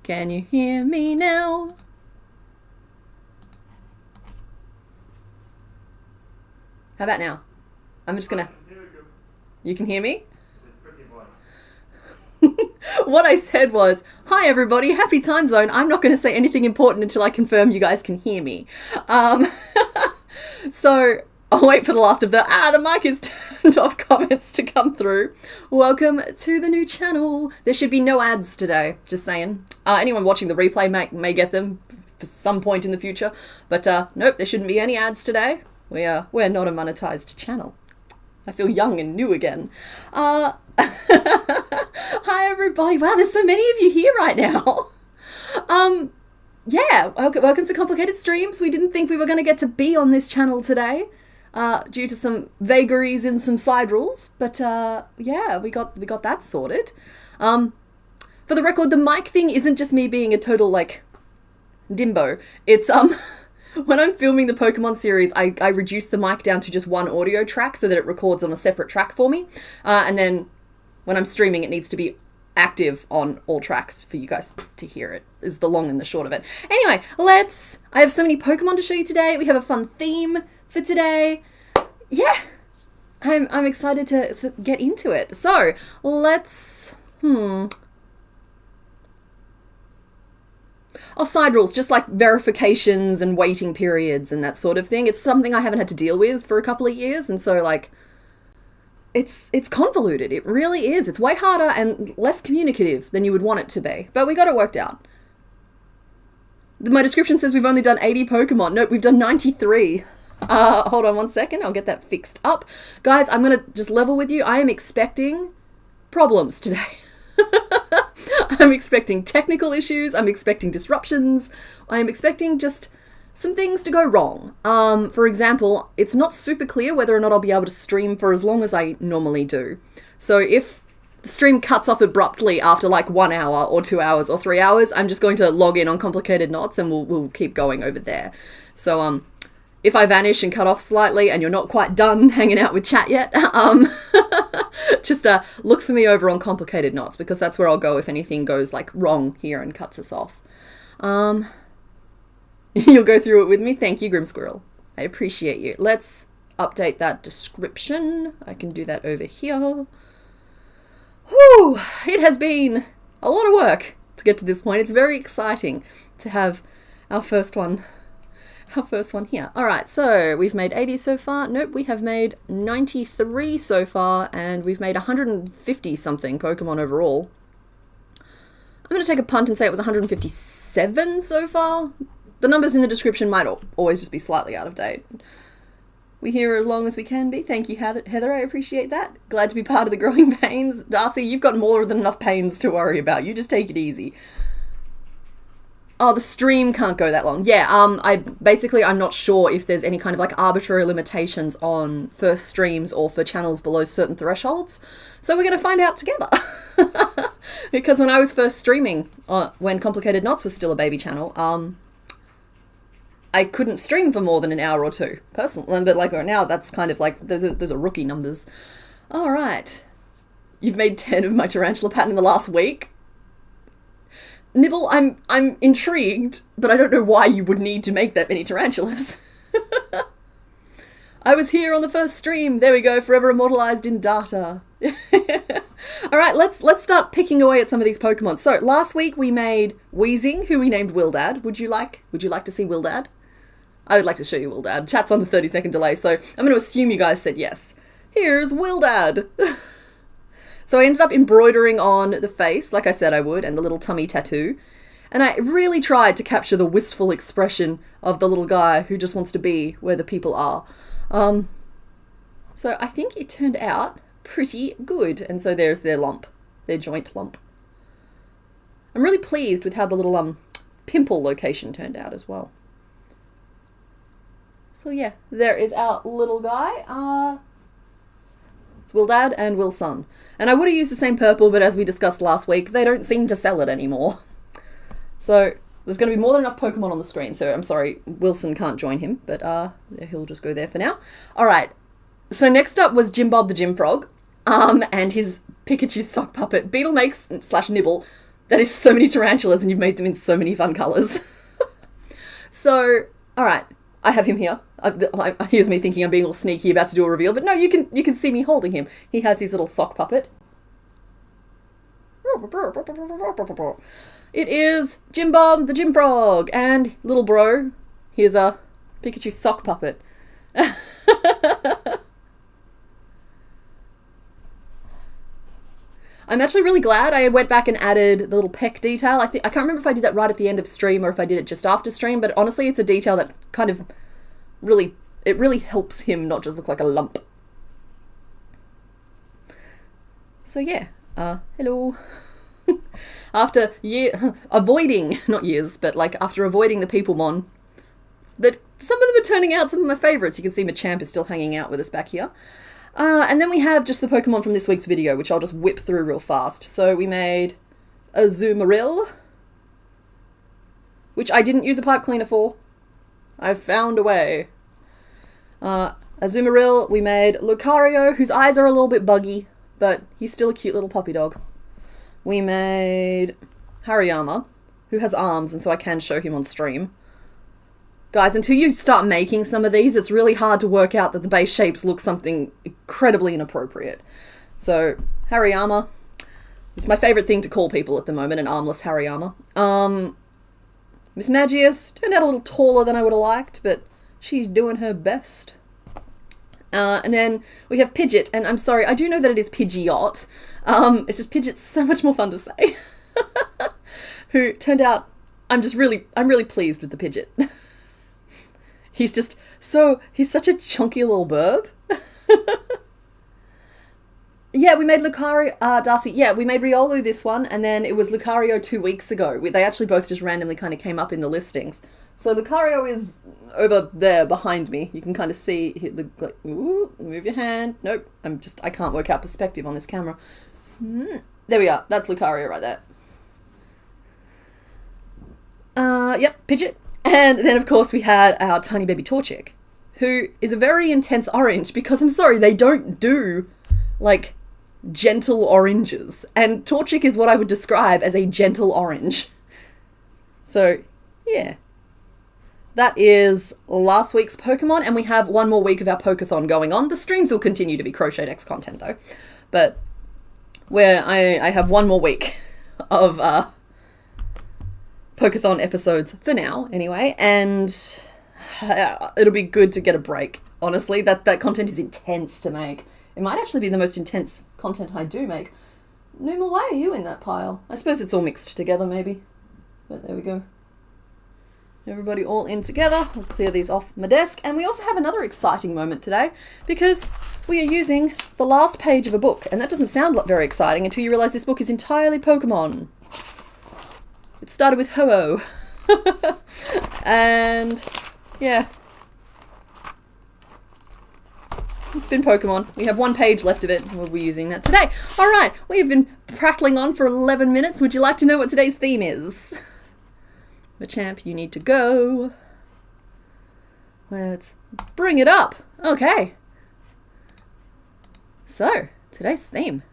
Can you hear me now? How about now? I'm just gonna... You can hear me? What I said was, hi everybody, happy time zone. I'm not going to say anything important until I confirm you guys can hear me. So I'll wait for the last of the mic is turned off comments to come through. Welcome to the new channel. There should be no ads today, just saying. Anyone watching the replay may get them for some point in the future. But nope, there shouldn't be any ads today. We're not a monetized channel. I feel young and new again. Hi everybody. Wow, there's so many of you here right now. Yeah, welcome to Complicated Streams. We didn't think we were going to get to be on this channel today, due to some vagaries and some side rules. But yeah, we got that sorted. For the record, the mic thing isn't just me being a total like dimbo. It's when I'm filming the Pokemon series, I reduce the mic down to just one audio track so that it records on a separate track for me. And then when I'm streaming, it needs to be active on all tracks for you guys to hear it, is the long and the short of it. Anyway, I have so many Pokemon to show you today. We have a fun theme for today. Yeah, I'm excited to get into it. So let's, side rules, just like verifications and waiting periods and that sort of thing. It's something I haven't had to deal with for a couple of years, and so like, it's convoluted. It really is. It's way harder and less communicative than you would want it to be, but we got it worked out. My description says we've only done 80 Pokemon. Nope, we've done 93. Hold on one second, I'll get that fixed up. Guys, I'm gonna just level with you. I am expecting problems today. I'm expecting technical issues, I'm expecting disruptions, I'm expecting just some things to go wrong. For example, it's not super clear whether or not I'll be able to stream for as long as I normally do. So if the stream cuts off abruptly after like 1 hour or 2 hours or 3 hours, I'm just going to log in on Complicated Knots and we'll keep going over there. So if I vanish and cut off slightly and you're not quite done hanging out with chat yet, just look for me over on Complicated Knots, because that's where I'll go if anything goes like wrong here and cuts us off. You'll go through it with me. Thank you, Grim Squirrel. I appreciate you. Let's update that description. I can do that over here. Whew, it has been a lot of work to get to this point. It's very exciting to have our first one here. All right, so we've made 80 so far. Nope, we have made 93 so far, and we've made 150 something Pokemon overall. I'm going to take a punt and say it was 157 so far. The numbers in the description might always just be slightly out of date. We're here as long as we can be. Thank you, Heather. I appreciate that. Glad to be part of the growing pains. Darcy, you've got more than enough pains to worry about. You just take it easy. Oh, the stream can't go that long. Yeah, I'm not sure if there's any kind of like arbitrary limitations on first streams or for channels below certain thresholds. So we're going to find out together. Because when I was first streaming, when Complicated Knots was still a baby channel, I couldn't stream for more than an hour or two, personally. But like right now, that's kind of like, those are rookie numbers. All right. You've made 10 of my tarantula pattern in the last week. Nibble, I'm intrigued, but I don't know why you would need to make that many tarantulas. I was here on the first stream. There we go, forever immortalized in data. All right, let's start picking away at some of these Pokemon. So last week we made Weezing, who we named Wildad. Would you like to see Wildad? I would like to show you Wildad. Chat's on the 30-second delay, so I'm going to assume you guys said yes. Here's Wildad. So I ended up embroidering on the face, like I said I would, and the little tummy tattoo. And I really tried to capture the wistful expression of the little guy who just wants to be where the people are. So I think it turned out pretty good. And so there's their lump, their joint lump. I'm really pleased with how the little pimple location turned out as well. So yeah, there is our little guy. It's Wildad and Wilson. And I would have used the same purple, but as we discussed last week, they don't seem to sell it anymore. So there's going to be more than enough Pokemon on the screen, so I'm sorry, Wilson can't join him, but he'll just go there for now. All right, so next up was Jim Bob the Gym Frog, and his Pikachu sock puppet, Beetlemake / Nibble. That is so many tarantulas, and you've made them in so many fun colours. So, alright, I have him here. Here's me thinking I'm being all sneaky about to do a reveal, but no, you can see me holding him. He has his little sock puppet. It is Jim Bob the Jim Frog, and little bro, here's a Pikachu sock puppet. I'm actually really glad I went back and added the little peck detail. I can't remember if I did that right at the end of stream or if I did it just after stream, but honestly it's a detail that kind of really helps him not just look like a lump. So yeah, hello. After avoiding the Peoplemon, that some of them are turning out some of my favourites. You can see Machamp is still hanging out with us back here. And then we have just the Pokemon from this week's video, which I'll just whip through real fast. So we made Azumarill, which I didn't use a pipe cleaner for. I found a way. Azumarill, we made Lucario, whose eyes are a little bit buggy, but he's still a cute little puppy dog. We made Hariyama, who has arms, and so I can show him on stream. Guys, until you start making some of these, it's really hard to work out that the base shapes look something incredibly inappropriate. So, Hariyama. It's my favourite thing to call people at the moment, an armless Hariyama. Miss Magius turned out a little taller than I would have liked, but she's doing her best. And then we have Pidgeot, and I'm sorry, I do know that it is Pidgeot. It's just Pidgeot's so much more fun to say. Who turned out, I'm really pleased with the Pidgeot. He's such a chunky little burb. Yeah, we made Lucario, Darcy, yeah, we made Riolu this one, and then it was Lucario 2 weeks ago. They actually both just randomly kind of came up in the listings. So Lucario is over there behind me. You can kind of see, ooh, move your hand. Nope, I can't work out perspective on this camera. There we are, that's Lucario right there. Yep, Pidgeot. And then, of course, we had our tiny baby Torchic, who is a very intense orange because, I'm sorry, they don't do, like, gentle oranges. And Torchic is what I would describe as a gentle orange. So, yeah. That is last week's Pokemon, and we have one more week of our Pokeathon going on. The streams will continue to be Crochetdex content, though. But where I have one more week of Pokeathon episodes for now, anyway, and it'll be good to get a break. Honestly, that content is intense to make. It might actually be the most intense content I do make. Numal, why are you in that pile? I suppose it's all mixed together, maybe. But there we go. Everybody all in together. I'll clear these off my desk. And we also have another exciting moment today because we are using the last page of a book. And that doesn't sound very exciting until you realise this book is entirely Pokemon. It started with Ho-Oh. And yeah. It's been Pokemon. We have one page left of it. We'll be using that today. Alright, we have been prattling on for 11 minutes. Would you like to know what today's theme is? Machamp, you need to go. Let's bring it up. Okay. So, today's theme.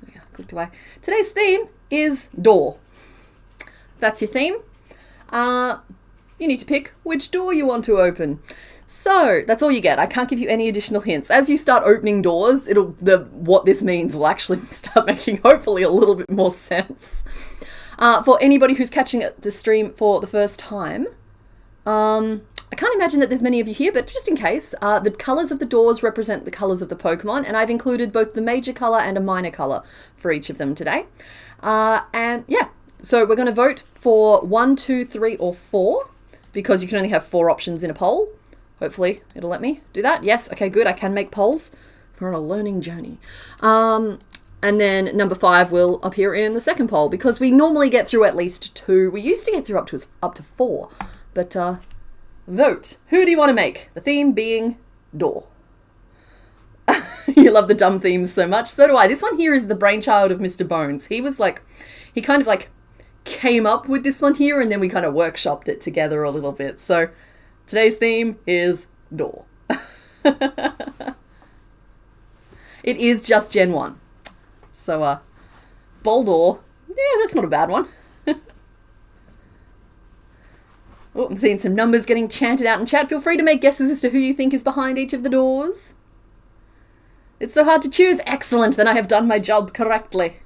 Yeah, clicked away. Today's theme is door. That's your theme. You need to pick which door you want to open. So, that's all you get. I can't give you any additional hints. As you start opening doors, what this means will actually start making, hopefully, a little bit more sense. For anybody who's catching the stream for the first time, I can't imagine that there's many of you here, but just in case, the colours of the doors represent the colours of the Pokemon, and I've included both the major colour and a minor colour for each of them today. And yeah, so we're going to vote for 1, 2, 3, or 4, because you can only have 4 options in a poll. Hopefully it'll let me do that. Yes, okay, good, I can make polls. We're on a learning journey. And then number 5 will appear in the second poll, because we normally get through at least 2. We used to get through up to 4. But vote. Who do you want to make? The theme being door. You love the dumb themes so much. So do I. This one here is the brainchild of Mr. Bones. He kind of came up with this one here, and then we kind of workshopped it together a little bit. So today's theme is door. It is just Gen 1. So, Boldor. Yeah, that's not a bad one. Oh, I'm seeing some numbers getting chanted out in chat. Feel free to make guesses as to who you think is behind each of the doors. It's so hard to choose. Excellent, then I have done my job correctly.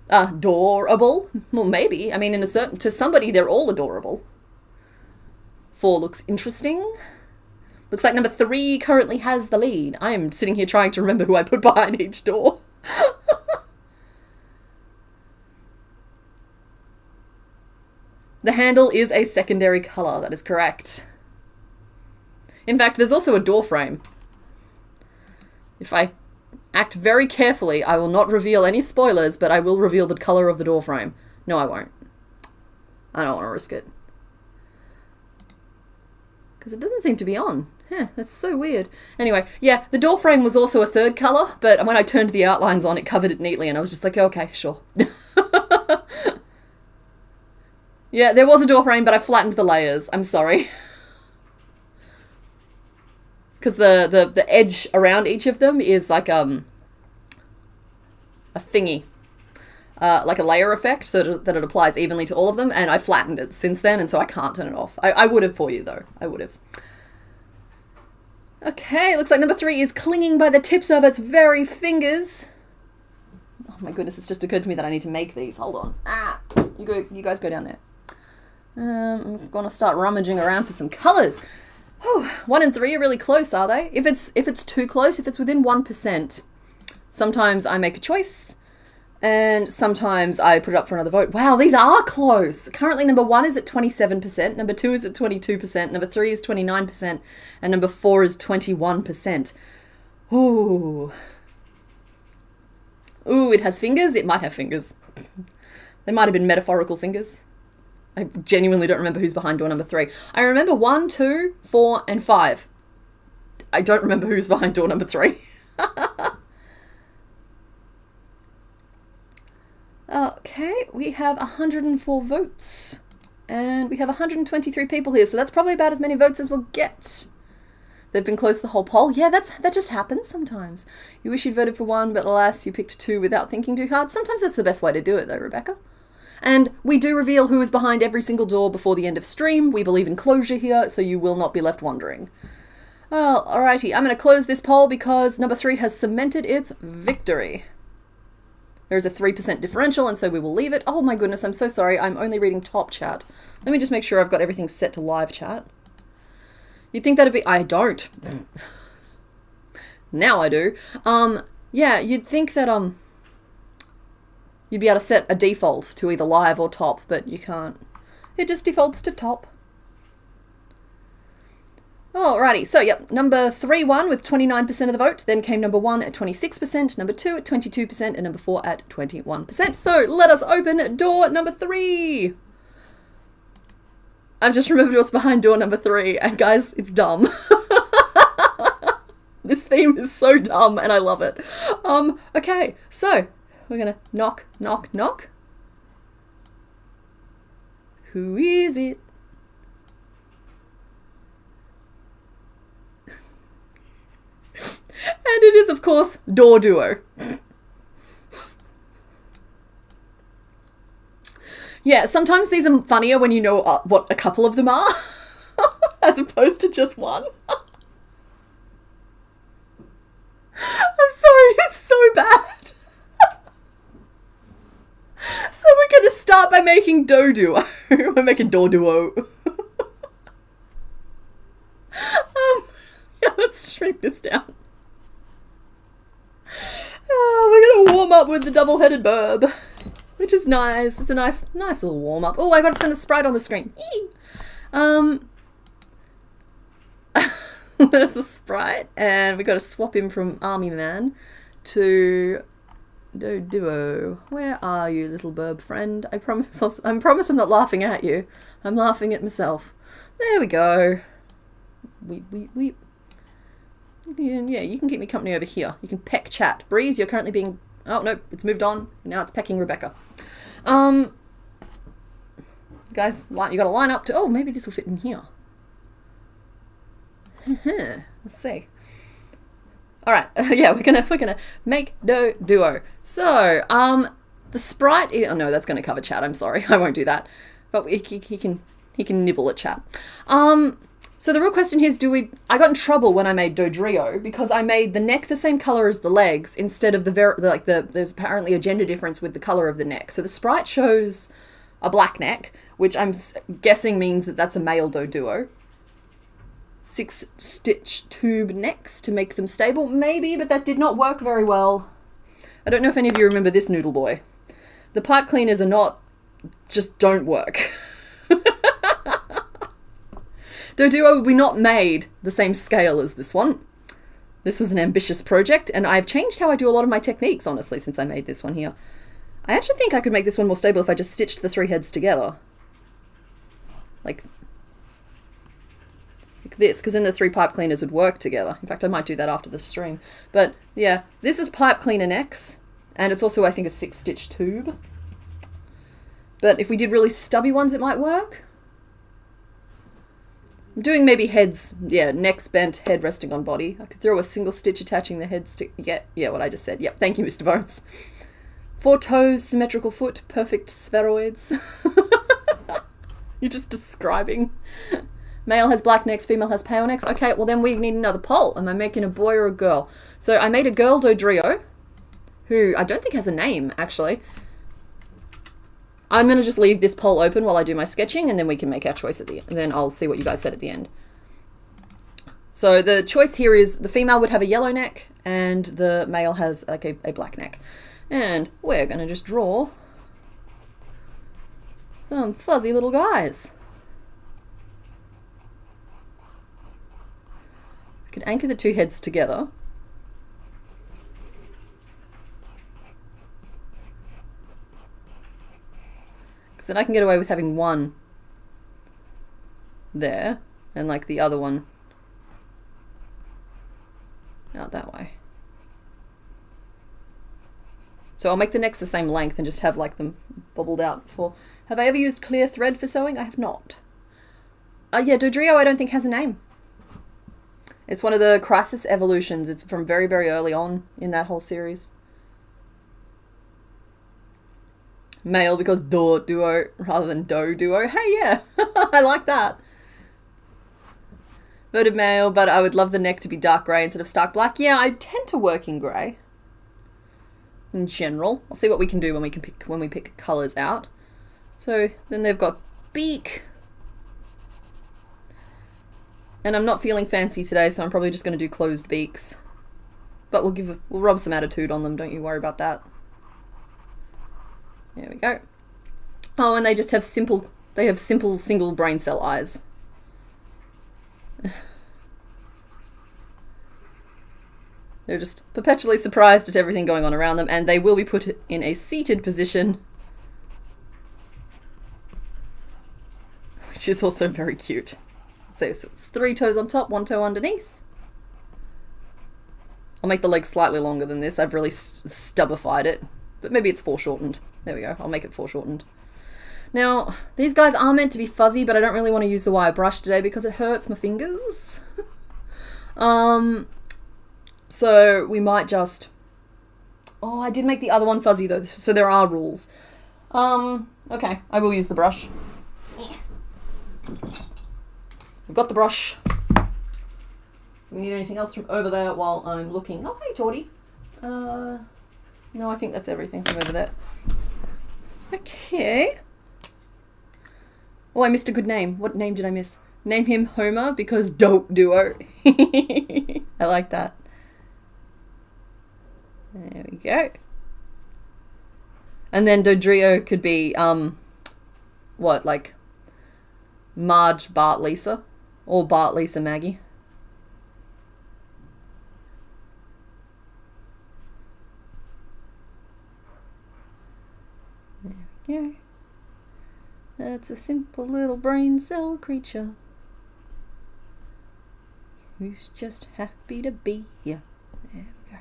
Adorable? Well, maybe. I mean, to somebody, they're all adorable. 4 looks interesting. Looks like number 3 currently has the lead. I am sitting here trying to remember who I put behind each door. The handle is a secondary colour, that is correct. In fact, there's also a door frame. If I act very carefully, I will not reveal any spoilers, but I will reveal the colour of the door frame. No, I won't. I don't want to risk it. Because it doesn't seem to be on. That's so weird. Anyway, yeah, the door frame was also a 3rd colour, but when I turned the outlines on, it covered it neatly, and I was just like, okay, sure. Yeah, there was a door frame, but I flattened the layers. I'm sorry. Because the edge around each of them is like a thingy. Like a layer effect, so that it applies evenly to all of them, and I flattened it since then, and so I can't turn it off. I would have for you, though. I would have. Okay, looks like number 3 is clinging by the tips of its very fingers. Oh my goodness, it's just occurred to me that I need to make these. Hold on. You guys go down there. I'm gonna start rummaging around for some colours. 1 and 3 are really close, are they? If it's too close, if it's within 1%, sometimes I make a choice, and sometimes I put it up for another vote. Wow, these are close. Currently, number 1 is at 27%, number 2 is at 22%, number 3 is 29%, and number 4 is 21%. Ooh, it has fingers. It might have fingers. They might have been metaphorical fingers. I genuinely don't remember who's behind door number 3. I remember 1, 2, 4, and 5. I don't remember who's behind door number 3. Okay, we have 104 votes. And we have 123 people here, so that's probably about as many votes as we'll get. They've been close the whole poll. Yeah, that just happens sometimes. You wish you'd voted for 1, but alas, you picked 2 without thinking too hard. Sometimes that's the best way to do it, though, Rebecca. And we do reveal who is behind every single door before the end of stream. We believe in closure here, so you will not be left wondering. Well, alrighty, I'm going to close this poll because number 3 has cemented its victory. There is a 3% differential, and so we will leave it. Oh my goodness, I'm so sorry. I'm only reading top chat. Let me just make sure I've got everything set to live chat. You'd think that'd be... I don't. Now I do. Yeah, you'd think that, you'd be able to set a default to either live or top, but you can't. It just defaults to top. Alrighty, so yep, number 3 won with 29% of the vote, then came number 1 at 26%, number 2 at 22%, and number 4 at 21%. So let us open door number 3. I've just remembered what's behind door number 3, and guys, it's dumb. This theme is so dumb, and I love it. Okay, so we're gonna knock, knock, knock. Who is it? And it is, of course, Doduo. Yeah, sometimes these are funnier when you know what a couple of them are, as opposed to just one. I'm sorry, it's so bad. So we're going to start by making Doduo. We're making Doduo. Yeah, let's shrink this down. We're going to warm up with the double-headed burb, which is nice. It's a nice little warm-up. Oh, I got to turn the sprite on the screen. There's the sprite, and we got to swap him from Army Man to Doduo. Where are you, little burb friend? I promise I'm not laughing at you. I'm laughing at myself. There we go. Yeah, you can keep me company over here. You can peck chat. Breeze, you're currently being... Oh, no, it's moved on. Now it's pecking Rebecca. Guys, you got to line up to... Oh, maybe this will fit in here. Let's see. All right, yeah, we're gonna make Doduo. So, The sprite, oh no, that's going to cover chat. I'm sorry, I won't do that. But he can nibble at chat. So the real question here is, I got in trouble when I made Dodrio because I made the neck the same color as the legs instead of there's apparently a gender difference with the color of the neck. So the sprite shows a black neck, which I'm guessing means that that's a male Doduo. 6-stitch tube necks to make them stable, maybe, but that did not work very well. I don't know if any of you remember this noodle boy. The pipe cleaners just don't work. Doduo will be not made the same scale as this one. This was an ambitious project, and I've changed how I do a lot of my techniques, honestly, since I made this one here. I actually think I could make this one more stable if I just stitched the 3 heads together. Like this, because then the 3 pipe cleaners would work together. In fact, I might do that after the stream. But yeah, this is pipe cleaner necks, and it's also, I think, a 6-stitch tube. But if we did really stubby ones, it might work. I'm doing maybe heads, yeah, necks bent, head resting on body. I could throw a single stitch attaching the heads to, yeah, what I just said. Yep, thank you, Mr. Bones. 4 toes, symmetrical foot, perfect spheroids. You're just describing. Male has black necks, female has pale necks. Okay, well then we need another poll. Am I making a boy or a girl? So I made a girl Dodrio, who I don't think has a name, actually. I'm going to just leave this poll open while I do my sketching, and then we can make our choice at the end. And then I'll see what you guys said at the end. So the choice here is the female would have a yellow neck, and the male has like a black neck. And we're going to just draw some fuzzy little guys. I can anchor the 2 heads together. Because then I can get away with having one there, and like the other one out that way. So I'll make the necks the same length and just have like them bobbled out before. Have I ever used clear thread for sewing? I have not. Yeah, Dodrio I don't think has a name. It's one of the Crisis evolutions. It's from very, very early on in that whole series. Male because Doduo rather than Doduo. Hey, yeah, I like that. Voted male, but I would love the neck to be dark grey instead of stark black. Yeah, I tend to work in grey. In general. I'll see what we can do when we pick colours out. So then they've got beak. And I'm not feeling fancy today, so I'm probably just going to do closed beaks. But we'll rub some attitude on them, don't you worry about that. There we go. Oh, and they just have simple single brain cell eyes. They're just perpetually surprised at everything going on around them, and they will be put in a seated position, which is also very cute. So it's 3 toes on top, 1 toe underneath. I'll make the legs slightly longer than this. I've really stubbified it, but maybe it's foreshortened. There we go. I'll make it foreshortened. Now, these guys are meant to be fuzzy, but I don't really want to use the wire brush today because it hurts my fingers. So we might just... Oh, I did make the other one fuzzy though, so there are rules. Okay, I will use the brush. I've got the brush. Do we need anything else from over there while I'm looking? Oh, hey, Torty. No, I think that's everything from over there. Okay. Oh, I missed a good name. What name did I miss? Name him Homer because Doduo. I like that. There we go. And then Dodrio could be, what, like Marge, Bart, Lisa? Or Bart, Lisa, Maggie? There we go. That's a simple little brain cell creature who's just happy to be here. There we go.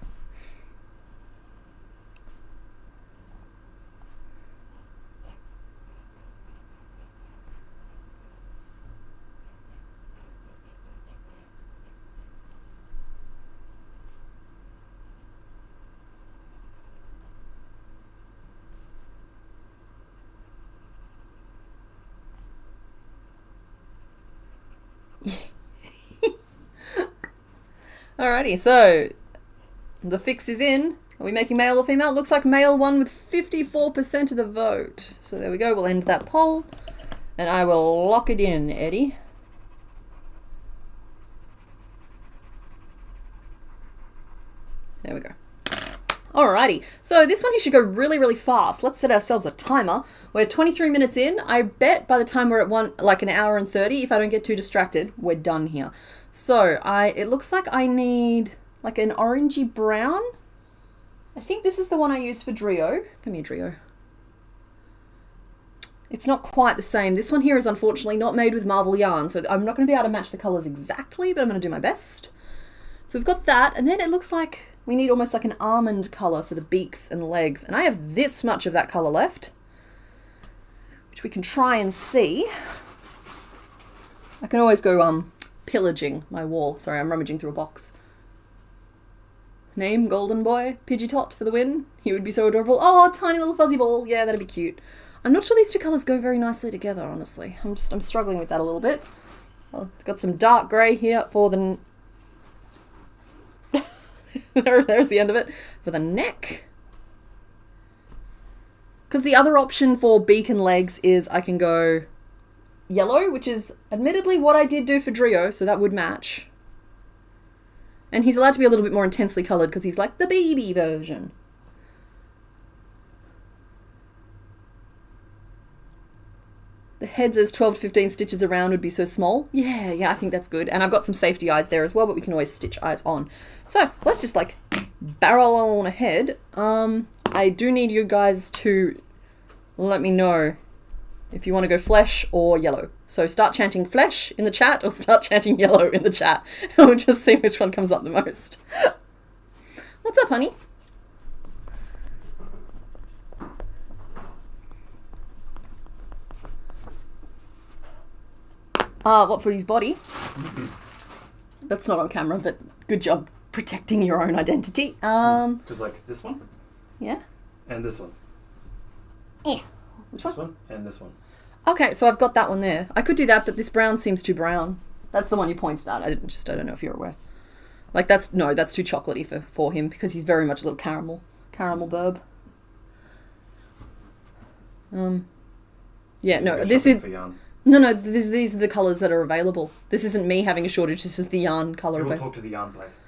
Alrighty, so the fix is in. Are we making male or female? Looks like male won with 54% of the vote. So there we go, we'll end that poll. And I will lock it in, Eddie. There we go. Alrighty, so this one here should go really, really fast. Let's set ourselves a timer. We're 23 minutes in. I bet by the time we're at like an hour and 30, if I don't get too distracted, we're done here. So it looks like I need like an orangey brown. I think this is the one I used for Doduo. Come here, Doduo. It's not quite the same. This one here is unfortunately not made with Marvel yarn, so I'm not going to be able to match the colors exactly, but I'm going to do my best. So we've got that, and then it looks like we need almost like an almond color for the beaks and legs, and I have this much of that color left, which we can try and see. I can always go pillaging my wall. Sorry, I'm rummaging through a box. Name Golden Boy, Pidgeot for the win. He would be so adorable. Oh, tiny little fuzzy ball. Yeah, that'd be cute. I'm not sure these two colors go very nicely together, honestly. I'm struggling with that a little bit. I've got some dark gray here for the there's the end of it. For the neck. Because the other option for beak and legs is I can go yellow, which is admittedly what I did do for Doduo, so that would match. And he's allowed to be a little bit more intensely coloured because he's like the baby version. The head says 12 to 15 stitches around would be so small. Yeah, I think that's good. And I've got some safety eyes there as well, but we can always stitch eyes on. So let's just like barrel on ahead. I do need you guys to let me know if you want to go flesh or yellow. So start chanting flesh in the chat or start chanting yellow in the chat. And we'll just see which one comes up the most. What's up, honey? What for his body? That's not on camera, but good job protecting your own identity. Because like this one? Yeah. And this one. Yeah. Which one? This one and this one. Okay, so I've got that one there. I could do that, but this brown seems too brown. That's the one you pointed out. I don't know if you're aware. Like that's too chocolatey for him because he's very much a little caramel burb. Yeah, no, this is no. These are the colours that are available. This isn't me having a shortage. This is the yarn colour. We'll talk to the yarn place.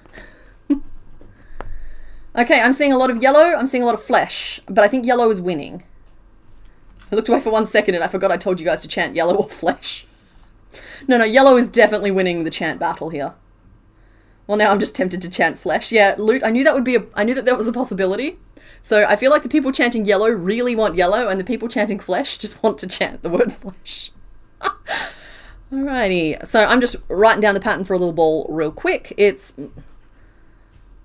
Okay, I'm seeing a lot of yellow. I'm seeing a lot of flesh, but I think yellow is winning. I looked away for 1 second and I forgot I told you guys to chant yellow or flesh. No, yellow is definitely winning the chant battle here. Well, now I'm just tempted to chant flesh. Yeah, loot. I knew that was a possibility. So I feel like the people chanting yellow really want yellow, and the people chanting flesh just want to chant the word flesh. Alrighty. So I'm just writing down the pattern for a little ball real quick. It's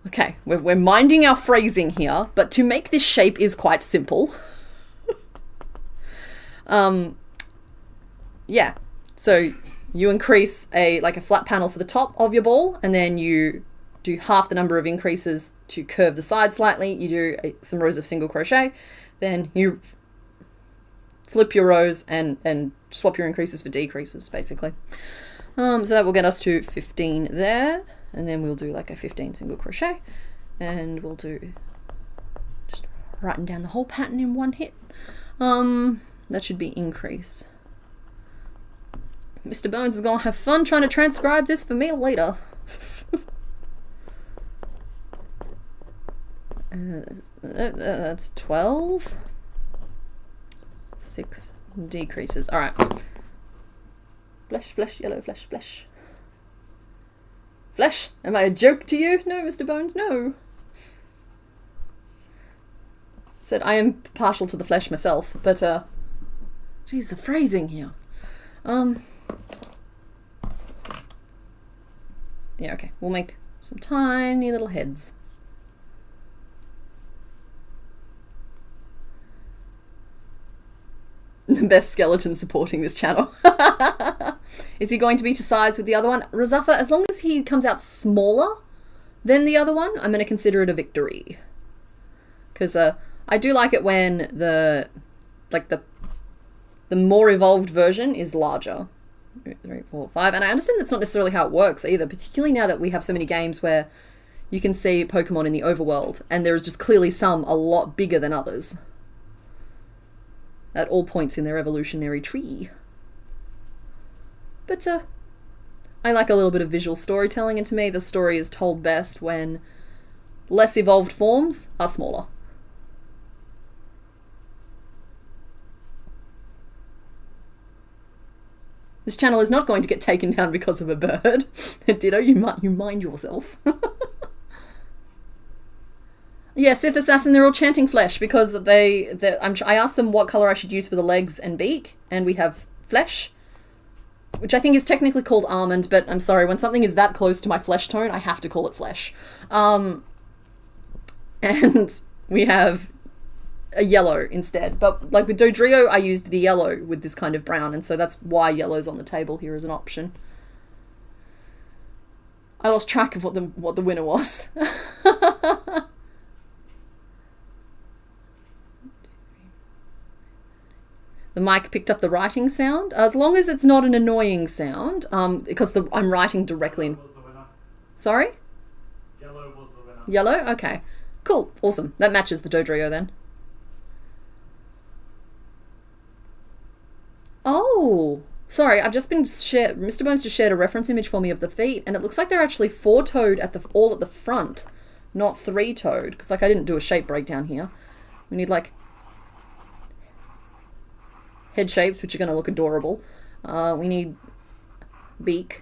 okay. We're minding our phrasing here, but to make this shape is quite simple. Yeah, so you increase a flat panel for the top of your ball, and then you do half the number of increases to curve the side slightly. You do some rows of single crochet, then you flip your rows and swap your increases for decreases, basically. So that will get us to 15 there, and then we'll do like a 15 single crochet, and we'll do just writing down the whole pattern in one hit. That should be increase. Mr. Bones is going to have fun trying to transcribe this for me later. That's 12. 6 decreases. All right. Flesh, yellow, flesh. Flesh? Am I a joke to you? No, Mr. Bones, no. Said I am partial to the flesh myself, but geez, the phrasing here. Yeah, okay. We'll make some tiny little heads. The best skeleton supporting this channel. Is he going to be to size with the other one? Razafa, as long as he comes out smaller than the other one, I'm going to consider it a victory. Because I do like it when the more evolved version is larger. 2, 3, 4, 5. And I understand that's not necessarily how it works either, particularly now that we have so many games where you can see Pokemon in the overworld, and there is just clearly some a lot bigger than others at all points in their evolutionary tree. But I like a little bit of visual storytelling, and to me the story is told best when less evolved forms are smaller. This channel is not going to get taken down because of a bird. Ditto, you mind yourself. Yeah, Sith Assassin, they're all chanting flesh because I asked them what colour I should use for the legs and beak, and we have flesh, which I think is technically called almond, but I'm sorry, when something is that close to my flesh tone, I have to call it flesh. And we have a yellow instead, but like with Dodrio, I used the yellow with this kind of brown, and so that's why yellow's on the table here as an option. I lost track of what the winner was. The mic picked up the writing sound, as long as it's not an annoying sound, because I'm writing directly in... Sorry? Yellow was the winner. Yellow? Okay. Cool. Awesome. That matches the Dodrio then. Oh! Sorry, I've just been shared... Mr. Bones just shared a reference image for me of the feet, and it looks like they're actually 4-toed all at the front, not 3-toed, because like I didn't do a shape breakdown here. We need like head shapes, which are going to look adorable. We need beak,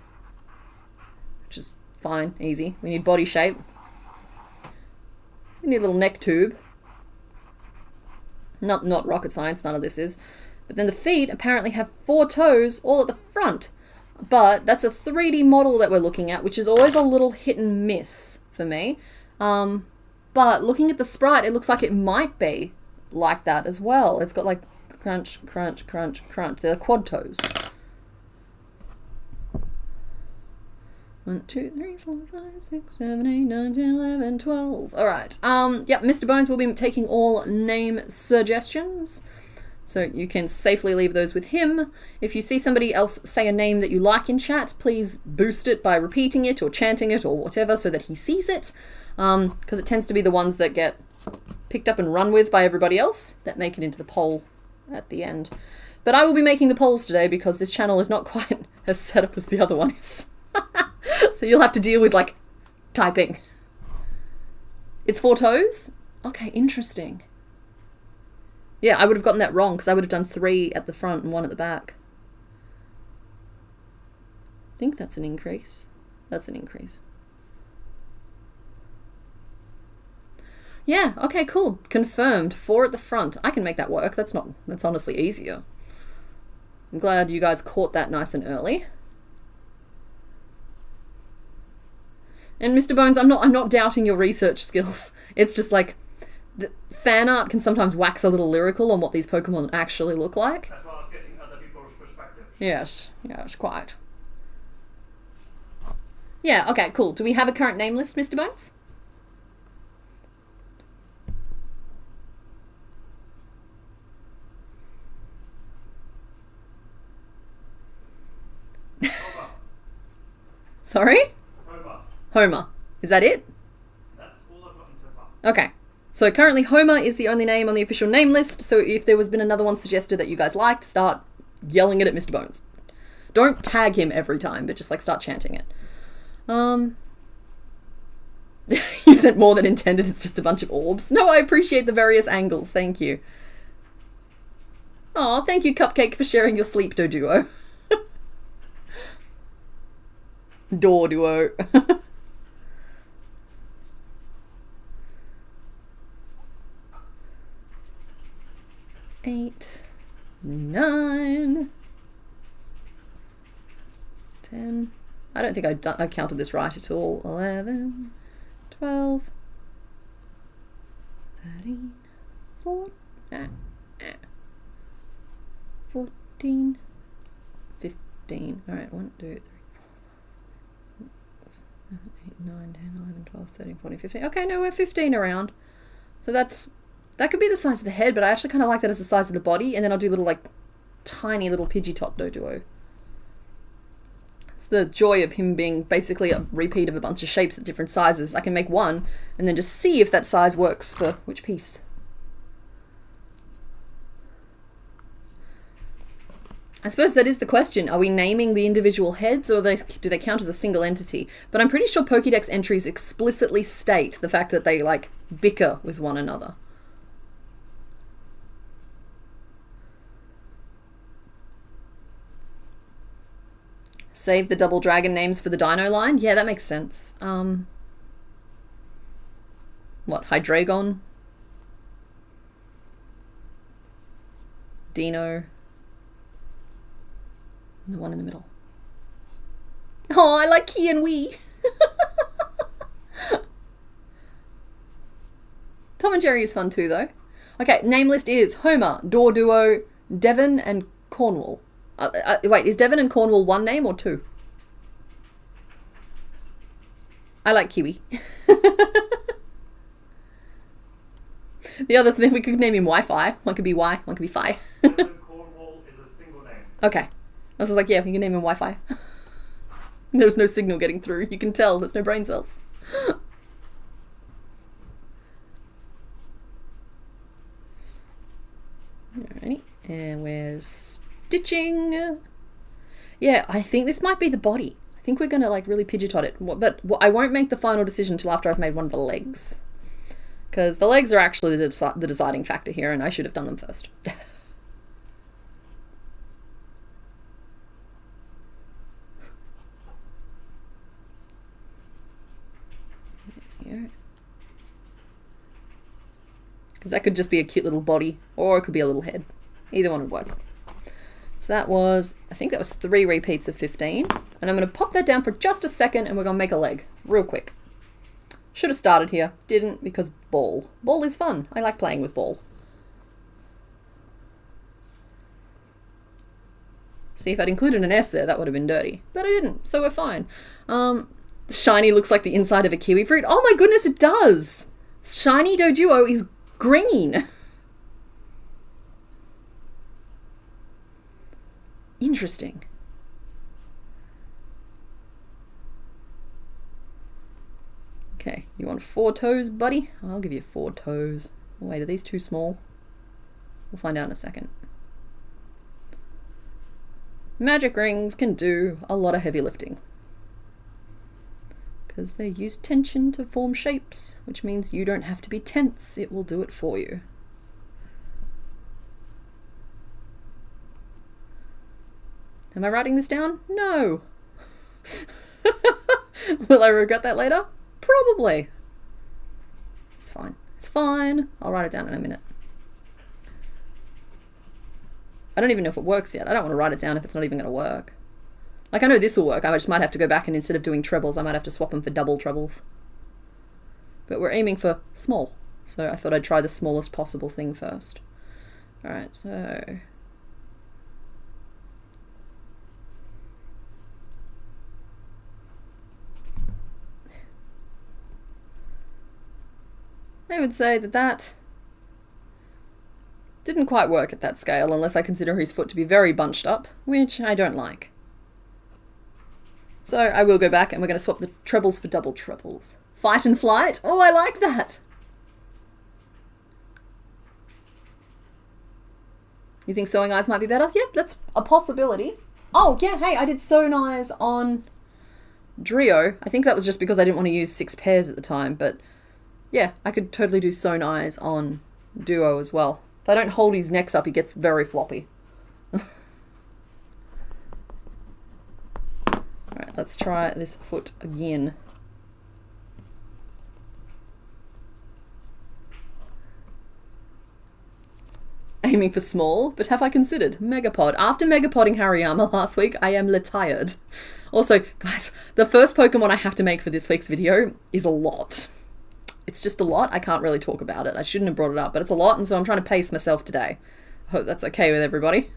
which is fine, easy. We need body shape. We need a little neck tube. Not rocket science, none of this is. But then the feet apparently have 4 toes all at the front. But that's a 3D model that we're looking at, which is always a little hit and miss for me. But looking at the sprite, it looks like it might be like that as well. It's got like crunch, crunch, crunch, crunch. They're quad toes. 1, 2, 3, 4, 5, 6, 7, 8, 9, 10, 11, 12. Alright. Yep, Mr. Bones will be taking all name suggestions. So you can safely leave those with him. If you see somebody else say a name that you like in chat, please boost it by repeating it or chanting it or whatever so that he sees it. Because it tends to be the ones that get picked up and run with by everybody else that make it into the poll at the end. But I will be making the polls today because this channel is not quite as set up as the other one is. So you'll have to deal with like typing. It's 4 toes? Okay, interesting. Yeah, I would have gotten that wrong because I would have done 3 at the front and 1 at the back. I think that's an increase. That's an increase. Yeah, okay, cool. Confirmed. 4 at the front. I can make that work. That's honestly easier. I'm glad you guys caught that nice and early. And Mr. Bones, I'm not doubting your research skills. It's just like the fan art can sometimes wax a little lyrical on what these Pokemon actually look like. As well as getting other people's perspectives. Yes, quite. Yeah, okay, cool. Do we have a current name list, Mr. Bones? Sorry? Homer. Is that it? That's all I've gotten so far. Okay. So currently Homer is the only name on the official name list, so if there was been another one suggested that you guys liked, start yelling it at Mr. Bones. Don't tag him every time, but just like start chanting it. You said more than intended, it's just a bunch of orbs. No, I appreciate the various angles, thank you. Aw, thank you Cupcake for sharing your sleep, Doduo. Doduo. 8, 9, 10. I don't think I counted this right at all. 11, 12, 13, 14, 15. All right, 1, 2, 3, 4, 7, 8, 9, 10, 11, 12, 13, 14, 15. Okay, no, we're 15 around. So that could be the size of the head, but I actually kind of like that as the size of the body, and then I'll do little, like, tiny little Pidgeotop Doduo. the joy of him being basically a repeat of a bunch of shapes at different sizes. I can make one and then just see if that size works for which piece. I suppose that is the question. Are we naming the individual heads, or do they count as a single entity? But I'm pretty sure Pokédex entries explicitly state the fact that they, like, bicker with one another. Save the double dragon names for the dino line? Yeah, that makes sense. What, Hydreigon? Dino? And the one in the middle. Oh, I like Ki and Wee. Tom and Jerry is fun too, though. Okay, name list is Homer, Doduo, Devon, and Cornwall. Wait, is Devon and Cornwall one name or two? I like Kiwi. The other thing, we could name him Wi-Fi. One could be Y, one could be Fi. Cornwall is a single name. Okay. I was like, yeah, we can name him Wi-Fi. There's no signal getting through. You can tell there's no brain cells. Alrighty. And we're stitching. Yeah, I think this might be the body. I think we're going to like really pidgeot it. But I won't make the final decision until after I've made one of the legs. Because the legs are actually the deciding factor here, and I should have done them first. Because that could just be a cute little body, or it could be a little head. Either one would work. So that was, I think that was 3 repeats of 15. And I'm going to pop that down for just a second, and we're going to make a leg real quick. Should have started here. Didn't, because ball. Ball is fun. I like playing with ball. See, if I'd included an S there, that would have been dirty. But I didn't, so we're fine. Shiny looks like the inside of a kiwi fruit. Oh my goodness, it does! Shiny Doduo is green. Interesting. Okay, you want 4 toes, buddy? I'll give you 4 toes. Oh, wait, are these too small? We'll find out in a second. Magic rings can do a lot of heavy lifting. Because they use tension to form shapes, which means you don't have to be tense. It will do it for you. Am I writing this down? No. Will I regret that later? Probably. It's fine. It's fine. I'll write it down in a minute. I don't even know if it works yet. I don't want to write it down if it's not even going to work. Like, I know this will work. I just might have to go back and instead of doing trebles, I might have to swap them for double trebles. But we're aiming for small. So I thought I'd try the smallest possible thing first. Alright, so... I would say that that didn't quite work at that scale, unless I consider his foot to be very bunched up, which I don't like. So I will go back and we're going to swap the trebles for double trebles. Fight and flight? Oh, I like that! You think sewing eyes might be better? Yep, that's a possibility. Oh, yeah, hey, I did sewn eyes on Drio. I think that was just because I didn't want to use 6 pairs at the time, but yeah, I could totally do sewn eyes on Duo as well. If I don't hold his necks up, he gets very floppy. Alright, let's try this foot again. Aiming for small, but have I considered Megapod? After Megapodding Hariyama last week, I am tired. Also, guys, the first Pokemon I have to make for this week's video is a lot. It's just a lot. I can't really talk about it. I shouldn't have brought it up, but it's a lot, and so I'm trying to pace myself today. I hope that's okay with everybody.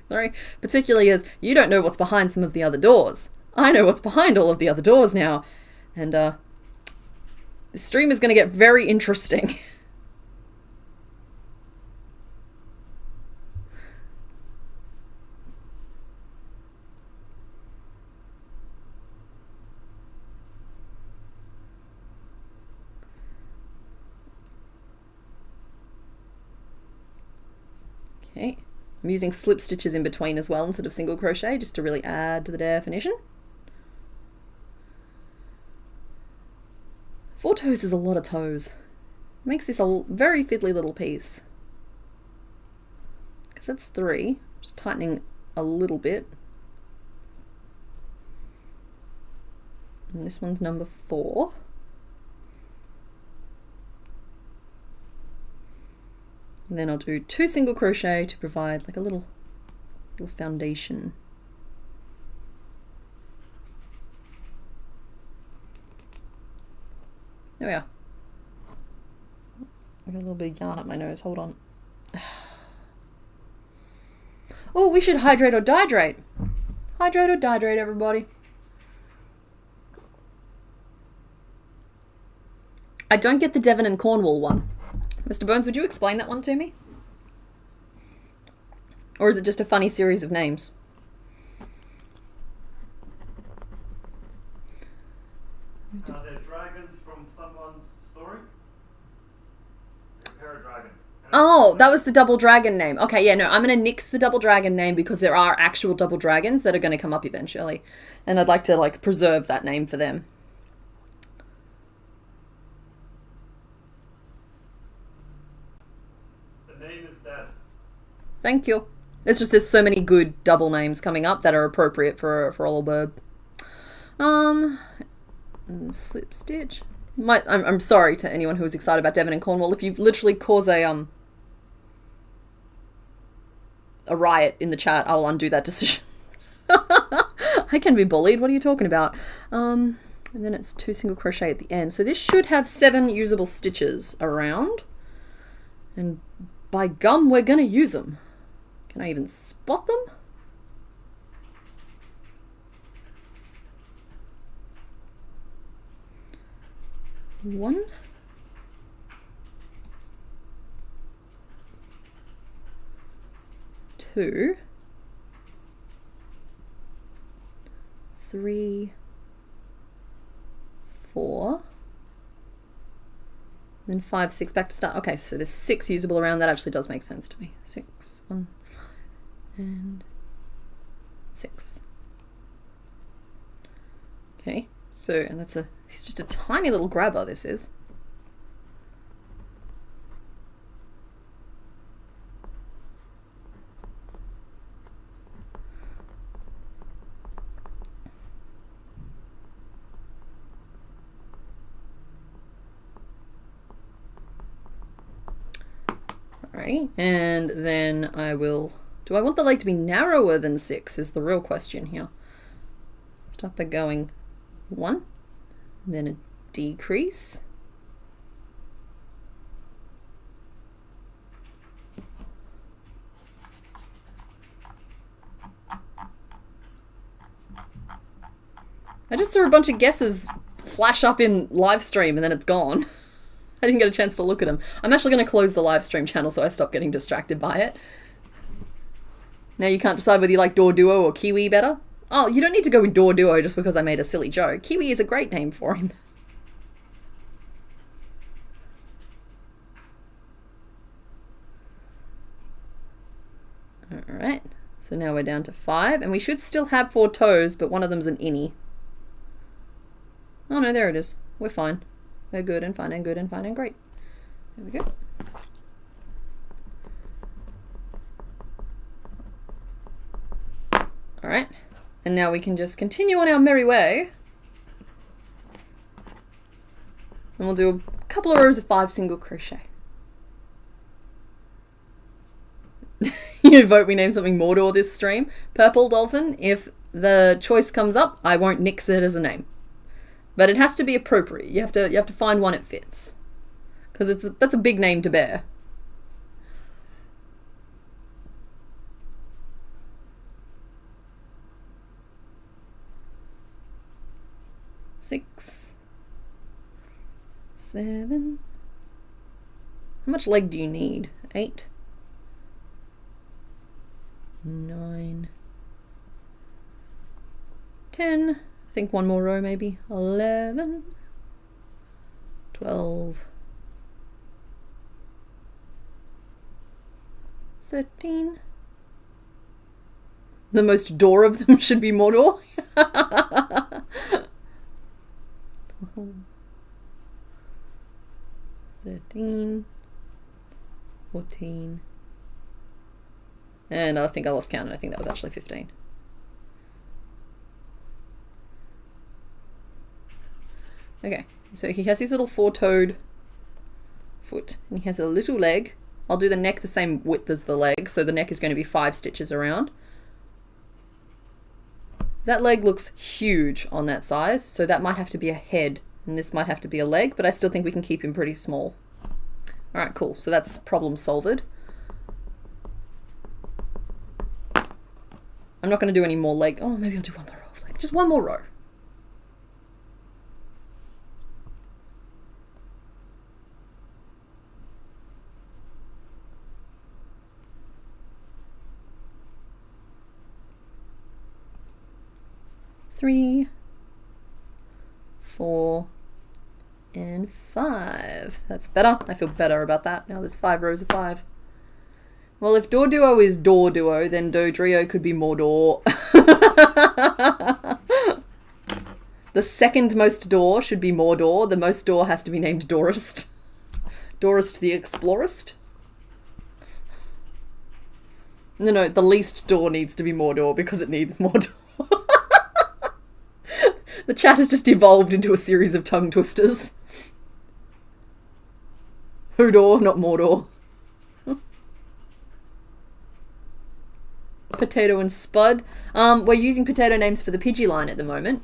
Sorry. Particularly as you don't know what's behind some of the other doors. I know what's behind all of the other doors now. And, this stream is going to get very interesting. I'm using slip stitches in between as well instead of single crochet, just to really add to the definition. 4 toes is a lot of toes. It makes this a very fiddly little piece. Because that's 3. Just tightening a little bit. And this one's number 4. And then I'll do 2 single crochet to provide like a little foundation. There we are. I got a little bit of yarn up my nose, hold on. Oh, we should hydrate or dihydrate. Hydrate or dihydrate, everybody. I don't get the Devon and Cornwall one. Mr. Bones, would you explain that one to me? Or is it just a funny series of names? Are they dragons from someone's story? They're a pair of dragons. Oh, that was the double dragon name. Okay, yeah, no, I'm going to nix the double dragon name because there are actual double dragons that are going to come up eventually. And I'd like to, like, preserve that name for them. The name is dead. Thank you. It's just there's so many good double names coming up that are appropriate for a little bird. Slip stitch. I'm sorry to anyone who was excited about Devon and Cornwall. If you literally cause a riot in the chat, I will undo that decision. I can be bullied. What are you talking about? And then it's 2 single crochet at the end. So this should have 7 usable stitches around. And by gum, we're going to use them. Can I even spot them? One. 2. 3. 4. Then 5, 6, back to start. Okay, so there's 6 usable around. That actually does make sense to me. 6, 1, and 6. Okay, so, and it's just a tiny little grabber, this is. Alrighty, and then I will, do I want the leg to be narrower than 6 is the real question here. Start by going 1, then a decrease. I just saw a bunch of guesses flash up in live stream and then it's gone. I didn't get a chance to look at them. I'm actually going to close the live stream channel so I stop getting distracted by it. Now you can't decide whether you like Doduo or Kiwi better. Oh, you don't need to go with Doduo just because I made a silly joke. Kiwi is a great name for him. Alright, so now we're down to 5, and we should still have 4 toes, but one of them's an innie. Oh no, there it is. We're fine. We're good and fine and good and fine and great. There we go. Alright, and now we can just continue on our merry way. And we'll do a couple of rows of 5 single crochet. You vote we name something Mordor this stream. Purple Dolphin, if the choice comes up, I won't nix it as a name. But it has to be appropriate. You have to find one it fits. Because that's a big name to bear. Six, 7. How much leg do you need? 8, 9, 10. I think one more row maybe. 11, 12, 13, The most door of them should be Mordor. 13, 14, and I think I lost count, and I think that was actually 15. Okay, so he has his little four-toed foot, and he has a little leg. I'll do the neck the same width as the leg, so the neck is going to be 5 stitches around. That leg looks huge on that size, so that might have to be a head, and this might have to be a leg, but I still think we can keep him pretty small. Alright, cool. So that's problem solved. I'm not going to do any more leg. Oh, maybe I'll do one more row of leg. Just one more row. Three, 4, and 5. That's better. I feel better about that. Now there's 5 rows of 5. Well, if Doduo is Doduo, then Dodrio could be Mordor. The second most door should be Mordor. The most door has to be named Dorist. Dorist the Explorist. No, the least door needs to be Mordor because it needs Mordor. The chat has just evolved into a series of tongue twisters. Hodor, not Mordor. Potato and Spud. We're using potato names for the Pidgey line at the moment.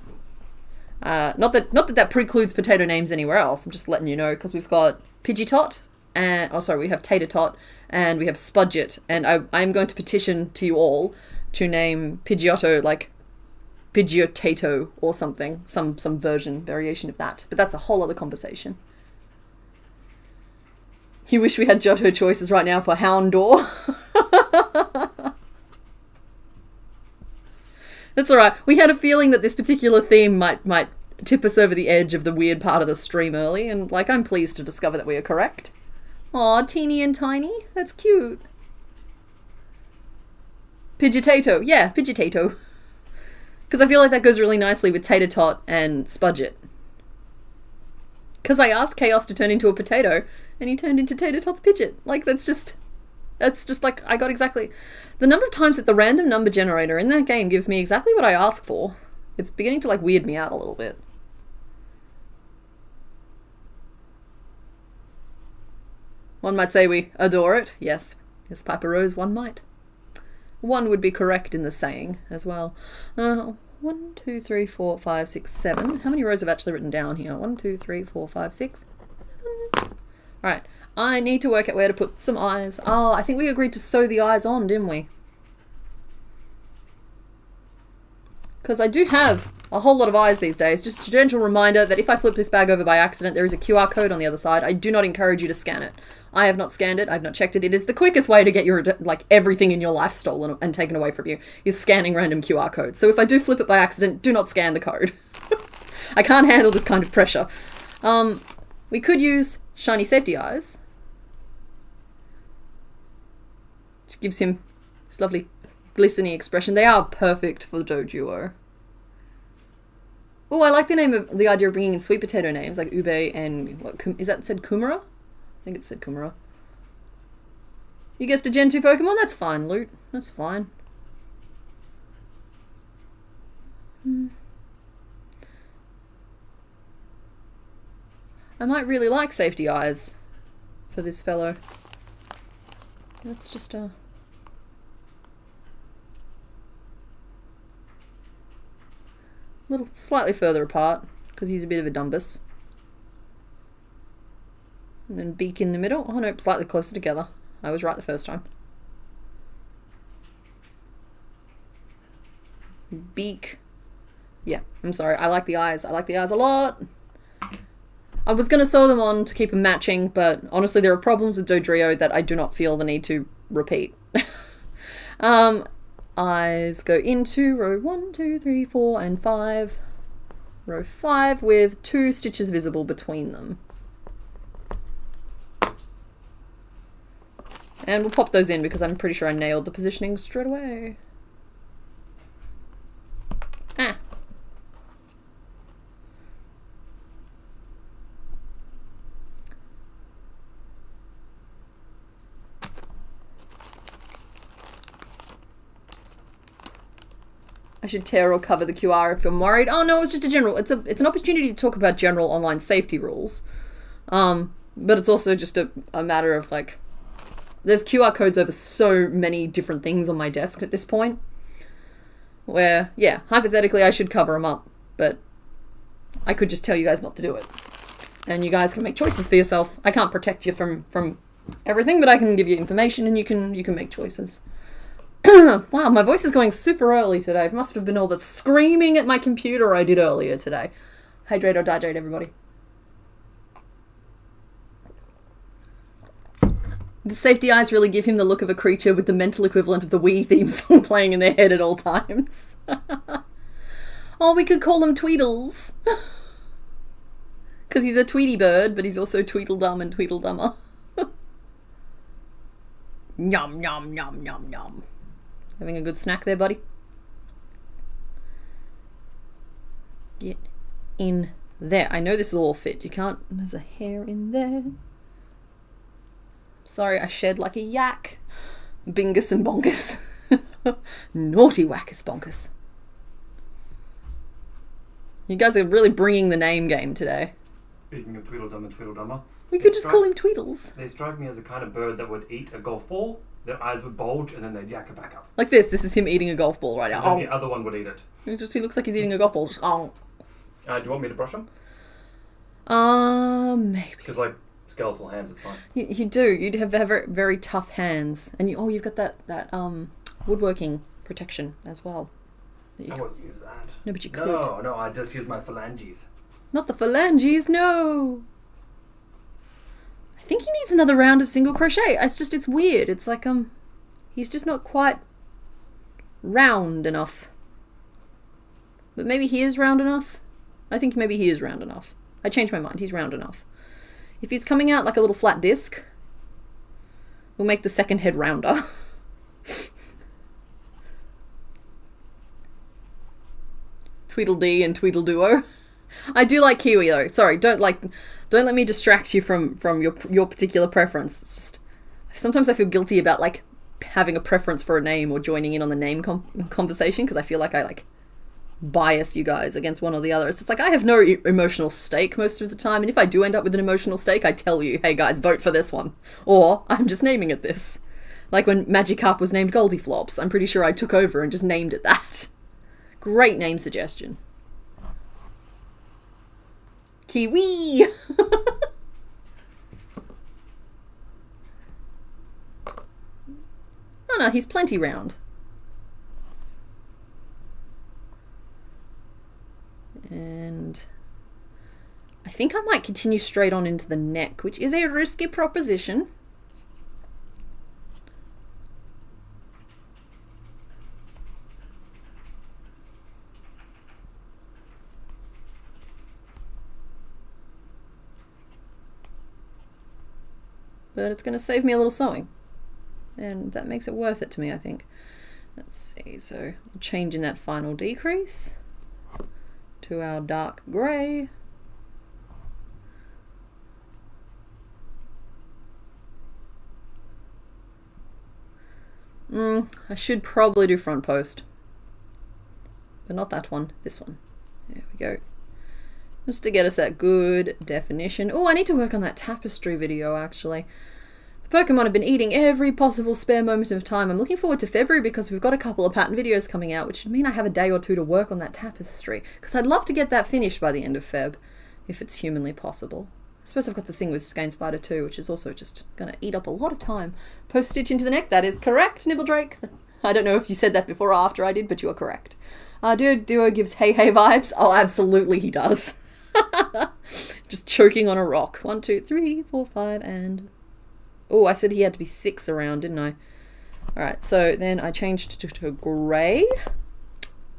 Not that precludes potato names anywhere else. I'm just letting you know because we've got Pidgetot, and we have Tater Tot, and we have Spudget, and I'm going to petition to you all to name Pidgeotto like Pidgeotato or something, some variation of that. But that's a whole other conversation. You wish we had Johto choices right now for Houndour. That's alright. We had a feeling that this particular theme might tip us over the edge of the weird part of the stream early, and I'm pleased to discover that we are correct. Aw, teeny and tiny. That's cute. Pidgeotato. Yeah, Pidgeotato. Because I feel like that goes really nicely with Tater Tot and Spudget. Because I asked Chaos to turn into a potato, and he turned into Tater Tot's Pidgeot. That's just I got exactly... The number of times that the random number generator in that game gives me exactly what I ask for, it's beginning to weird me out a little bit. One might say we adore it. Yes, Piper Rose, one might. One would be correct in the saying as well. 1, 2, 3, 4, 5, 6, 7. How many rows have actually written down here? 1, 2, 3, 4, 5, 6, 7. Alright, I need to work out where to put some eyes. Oh, I think we agreed to sew the eyes on, didn't we? Because I do have a whole lot of eyes these days. Just a gentle reminder that if I flip this bag over by accident, there is a QR code on the other side. I do not encourage you to scan it. I have not scanned it. I've not checked it. It is the quickest way to get your everything in your life stolen and taken away from you, is scanning random QR codes. So if I do flip it by accident, do not scan the code. I can't handle this kind of pressure. We could use shiny safety eyes, which gives him this lovely glistening expression. They are perfect for Doduo. Oh, I like the idea of bringing in sweet potato names like Ube and is that said Kumara? I think it said Kumara. You guessed a Gen 2 Pokemon? That's fine, Loot. That's fine. I might really like safety eyes for this fellow. Let's just little slightly further apart because he's a bit of a dumbus. And then beak in the middle. Oh no, slightly closer together. I was right the first time. Beak. Yeah, I'm sorry. I like the eyes. I like the eyes a lot. I was going to sew them on to keep them matching, but honestly there are problems with Dodrio that I do not feel the need to repeat. Eyes go into row 1, 2, 3, 4, and 5. Row 5 with 2 stitches visible between them. And we'll pop those in because I'm pretty sure I nailed the positioning straight away. I should tear or cover the QR if I'm worried. Oh no, it's just a general. It's an opportunity to talk about general online safety rules. But it's also just a matter of like, there's QR codes over so many different things on my desk at this point. Where, yeah, hypothetically I should cover them up, but I could just tell you guys not to do it. And you guys can make choices for yourself. I can't protect you from everything, but I can give you information and you can make choices. Wow, my voice is going super early today. It must have been all that screaming at my computer I did earlier today. Hydrate or dihydrate, everybody. The safety eyes really give him the look of a creature with the mental equivalent of the Wii theme song playing in their head at all times. Oh, we could call him Tweedles. Because he's a Tweety bird, but he's also Tweedledum and Tweedledummer. Yum, yum, yum, yum, yum. Having a good snack there, buddy? Get in there. I know this will all fit. You can't... There's a hair in there. Sorry, I shed like a yak. Bingus and bonkus. Naughty wackus bonkus. You guys are really bringing the name game today. Speaking of Tweedledum and Tweedledummer, We could just call him Tweedles. they strike me as the kind of bird that would eat a golf ball, their eyes would bulge, and then they'd yak it back up. Like this. This is him eating a golf ball right now. And then the other one would eat it. He looks like he's eating a golf ball. Just, Do you want me to brush them? Maybe. Because, like, skeletal hands, it's fine. You do. You'd have very, very tough hands. And you've got that woodworking protection as well. I wouldn't use that. No, but you could. No, I just use my phalanges. Not the phalanges, no! I think he needs another round of single crochet. It's weird. It's like, he's just not quite round enough. But maybe he is round enough? I think maybe he is round enough. I changed my mind. He's round enough. If he's coming out like a little flat disc, we'll make the second head rounder. Tweedledee and Tweedleduo. I do like Kiwi though. Sorry, don't let me distract you from your particular preference. It's just sometimes I feel guilty about like having a preference for a name or joining in on the name conversation because I feel like I bias you guys against one or the other. It's just like I have no emotional stake most of the time, and if I do end up with an emotional stake, I tell you, hey guys, vote for this one, or I'm just naming it this. Like when Magikarp was named Goldiflops, I'm pretty sure I took over and just named it that. Great name suggestion. Kiwi! Oh no, he's plenty round. And I think I might continue straight on into the neck, which is a risky proposition. But it's going to save me a little sewing. And that makes it worth it to me, I think. Let's see, so I'm changing that final decrease to our dark grey. I should probably do front post. But not that one, this one. There we go. Just to get us that good definition. Oh, I need to work on that tapestry video, actually. The Pokemon have been eating every possible spare moment of time. I'm looking forward to February because we've got a couple of pattern videos coming out, which would mean I have a day or two to work on that tapestry. Because I'd love to get that finished by the end of Feb, if it's humanly possible. I suppose I've got the thing with Skein Spider too, which is also just going to eat up a lot of time. Post-stitch into the neck, that is correct, Nibbledrake. I don't know if you said that before or after I did, but you are correct. Duo gives hey hey vibes. Oh, absolutely he does. Just choking on a rock. 1, 2, 3, 4, 5, and... Oh, I said he had to be 6 around, didn't I? Alright, so then I changed to grey.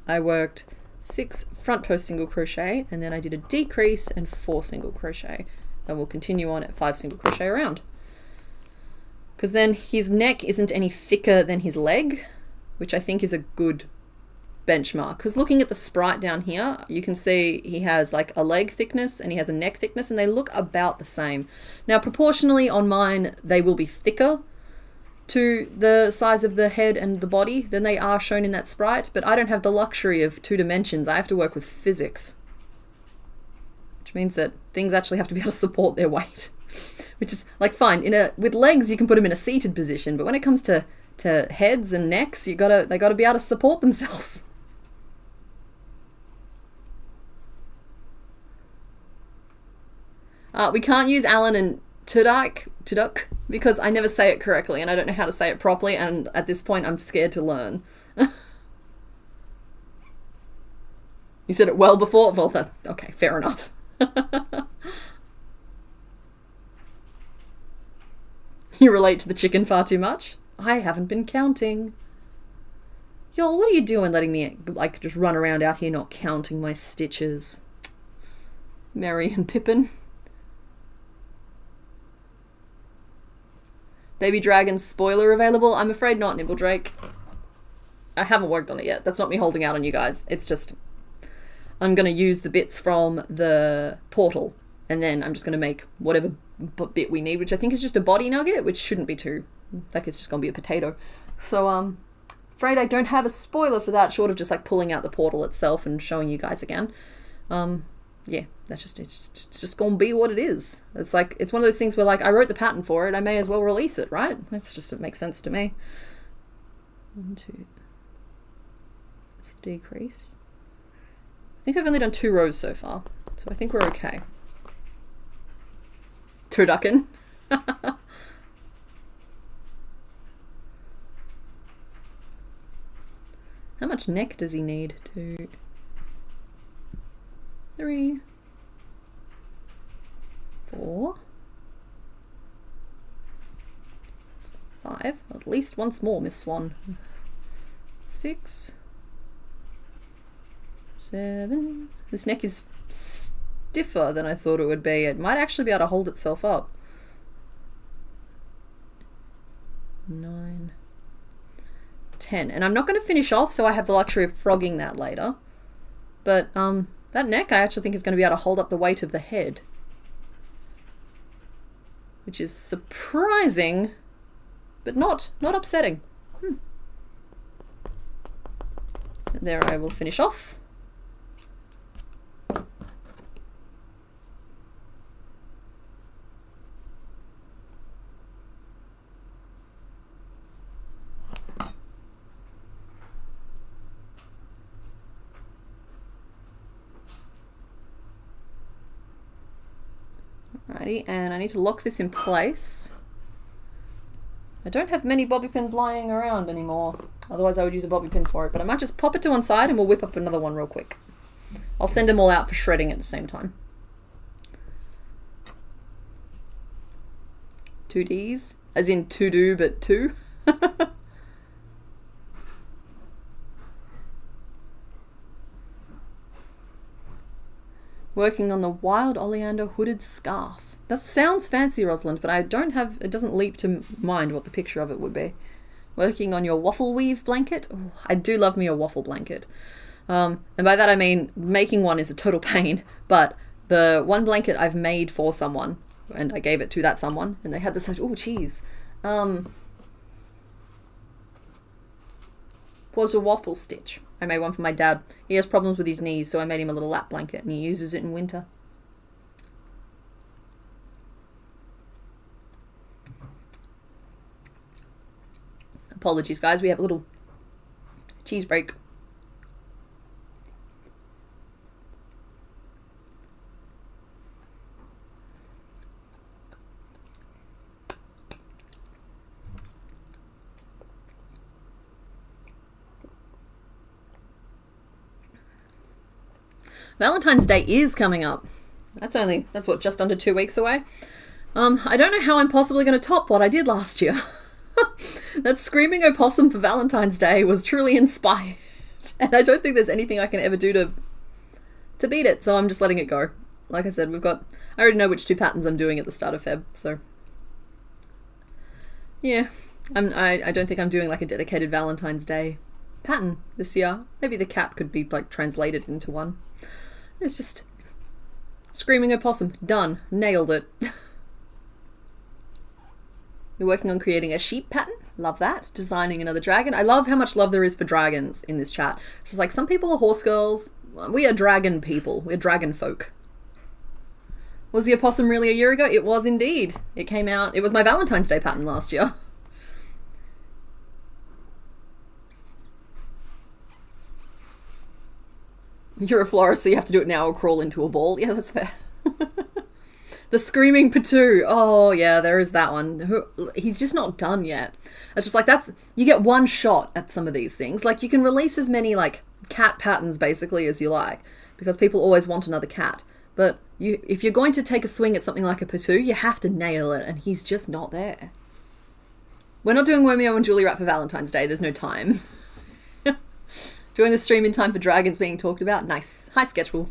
I worked 6 front post single crochet, and then I did a decrease and 4 single crochet. And we'll continue on at 5 single crochet around. Because then his neck isn't any thicker than his leg, which I think is a good benchmark. Because looking at the sprite down here, you can see he has like a leg thickness and he has a neck thickness, and they look about the same. Now proportionally on mine they will be thicker to the size of the head and the body than they are shown in that sprite, but I don't have the luxury of 2 dimensions. I have to work with physics, which means that things actually have to be able to support their weight, which is like fine. With legs you can put them in a seated position, but when it comes to heads and necks, they gotta be able to support themselves. We can't use Alan and Tuduk, because I never say it correctly and I don't know how to say it properly, and at this point I'm scared to learn. You said it well before? Well, okay, fair enough. You relate to the chicken far too much? I haven't been counting. Y'all, what are you doing letting me, like, just run around out here not counting my stitches? Merry and Pippin. Baby Dragon spoiler available? I'm afraid not, Nibbledrake. I haven't worked on it yet. That's not me holding out on you guys. It's just, I'm going to use the bits from the portal, and then I'm just going to make whatever bit we need, which I think is just a body nugget, which shouldn't be too, like, it's just going to be a potato. So, afraid I don't have a spoiler for that, short of just, like, pulling out the portal itself and showing you guys again. Yeah, it's just gonna be what it is. It's like, it's one of those things where, like, I wrote the pattern for it, I may as well release it, right? It makes sense to me. 1, 2. Let's decrease. I think I've only done 2 rows so far, so I think we're okay. Turducken. How much neck does he need? 2, 3, 4, 5. At least once more, Miss Swan. 6, 7. This neck is stiffer than I thought it would be. It might actually be able to hold itself up. 9, 10. And I'm not going to finish off, so I have the luxury of frogging that later. But that neck I actually think is going to be able to hold up the weight of the head, which is surprising, but not upsetting. And there I will finish off. Alrighty, and I need to lock this in place. I don't have many bobby pins lying around anymore, otherwise I would use a bobby pin for it, but I might just pop it to one side and we'll whip up another one real quick. I'll send them all out for shredding at the same time. 2 Ds, as in to do, but 2. Working on the wild oleander hooded scarf. That sounds fancy, Rosalind, but I don't have, it doesn't leap to mind what the picture of it would be. Working on your waffle weave blanket. Oh, I do love me a waffle blanket. And by that I mean making one is a total pain, but the one blanket I've made for someone, and I gave it to that someone, and they had this, oh cheese, was a waffle stitch. I made one for my dad. He has problems with his knees, so I made him a little lap blanket, and he uses it in winter. Apologies, guys. We have a little cheese break. Valentine's Day is coming up. That's what, just under 2 weeks away? I don't know how I'm possibly going to top what I did last year. That screaming opossum for Valentine's Day was truly inspired. And I don't think there's anything I can ever do to beat it, so I'm just letting it go. Like I said, I already know which 2 patterns I'm doing at the start of Feb, so... yeah, I don't think I'm doing like a dedicated Valentine's Day pattern this year. Maybe the cat could be like translated into one. It's just screaming opossum. Done. Nailed it. You're working on creating a sheep pattern? Love that. Designing another dragon. I love how much love there is for dragons in this chat. It's just like, some people are horse girls. We are dragon people. We're dragon folk. Was the opossum really a year ago? It was indeed. It came out. It was my Valentine's Day pattern last year. You're a florist, so you have to do it now or crawl into a ball. Yeah, that's fair. The screaming Patoo. Oh, yeah, there is that one. He's just not done yet. It's just like, you get one shot at some of these things. Like, you can release as many, like, cat patterns, basically, as you like, because people always want another cat. But if you're going to take a swing at something like a Patoo, you have to nail it, and he's just not there. We're not doing Romeo and Juliet for Valentine's Day. There's no time. Doing the stream in time for dragons being talked about. Nice. Hi, Sketchwolf.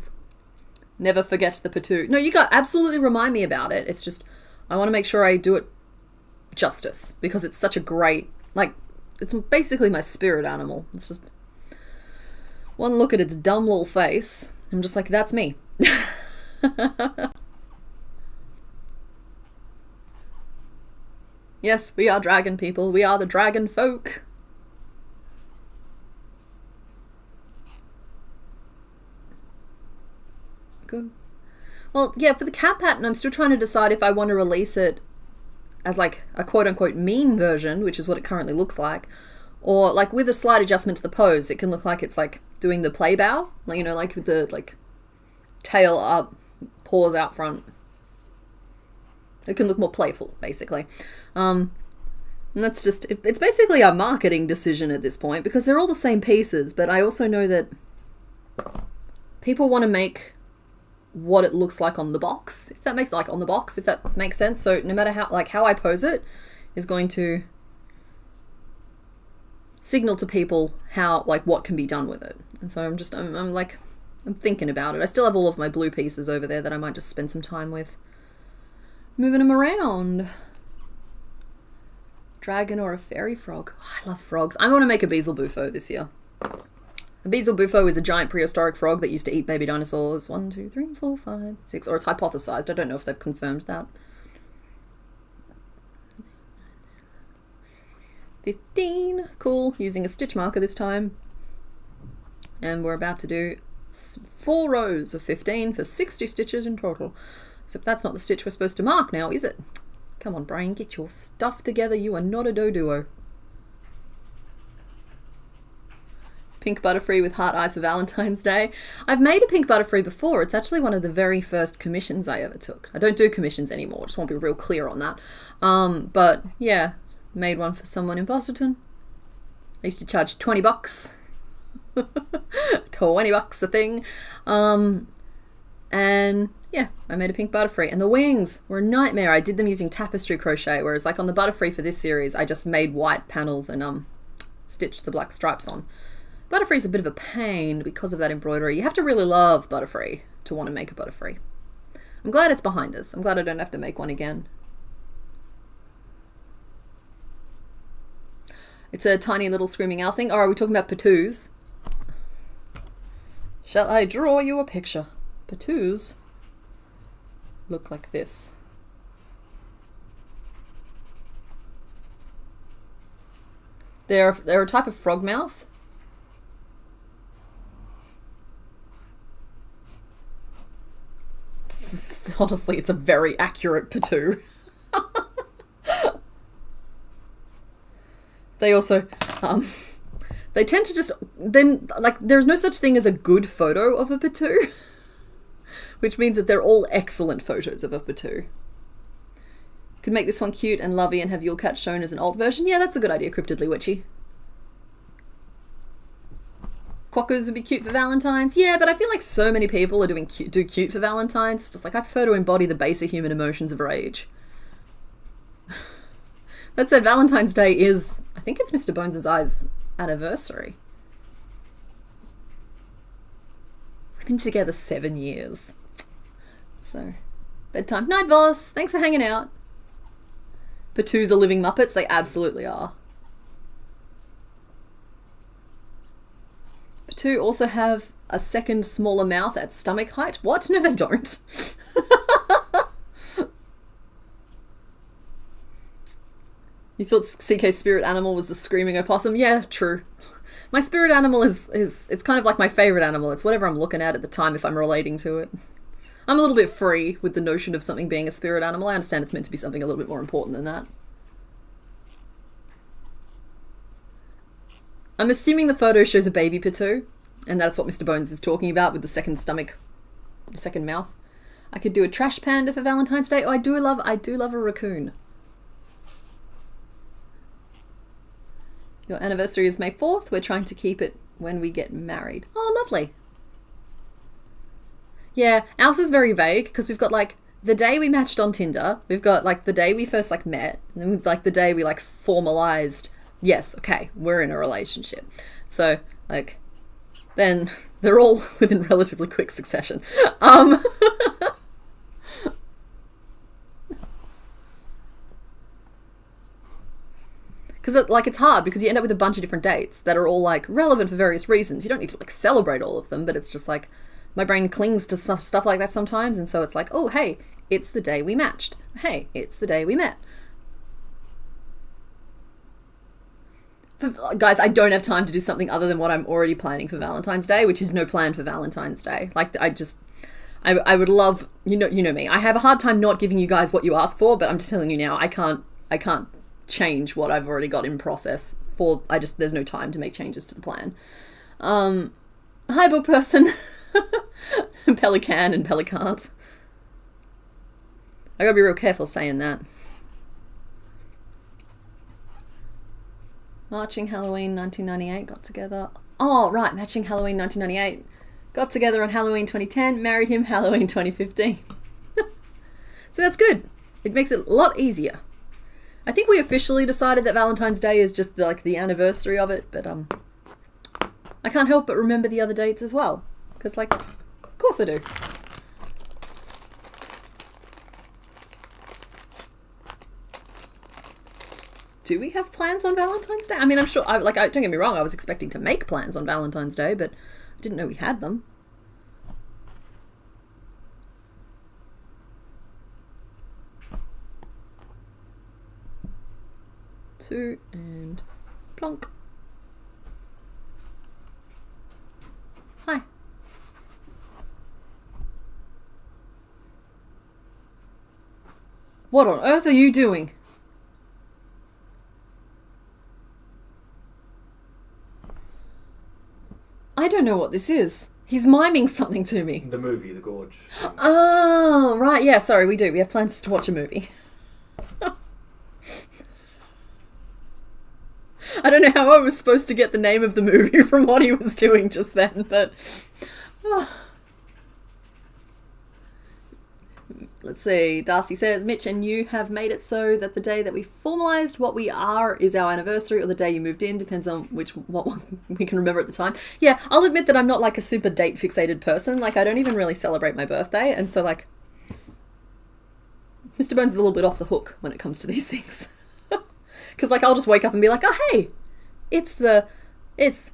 Never forget the Patoo. No, you got absolutely remind me about it. It's just, I want to make sure I do it justice, because it's such a great, like, it's basically my spirit animal. It's just one look at its dumb little face. I'm just like, that's me. Yes, we are dragon people. We are the dragon folk. Good. Well, yeah, for the cat pattern, I'm still trying to decide if I want to release it as like a quote-unquote mean version, which is what it currently looks like, or like with a slight adjustment to the pose, it can look like it's like doing the play bow, like, you know, like with the like tail up, paws out front. It can look more playful, basically. And that's just, it's basically a marketing decision at this point, because they're all the same pieces, but I also know that people want to make what it looks like on the box, if that makes, like, on the box, if that makes sense. So no matter how I pose it is going to signal to people how, like, what can be done with it. And so I'm thinking about it. I still have all of my blue pieces over there that I might just spend some time with, moving them around. Dragon or a fairy frog. Oh, I love frogs. I want to make a Beelzebufo this year. A Beelzebufo is a giant prehistoric frog that used to eat baby dinosaurs. 1, 2, 3, 4, 5, 6. Or it's hypothesized. I don't know if they've confirmed that. 15. Cool. Using a stitch marker this time. And we're about to do 4 rows of 15 for 60 stitches in total. Except that's not the stitch we're supposed to mark now, is it? Come on, brain. Get your stuff together. You are not a Doduo. Pink Butterfree with heart eyes for Valentine's Day. I've made a pink Butterfree before. It's actually one of the very first commissions I ever took. I don't do commissions anymore. Just want to be real clear on that. But yeah, made one for someone in Boston. I used to charge $20. $20 a thing. And yeah, I made a pink Butterfree. And the wings were a nightmare. I did them using tapestry crochet, whereas like on the Butterfree for this series, I just made white panels and stitched the black stripes on. Butterfree's a bit of a pain because of that embroidery. You have to really love Butterfree to want to make a Butterfree. I'm glad it's behind us. I'm glad I don't have to make one again. It's a tiny little screaming owl thing. Oh, are we talking about Patoos? Shall I draw you a picture? Patoos look like this. They're a type of frog mouth. Honestly, it's a very accurate Patoo. They also, they tend to just, then, like, there's no such thing as a good photo of a Patoo, which means that they're all excellent photos of a Patoo. Could make this one cute and lovey and have Yule Cat shown as an alt version. Yeah, that's a good idea, Cryptidly Witchy. Quackers would be cute for Valentine's. Yeah, but I feel like so many people are do cute for Valentine's. It's just like, I prefer to embody the basic human emotions of rage. That said, Valentine's Day is, I think it's Mr. Bones' Eyes anniversary. We've been together 7 years. So, bedtime. Night, Voss. Thanks for hanging out. Patoos are living Muppets. They absolutely are. Patoo also have a second smaller mouth at stomach height. What? No, they don't. You thought CK's spirit animal was the screaming opossum? Yeah, true. My spirit animal is it's kind of like my favourite animal. It's whatever I'm looking at the time if I'm relating to it. I'm a little bit free with the notion of something being a spirit animal. I understand it's meant to be something a little bit more important than that. I'm assuming the photo shows a baby Pitou, and that's what Mr. Bones is talking about with the second stomach, the second mouth. I could do a trash panda for Valentine's Day. Oh, I do love a raccoon. Your anniversary is May 4th. We're trying to keep it when we get married. Oh, lovely. Yeah, ours is very vague because we've got like the day we matched on Tinder. We've got like the day we first like met, and then like the day we like formalized. Yes, okay, we're in a relationship. So like, then they're all within relatively quick succession. Because like it's hard because you end up with a bunch of different dates that are all like relevant for various reasons. You don't need to like celebrate all of them, but it's just like my brain clings to stuff like that sometimes, and so it's like, oh hey, it's the day we matched. Hey, it's the day we met. Guys, I don't have time to do something other than what I'm already planning for Valentine's Day, which is no plan for Valentine's Day. Like I would love, you know me. I have a hard time not giving you guys what you ask for, but I'm just telling you now, I can't change what I've already got in process for, there's no time to make changes to the plan. Hi book person. Pelican and Pelicant. I gotta be real careful saying that. Marching Halloween 1998 got together. Oh right, matching Halloween 1998. Got together on Halloween 2010, married him Halloween 2015. So that's good. It makes it a lot easier. I think we officially decided that Valentine's Day is just like the anniversary of it, but I can't help but remember the other dates as well. Because like, of course I do. Do we have plans on Valentine's Day? I mean, I'm sure, don't get me wrong, I was expecting to make plans on Valentine's Day, but I didn't know we had them. Two and plonk. Hi. What on earth are you doing? I don't know what this is. He's miming something to me. The movie, The Gorge. Oh, right. Yeah, sorry, we do. We have plans to watch a movie. I don't know how I was supposed to get the name of the movie from what he was doing just then, but... Let's see. Darcy says, Mitch and you have made it so that the day that we formalised what we are is our anniversary, or the day you moved in, depends on what one we can remember at the time. Yeah, I'll admit that I'm not like a super date fixated person. Like I don't even really celebrate my birthday, and so like Mr. Bones is a little bit off the hook when it comes to these things. Because like I'll just wake up and be like, oh hey, it's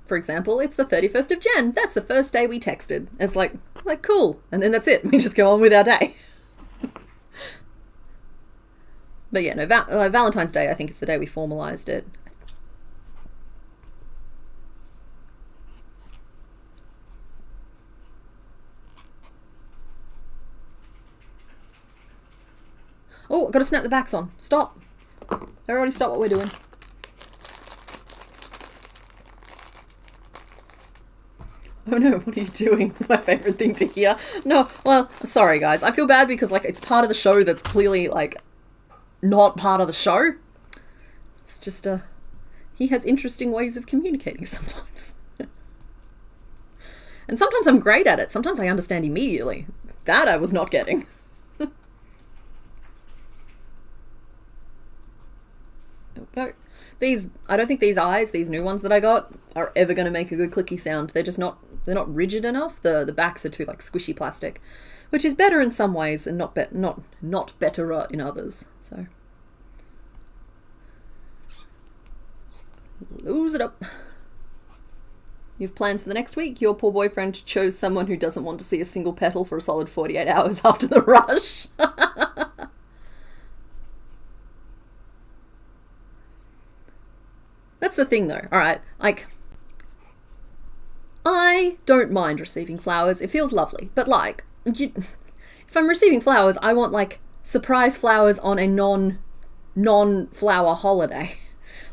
for example, it's the 31st of Jan. That's the first day we texted. It's like cool, and then that's it. We just go on with our day. But yeah, no, Valentine's Day, I think, is the day we formalised it. Oh, I've got to snap the backs on. Stop. Everybody stop what we're doing. Oh no, what are you doing? My favourite thing to hear. No, well, sorry guys. I feel bad because like it's part of the show that's clearly like not part of the show. It's just he has interesting ways of communicating sometimes. And sometimes I'm great at it. Sometimes I understand immediately. That I was not getting. There we go. I don't think these eyes, these new ones that I got, are ever going to make a good clicky sound. They're just not, they're not rigid enough. The backs are too like squishy plastic, which is better in some ways and not better in others. So lose it up. You have plans for the next week? Your poor boyfriend chose someone who doesn't want to see a single petal for a solid 48 hours after the rush. That's the thing though, alright? Like, I don't mind receiving flowers. It feels lovely. But like, if I'm receiving flowers, I want like surprise flowers on a non-flower holiday.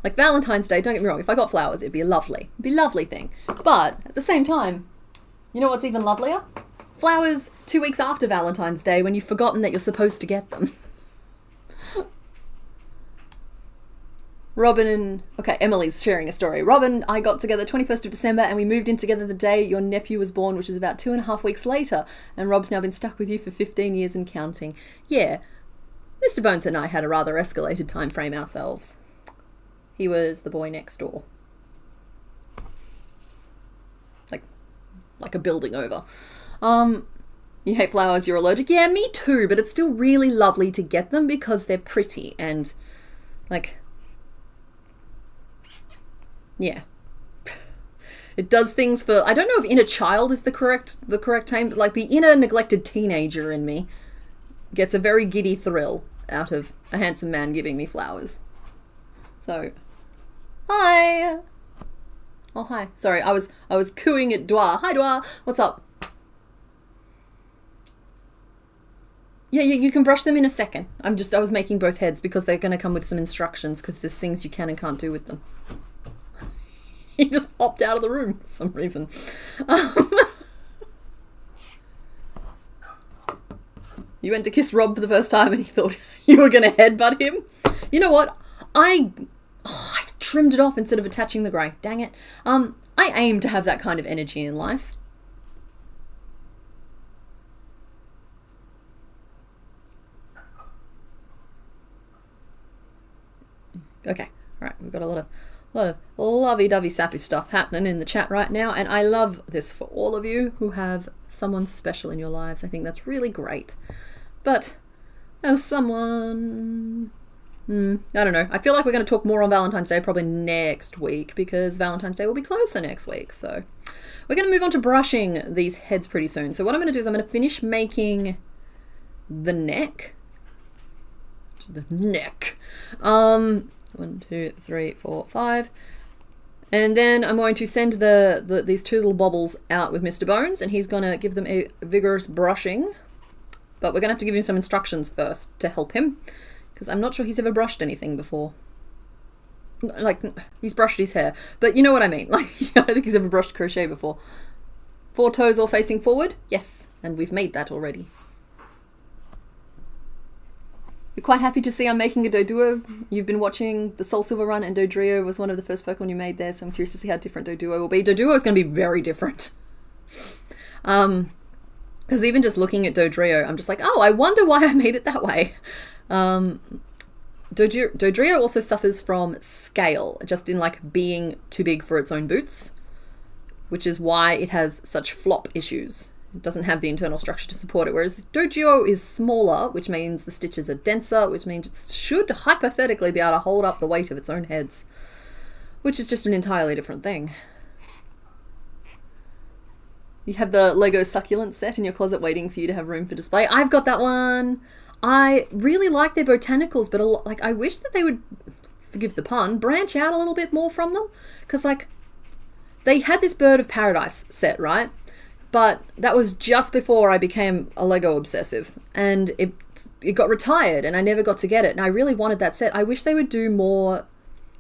Like Valentine's Day, don't get me wrong, if I got flowers, it'd be lovely. It'd be a lovely thing. But at the same time, you know what's even lovelier? Flowers 2 weeks after Valentine's Day when you've forgotten that you're supposed to get them. Robin and... Okay, Emily's sharing a story. Robin and I got together 21st of December and we moved in together the day your nephew was born, which is about 2.5 weeks later. And Rob's now been stuck with you for 15 years and counting. Yeah, Mr. Bones and I had a rather escalated time frame ourselves. He was the boy next door. Like a building over. You hate flowers, you're allergic. Yeah, me too, but it's still really lovely to get them because they're pretty and like... Yeah. It does things for... I don't know if inner child is the correct term, but like the inner neglected teenager in me gets a very giddy thrill out of a handsome man giving me flowers. So, hi! Oh, hi. Sorry, I was cooing at Doduo. Hi, Doduo. What's up? Yeah, you can brush them in a second. I was making both heads because they're going to come with some instructions because there's things you can and can't do with them. He just hopped out of the room for some reason. You went to kiss Rob for the first time and he thought you were going to headbutt him. You know what? I trimmed it off instead of attaching the grey. Dang it. I aim to have that kind of energy in life. Okay. All right. We've got a lot of lovey-dovey sappy stuff happening in the chat right now, and I love this for all of you who have someone special in your lives. I think that's really great. But as someone... I don't know. I feel like we're going to talk more on Valentine's Day probably next week because Valentine's Day will be closer next week. So we're going to move on to brushing these heads pretty soon. So what I'm going to do is I'm going to finish making the neck. The neck. 1, 2, 3, 4, 5. And then I'm going to send these two little bobbles out with Mr. Bones, and he's going to give them a vigorous brushing. But we're going to have to give him some instructions first to help him, because I'm not sure he's ever brushed anything before. Like, he's brushed his hair, but you know what I mean. Like, I don't think he's ever brushed crochet before. 4 toes all facing forward? Yes, and we've made that already. You're quite happy to see I'm making a Doduo. You've been watching the Soul Silver run, and Dodrio was one of the first Pokemon you made there, so I'm curious to see how different Doduo will be. Doduo is going to be very different. Because even just looking at Dodrio, I'm just like, oh, I wonder why I made it that way. Dodrio also suffers from scale, just in like being too big for its own boots, which is why it has such flop issues. It doesn't have the internal structure to support it, whereas Doduo is smaller, which means the stitches are denser, which means it should hypothetically be able to hold up the weight of its own heads, which is just an entirely different thing. You have the Lego succulent set in your closet waiting for you to have room for display. I've got that one. I really like their botanicals, but like I wish that they would, forgive the pun, branch out a little bit more from them, because like they had this Bird of Paradise set, right? But that was just before I became a Lego obsessive, and it got retired and I never got to get it, and I really wanted that set. I wish they would do more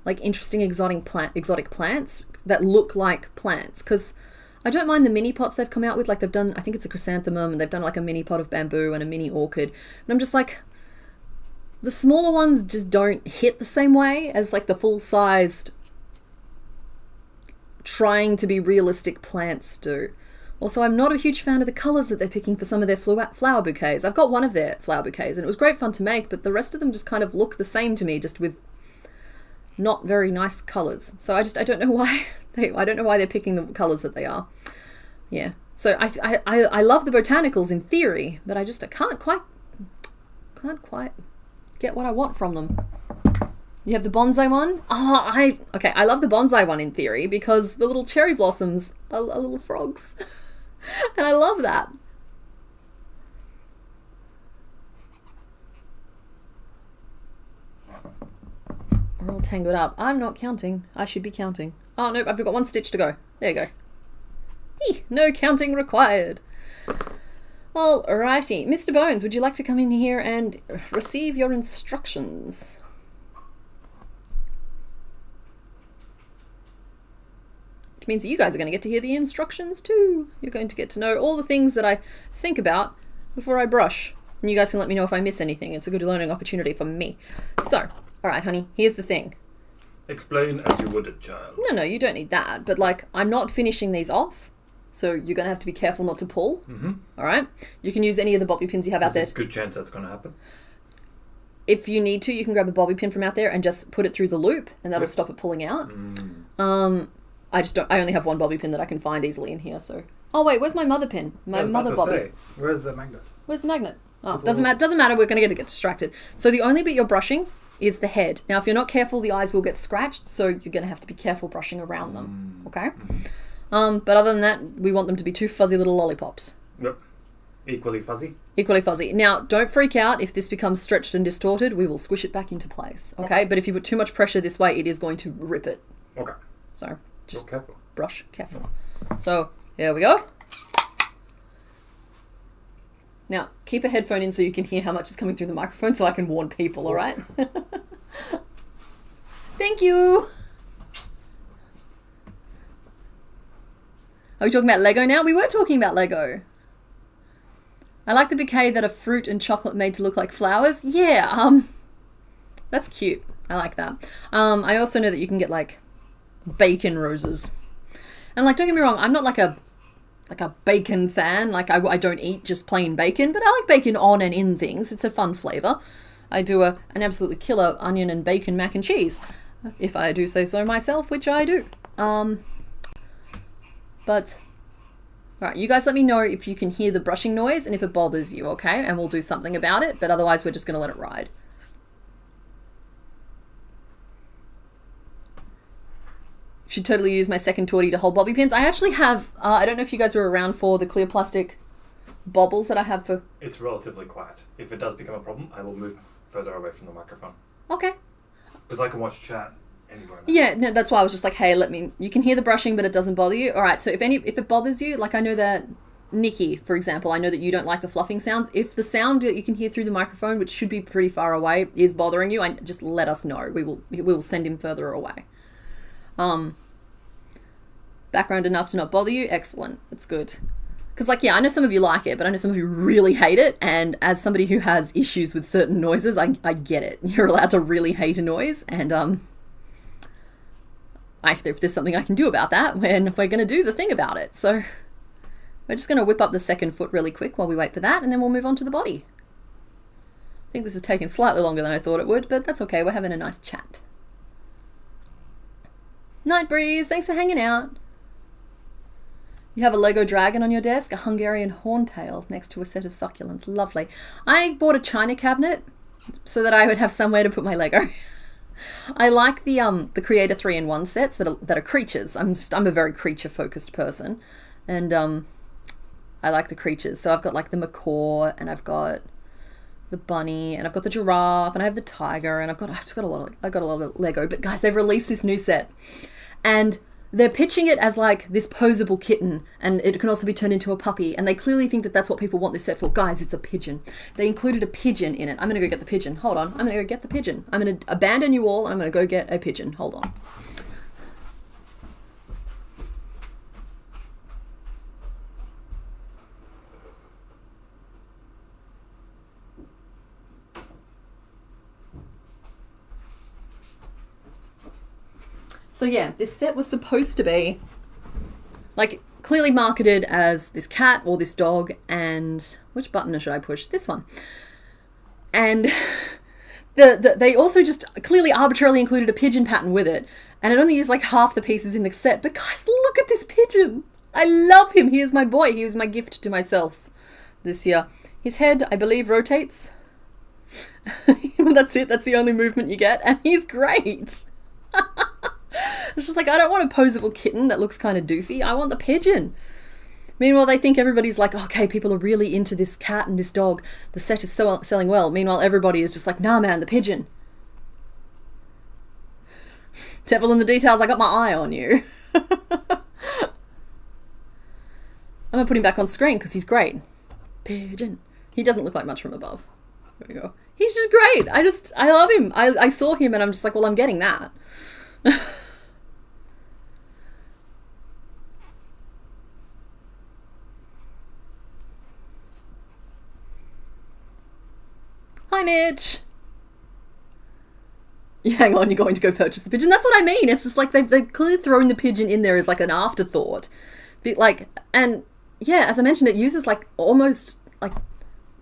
like interesting exotic plants that look like plants, because I don't mind the mini pots they've come out with. Like they've done, I think it's a chrysanthemum, and they've done like a mini pot of bamboo and a mini orchid, and I'm just like, the smaller ones just don't hit the same way as like the full-sized trying to be realistic plants do. Also, I'm not a huge fan of the colours that they're picking for some of their flower bouquets. I've got one of their flower bouquets, and it was great fun to make, but the rest of them just kind of look the same to me, just with not very nice colours. So I don't know why I don't know why they're picking the colours that they are. Yeah. So I love the botanicals in theory, but I can't quite get what I want from them. You have the bonsai one? Oh, okay, I love the bonsai one in theory because the little cherry blossoms are little frogs. And I love that. we're all tangled up. I'm not counting. I should be counting. Oh, no, I've got 1 stitch to go. There you go. Eeh, no counting required. Alrighty. Mr. Bones, would you like to come in here and receive your instructions? Which means that you guys are going to get to hear the instructions too. You're going to get to know all the things that I think about before I brush. And you guys can let me know if I miss anything. It's a good learning opportunity for me. So, alright honey, here's the thing. Explain as you would a child. No, you don't need that. But like, I'm not finishing these off. So you're going to have to be careful not to pull. Alright? You can use any of the bobby pins you have out there. There's a good chance that's going to happen. If you need to, you can grab a bobby pin from out there and just put it through the loop, and that'll stop it pulling out. I only have 1 bobby pin that I can find easily in here, so. Oh wait, where's my mother pin? My mother bobby. Where's the magnet? Where's the magnet? Oh, doesn't matter, we're going to get distracted. So the only bit you're brushing is the head. Now if you're not careful, the eyes will get scratched, so you're going to have to be careful brushing around them, okay? But other than that, we want them to be 2 fuzzy little lollipops. Yep. Equally fuzzy? Equally fuzzy. Now, don't freak out if this becomes stretched and distorted. We will squish it back into place, okay? But if you put too much pressure this way, it is going to rip it. Okay. So, just careful. Brush careful. So, here we go. Now, keep a headphone in so you can hear how much is coming through the microphone so I can warn people, all right? Thank you! Are we talking about Lego now? We were talking about Lego. I like the bouquet that are fruit and chocolate made to look like flowers. Yeah, that's cute. I like that. I also know that you can get like bacon roses. And like, don't get me wrong, I'm not like a bacon fan. Like I don't eat just plain bacon, but I like bacon on and in things. It's a fun flavor. I do an absolutely killer onion and bacon mac and cheese, if I do say so myself, which I do. But, alright, you guys let me know if you can hear the brushing noise and if it bothers you, okay? And we'll do something about it, but otherwise we're just going to let it ride. Should totally use my second torty to hold bobby pins. I actually have, I don't know if you guys were around for the clear plastic bobbles that I have for... It's relatively quiet. If it does become a problem, I will move further away from the microphone. Okay. Because I can watch chat anywhere now. Yeah, no, that's why I was just like, hey, you can hear the brushing, but it doesn't bother you. All right, so if it bothers you, like I know that Nikki, for example, I know that you don't like the fluffing sounds. If the sound that you can hear through the microphone, which should be pretty far away, is bothering you, just let us know. We will send him further away. Background enough to not bother you? Excellent. That's good. Because, like, yeah, I know some of you like it, but I know some of you really hate it. And as somebody who has issues with certain noises, I get it. You're allowed to really hate a noise. And if there's something I can do about that, we're going to do the thing about it. So we're just going to whip up the second foot really quick while we wait for that, and then we'll move on to the body. I think this is taking slightly longer than I thought it would, but that's okay. We're having a nice chat. Night Breeze, thanks for hanging out. You have a Lego dragon on your desk, a Hungarian horntail next to a set of succulents. Lovely. I bought a china cabinet so that I would have somewhere to put my Lego. I like the Creator 3-in-1 sets that are creatures. I'm a very creature focused person, and I like the creatures. So I've got like the macaw, and I've got the bunny, and I've got the giraffe, and I have the tiger, and I've got a lot of Lego. But guys, they've released this new set, and they're pitching it as like this posable kitten, and it can also be turned into a puppy, and they clearly think that that's what people want this set for. Guys, it's a pigeon. They included a pigeon in it. I'm gonna go get the pigeon. Hold on. I'm gonna go get the pigeon. I'm gonna abandon you all, and I'm gonna go get a pigeon. Hold on. So yeah, this set was supposed to be like clearly marketed as this cat or this dog, and which button should I push? This one. And they also just clearly arbitrarily included a pigeon pattern with it, and it only used like half the pieces in the set. But guys, look at this pigeon. I love him. He is my boy. He was my gift to myself this year. His head, I believe, rotates. That's it. That's the only movement you get, and he's great. It's just like, I don't want a posable kitten that looks kind of doofy. I want the pigeon. Meanwhile, they think everybody's like, okay, people are really into this cat and this dog. The set is so selling well. Meanwhile, everybody is just like, nah, man, the pigeon. Devil in the details, I got my eye on you. I'm gonna put him back on screen because he's great. Pigeon. He doesn't look like much from above. There we go. He's just great. I love him. I saw him and I'm just like, well, I'm getting that. Hi, Mitch. Yeah, hang on, you're going to go purchase the pigeon. That's what I mean. It's just like they've clearly thrown the pigeon in there as like an afterthought. But like, and yeah, as I mentioned, it uses like almost like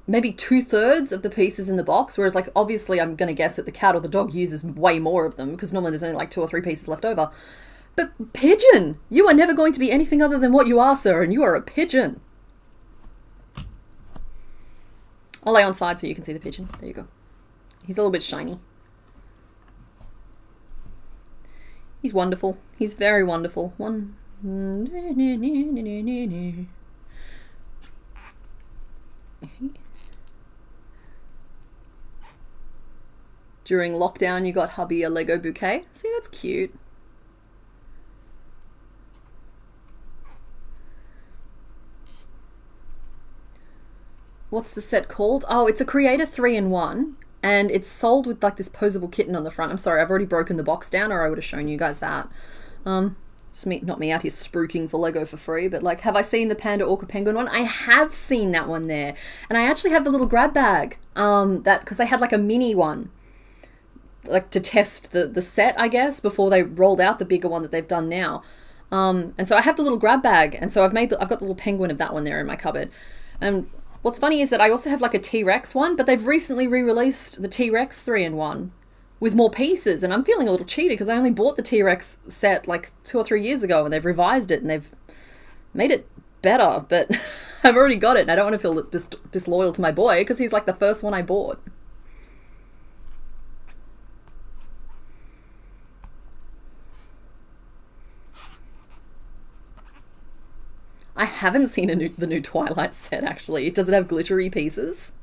maybe 2/3 of the pieces in the box, whereas like obviously I'm going to guess that the cat or the dog uses way more of them because normally there's only like 2 or 3 pieces left over. But pigeon, you are never going to be anything other than what you are, sir, and you are a pigeon. I'll lay on side so you can see the pigeon. There you go. He's a little bit shiny. He's wonderful. He's very wonderful. During lockdown, you got hubby a Lego bouquet. See, that's cute. What's the set called? Oh, it's a Creator 3-in-1, and it's sold with like this posable kitten on the front. I'm sorry, I've already broken the box down, or I would have shown you guys that. Just not me out here spruiking for Lego for free, but like, have I seen the Panda Orca Penguin one? I have seen that one there, and I actually have the little grab bag. That because they had like a mini one, like to test the set, I guess, before they rolled out the bigger one that they've done now. And so I have the little grab bag, and so I've got the little penguin of that one there in my cupboard. And what's funny is that I also have like a T-Rex one, but they've recently re-released the T-Rex 3-in-1 with more pieces, and I'm feeling a little cheated because I only bought the T-Rex set like 2 or 3 years ago, and they've revised it and they've made it better, but I've already got it and I don't want to feel disloyal to my boy because he's like the first one I bought. I haven't seen the new Twilight set, actually. Does it have glittery pieces?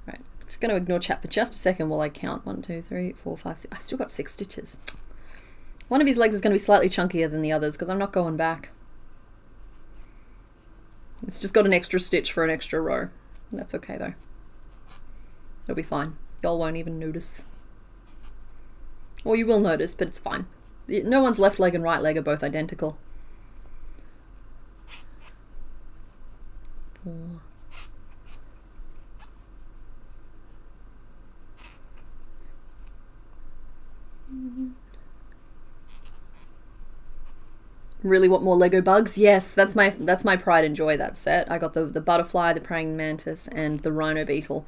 Right, just going to ignore chat for just a second while I count. 1, 2, 3, 4, 5, 6. I've still got 6 stitches. One of his legs is going to be slightly chunkier than the others because I'm not going back. It's just got an extra stitch for an extra row. That's okay though. It'll be fine. Y'all won't even notice. Or you will notice, but it's fine. No one's left leg and right leg are both identical. 4. Really want more Lego bugs? Yes, that's my pride and joy, that set. I got the butterfly, the praying mantis, and the rhino beetle.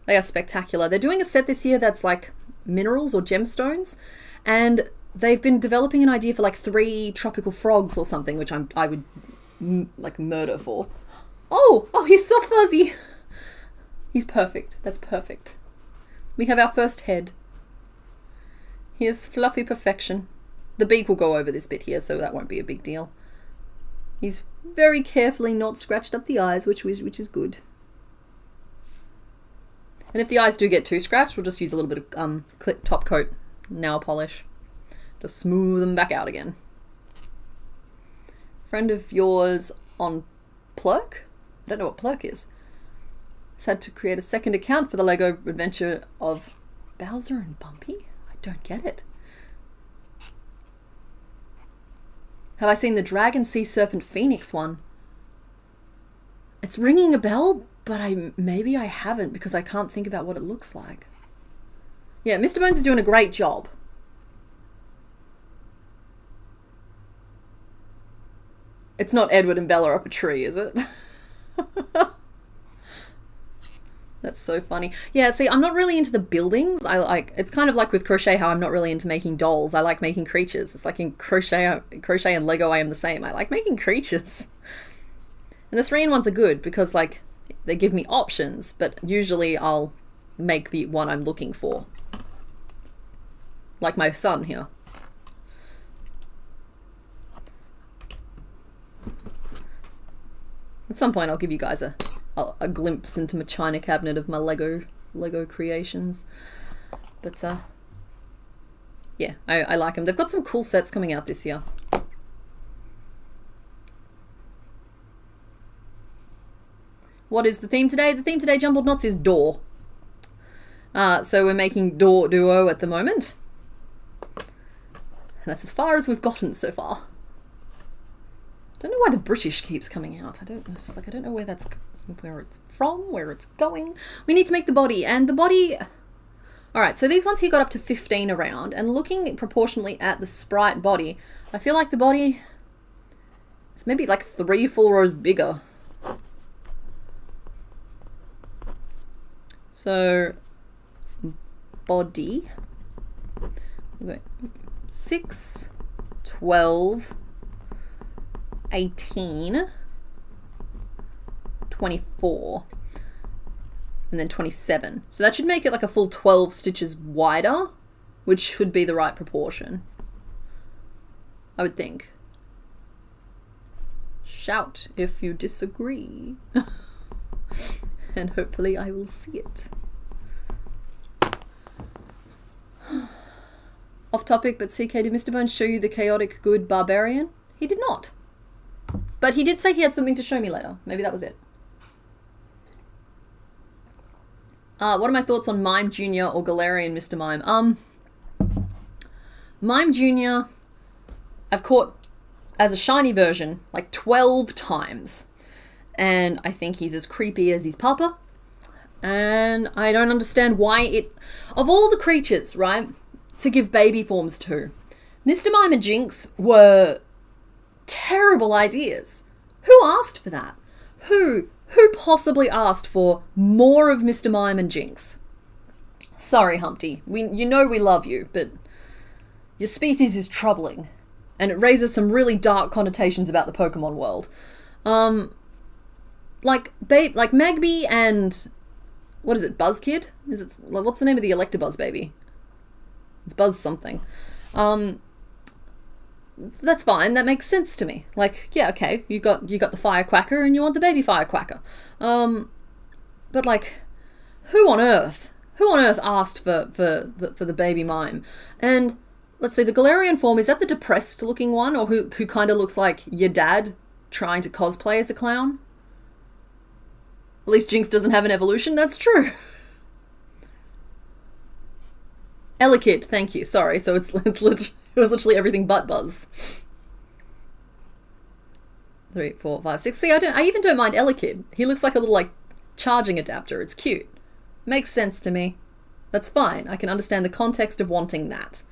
They are spectacular. They're doing a set this year that's like minerals or gemstones, and they've been developing an idea for like 3 tropical frogs or something, which I would like murder for. Oh, he's so fuzzy. He's perfect. That's perfect. We have our first head. He is fluffy perfection. The beak will go over this bit here, so that won't be a big deal. He's very carefully not scratched up the eyes, which is good. And if the eyes do get too scratched, we'll just use a little bit of top coat nail polish to smooth them back out again. Friend of yours on Plurk? I don't know what Plurk is. Has had to create a second account for the Lego adventure of Bowser and Bumpy? I don't get it. Have I seen the Dragon Sea Serpent Phoenix one? It's ringing a bell, but maybe I haven't because I can't think about what it looks like. Yeah, Mr. Bones is doing a great job. It's not Edward and Bella up a tree, is it? That's so funny. Yeah, see, I'm not really into the buildings. It's kind of like with crochet how I'm not really into making dolls. I like making creatures. It's like in crochet and Lego I am the same. I like making creatures. And the 3-in-1s are good because like they give me options, but usually I'll make the one I'm looking for. Like my son here. At some point I'll give you guys a glimpse into my china cabinet of my Lego creations. But yeah, I like them. They've got some cool sets coming out this year. What is the theme today? The theme today, Jumbled Knots, is door. So we're making Doduo at the moment. And that's as far as we've gotten so far. Don't know why the British keeps coming out. It's just like, I don't know where it's from, where it's going. We need to make the body, and the body... Alright, so these ones here got up to 15 around, and looking proportionally at the sprite body, I feel like the body is maybe like 3 full rows bigger. So, body, okay, 6, 12, 18, 24, and then 27. So that should make it like a full 12 stitches wider, which should be the right proportion, I would think. Shout if you disagree. And hopefully I will see it. Off topic, but CK, did Mr. Bones show you the chaotic good barbarian? He did not. But he did say he had something to show me later. Maybe that was it. What are my thoughts on Mime Jr. or Galarian Mr. Mime? Mime Jr. I've caught as a shiny version like 12 times. And I think he's as creepy as his papa. And I don't understand why it... Of all the creatures, right, to give baby forms to, Mr. Mime and Jinx were terrible ideas. Who asked for that? Who possibly asked for more of Mr. Mime and Jinx? Sorry, Humpty. You know we love you, but your species is troubling. And it raises some really dark connotations about the Pokemon world. Like Magby and... What is it, Buzzkid? What's the name of the Electabuzz baby? It's Buzz something. That's fine. That makes sense to me. Like, yeah, okay, you got the Firequacker and you want the baby Firequacker. But like, who on earth asked for the baby Mime? And let's see, the Galarian form, is that the depressed looking one, or who kind of looks like your dad trying to cosplay as a clown? At least Jinx doesn't have an evolution, that's true. Elekid, thank you, sorry. So it was literally everything but Buzz. 3, 4, 5, 6. See, I even don't mind Elekid. He looks like a little, like, charging adapter. It's cute. Makes sense to me. That's fine. I can understand the context of wanting that.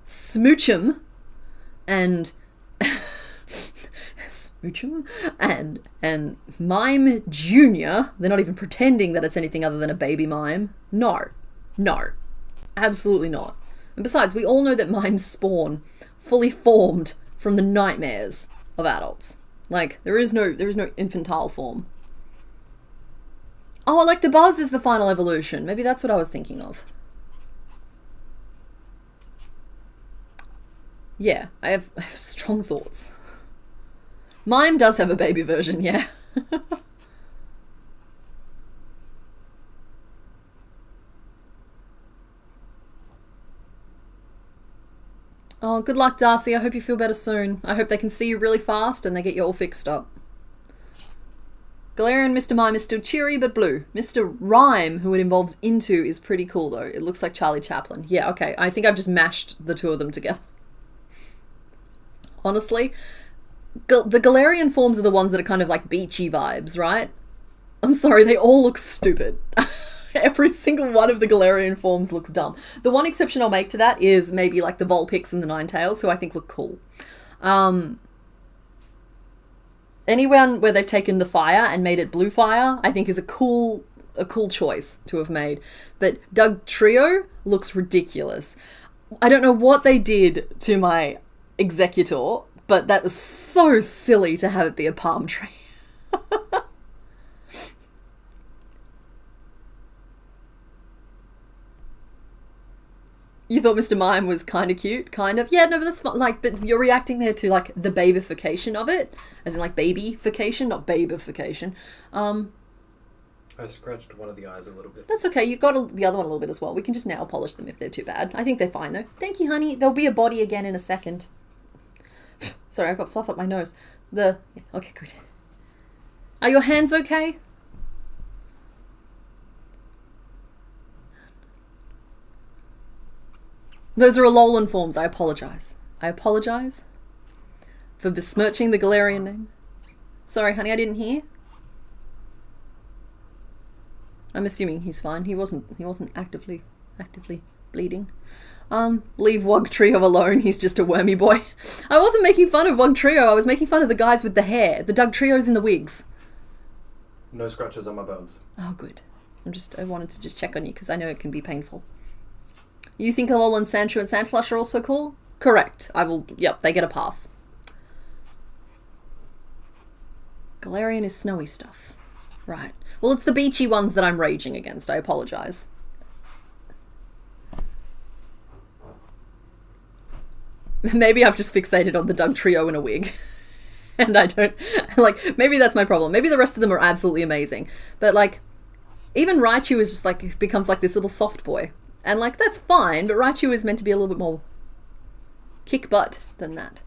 Smoochum and... Smoochum and Mime Jr. They're not even pretending that it's anything other than a baby mime. No. Absolutely not. And besides, we all know that mimes spawn fully formed from the nightmares of adults. Like, there is no infantile form. Oh, Electabuzz is the final evolution. Maybe that's what I was thinking of. Yeah, I have strong thoughts. Mime does have a baby version, yeah. Oh, good luck, Darcy. I hope you feel better soon. I hope they can see you really fast and they get you all fixed up. Galarian Mr. Mime is still cheery but blue. Mr. Rhyme, who it involves into, is pretty cool though. It looks like Charlie Chaplin. Yeah, okay. I think I've just mashed the two of them together. Honestly, the Galarian forms are the ones that are kind of like beachy vibes, right? I'm sorry, they all look stupid. Every single one of the Galarian forms looks dumb. The one exception I'll make to that is maybe like the Vulpix and the Ninetales, who I think look cool. Anyone where they've taken the fire and made it blue fire, I think is a cool choice to have made. But Doug Trio looks ridiculous. I don't know what they did to my Executor, but that was so silly to have it be a palm tree. You thought Mr. Mime was kind of cute, kind of. Yeah, no, but that's fine. Like, but you're reacting there to like the babification of it, as in like babyfication, not babification. I scratched one of the eyes a little bit. That's okay. You got the other one a little bit as well. We can just nail polish them if they're too bad. I think they're fine though. Thank you, honey. There'll be a body again in a second. Sorry, I got fluff up my nose. Okay, good. Are your hands okay? Those are Alolan forms. I apologize. I apologize for besmirching the Galarian name. Sorry, honey, I didn't hear. I'm assuming he's fine. He wasn't actively bleeding. Leave Wugtrio alone. He's just a wormy boy. I wasn't making fun of Wugtrio. I was making fun of the guys with the hair, the Dugtrios in the wigs. No scratches on my bones. Oh, good. I wanted to just check on you because I know it can be painful. You think Alolan Sandshrew and Sandslash are also cool? Correct. Yep, they get a pass. Galarian is snowy stuff. Right. Well, it's the beachy ones that I'm raging against. I apologize. Maybe I've just fixated on the Dugtrio in a wig. And I don't... Like, maybe that's my problem. Maybe the rest of them are absolutely amazing. But, like, even Raichu is just, like, becomes like this little soft boy. And, like, that's fine, but Raichu is meant to be a little bit more kick butt than that.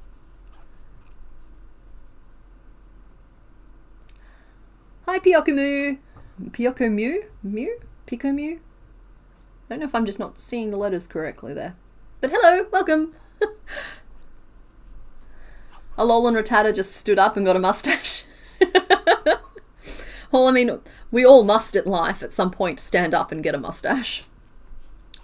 Hi, Pyokomu. Pyokomu? Mew? Pikomu? I don't know if I'm just not seeing the letters correctly there. But hello, welcome. Alolan Rattata just stood up and got a mustache. Well, I mean, we all must at life at some point stand up and get a mustache.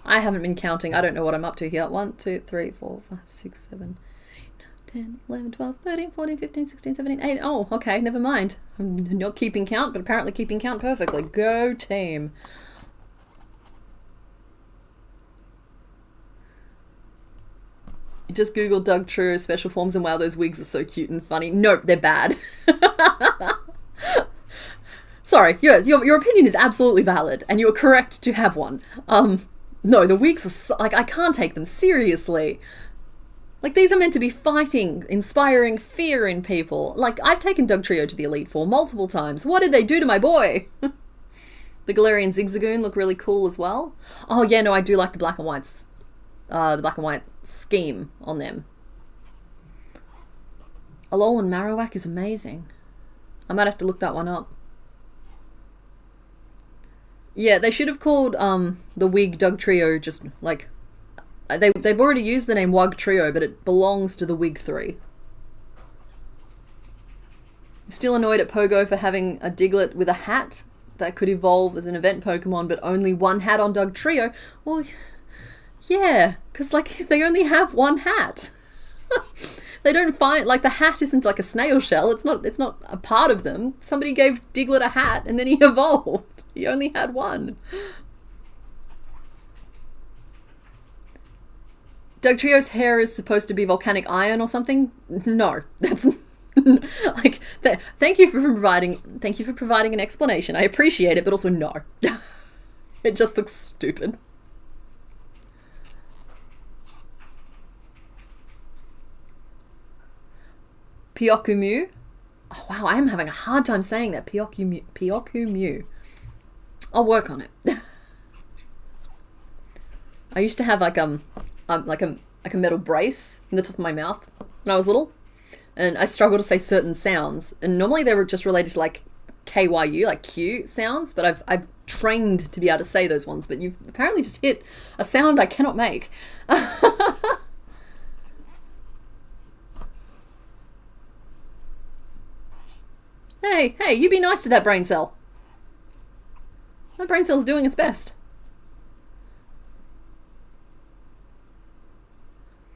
I haven't been counting. I don't know what I'm up to here. 1, 2, 3, 4, 5, 6, 7, 8, 9, 10, 11, 12, 13, 14, 15, 16, 17, 18. Oh, okay, never mind. I'm not keeping count, but apparently keeping count perfectly. Go team. You just Googled Dugtrio special forms and wow, those wigs are so cute and funny. Nope, they're bad. Sorry, your opinion is absolutely valid, and you are correct to have one. No, the wigs are so, like, I can't take them seriously. Like, these are meant to be fighting, inspiring fear in people. Like, I've taken Dugtrio to the Elite Four multiple times. What did they do to my boy? The Galarian Zigzagoon look really cool as well. Oh yeah, no, I do like the black and whites. The black and white scheme on them. Alolan Marowak is amazing. I might have to look that one up. Yeah, they should have called the wig Dugtrio just like... They've already used the name Wugtrio, but it belongs to the Wig 3. Still annoyed at Pogo for having a Diglett with a hat that could evolve as an event Pokemon, but only one hat on Dugtrio. Well, yeah, because like they only have one hat. They don't find, like, the hat isn't like a snail shell. It's not a part of them. Somebody gave Diglett a hat and then he evolved. He only had one. Dugtrio's hair is supposed to be volcanic iron or something? No, that's like. Thank you for providing an explanation. I appreciate it, but also no. It just looks stupid. Pyokumu. Oh wow, I am having a hard time saying that. Pyokumu. I'll work on it. I used to have like a metal brace in the top of my mouth when I was little, and I struggled to say certain sounds, and normally they were just related to like KYU, like Q sounds, but I've trained to be able to say those ones, but you've apparently just hit a sound I cannot make. Hey, you be nice to that brain cell. That brain cell's doing its best.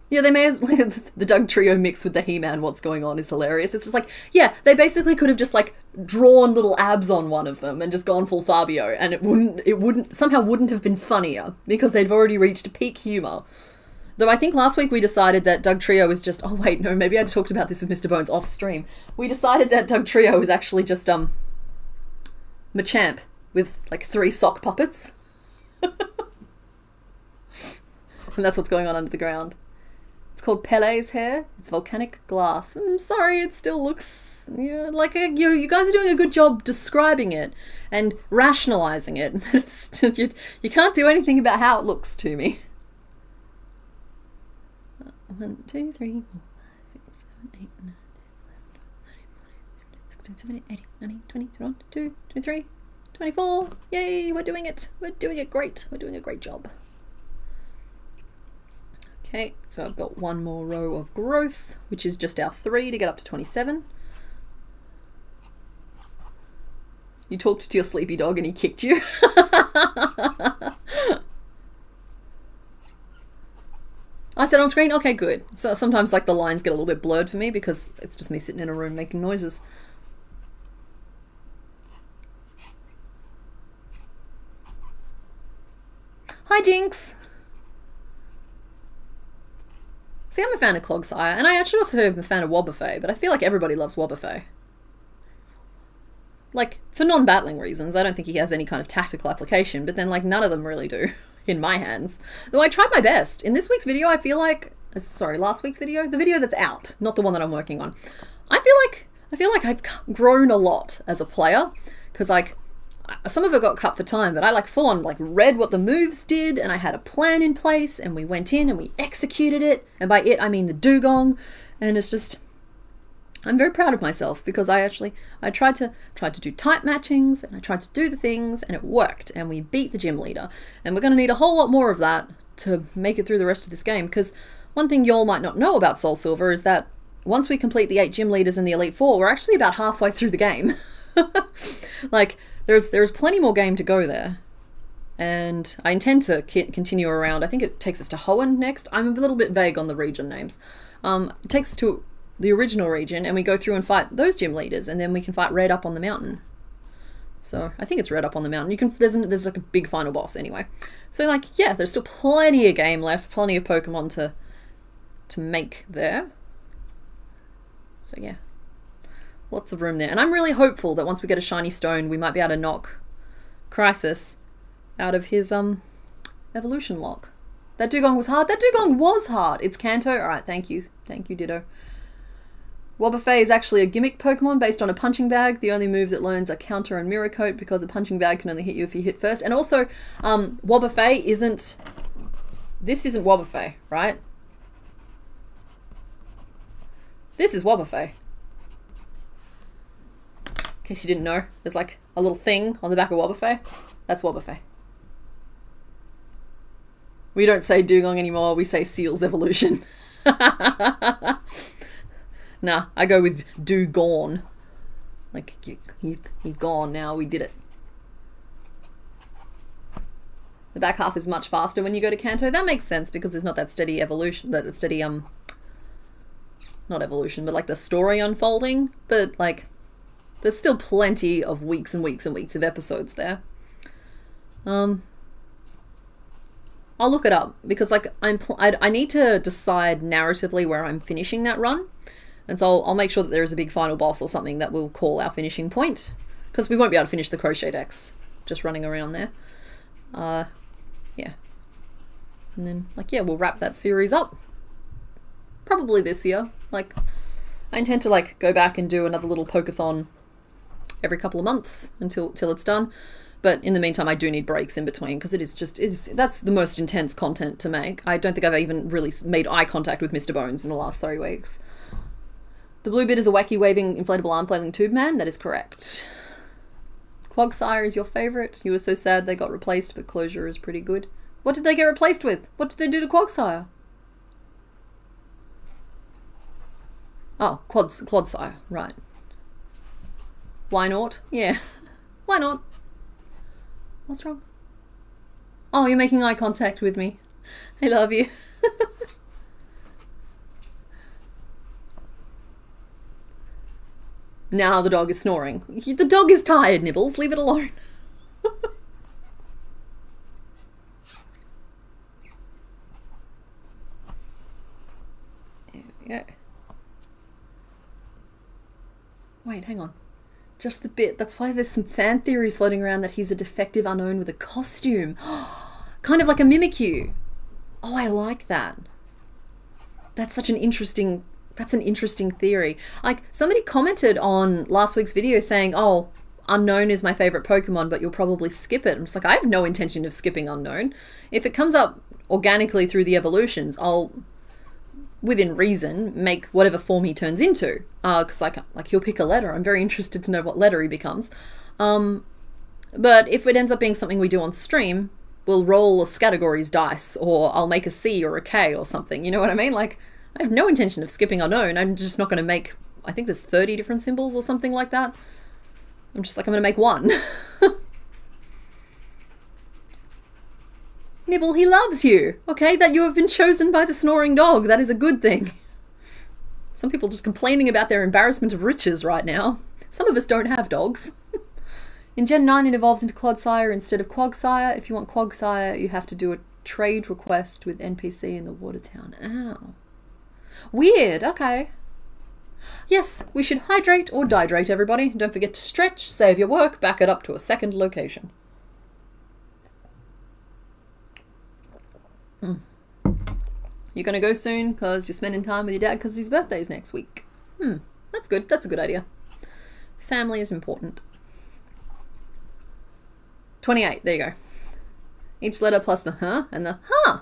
Yeah, they may as well, the Dugtrio mix with the He-Man what's going on is hilarious. It's just like, yeah, they basically could have just like drawn little abs on one of them and just gone full Fabio, and it wouldn't have been funnier because they'd already reached peak humor. Though I think last week we decided that Dugtrio was just, oh wait, no, maybe I talked about this with Mr. Bones off stream. We decided that Dugtrio was actually just Machamp with like 3 sock puppets. And that's what's going on under the ground. It's called Pele's hair. It's volcanic glass. I'm sorry, it still looks like you guys are doing a good job describing it and rationalizing it. You can't do anything about how it looks to me. 1, 2, 3, 4, 5, 6, 7, 8, 9, 10, 11, 12, 13, 14, 15, 16, 17, 18, 19, 20, 21, 22, 23, 24. Yay, we're doing it. We're doing it great. We're doing a great job. Okay, so I've got one more row of growth, which is just our 3 to get up to 27. You talked to your sleepy dog and he kicked you. I said on screen, okay, good. So sometimes like the lines get a little bit blurred for me because it's just me sitting in a room making noises. Hi, Jinx. See, I'm a fan of Clogsire, and I actually also am a fan of Wobbuffet, but I feel like everybody loves Wobbuffet. Like, for non-battling reasons, I don't think he has any kind of tactical application, but then, like, none of them really do, in my hands. Though I tried my best. In this week's video, I feel like... Sorry, last week's video? The video that's out, not the one that I'm working on. I feel like I've grown a lot as a player, because, like, some of it got cut for time, but I like full on like read what the moves did and I had a plan in place and we went in and we executed it, and by it I mean the dugong, and it's just, I'm very proud of myself because I tried to do type matchings and I tried to do the things and it worked and we beat the gym leader, and we're going to need a whole lot more of that to make it through the rest of this game, because one thing y'all might not know about Soul Silver is that once we complete the 8 gym leaders and the Elite Four, we're actually about halfway through the game. Like, there's plenty more game to go there, and I intend to continue around. I think it takes us to Hoenn next. I'm a little bit vague on the region names. It takes us to the original region, and we go through and fight those gym leaders, and then we can fight Red up on the mountain. So I think it's Red up on the mountain. There's like a big final boss anyway. So like, yeah, there's still plenty of game left, plenty of Pokemon to make there. So yeah. Lots of room there. And I'm really hopeful that once we get a shiny stone, we might be able to knock Crisis out of his evolution lock. That Dugong was hard. That Dugong was hard. It's Kanto. Alright, thank you. Thank you, Ditto. Wobbuffet is actually a gimmick Pokemon based on a punching bag. The only moves it learns are Counter and Mirror Coat because a punching bag can only hit you if you hit first. And also, Wobbuffet isn't... This isn't Wobbuffet, right? This is Wobbuffet. In case you didn't know, there's like a little thing on the back of Wobbuffet. That's Wobbuffet. We don't say Dugong anymore, we say Seal's Evolution. Nah, I go with Dugong. Like, he's gone now, we did it. The back half is much faster when you go to Kanto. That makes sense because there's not that steady evolution, that steady, not evolution, but like the story unfolding. But like, there's still plenty of weeks and weeks and weeks of episodes there. I'll look it up because like I need to decide narratively where I'm finishing that run, and so I'll make sure that there is a big final boss or something that will call our finishing point, because we won't be able to finish the Crochetdex just running around there. Yeah, and then like, yeah, we'll wrap that series up probably this year. Like, I intend to like go back and do another little Pokeathon every couple of months till it's done. But in the meantime, I do need breaks in between because that's the most intense content to make. I don't think I've even really made eye contact with Mr. Bones in the last 3 weeks. The blue bit is a wacky waving inflatable arm flailing tube man. That is correct. Quagsire is your favourite. You were so sad they got replaced, but Closure is pretty good. What did they get replaced with? What did they do to Quagsire? Oh, Clodsire, right. Why not? Yeah. Why not? What's wrong? Oh, you're making eye contact with me. I love you. Now the dog is snoring. The dog is tired, Nibbles. Leave it alone. There we go. Wait, hang on. Just the bit. That's why there's some fan theories floating around that he's a defective unknown with a costume. Kind of like a Mimikyu. Oh, I like that. That's an interesting theory. Like, somebody commented on last week's video saying, oh, Unknown is my favorite Pokemon, but you'll probably skip it. I'm just like, I have no intention of skipping Unknown. If it comes up organically through the evolutions, I'll, within reason, make whatever form he turns into. Because like he'll pick a letter. I'm very interested to know what letter he becomes. But if it ends up being something we do on stream, we'll roll a categories dice, or I'll make a C or a K or something. You know what I mean? Like, I have no intention of skipping Unknown. I'm just not going to make, I think there's 30 different symbols or something like that. I'm just like, I'm going to make one. Nibble, he loves you. Okay, that you have been chosen by the snoring dog. That is a good thing. Some people just complaining about their embarrassment of riches right now. Some of us don't have dogs. In Gen 9, it evolves into Clodsire instead of Quagsire. If you want Quagsire, you have to do a trade request with NPC in the water town. Ow. Weird, okay. Yes, we should hydrate or dihydrate, everybody. Don't forget to stretch, save your work, back it up to a second location. You're going to go soon because you're spending time with your dad because his birthday's next week. That's good. That's a good idea. Family is important. 28, there you go. Each letter plus the huh and the huh.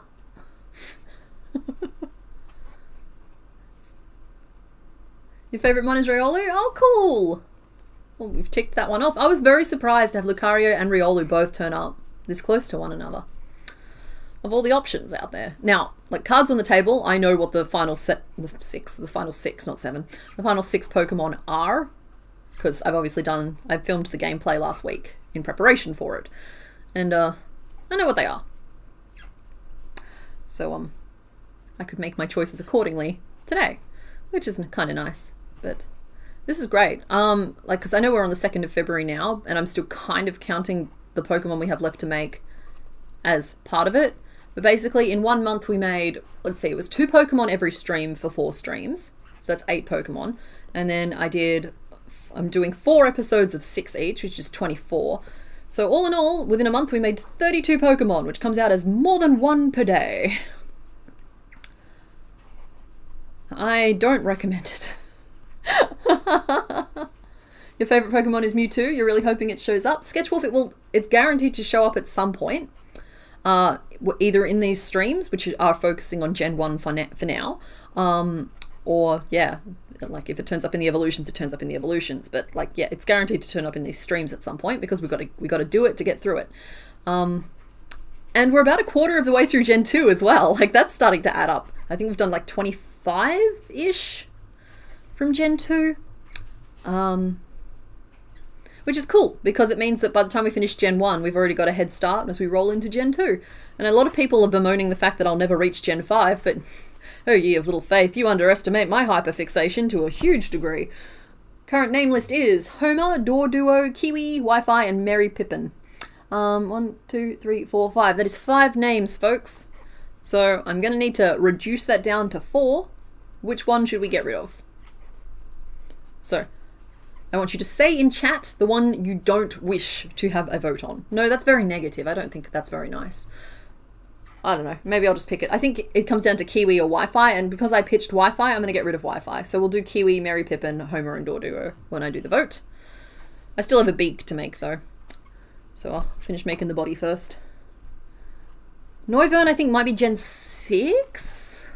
Your favourite mon is Riolu? Oh, cool. Well, we've ticked that one off. I was very surprised to have Lucario and Riolu both turn up this close to one another. Of all the options out there. Now, like, cards on the table, I know what the final six, not 7, the final 6 Pokemon are. Because I filmed the gameplay last week in preparation for it. And, I know what they are. So, I could make my choices accordingly today. Which is kind of nice. But this is great. Because I know we're on the 2nd of February now, and I'm still kind of counting the Pokemon we have left to make as part of it. But basically, in 1 month we made, let's see, it was 2 Pokemon every stream for 4 streams. So that's 8 Pokemon. And then I'm doing 4 episodes of 6 each, which is 24. So all in all, within a month we made 32 Pokemon, which comes out as more than 1 per day. I don't recommend it. Your favourite Pokemon is Mewtwo. You're really hoping it shows up. Sketchwolf, it's guaranteed to show up at some point. Either in these streams, which are focusing on Gen 1 for now, or, yeah, like if it turns up in the evolutions, it turns up in the evolutions. But, like, yeah, it's guaranteed to turn up in these streams at some point because we got to do it to get through it. And we're about a quarter of the way through Gen 2 as well. Like, that's starting to add up. I think we've done, like, 25-ish from Gen 2. Which is cool, because it means that by the time we finish Gen 1, we've already got a head start as we roll into Gen 2. And a lot of people are bemoaning the fact that I'll never reach Gen 5, but oh ye of little faith, you underestimate my hyperfixation to a huge degree. Current name list is Homer, Doduo, Kiwi, Wi-Fi, and Mary Pippin. 1, 2, 3, 4, 5. That is 5 names, folks. So I'm going to need to reduce that down to 4. Which one should we get rid of? So I want you to say in chat the one you don't wish to have a vote on. No, that's very negative. I don't think that's very nice. I don't know. Maybe I'll just pick it. I think it comes down to Kiwi or Wi-Fi, and because I pitched Wi-Fi, I'm going to get rid of Wi-Fi. So we'll do Kiwi, Mary Pippin, Homer, and Doduo when I do the vote. I still have a beak to make, though. So I'll finish making the body first. Noivern, I think, might be Gen 6?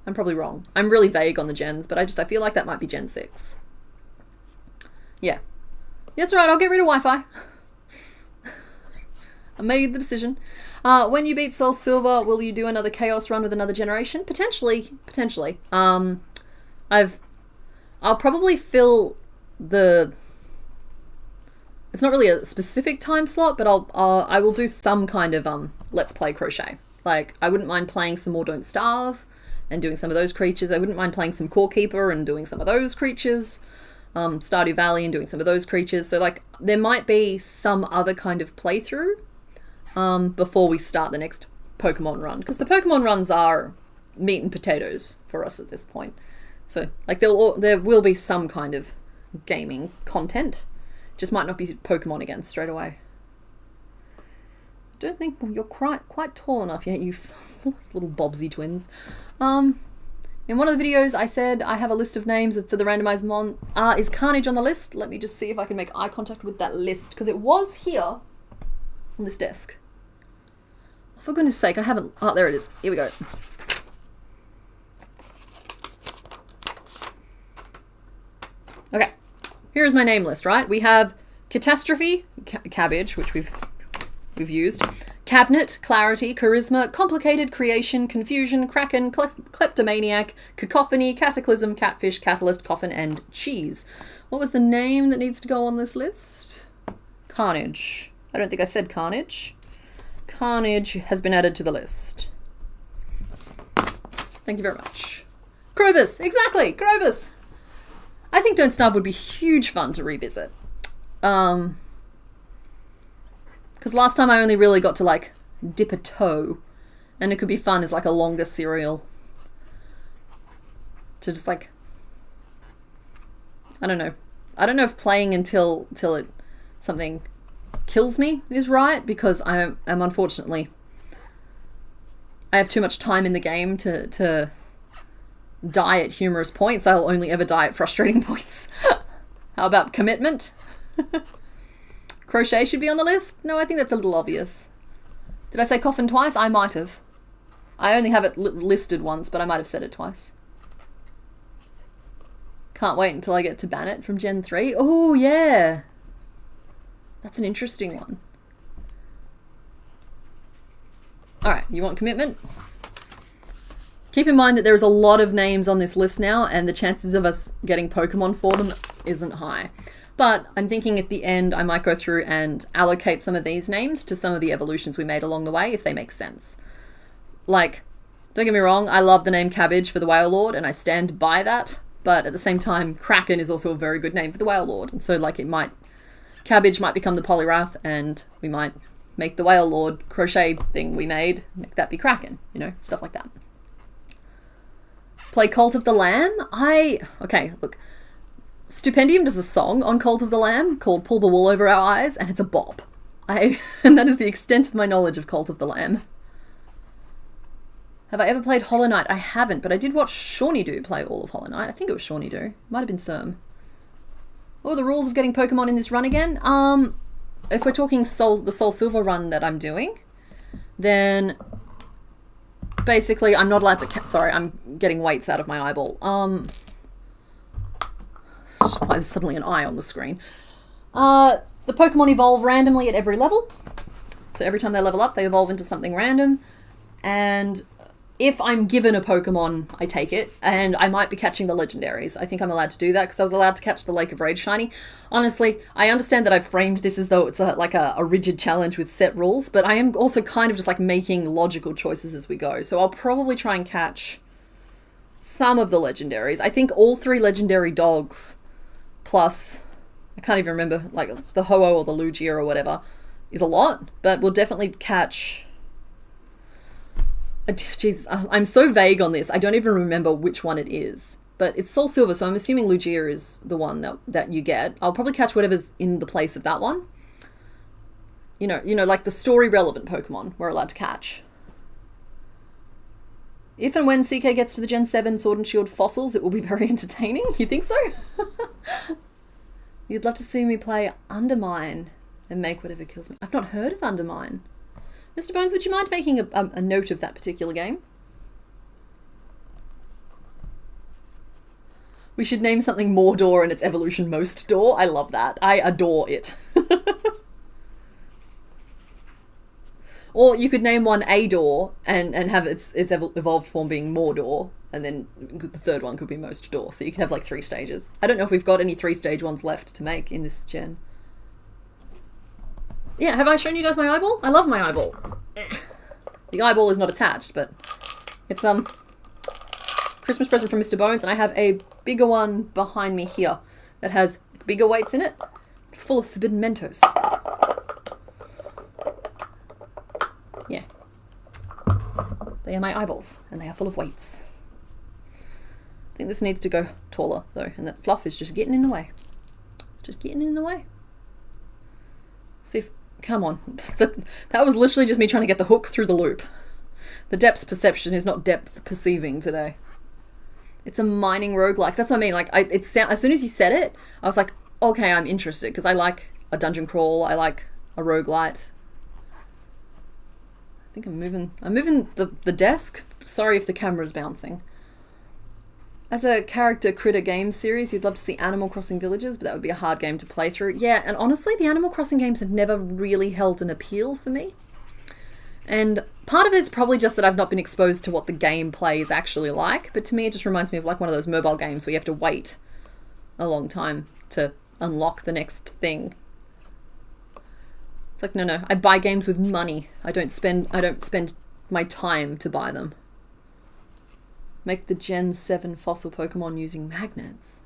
I'm probably wrong. I'm really vague on the gens, but I feel like that might be Gen 6. Yeah. That's right, I'll get rid of Wi-Fi. I made the decision. When you beat Soul Silver, will you do another Chaos run with another generation? Potentially. I'll probably fill the... It's not really a specific time slot, but I will do some kind of Let's Play Crochet. Like, I wouldn't mind playing some more Don't Starve and doing some of those creatures. I wouldn't mind playing some Core Keeper and doing some of those creatures. Stardew Valley and doing some of those creatures. So, like, there might be some other kind of playthrough before we start the next Pokemon run. Because the Pokemon runs are meat and potatoes for us at this point. So, like, there will be some kind of gaming content. Just might not be Pokemon again straight away. don't think you're quite tall enough yet, you little Bobsy twins. In one of the videos I said I have a list of names for the randomized mon. Is Carnage on the list? Let me just see if I can make eye contact with that list, because it was here on this desk. For goodness sake, I haven't... Oh, there it is. Here we go. Okay. Here is my name list, right? We have Catastrophe, Cabbage, which we've used. Cabinet, Clarity, Charisma, Complicated, Creation, Confusion, Kraken, Kleptomaniac, Cacophony, Cataclysm, Catfish, Catalyst, Coffin, and Cheese. What was the name that needs to go on this list? Carnage. I don't think I said Carnage. Carnage has been added to the list. Thank you very much. Krobus! Exactly! Krobus! I think Don't Starve would be huge fun to revisit. Because last time I only really got to, like, dip a toe. And it could be fun as, like, a longer serial. To just, like... I don't know. I don't know if playing until something kills me is right, because I am unfortunately... I have too much time in the game to die at humorous points. I'll only ever die at frustrating points. How about commitment? Crochet should be on the list? No, I think that's a little obvious. Did I say coffin twice? I might have. I only have it listed once, but I might have said it twice. Can't wait until I get to ban it from Gen 3. Oh, yeah. That's an interesting one. Alright, you want commitment? Keep in mind that there's a lot of names on this list now, and the chances of us getting Pokemon for them isn't high. But I'm thinking at the end I might go through and allocate some of these names to some of the evolutions we made along the way, if they make sense. Like, don't get me wrong, I love the name Cabbage for the Whale Lord, and I stand by that. But at the same time, Kraken is also a very good name for the Whale Lord. And so, like, Cabbage might become the Poliwrath, and we might make the Whale Lord crochet thing we made, make that be Kraken, you know, stuff like that. Play Cult of the Lamb? Okay, look. Stupendium does a song on Cult of the Lamb called Pull the Wool Over Our Eyes, and it's a bop. And that is the extent of my knowledge of Cult of the Lamb. Have I ever played Hollow Knight? I haven't, but I did watch Shawnee Do play all of Hollow Knight. I think it was Shawnee Do. Might have been Therm. What are the rules of getting Pokemon in this run again? If we're talking the Soul Silver run that I'm doing, then basically I'm not allowed to... Sorry, I'm getting weights out of my eyeball. There's suddenly an eye on the screen. The Pokemon evolve randomly at every level. So every time they level up, they evolve into something random. And if I'm given a Pokemon, I take it. And I might be catching the legendaries. I think I'm allowed to do that because I was allowed to catch the Lake of Rage shiny. Honestly, I understand that I've framed this as though it's like a rigid challenge with set rules, but I am also kind of just like making logical choices as we go. So I'll probably try and catch some of the legendaries. I think all 3 legendary dogs, plus, I can't even remember, like the Ho-Oh or the Lugia or whatever, is a lot, but we'll definitely catch... Jeez, I'm so vague on this. I don't even remember which one it is. But it's Soul Silver, so I'm assuming Lugia is the one that you get. I'll probably catch whatever's in the place of that one. You know, like the story-relevant Pokemon we're allowed to catch. If and when CK gets to the Gen 7 Sword and Shield fossils, it will be very entertaining. You think so? You'd love to see me play Undermine and make whatever kills me. I've not heard of Undermine. Mr. Bones, would you mind making a note of that particular game? We should name something Mordor and its evolution Most Door. I love that. I adore it. Or you could name one Ador and have its evolved form being Mordor, and then the third one could be Most Door. So you can have like 3 stages. I don't know if we've got any 3-stage ones left to make in this gen. Yeah, have I shown you guys my eyeball? I love my eyeball. The eyeball is not attached, but it's Christmas present from Mr. Bones, and I have a bigger one behind me here that has bigger weights in it. It's full of forbidden Mentos. Yeah. They are my eyeballs, and they are full of weights. I think this needs to go taller, though, and that fluff is just getting in the way. It's just getting in the way. See if come on. That was literally just me trying to get the hook through the loop. The depth perception is not depth perceiving today. It's a mining roguelike. That's what I mean. Like, as soon as you said it, I was like, okay, I'm interested, because I like a dungeon crawl. I like a roguelite. I think I'm moving the desk. Sorry if the camera's bouncing. As a character critter game series, you'd love to see Animal Crossing Villages, but that would be a hard game to play through. Yeah, and honestly, the Animal Crossing games have never really held an appeal for me. And part of it's probably just that I've not been exposed to what the gameplay is actually like, but to me it just reminds me of like one of those mobile games where you have to wait a long time to unlock the next thing. It's like, no, I buy games with money. I don't spend my time to buy them. Make the Gen 7 fossil Pokemon using magnets.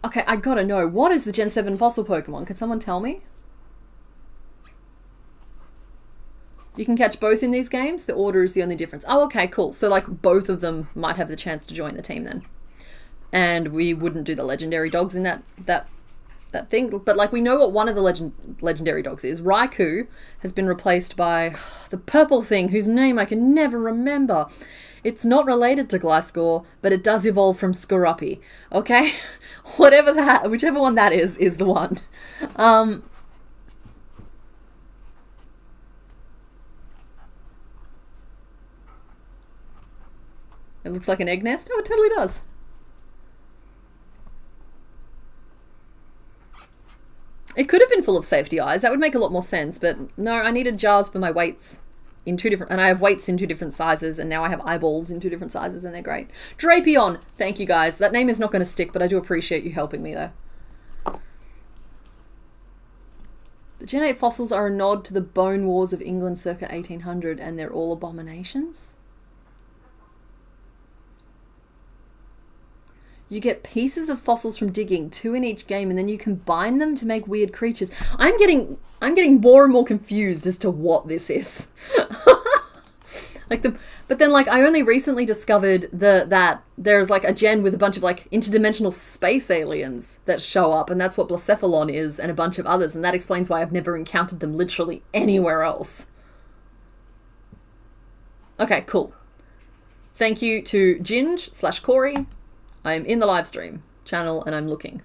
Okay, I gotta know, what is the Gen 7 fossil Pokemon? Can someone tell me? You can catch both in these games. The order is the only difference. Oh, okay, cool. So, like, both of them might have the chance to join the team then. And we wouldn't do the legendary dogs in that thing. But, like, we know what one of the legendary dogs is. Raikou has been replaced by the purple thing whose name I can never remember. It's not related to Gliscor, but it does evolve from Skorupi. Okay? Whichever one that is the one. It looks like an egg nest. Oh, it totally does. It could have been full of safety eyes. That would make a lot more sense. But no, I needed jars for my weights in two different... And I have weights in two different sizes. And now I have eyeballs in two different sizes. And they're great. Drapion. Thank you, guys. That name is not going to stick, but I do appreciate you helping me there. The Gen 8 fossils are a nod to the bone wars of England circa 1800. And they're all abominations? You get pieces of fossils from digging, 2 in each game, and then you combine them to make weird creatures. I'm getting more and more confused as to what this is. But then I only recently discovered that there's like a gen with a bunch of like interdimensional space aliens that show up, and that's what Blacephalon is, and a bunch of others, and that explains why I've never encountered them literally anywhere else. Okay, cool. Thank you to Ginge/Corey. I am in the live stream channel and I'm looking.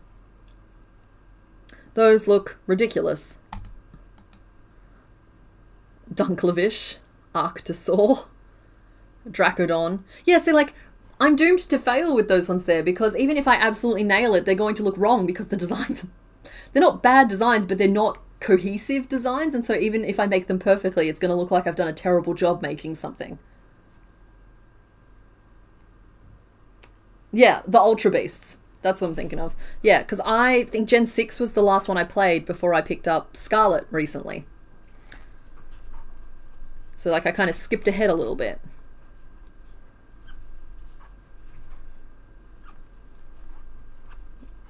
Those look ridiculous. Dunklevish, Arctosaur, Dracodon. Yeah, see, like, I'm doomed to fail with those ones there, because even if I absolutely nail it, they're going to look wrong because the designs, they're not bad designs, but they're not cohesive designs. And so even if I make them perfectly, it's going to look like I've done a terrible job making something. Yeah, the Ultra Beasts. That's what I'm thinking of. Yeah, because I think Gen 6 was the last one I played before I picked up Scarlet recently. So, like, I kind of skipped ahead a little bit.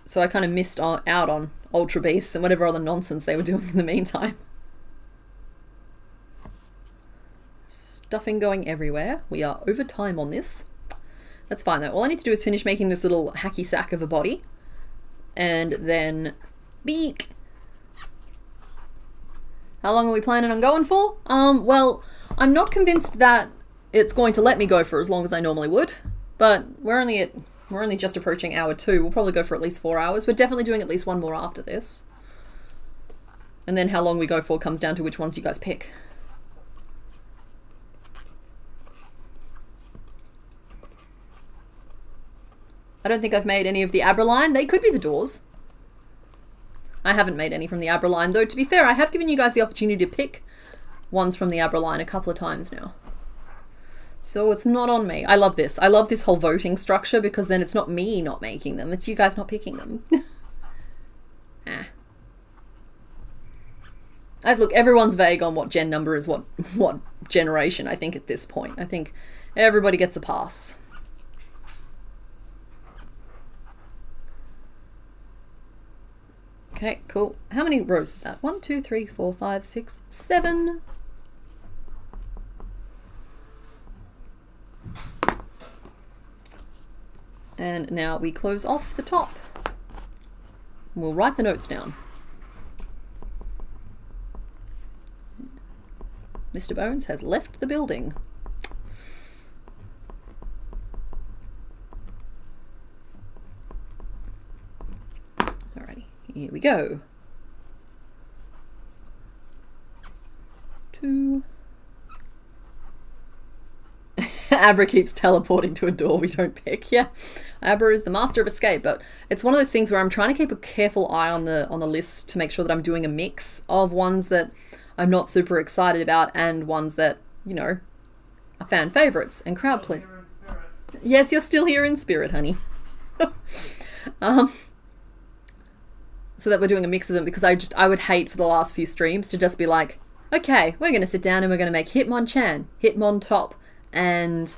So I kind of missed out on Ultra Beasts and whatever other nonsense they were doing in the meantime. Stuffing going everywhere. We are over time on this. That's fine though. All I need to do is finish making this little hacky sack of a body. And then... beak! How long are we planning on going for? Well, I'm not convinced that it's going to let me go for as long as I normally would. But we're only just approaching hour 2. We'll probably go for at least 4 hours. We're definitely doing at least one more after this. And then how long we go for comes down to which ones you guys pick. I don't think I've made any of the Abra line. They could be the doors. I haven't made any from the Abra line, though to be fair, I have given you guys the opportunity to pick ones from the Abra line a couple of times now. So it's not on me. I love this. I love this whole voting structure, because then it's not me not making them, it's you guys not picking them. Look, everyone's vague on what gen number is what generation, I think, at this point. I think everybody gets a pass. Okay, cool. How many rows is that? 1, 2, 3, 4, 5, 6, 7. And now we close off the top. We'll write the notes down. Mr. Bones has left the building. Alrighty, here we go. 2. Abra keeps teleporting to a door we don't pick. Yeah, Abra is the master of escape, but it's one of those things where I'm trying to keep a careful eye on the list to make sure that I'm doing a mix of ones that I'm not super excited about and ones that, you know, are fan favorites and crowd please. Yes, you're still here in spirit, honey. So that we're doing a mix of them, because I would hate for the last few streams to just be like, okay, we're going to sit down and we're going to make Hitmonchan, Hitmontop, and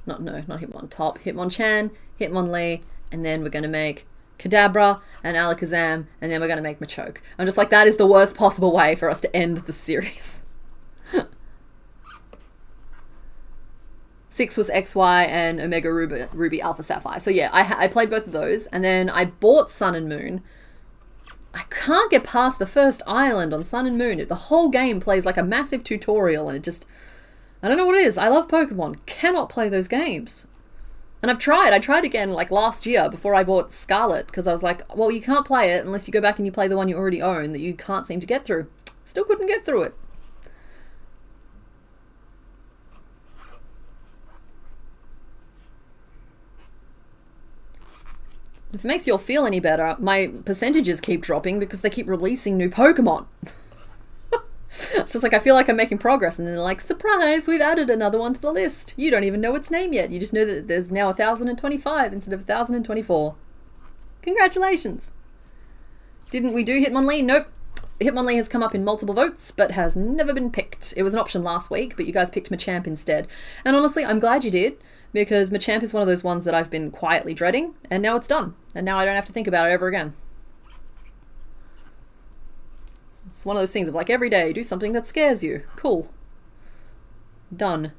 not Hitmontop, Hitmonchan, Hitmonlee, and then we're going to make Kadabra and Alakazam, and then we're going to make Machoke. I'm just like, that is the worst possible way for us to end the series. 6 was XY and Omega Ruby Alpha Sapphire. So yeah, I played both of those, and then I bought Sun and Moon. I can't get past the first island on Sun and Moon. The whole game plays like a massive tutorial, and it just... I don't know what it is. I love Pokemon. Cannot play those games. And I've tried. I tried again like last year before I bought Scarlet, because I was like, well, you can't play it unless you go back and you play the one you already own that you can't seem to get through. Still couldn't get through it. If it makes you all feel any better, my percentages keep dropping because they keep releasing new Pokemon. It's just like, I feel like I'm making progress, and then they're like, surprise, we've added another one to the list. You don't even know its name yet. You just know that there's now 1,025 instead of 1,024. Congratulations. Didn't we do Hitmonlee? Nope. Hitmonlee has come up in multiple votes, but has never been picked. It was an option last week, but you guys picked Machamp instead. And honestly, I'm glad you did, because Machamp is one of those ones that I've been quietly dreading, and now it's done. And now I don't have to think about it ever again. It's one of those things of like, every day, do something that scares you. Cool. Done.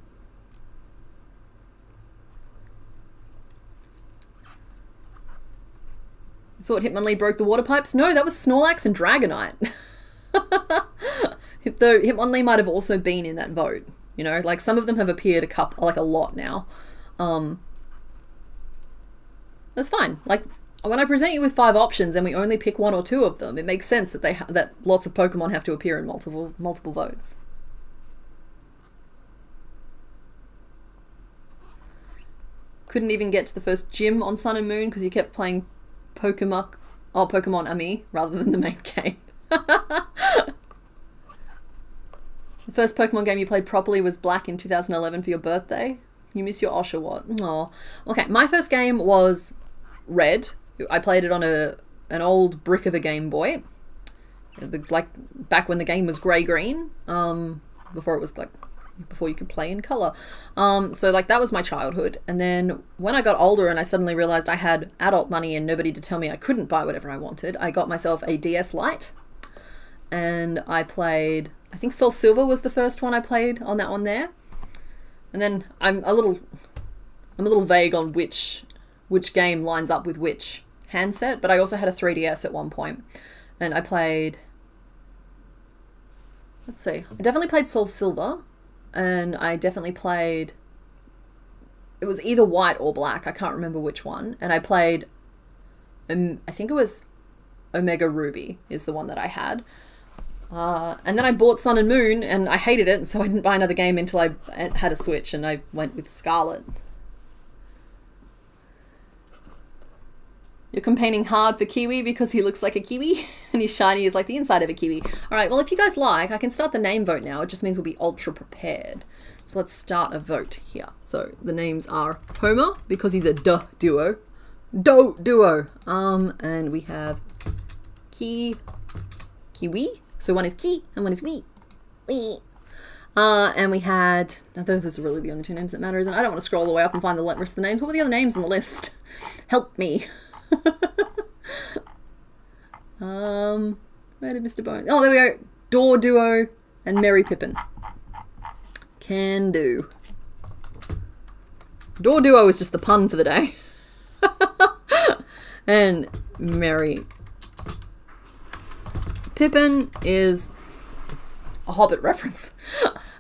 Thought Hitmonlee broke the water pipes? No, that was Snorlax and Dragonite. Though Hitmonlee might have also been in that vote. You know, like some of them have appeared a lot now. That's fine. Like, when I present you with 5 options and we only pick 1 or 2 of them, it makes sense that that lots of Pokemon have to appear in multiple votes. Couldn't even get to the first gym on Sun and Moon because you kept playing Pokemon Ami rather than the main game. The first Pokemon game you played properly was Black in 2011 for your birthday. You miss your Oshawott. Aw. Okay, my first game was Red. I played it on an old brick of a Game Boy, like back when the game was grey-green, before you could play in colour. So like that was my childhood, and then when I got older and I suddenly realised I had adult money and nobody to tell me I couldn't buy whatever I wanted, I got myself a DS Lite, and I played, I think Soul Silver was the first one I played on that one there, and then I'm a little vague on which game lines up with which handset, but I also had a 3DS at one point, and I played, let's see, I definitely played Soul Silver, and I definitely played, it was either white or black, I can't remember which one, and I played, I think it was Omega Ruby is the one that I had, and then I bought Sun and Moon, and I hated it, and so I didn't buy another game until I had a Switch, and I went with Scarlet. You're campaigning hard for Kiwi because he looks like a kiwi and he's shiny as like the inside of a kiwi. All right, well, if you guys like, I can start the name vote now. It just means we'll be ultra prepared. So let's start a vote here. So the names are Homer because he's a Doduo. Doduo. And we have Kiwi. So one is Ki and one is Wee. And we had, those are really the only 2 names that matter, isn't it? I don't want to scroll all the way up and find the rest of the names. What were the other names on the list? Help me. Where did Mr. Bones? Oh, there we go. Doduo and Merry Pippin. Can do. Doduo is just the pun for the day. And Merry Pippin is a Hobbit reference.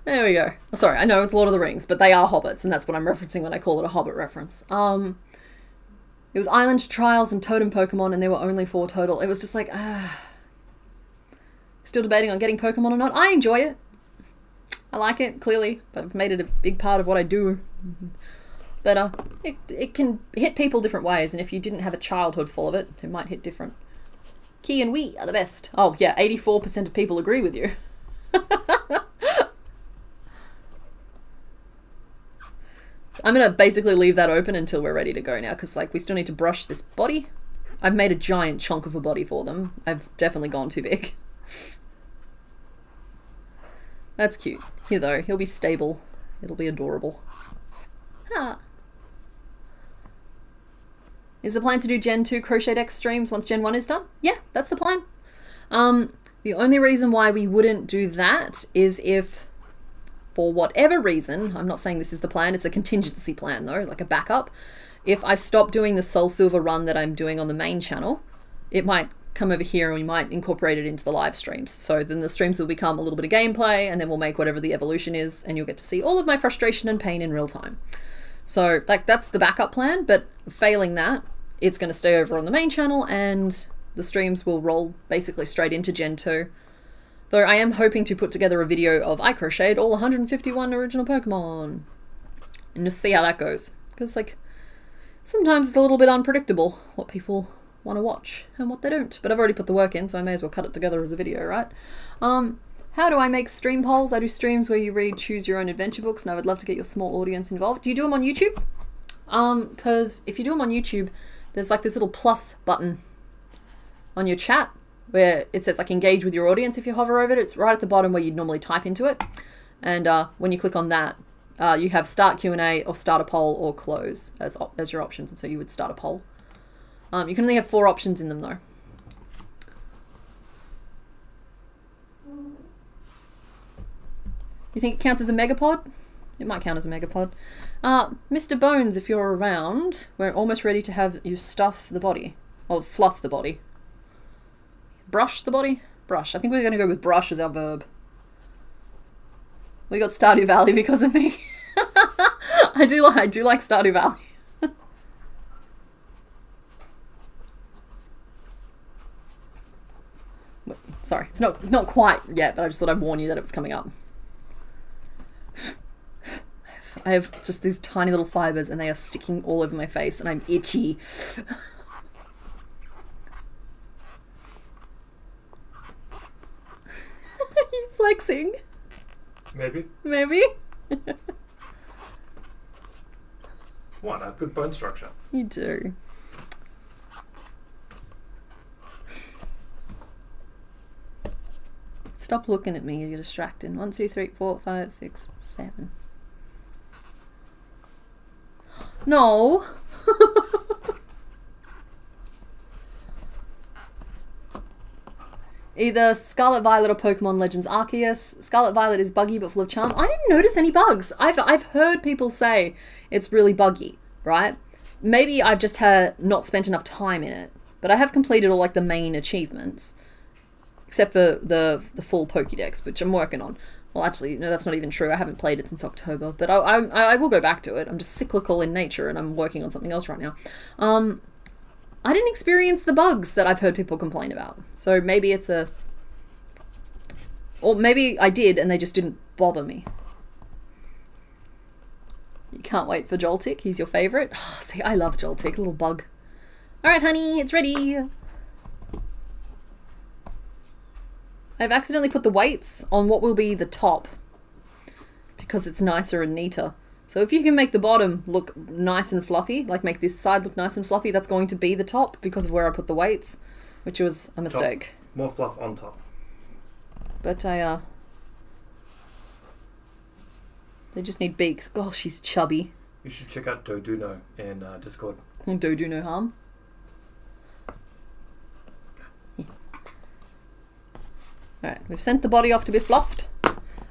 There we go. Sorry, I know it's Lord of the Rings, but they are hobbits, and that's what I'm referencing when I call it a hobbit reference. It was Island Trials and Totem Pokemon, and there were only 4 total. It was just like, still debating on getting Pokemon or not. I enjoy it. I like it, clearly, but I've made it a big part of what I do. But it can hit people different ways, and if you didn't have a childhood full of it, it might hit different. Key and Wii are the best. Oh, yeah, 84% of people agree with you. I'm going to basically leave that open until we're ready to go now, because like we still need to brush this body. I've made a giant chunk of a body for them. I've definitely gone too big. That's cute. Here though, he'll be stable. It'll be adorable. Huh. Is the plan to do Gen 2 Crochetdex streams once Gen 1 is done? Yeah, that's the plan. The only reason why we wouldn't do that is if, for whatever reason, I'm not saying this is the plan, it's a contingency plan though, like a backup. If I stop doing the Soul Silver run that I'm doing on the main channel, it might come over here and we might incorporate it into the live streams. So then the streams will become a little bit of gameplay, and then we'll make whatever the evolution is, and you'll get to see all of my frustration and pain in real time. So like that's the backup plan, but failing that, it's going to stay over on the main channel and the streams will roll basically straight into Gen 2. Though I am hoping to put together a video of I crocheted all 151 original Pokemon and just see how that goes. Because like sometimes it's a little bit unpredictable what people want to watch and what they don't. But I've already put the work in, so I may as well cut it together as a video, right? How do I make stream polls? I do streams where you read choose your own adventure books, and I would love to get your small audience involved. Do you do them on YouTube? Because if you do them on YouTube, there's like this little plus button on your chat where it says like engage with your audience. If you hover over it, it's right at the bottom where you'd normally type into it. And when you click on that, you have start Q&A or start a poll or close as your options. And so you would start a poll. You can only have 4 options in them though. You think it counts as a megapod? It might count as a megapod. Mr. Bones, if you're around, we're almost ready to have you stuff the body. Or fluff the body. Brush the body? Brush. I think we're going to go with brush as our verb. We got Stardew Valley because of me. I do like Stardew Valley. Sorry, it's not quite yet, but I just thought I'd warn you that it was coming up. I have just these tiny little fibers and they are sticking all over my face and I'm itchy. Are you flexing? Maybe. Maybe? What? I have good bone structure. You do. Stop looking at me, you're distracting. 1, 2, 3, 4, 5, 6, 7. No. Either Scarlet Violet or Pokemon Legends Arceus. Scarlet Violet is buggy but full of charm. I didn't notice any bugs. I've heard people say it's really buggy, right? Maybe I've just not spent enough time in it. But I have completed all like the main achievements. Except for the full Pokédex, which I'm working on. Well, actually, no, that's not even true. I haven't played it since October, but I will go back to it. I'm just cyclical in nature, and I'm working on something else right now. I didn't experience the bugs that I've heard people complain about. So maybe it's or maybe I did, and they just didn't bother me. You can't wait for Joltik. He's your favourite. Oh, see, I love Joltik, little bug. All right, honey, it's ready. I've accidentally put the weights on what will be the top because it's nicer and neater. So if you can make the bottom look nice and fluffy, like make this side look nice and fluffy, that's going to be the top because of where I put the weights, which was a mistake. Top. More fluff on top. But they just need beaks. Gosh, she's chubby. You should check out Doduo in Discord. Do no harm. Alright, we've sent the body off to be fluffed.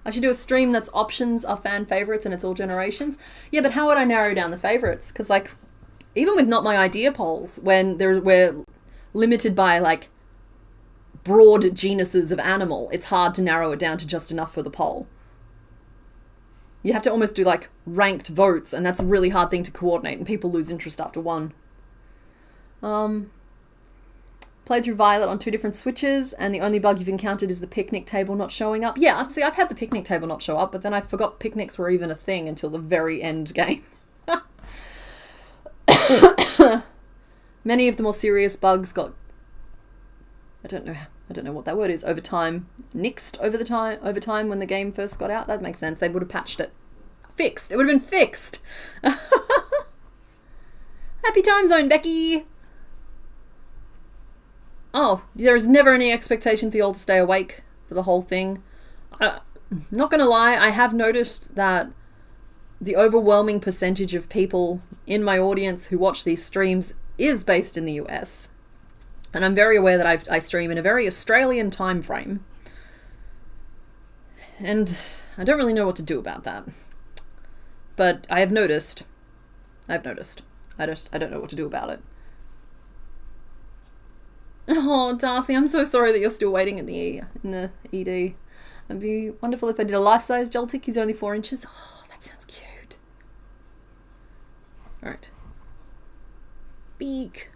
I should do a stream that's options are fan favourites and it's all generations. Yeah, but how would I narrow down the favourites? Because, like, even with not my idea polls, when we're limited by, like, broad genuses of animal, it's hard to narrow it down to just enough for the poll. You have to almost do like ranked votes, and that's a really hard thing to coordinate, and people lose interest after one. Played through Violet on 2 different switches, and the only bug you've encountered is the picnic table not showing up. Yeah, see, I've had the picnic table not show up, but then I forgot picnics were even a thing until the very end game. Many of the more serious bugs got, I don't know what that word is, over time, nixed over time when the game first got out. That makes sense. They would have patched it. Fixed. It would have been fixed. Happy time zone, Becky. Oh, there is never any expectation for you all to stay awake for the whole thing. Not gonna lie, I have noticed that the overwhelming percentage of people in my audience who watch these streams is based in the US. And I'm very aware that I stream in a very Australian time frame. And I don't really know what to do about that. But I've noticed. I don't know what to do about it. Oh, Darcy, I'm so sorry that you're still waiting in the ED. It'd be wonderful if I did a life-size Joltik. He's only 4 inches. Oh, that sounds cute. Alright. Beak.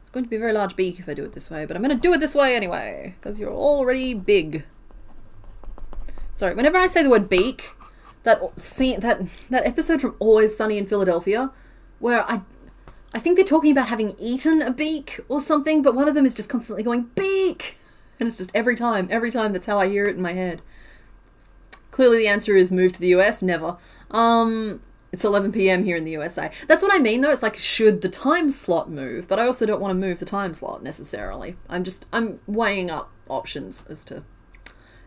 It's going to be a very large beak if I do it this way, but I'm going to do it this way anyway, because you're already big. Sorry, whenever I say the word beak, that episode from Always Sunny in Philadelphia, where I think they're talking about having eaten a beak or something, but one of them is just constantly going, beak! And it's just every time, that's how I hear it in my head. Clearly the answer is move to the US, never. It's 11 p.m. here in the USA. That's what I mean though, it's like, should the time slot move? But I also don't want to move the time slot necessarily. I'm weighing up options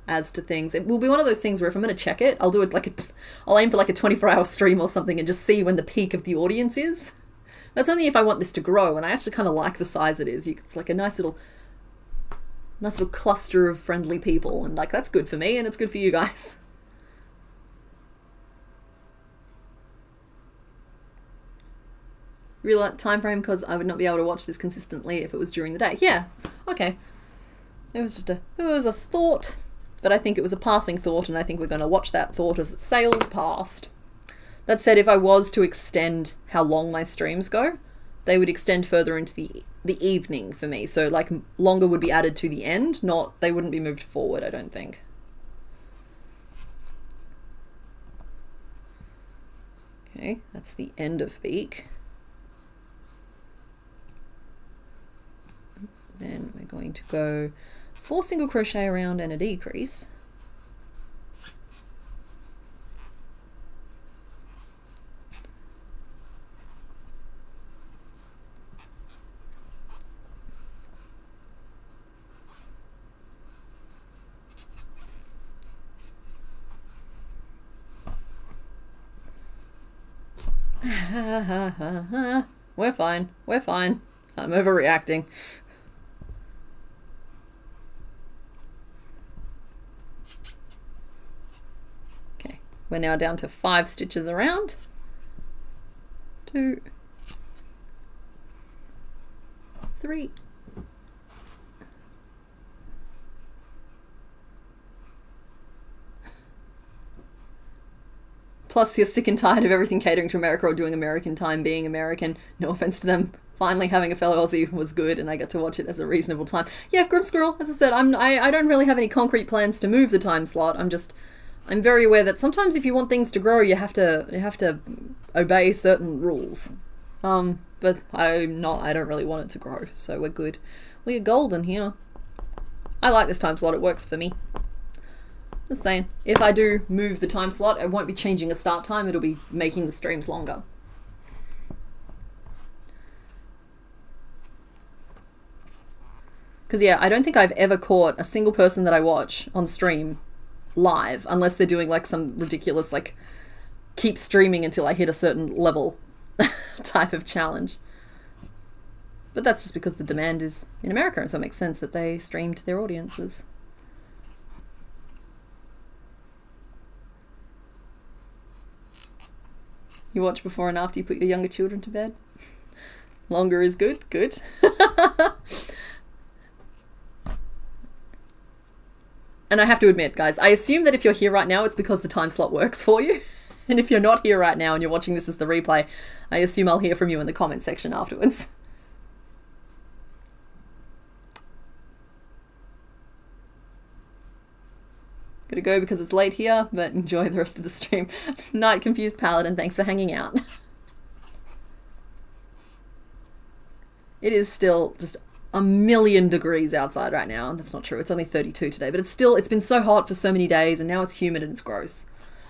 as to things. It will be one of those things where if I'm going to check it, I'll do it I'll aim for like a 24-hour stream or something and just see when the peak of the audience is. That's only if I want this to grow, and I actually kind of like the size it is. It's like a nice little cluster of friendly people, and like that's good for me and it's good for you guys. Real time frame because I would not be able to watch this consistently if it was during the day. Yeah, okay. It was a thought, but I think it was a passing thought, and I think we're going to watch that thought as it sails past. That said, if I was to extend how long my streams go, they would extend further into the evening for me. So like longer would be added to the end, they wouldn't be moved forward, I don't think. Okay, that's the end of beak. Then we're going to go 4 single crochet around and a decrease. We're fine. I'm overreacting. Okay, we're now down to 5 stitches around. 2, 3. Plus, you're sick and tired of everything catering to America or doing American time, being American. No offense to them. Finally, having a fellow Aussie was good, and I got to watch it as a reasonable time. Yeah, Grim Squirrel, as I said, I don't really have any concrete plans to move the time slot. I'm very aware that sometimes if you want things to grow, you have to obey certain rules. But I don't really want it to grow, so we're good. We're golden here. I like this time slot, it works for me. Just saying, if I do move the time slot, it won't be changing a start time, it'll be making the streams longer. Because yeah, I don't think I've ever caught a single person that I watch on stream live, unless they're doing like some ridiculous, like, keep streaming until I hit a certain level type of challenge. But that's just because the demand is in America, and so it makes sense that they stream to their audiences. You watch before and after you put your younger children to bed? Longer is good? Good. And I have to admit, guys, I assume that if you're here right now, it's because the time slot works for you. And if you're not here right now and you're watching this as the replay, I assume I'll hear from you in the comment section afterwards. Gotta go because it's late here, but enjoy the rest of the stream. Night Confused Paladin, thanks for hanging out. It is still just a million degrees outside right now. That's not true. It's only 32 today, but it's been so hot for so many days, and now it's humid and it's gross.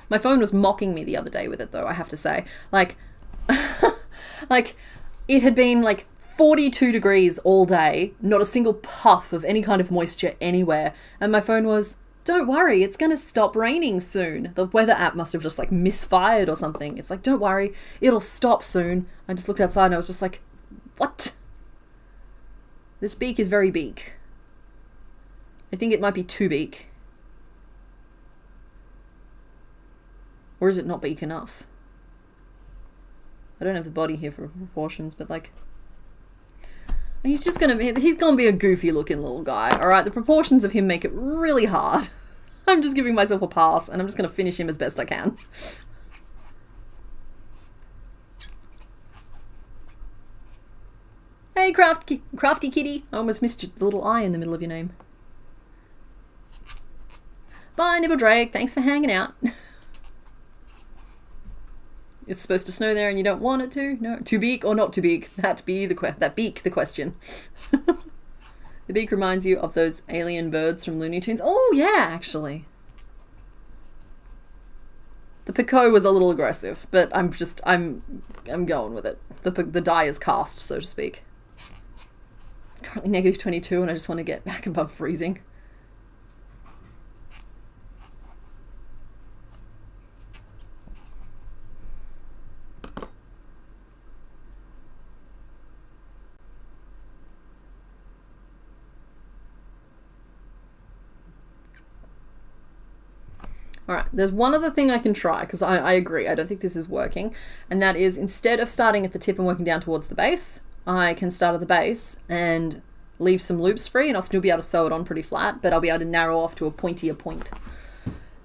My phone was mocking me the other day with it, though, I have to say. Like, like it had been like 42 degrees all day, not a single puff of any kind of moisture anywhere, and my phone was, don't worry, it's gonna stop raining soon. The weather app must have just like misfired or something. It's like, don't worry, it'll stop soon. I just looked outside and I was just like, what? This beak is very beak. I think it might be too beak. Or is it not beak enough? I don't have the body here for proportions, but like, he's gonna be a goofy looking little guy. Alright, the proportions of him make it really hard. I'm just giving myself a pass and I'm just gonna finish him as best I can. Hey, Crafty Kitty. I almost missed the little I in the middle of your name. Bye, Nibble Drake. Thanks for hanging out. It's supposed to snow there and you don't want it to? No. Too big or not too big? That beak the question. The beak reminds you of those alien birds from Looney Tunes. Oh, yeah, actually. The Pico was a little aggressive, but I'm going with it. The die is cast, so to speak. It's currently negative 22 and I just want to get back above freezing. Alright, there's one other thing I can try, because I agree, I don't think this is working, and that is, instead of starting at the tip and working down towards the base, I can start at the base and leave some loops free, and I'll still be able to sew it on pretty flat, but I'll be able to narrow off to a pointier point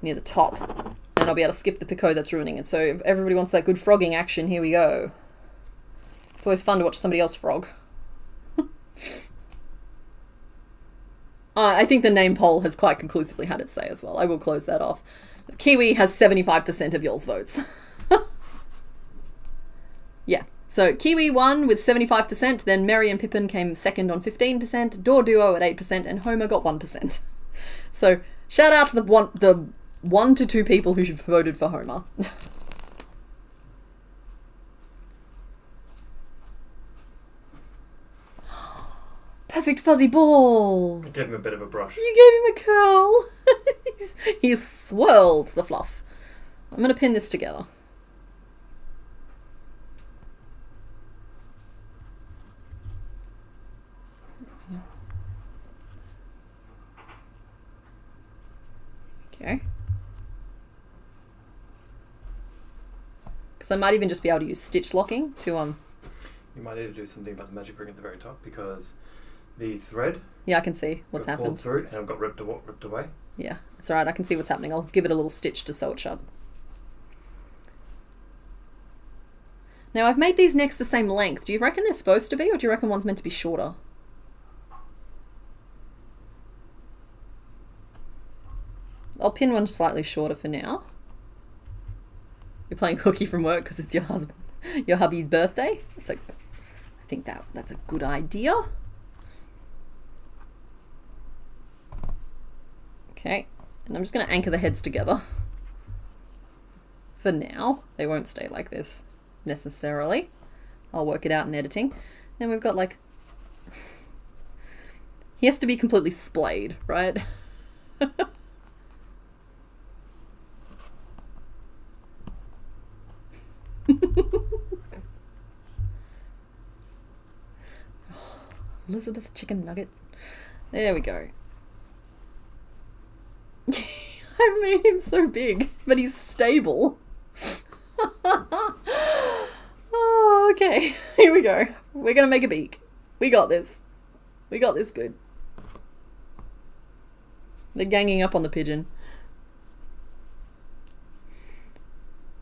near the top, and I'll be able to skip the picot that's ruining it. So if everybody wants that good frogging action, here we go. It's always fun to watch somebody else frog. I think the name poll has quite conclusively had its say as well. I will close that off. Kiwi has 75% of y'all's votes. Yeah, so Kiwi won with 75%, then Merry and Pippin came second on 15%, Doduo at 8%, and Homer got 1%. So shout out to the 1 to 2 people who voted for Homer. Perfect fuzzy ball. I gave him a bit of a brush. You gave him a curl. He's swirled the fluff. I'm going to pin this together. Okay. Because I might even just be able to use stitch locking to You might need to do something about the magic ring at the very top, because the thread... Yeah, I can see what's happened. Pulled through and it got ripped away. Yeah, it's alright, I can see what's happening. I'll give it a little stitch to sew it shut. Now, I've made these necks the same length. Do you reckon they're supposed to be, or do you reckon one's meant to be shorter? I'll pin one slightly shorter for now. You're playing hooky from work because it's your hubby's birthday? It's like, I think that's a good idea. Okay, and I'm just going to anchor the heads together. For now, they won't stay like this necessarily. I'll work it out in editing. Then we've got like, he has to be completely splayed, right? Elizabeth chicken nugget. There we go. I've made him so big, but he's stable. Oh, okay. Here we go. We're gonna make a beak. We got this. We got this good. They're ganging up on the pigeon.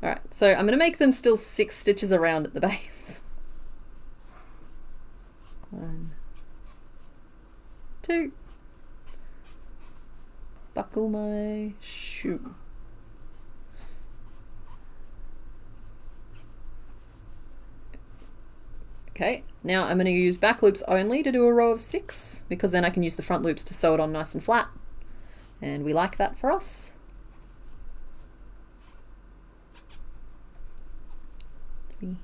Alright, so I'm going to make them still 6 stitches around at the base. 1, 2. Buckle my shoe. Okay, now I'm going to use back loops only to do a row of 6, because then I can use the front loops to sew it on nice and flat. And we like that for us. 3,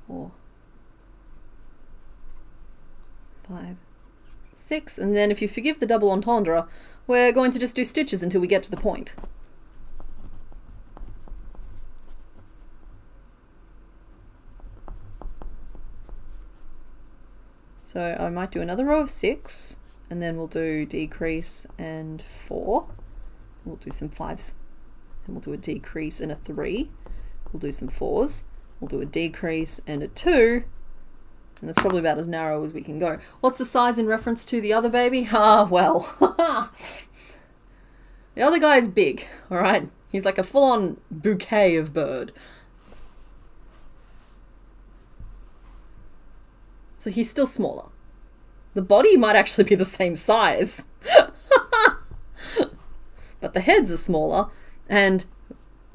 4, 5, 6, and then if you forgive the double entendre, we're going to just do stitches until we get to the point. So I might do another row of 6, and then we'll do decrease and 4. We'll do some 5s, and we'll do a decrease and a 3. We'll do some 4s. We'll do a decrease and a 2, and that's probably about as narrow as we can go. What's the size in reference to the other baby? Ah, well, the other guy is big, all right? He's like a full-on bouquet of bird. So he's still smaller. The body might actually be the same size. But the heads are smaller and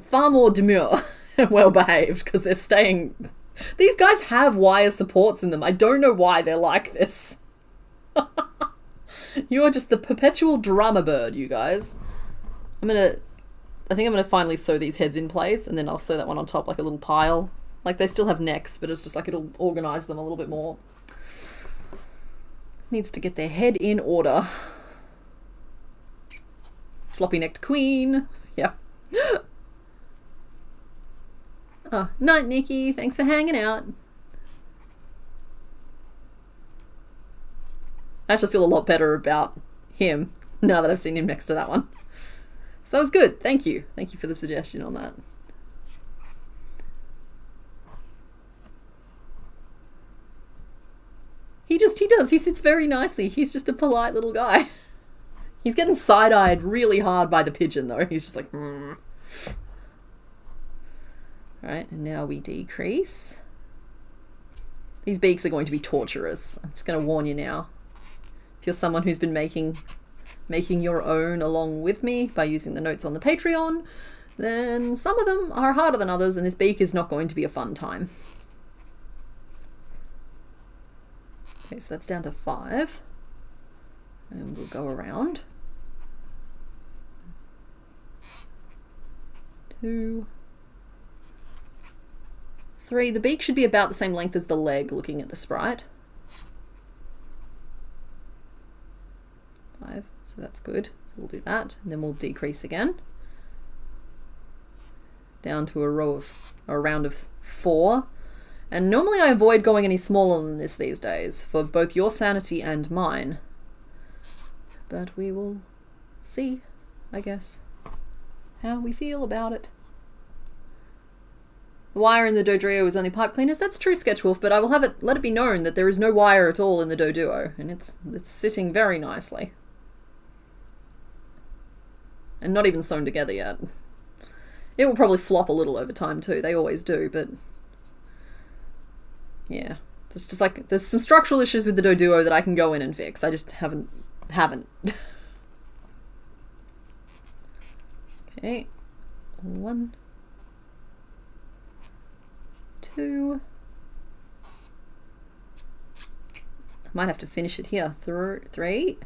far more demure and well behaved because they're staying... These guys have wire supports in them. I don't know why they're like this. You are just the perpetual drama bird, you guys. I think I'm gonna finally sew these heads in place, and then I'll sew that one on top like a little pile. Like they still have necks, but it's just like it'll organize them a little bit more. Needs to get their head in order. Floppy necked queen. Yeah. Oh, night, Nikki. Thanks for hanging out. I actually feel a lot better about him now that I've seen him next to that one. So that was good. Thank you. Thank you for the suggestion on that. He does. He sits very nicely. He's just a polite little guy. He's getting side-eyed really hard by the pigeon, though. He's just like, All right, and now we decrease. These beaks are going to be torturous. I'm just going to warn you now. If you're someone who's been making your own along with me by using the notes on the Patreon, then some of them are harder than others, and this beak is not going to be a fun time. Okay, so that's down to 5. And we'll go around. 2, 3. The beak should be about the same length as the leg, looking at the sprite. 5, so that's good. So we'll do that, and then we'll decrease again. Down to a round of 4. And normally I avoid going any smaller than this these days, for both your sanity and mine. But we will see, I guess, how we feel about it. The wire in the Doduo is only pipe cleaners. That's true, Sketchwolf, but I will let it be known that there is no wire at all in the Doduo, and it's sitting very nicely. And not even sewn together yet. It will probably flop a little over time too, they always do, but... yeah, it's just like, there's some structural issues with the Doduo that I can go in and fix. I just haven't. Okay, 1, 2. I might have to finish it here. 3.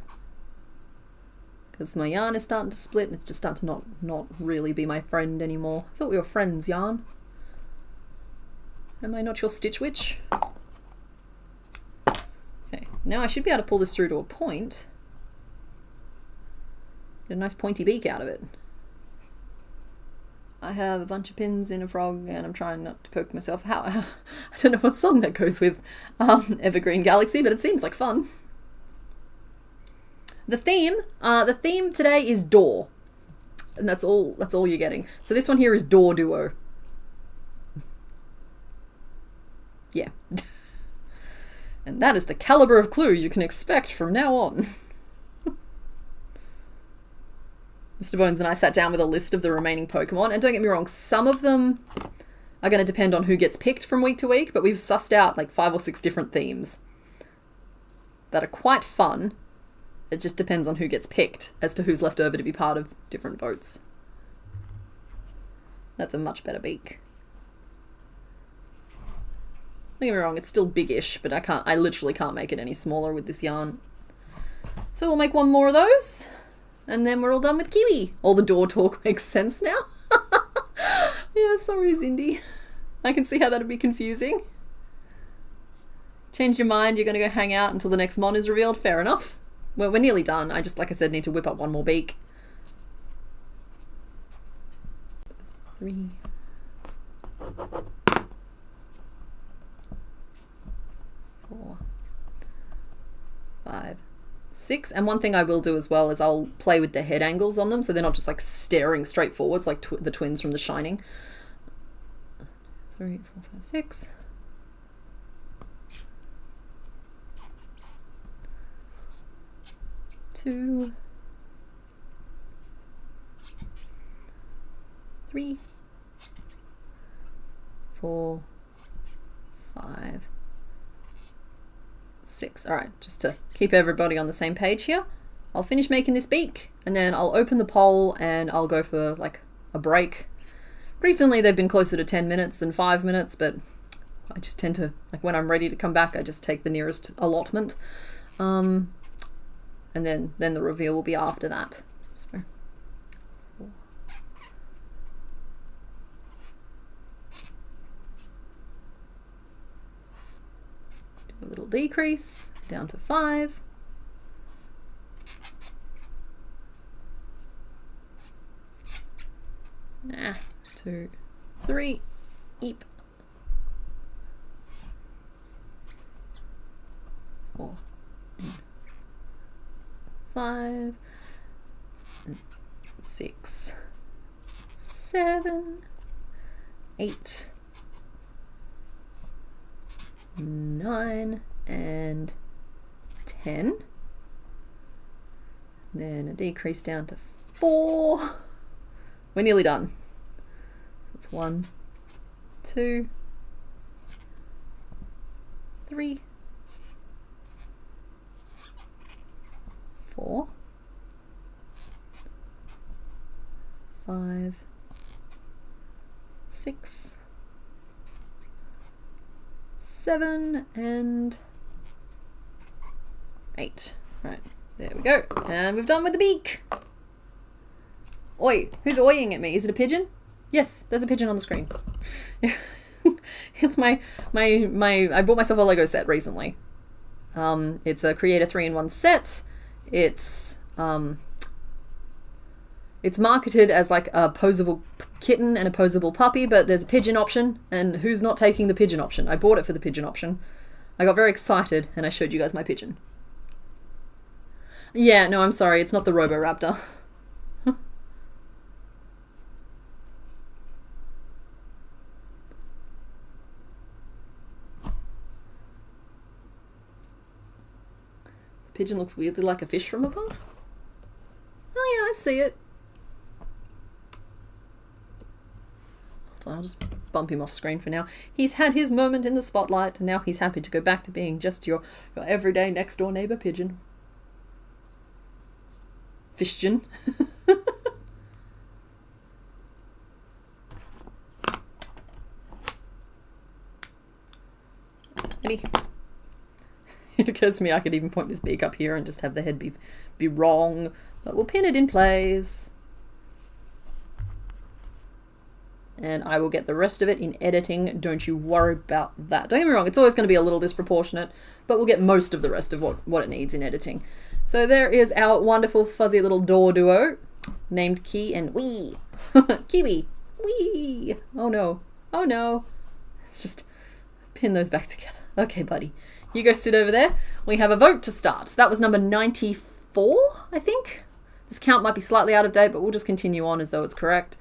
Because my yarn is starting to split and it's just starting to not really be my friend anymore. I thought we were friends, yarn. Am I not your stitch witch? Okay, now I should be able to pull this through to a point. Get a nice pointy beak out of it. I have a bunch of pins in a frog and I'm trying not to poke myself. I don't know what song that goes with Evergreen Galaxy, but it seems like fun. The theme today is door. And that's all you're getting. So this one here is Door Duo. Yeah. And that is the caliber of clue you can expect from now on. Mr. Bones and I sat down with a list of the remaining Pokemon, and don't get me wrong, some of them are going to depend on who gets picked from week to week, but we've sussed out like 5 or 6 different themes that are quite fun. It just depends on who gets picked as to who's left over to be part of different votes. That's a much better beak. Don't get me wrong, it's still big-ish, but I literally can't make it any smaller with this yarn. So we'll make one more of those, and then we're all done with Kiwi. All the door talk makes sense now. Yeah, sorry, Zindy. I can see how that'd be confusing. Change your mind, you're going to go hang out until the next mon is revealed. Fair enough. Well, we're nearly done. I just, like I said, need to whip up one more beak. 3. 4. 5. 6. And one thing I will do as well is I'll play with the head angles on them so they're not just like staring straight forwards like the twins from The Shining. 3, 4, 5, 6. 2, 3, 4, 5, 6. All right, just to keep everybody on the same page here, I'll finish making this beak and then I'll open the poll and I'll go for like a break. Recently they've been closer to 10 minutes than 5 minutes, but I just tend to, like when I'm ready to come back, I just take the nearest allotment. And then the reveal will be after that. So. Do a little decrease down to 5. Nah, 2, 3, eep. 4. 5, 6, 7, 8, 9, and 10. Then a decrease down to 4. We're nearly done. That's 1, 2, 3, 4, 5, 6, 7, and 8. Right, there we go. And we've done with the beak. Oi, who's oying at me? Is it a pigeon? Yes, there's a pigeon on the screen. It's my I bought myself a Lego set recently. It's a Creator 3-in-1 set. It's marketed as like a posable kitten and a posable puppy, but there's a pigeon option, and who's not taking the pigeon option? I bought it for the pigeon option. I got very excited and I showed you guys my pigeon. Yeah, no, I'm sorry, it's not the Roboraptor. Pigeon looks weirdly like a fish from above. Oh yeah, I see it. So I'll just bump him off screen for now. He's had his moment in the spotlight, and now he's happy to go back to being just your everyday next door neighbour pigeon. Fishgen. Ready? It occurs to me I could even point this beak up here and just have the head be wrong, but we'll pin it in place. And I will get the rest of it in editing. Don't you worry about that. Don't get me wrong, it's always going to be a little disproportionate, but we'll get most of the rest of what it needs in editing. So there is our wonderful fuzzy little Doduo named Ki and Wee. Kiwi. Wee. Oh no. Oh no. Let's just pin those back together. Okay, buddy. You go sit over there. We have a vote to start. So that was number 94, I think. This count might be slightly out of date, but we'll just continue on as though it's correct.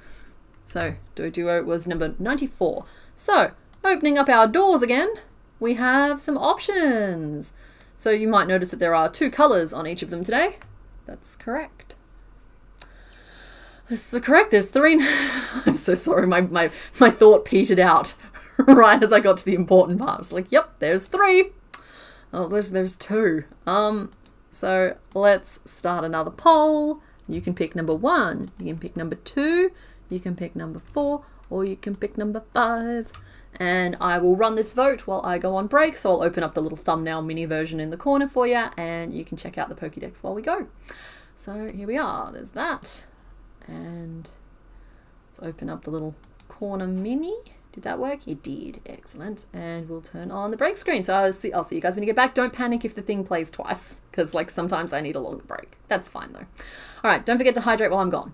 So Doduo was number 94. So opening up our doors again, we have some options. So you might notice that there are 2 colours on each of them today. That's correct. This is correct. There's 3. I'm so sorry. My thought petered out right as I got to the important part. I was like, yep, there's 3. Oh, there's 2. So let's start another poll. You can pick number 1. You can pick number 2. You can pick number 4. Or you can pick number 5. And I will run this vote while I go on break. So I'll open up the little thumbnail mini version in the corner for you, and you can check out the Pokédex while we go. So here we are. There's that. And let's open up the little corner mini. Did that work? It did. Excellent. And we'll turn on the break screen. So I'll see you guys when you get back. Don't panic if the thing plays twice, because like sometimes I need a longer break. That's fine though. All right. Don't forget to hydrate while I'm gone.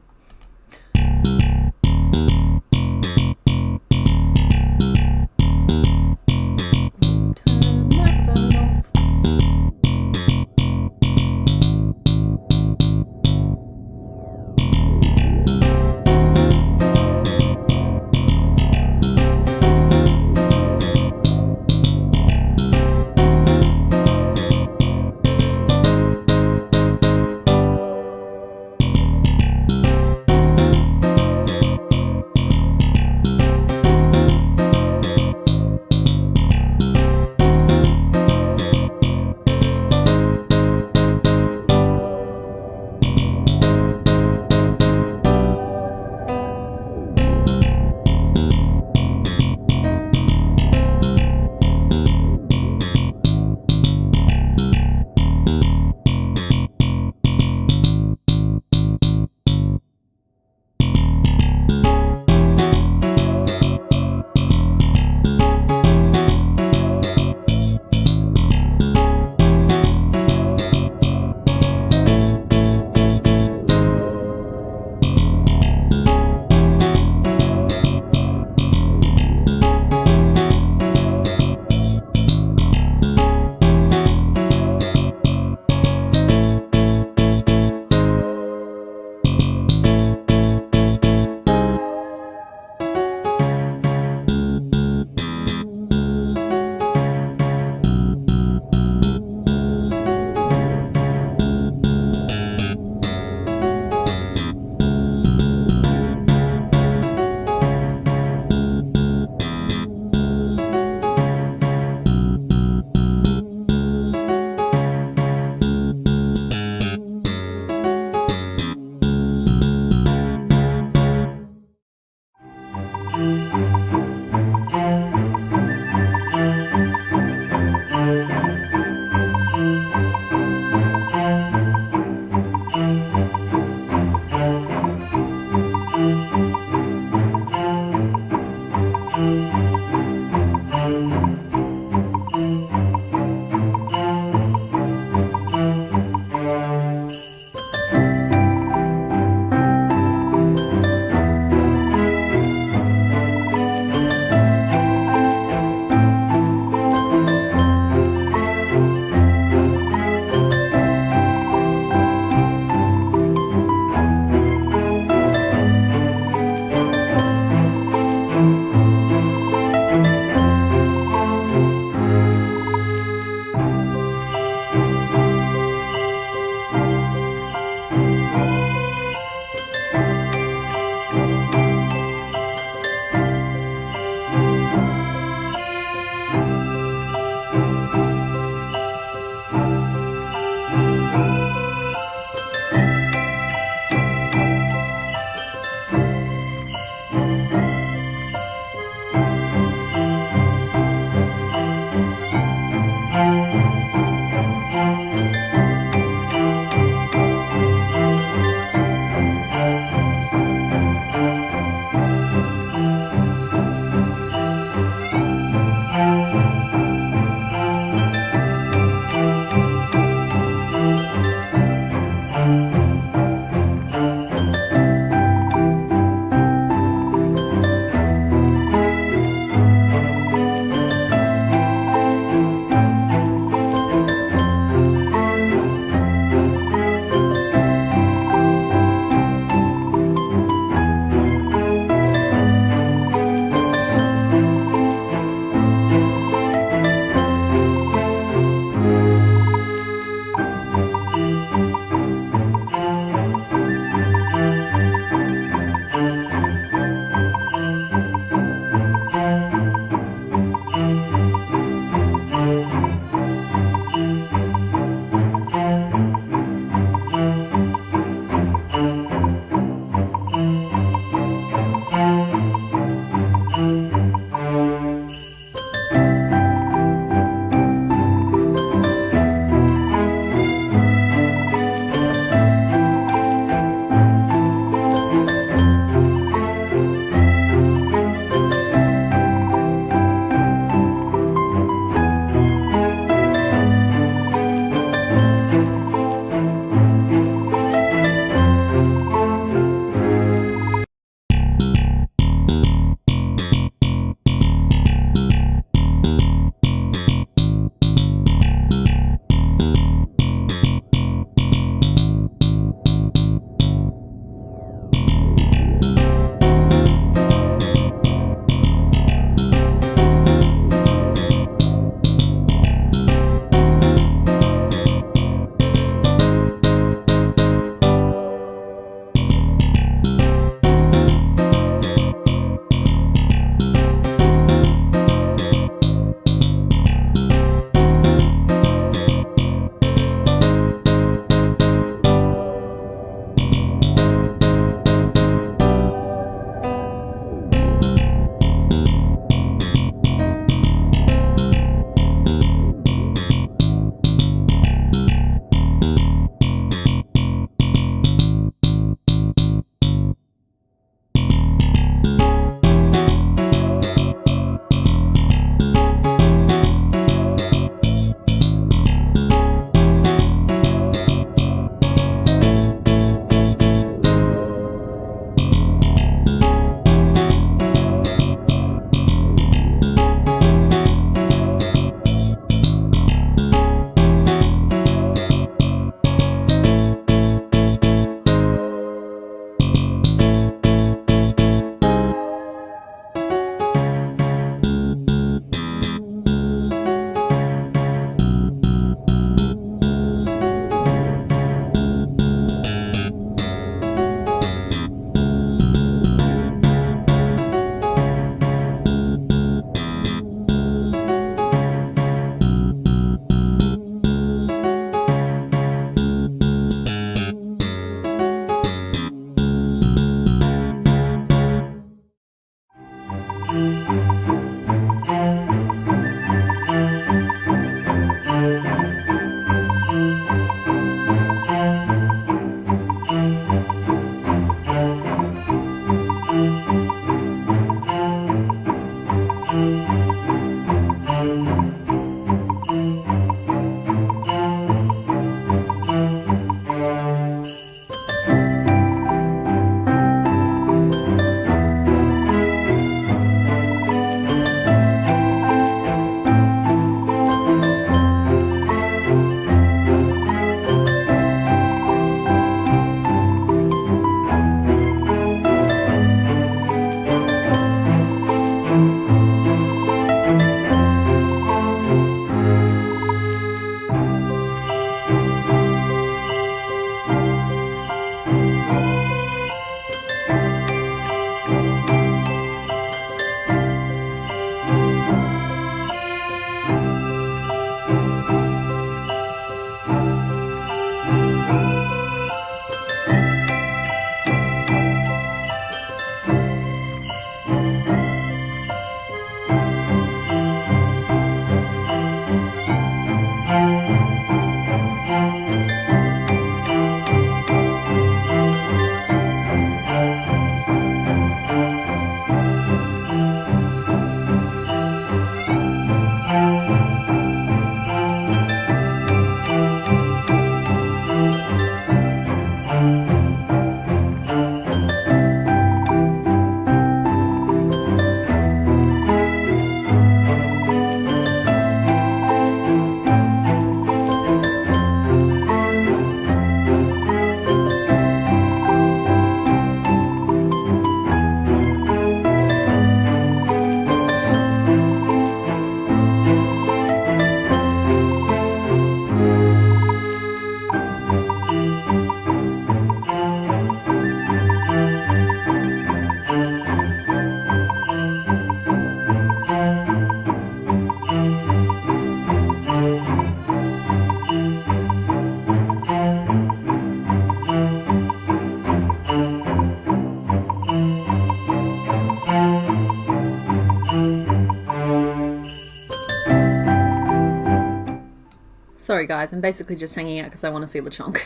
guys. I'm basically just hanging out because I want to see LeChonk.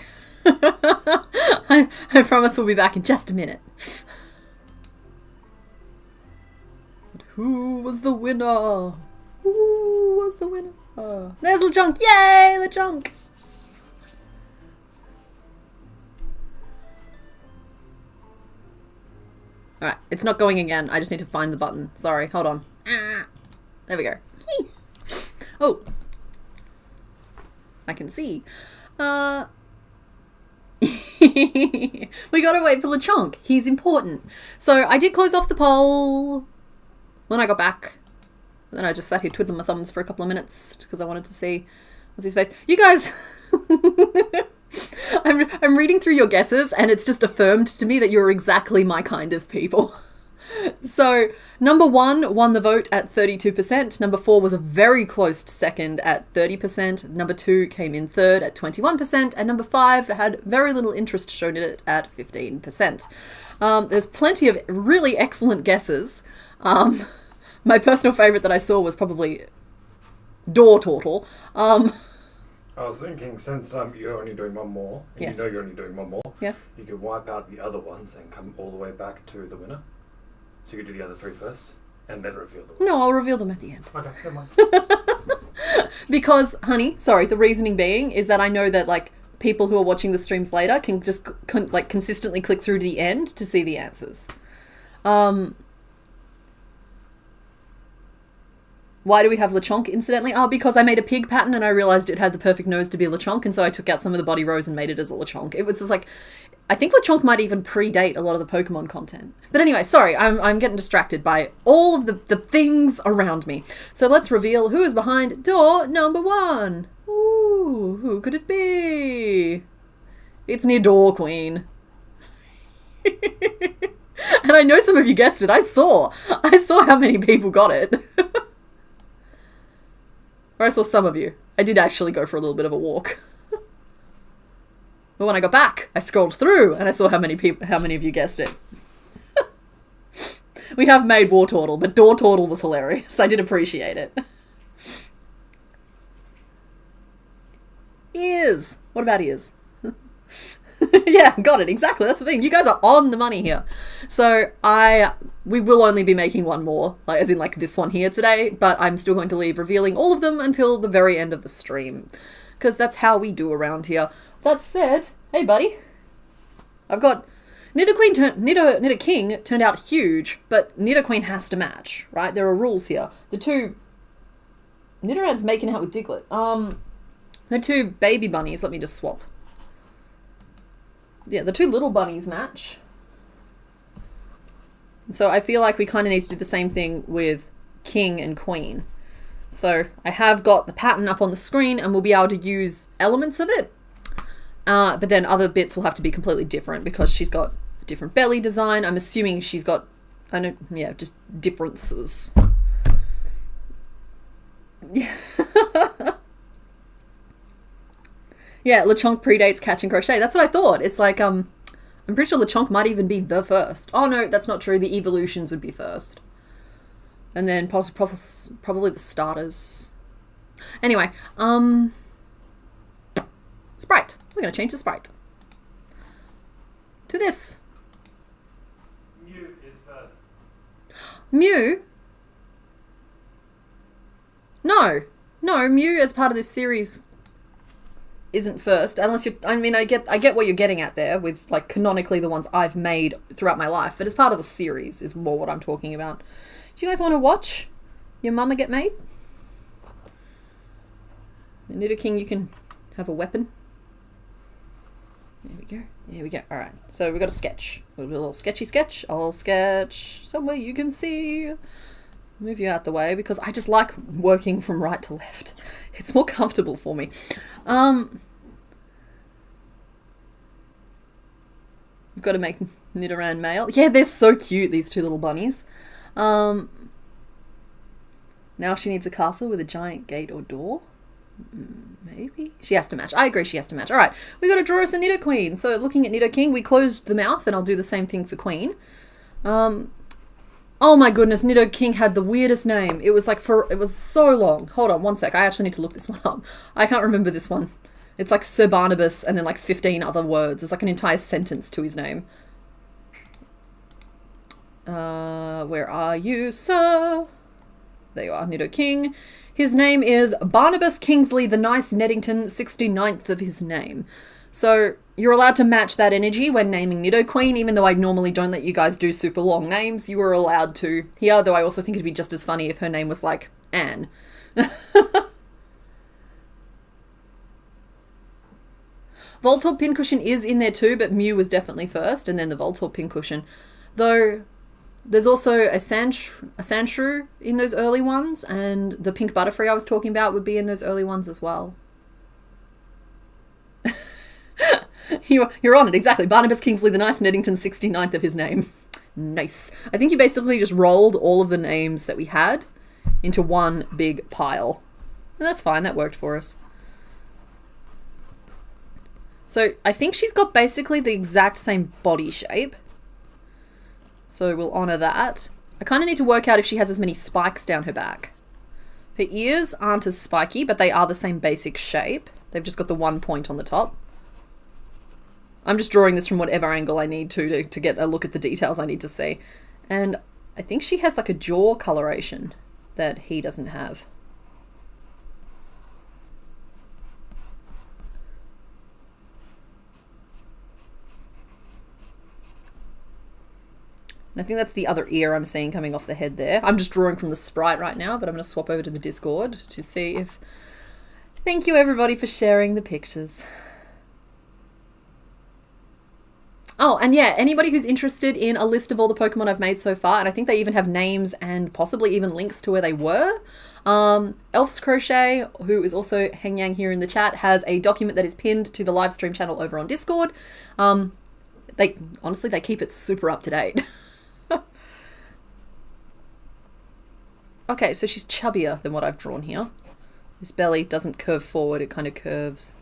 I promise we'll be back in just a minute. But who was the winner? Who was the winner? Oh, there's LeChonk! Yay, LeChonk! Alright, it's not going again. I just need to find the button. Sorry, hold on. There we go. Oh. I can see. We gotta wait for LeChonk. He's important. So I did close off the poll when I got back. And then I just sat here twiddling my thumbs for a couple of minutes because I wanted to see what's his face. You guys, I'm reading through your guesses and it's just affirmed to me that you're exactly my kind of people. So number 1 won the vote at 32%. Number 4 was a very close second at 30%. Number 2 came in third at 21%. And number 5 had very little interest shown in it at 15%. There's plenty of really excellent guesses. My personal favourite that I saw was probably Door Turtle. I was thinking, since you're only doing one more, and Yes. you know you're only doing one more, Yeah. you could wipe out the other ones and come all the way back to the winner. So you could do the other 3 first, and then reveal the winner. No, I'll reveal them at the end. Okay, never mind. Because, honey, sorry, the reasoning being is that I know that, like, people who are watching the streams later can just, consistently click through to the end to see the answers. Why do we have LeChonk, incidentally? Oh, because I made a pig pattern and I realised it had the perfect nose to be a LeChonk, and so I took out some of the body rows and made it as a LeChonk. It was just like, I think LeChonk might even predate a lot of the Pokemon content. But anyway, sorry, I'm getting distracted by all of the things around me. So let's reveal who is behind door number 1. Ooh, who could it be? It's Nidor Queen. And I know some of you guessed it. I saw how many people got it. Or I saw some of you. I did actually go for a little bit of a walk. But when I got back, I scrolled through and I saw how many of you guessed it. We have made War Turtle, but Door Turtle was hilarious. I did appreciate it. Ears. What about ears? Yeah, got it. Exactly. That's the thing. You guys are on the money here. So we will only be making one more, like as in like this one here today, but I'm still going to leave revealing all of them until the very end of the stream, because that's how we do around here. That said, hey buddy, I've got Nido King turned out huge, but Nidoqueen has to match, right? There are rules here. The two Nidoran's making out with Diglett. The two baby bunnies, let me just swap. Yeah, the two little bunnies match. So I feel like we kind of need to do the same thing with King and Queen. So I have got the pattern up on the screen and we'll be able to use elements of it. But then other bits will have to be completely different because she's got a different belly design. I'm assuming she's got, just differences. Yeah. Yeah, LeChonk predates Catch and Crochet. That's what I thought. It's like, I'm pretty sure LeChonk might even be the first. Oh no, that's not true. The evolutions would be first. And then probably the starters. Anyway, sprite. We're going to change the sprite to this. Mew is first. Mew? No, Mew as part of this series isn't first, unless you. I mean, I get what you're getting at there with like canonically the ones I've made throughout my life, but as part of the series is more what I'm talking about. Do you guys want to watch your mama get made? Nidoking, you can have a weapon. There we go. All right. So we've got a sketch. We'll do a little sketchy sketch. I'll sketch somewhere you can see. Move you out the way because I just like working from right to left. It's more comfortable for me. We've got to make Nidoran male. Yeah, they're so cute, these two little bunnies. Now she needs a castle with a giant gate or door. Maybe. She has to match. I agree she has to match. All right, we got to draw us a Nidoqueen. So looking at Nidoking, we closed the mouth and I'll do the same thing for Queen. Oh my goodness, Nido King had the weirdest name. It was like it was so long. Hold on one sec. I actually need to look this one up. I can't remember this one. It's like Sir Barnabas and then like 15 other words. It's like an entire sentence to his name. Where are you, sir? There you are, Nido King. His name is Barnabas Kingsley the Nice Neddington, 69th of his name. So you're allowed to match that energy when naming Nido Queen, even though I normally don't let you guys do super long names. You were allowed to here, though I also think it'd be just as funny if her name was like Anne. Voltorb Pincushion is in there too, but Mew was definitely first, and then the Voltorb Pincushion. Though there's also a Sandshrew in those early ones, and the Pink Butterfree I was talking about would be in those early ones as well. You're on it, exactly. Barnabas Kingsley the Nice Neddington, 69th of his name. Nice. I think you basically just rolled all of the names that we had into one big pile. And that's fine, that worked for us. So I think she's got basically the exact same body shape. So we'll honour that. I kind of need to work out if she has as many spikes down her back. Her ears aren't as spiky, but they are the same basic shape. They've just got the one point on the top. I'm just drawing this from whatever angle I need to get a look at the details I need to see. And I think she has like a jaw coloration that he doesn't have. And I think that's the other ear I'm seeing coming off the head there. I'm just drawing from the sprite right now, but I'm going to swap over to the Discord to see if... Thank you everybody for sharing the pictures. Oh, and yeah, anybody who's interested in a list of all the Pokemon I've made so far, and I think they even have names and possibly even links to where they were. Elf's Crochet, who is also Hengyang here in the chat, has a document that is pinned to the live stream channel over on Discord. They keep it super up to date. Okay, so she's chubbier than what I've drawn here. This belly doesn't curve forward, it kind of curves.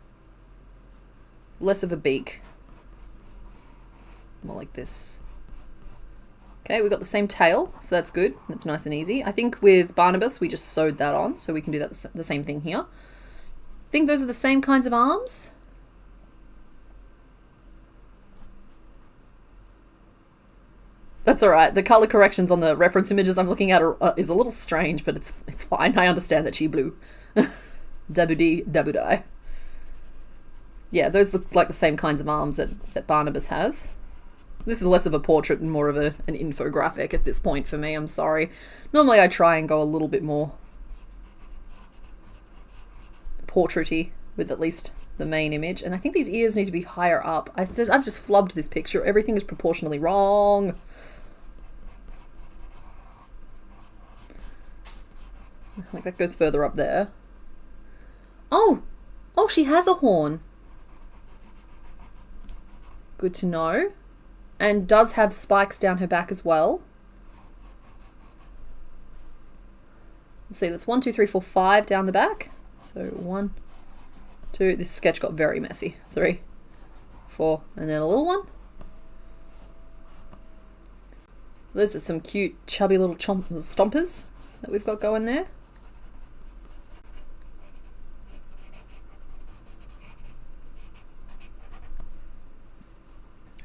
Less of a beak. More like this. Okay, we've got the same tail, so that's good. That's nice and easy. I think with Barnabas, we just sewed that on, so we can do that the same thing here. I think those are the same kinds of arms. That's alright. The color corrections on the reference images I'm looking at is a little strange, but it's fine. I understand that she blue. Dabudi, dabudai. Yeah, those look like the same kinds of arms that Barnabas has. This is less of a portrait and more of an infographic at this point for me, I'm sorry. Normally I try and go a little bit more portraity with at least the main image. And I think these ears need to be higher up. I've just flubbed this picture. Everything is proportionally wrong. Like that goes further up there. Oh, she has a horn. Good to know. And does have spikes down her back as well. Let's see, that's 1, 2, 3, 4, 5 down the back. So 1, 2, this sketch got very messy. 3, 4, and then a little one. Those are some cute, chubby little stompers that we've got going there.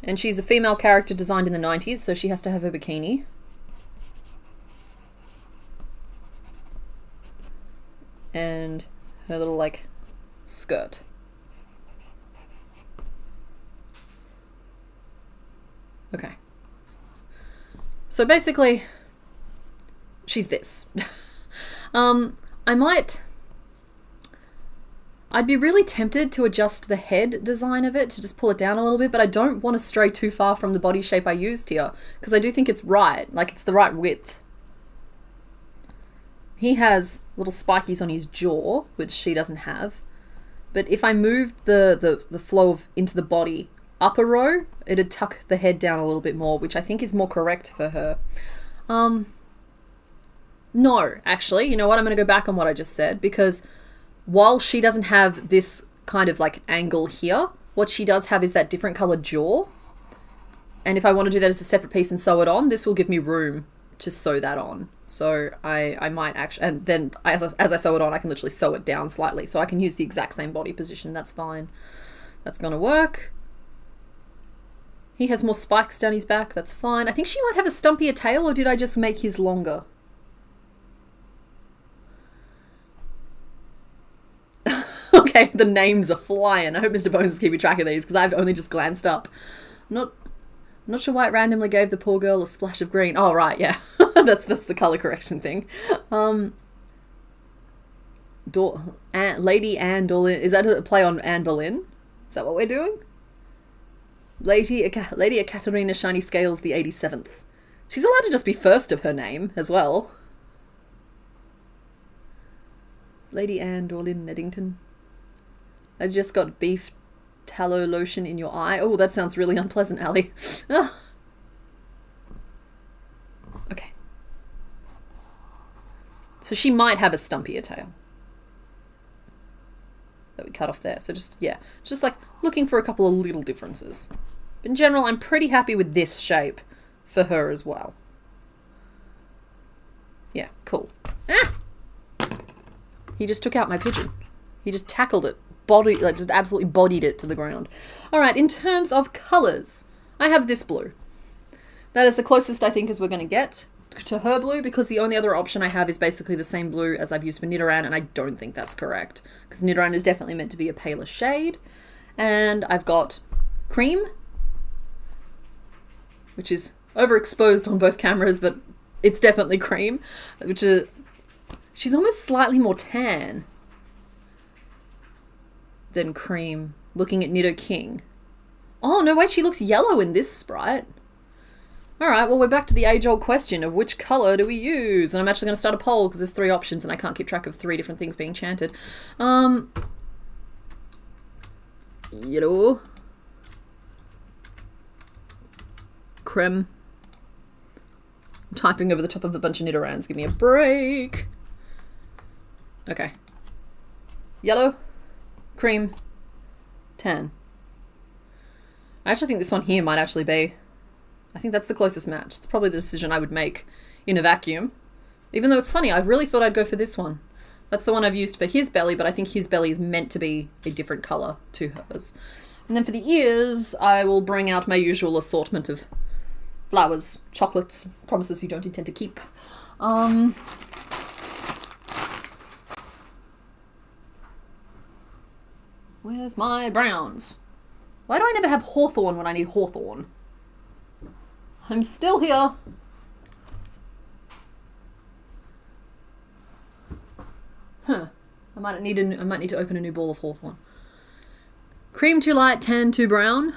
And she's a female character designed in the 90s, so she has to have her bikini. And her little, like, skirt. Okay. So basically, she's this. I'd be really tempted to adjust the head design of it to just pull it down a little bit, but I don't want to stray too far from the body shape I used here because I do think it's right, like it's the right width. He has little spikies on his jaw, which she doesn't have, but if I moved the flow into the body up a row, it'd tuck the head down a little bit more, which I think is more correct for her. No, actually, you know what? I'm going to go back on what I just said because while she doesn't have this kind of like angle here, what she does have is that different colored jaw. And if I want to do that as a separate piece and sew it on, this will give me room to sew that on. So I might actually, and then as I sew it on, I can literally sew it down slightly. So I can use the exact same body position. That's fine. That's going to work. He has more spikes down his back. That's fine. I think she might have a stumpier tail, or did I just make his longer? Okay, the names are flying. I hope Mr. Bones is keeping track of these because I've only just glanced up. I'm not sure why it randomly gave the poor girl a splash of green. Oh, right, yeah. that's the color correction thing. Lady Anne Boleyn. Is that a play on Anne Boleyn? Is that what we're doing? Lady Ekaterina Shiny Scales, the 87th. She's allowed to just be first of her name as well. Lady Anne Boleyn Neddington. I just got beef tallow lotion in your eye. Oh, that sounds really unpleasant, Ali. Ah. Okay. So she might have a stumpier tail that we cut off there. So just, yeah, just like looking for a couple of little differences. But in general, I'm pretty happy with this shape for her as well. Yeah, cool. Ah! He just took out my pigeon. He just tackled it. Just absolutely bodied it to the ground. All right, in terms of colors, I have this blue. That is the closest I think as we're going to get to her blue, because the only other option I have is basically the same blue as I've used for Nidoran, and I don't think that's correct, because Nidoran is definitely meant to be a paler shade. And I've got cream, which is overexposed on both cameras, but it's definitely cream, which is... She's almost slightly more tan than cream, looking at Nidoking. Oh, no, wait, she looks yellow in this sprite. All right, well, we're back to the age-old question of which color do we use? And I'm actually going to start a poll because there's 3 options and I can't keep track of 3 different things being chanted. Yellow. Creme. I'm typing over the top of a bunch of Nidorans. Give me a break. Okay. Yellow. Cream. Tan. I actually think this one here might actually be... I think that's the closest match. It's probably the decision I would make in a vacuum. Even though it's funny, I really thought I'd go for this one. That's the one I've used for his belly, but I think his belly is meant to be a different colour to hers. And then for the ears, I will bring out my usual assortment of flowers, chocolates, promises you don't intend to keep. Where's my browns? Why do I never have hawthorn when I need hawthorn? I'm still here. Huh. I might need to open a new ball of hawthorn. Cream too light, tan too brown.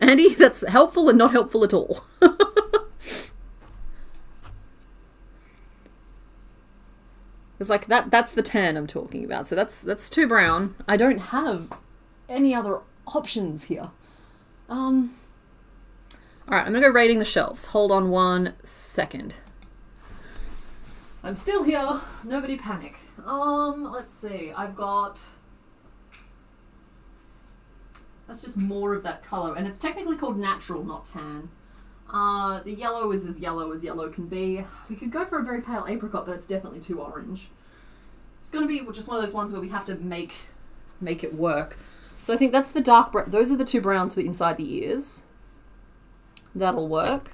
Andy, that's helpful and not helpful at all. It's like that's the tan I'm talking about. So that's too brown. I don't have any other options here. Alright, I'm gonna go raiding the shelves. Hold on 1 second. I'm still here. Nobody panic. Let's see. I've got... That's just more of that colour. And it's technically called natural, not tan. The yellow is as yellow can be. We could go for a very pale apricot, but it's definitely too orange. It's going to be just one of those ones where we have to make it work. So I think that's the dark brown. Those are the 2 browns for inside the ears. That'll work.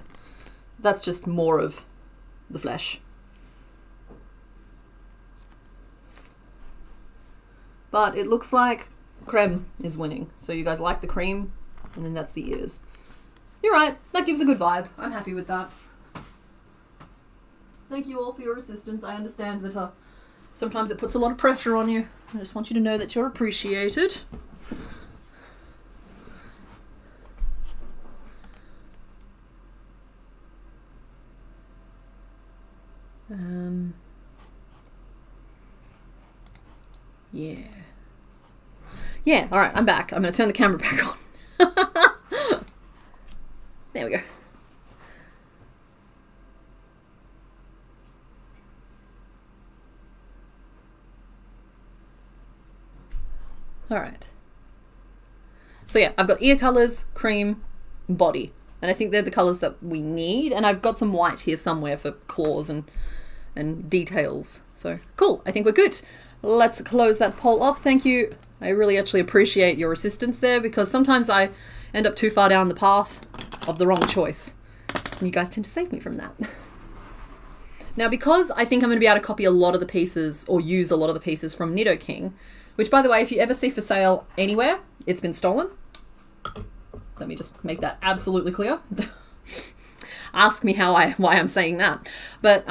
That's just more of the flesh. But it looks like creme is winning. So you guys like the cream, and then that's the ears. You're right. That gives a good vibe. I'm happy with that. Thank you all for your assistance. I understand that sometimes it puts a lot of pressure on you. I just want you to know that you're appreciated. Yeah. Yeah, alright, I'm back. I'm going to turn the camera back on. There we go. Alright. So yeah, I've got ear colours, cream, body. And I think they're the colours that we need. And I've got some white here somewhere for claws and details. So cool, I think we're good. Let's close that poll off. Thank you. I really actually appreciate your assistance there, because sometimes I end up too far down the path of the wrong choice. And you guys tend to save me from that. Now, because I think I'm going to be able to copy a lot of the pieces or use a lot of the pieces from Nidoking, which, by the way, if you ever see for sale anywhere, it's been stolen. Let me just make that absolutely clear. Ask me why I'm saying that. But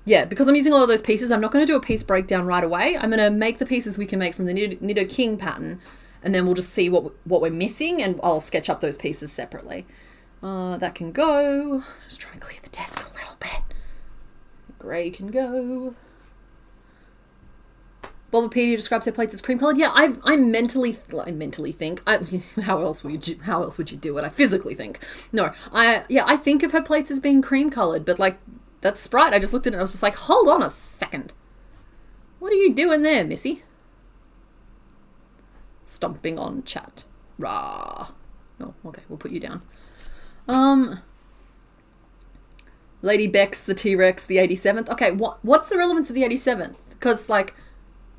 yeah, because I'm using a lot of those pieces, I'm not going to do a piece breakdown right away. I'm going to make the pieces we can make from the Nidoking pattern, and then we'll just see what we're missing, and I'll sketch up those pieces separately. That can go. Just trying to clear the desk a little bit. Grey can go. Bulbapedia describes her plates as cream colored. Yeah, I mentally think. How else would you do it? I physically think. No, I think of her plates as being cream colored, but like that sprite, I just looked at it and I was just like, hold on a second. What are you doing there, Missy? Stomping on chat. Rah. Oh, okay, we'll put you down. Lady Bex, the T-Rex, the 87th. Okay, what's the relevance of the 87th? Because, like,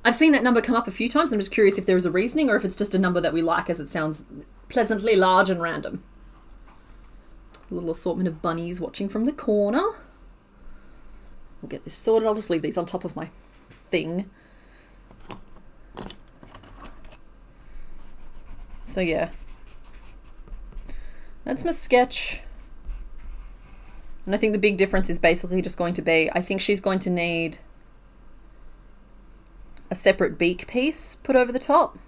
I've seen that number come up a few times. I'm just curious if there is a reasoning or if it's just a number that we like as it sounds pleasantly large and random. A little assortment of bunnies watching from the corner. We'll get this sorted. I'll just leave these on top of my thing. So, yeah. That's my sketch. And I think the big difference is basically just going to be, I think she's going to need a separate beak piece put over the top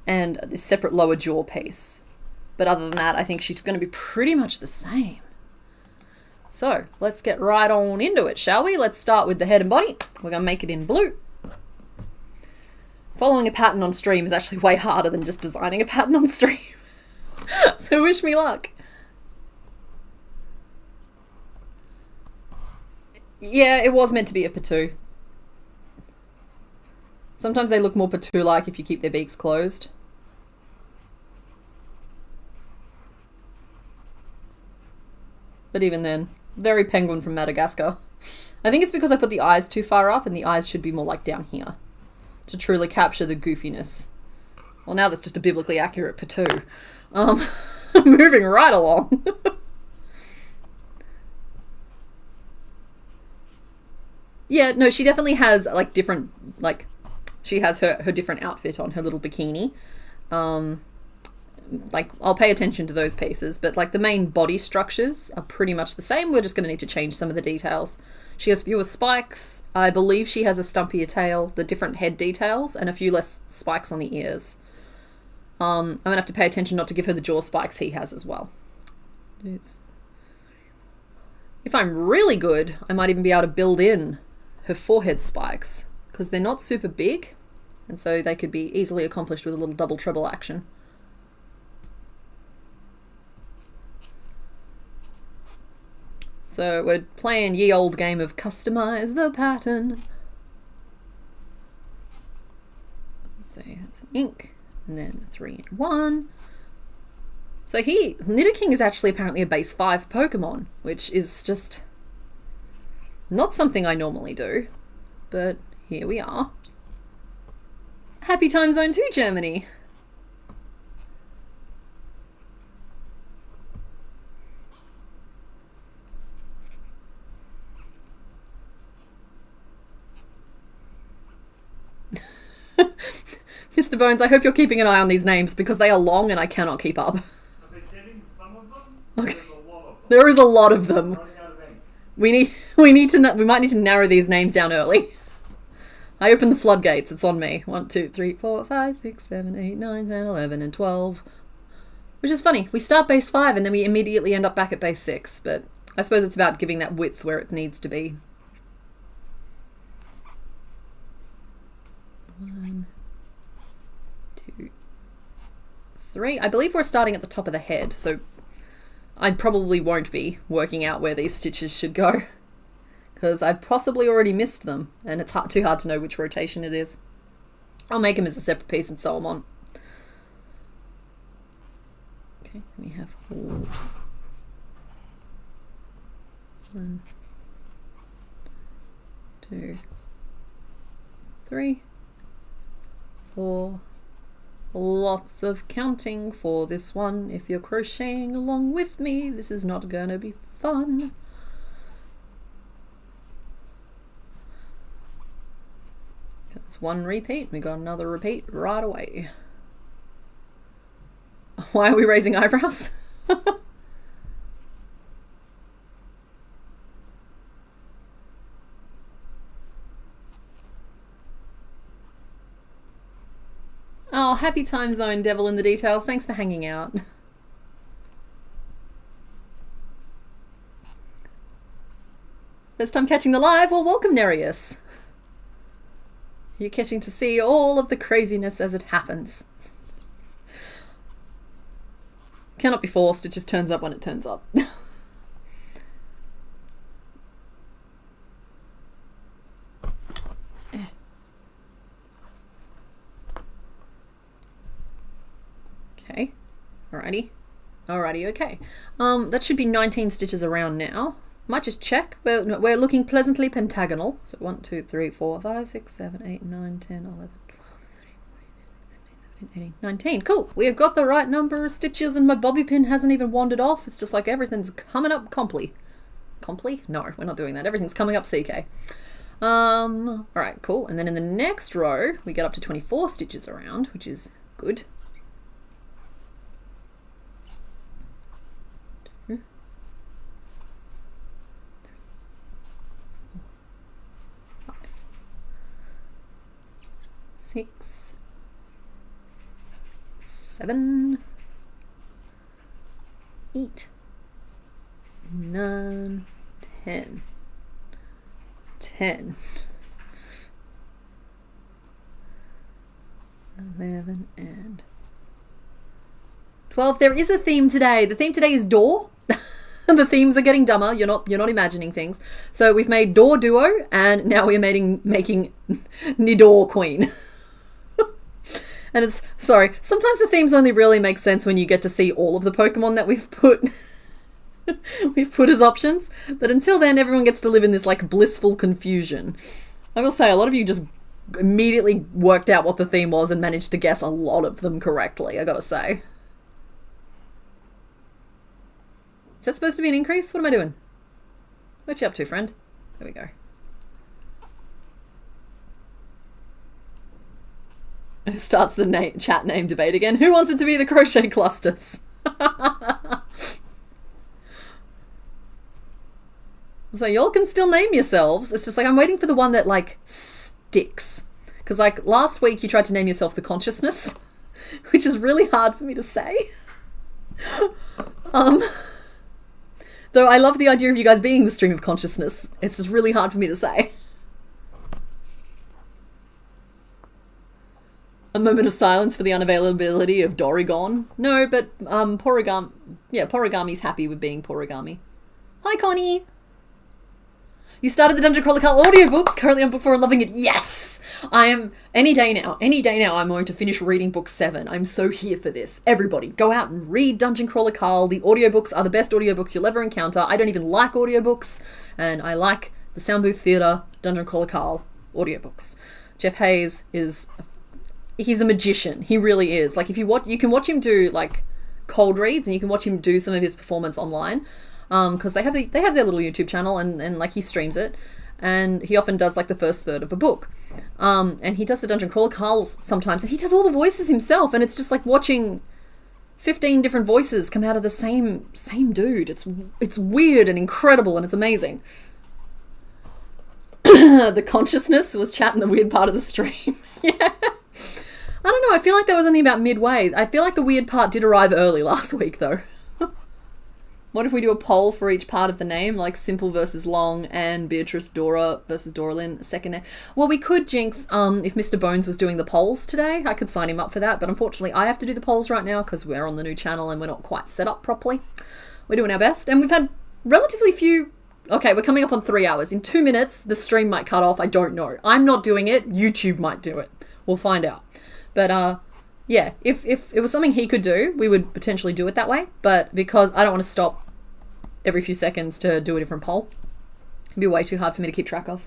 and this separate lower jaw piece. But other than that, I think she's going to be pretty much the same. So let's get right on into it, shall we? Let's start with the head and body. We're going to make it in blue. Following a pattern on stream is actually way harder than just designing a pattern on stream. So wish me luck. Yeah, it was meant to be a Patu. Sometimes they look more Patu-like if you keep their beaks closed. But even then, very penguin from Madagascar. I think it's because I put the eyes too far up and the eyes should be more like down here to truly capture the goofiness. Well, now that's just a biblically accurate Patu. Moving right along. Yeah, no, she definitely has like different, like she has her different outfit on, her little bikini. Like I'll pay attention to those pieces, but like the main body structures are pretty much the same. We're just going to need to change some of the details. She has fewer spikes. I believe she has a stumpier tail, the different head details, and a few less spikes on the ears. I'm going to have to pay attention not to give her the jaw spikes he has as well. If I'm really good, I might even be able to build in her forehead spikes, because they're not super big, and so they could be easily accomplished with a little double treble action. So we're playing ye old game of customize the pattern. Let's see, that's an ink, and then 3-in-1. So Nidoking is actually apparently a base 5 Pokemon, which is just not something I normally do, but here we are. Happy time zone 2, Germany. Mr. Bones, I hope you're keeping an eye on these names because they are long and I cannot keep up. Are they getting some of them? Okay. There's a lot of them. There is a lot of them. I'm running out of ink. We might need to narrow these names down early. I opened the floodgates. It's on me. 1, 2, 3, 4, 5, 6, 7, 8, 9, 10, 11, and 12. Which is funny. We start base 5 and then we immediately end up back at base 6. But I suppose it's about giving that width where it needs to be. 1, 2, 3. I believe we're starting at the top of the head, so I probably won't be working out where these stitches should go, because I've possibly already missed them, and it's too hard to know which rotation it is. I'll make them as a separate piece and sew them on. Okay, we have 1, 2, 3, 4. Lots of counting for this one. If you're crocheting along with me, this is not gonna be fun. There's one repeat, we got another repeat right away. Why are we raising eyebrows? Oh, happy time zone, Devil in the Details. Thanks for hanging out. First time catching the live? Well, welcome, Nereus. You're catching to see all of the craziness as it happens. Cannot be forced, it just turns up when it turns up. Okay, alrighty, okay. That should be 19 stitches around now. Might just check. We're looking pleasantly pentagonal. So 1, 2, 3, 4, 5, 6, 7, 8, 9, 10, 11, 12, 13, 14, 15, 16, 17, 18, 19. Cool. We have got the right number of stitches and my bobby pin hasn't even wandered off. It's just like everything's coming up comply. Comply? No, we're not doing that. Everything's coming up CK. Alright, cool. And then in the next row, we get up to 24 stitches around, which is good. Six, 7, 8, 9, 10, 11, and 12. There is a theme today. The theme today is door. The themes are getting dumber. You're not imagining things. So we've made door duo, and now we're making Nidor queen. And it's, sorry, sometimes the themes only really make sense when you get to see all of the Pokemon that we've put as options. But until then, everyone gets to live in this like blissful confusion. I will say, a lot of you just immediately worked out what the theme was and managed to guess a lot of them correctly, I gotta say. Is that supposed to be an increase? What am I doing? What you up to, friend? There we go. Starts the chat name debate again. Who wants it to be the crochet clusters? So y'all can still name yourselves. It's just like I'm waiting for the one that like sticks. Because like last week you tried to name yourself the consciousness, which is really hard for me to say. Though I love the idea of you guys being the stream of consciousness. It's just really hard for me to say. A moment of silence for the unavailability of Dorygon. No, but Porigami. Yeah, Porigami's happy with being Porigami. Hi, Connie. You started the Dungeon Crawler Carl audiobooks. Currently on book 4 and loving it. Yes! I am, any day now I'm going to finish reading book 7. I'm so here for this. Everybody, go out and read Dungeon Crawler Carl. The audiobooks are the best audiobooks you'll ever encounter. I don't even like audiobooks, and I like the Sound Booth Theatre Dungeon Crawler Carl audiobooks. Jeff Hayes he's a magician. He really is. Like, if you can watch him do like cold reads, and you can watch him do some of his performance online. Because they have their little YouTube channel, and like he streams it, and he often does like the first third of a book, and he does the Dungeon Crawler Carl sometimes, and he does all the voices himself, and it's just like watching 15 different voices come out of the same dude. It's weird and incredible, and it's amazing. The consciousness was chatting the weird part of the stream. Yeah. I don't know, I feel like that was only about midway. I feel like the weird part did arrive early last week though. What if we do a poll for each part of the name, like Simple versus Long and Beatrice Dora versus Doralyn, second name? Well, we could, Jinx, if Mr. Bones was doing the polls today, I could sign him up for that, but unfortunately I have to do the polls right now because we're on the new channel and we're not quite set up properly. We're doing our best, and we've had relatively few... Okay, we're coming up on 3 hours. In 2 minutes, the stream might cut off, I don't know. I'm not doing it, YouTube might do it. We'll find out. But, Yeah, if it was something he could do, we would potentially do it that way. But because I don't want to stop every few seconds to do a different poll, it'd be way too hard for me to keep track of.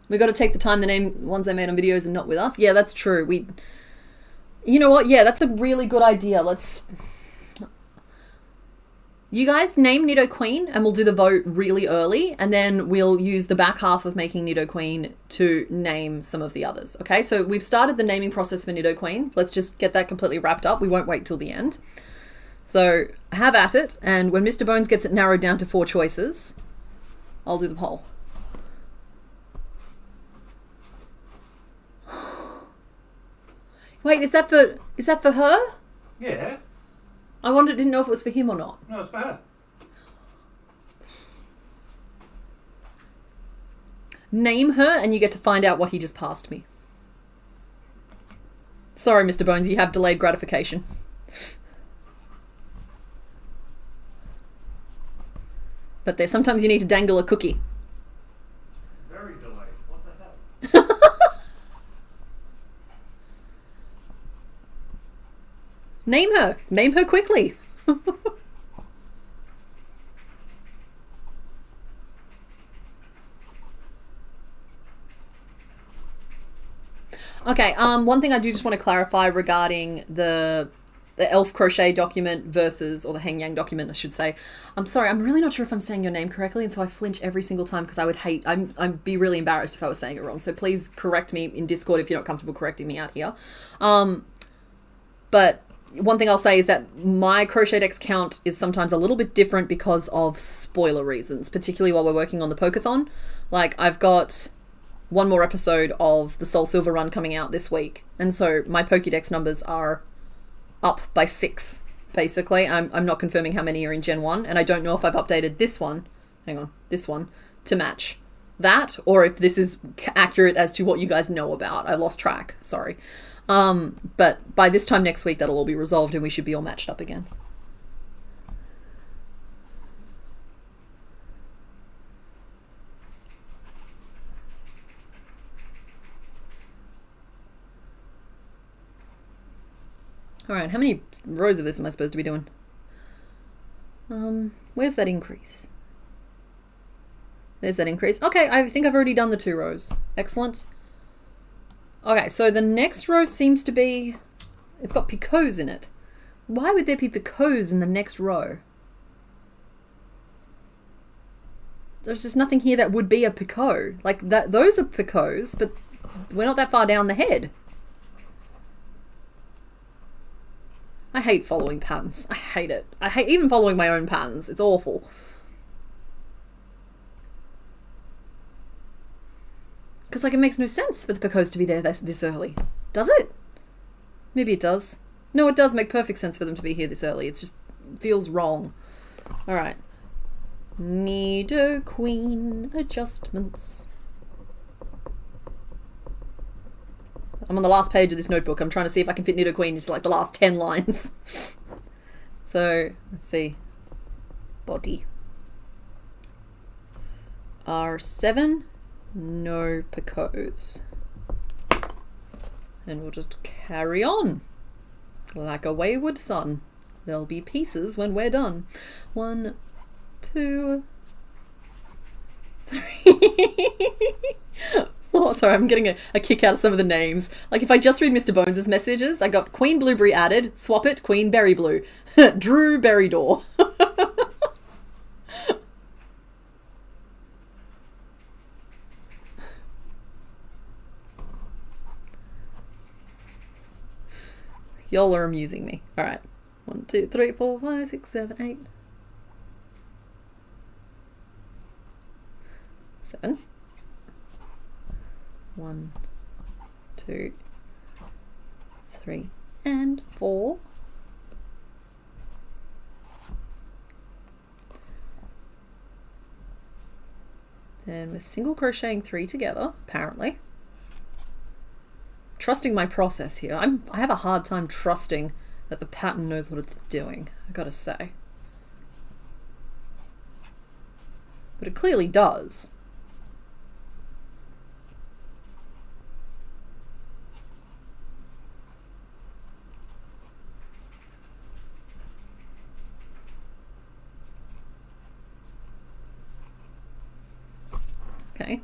We got to take the time to name ones they made on videos and not with us. Yeah, that's true. You know what? Yeah, that's a really good idea. You guys name Nidoqueen and we'll do the vote really early, and then we'll use the back half of making Nidoqueen to name some of the others. Okay, so we've started the naming process for Nidoqueen. Let's just get that completely wrapped up. We won't wait till the end. So have at it, and when Mr. Bones gets it narrowed down to 4 choices, I'll do the poll. Wait, is that for her? Yeah. I didn't know if it was for him or not. No, it's for her. Name her and you get to find out what he just passed me. Sorry, Mr. Bones, you have delayed gratification. But sometimes you need to dangle a cookie. Very delayed. What the hell? Name her. Name her quickly. Okay, one thing I do just want to clarify regarding the elf crochet document versus, or the Heng Yang document, I should say. I'm sorry, I'm really not sure if I'm saying your name correctly, and so I flinch every single time because I'd be really embarrassed if I was saying it wrong. So please correct me in Discord if you're not comfortable correcting me out here. But one thing I'll say is that my Crochetdex count is sometimes a little bit different because of spoiler reasons, particularly while we're working on the Pokeathon. Like, I've got one more episode of the Soul Silver run coming out this week, and so my Pokédex numbers are up by 6, basically. I'm not confirming how many are in Gen 1, and I don't know if I've updated this one, to match that, or if this is accurate as to what you guys know about. I lost track, sorry. But by this time next week, that'll all be resolved and we should be all matched up again. Alright, how many rows of this am I supposed to be doing? Where's that increase? There's that increase. Okay, I think I've already done the 2 rows. Excellent. Okay, so the next row seems to be... It's got picots in it. Why would there be picots in the next row? There's just nothing here that would be a picot. Like, those are picots, but we're not that far down the head. I hate following patterns. I hate it. I hate even following my own patterns. It's awful. Because, like, it makes no sense for the picots to be there this early. Does it? Maybe it does. No, it does make perfect sense for them to be here this early. It just feels wrong. Alright. Nidoqueen adjustments. I'm on the last page of this notebook. I'm trying to see if I can fit Nidoqueen into, like, the last 10 lines. So, let's see. Body. R7. No picots. And we'll just carry on. Like a wayward son. There'll be pieces when we're done. 1, 2, 3. Oh, sorry, I'm getting a kick out of some of the names. Like, if I just read Mr. Bones' messages, I got Queen Blueberry added, swap it, Queen Berry Blue. Drew Berrydor. Y'all are amusing me. Alright. 1, 2, 3, 4, 5, 6, 7, 8. 7. 1, 2, 3, and 4. Then we're single crocheting 3 together, apparently. Trusting my process here. I have a hard time trusting that the pattern knows what it's doing, I gotta say. But it clearly does. Okay.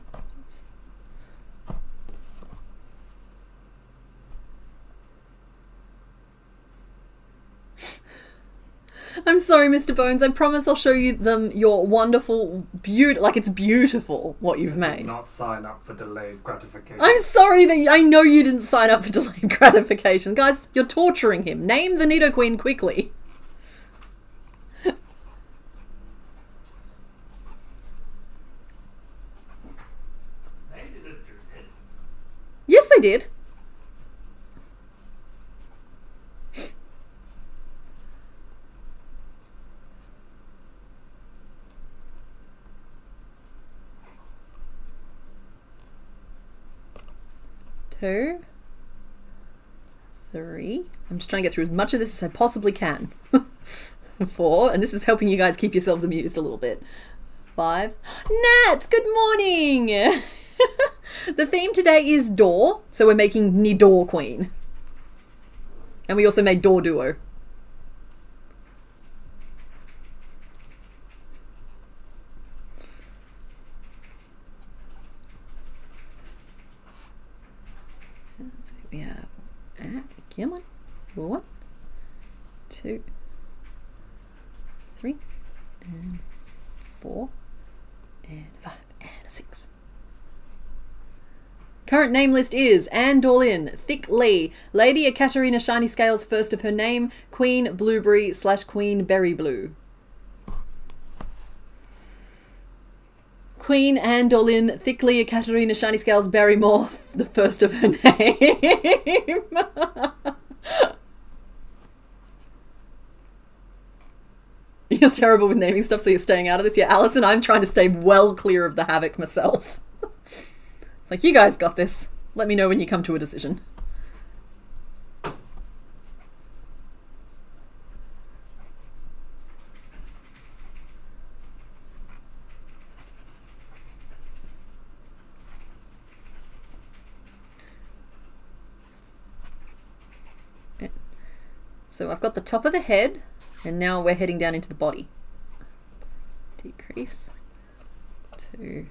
I'm sorry, Mr. Bones. I promise I'll show you your wonderful, like it's beautiful what you've made. Not sign up for delayed gratification. I'm sorry that I know you didn't sign up for delayed gratification. Guys, you're torturing him. Name the Nido Queen quickly. They didn't do this. Yes, they did. Two, three. I'm just trying to get through as much of this as I possibly can. 4, and this is helping you guys keep yourselves amused a little bit. 5. Nat, good morning! The theme today is door, so we're making Nidor Queen. And we also made Doduo. We have, come on, 1, 2, 3, and 4, and 5, and 6. Current name list is Anne Dorlin, Thick Lee, Lady Ekaterina Shiny Scales, first of her name, Queen Blueberry / Queen Berry Blue. Queen Anne Dorlin, Thickly Ekaterina Shiny Scales Barrymore, the first of her name. You're terrible with naming stuff, so you're staying out of this. Yeah, Alison, I'm trying to stay well clear of the havoc myself. It's like, you guys got this. Let me know when you come to a decision. So I've got the top of the head, and now we're heading down into the body. Decrease, 2,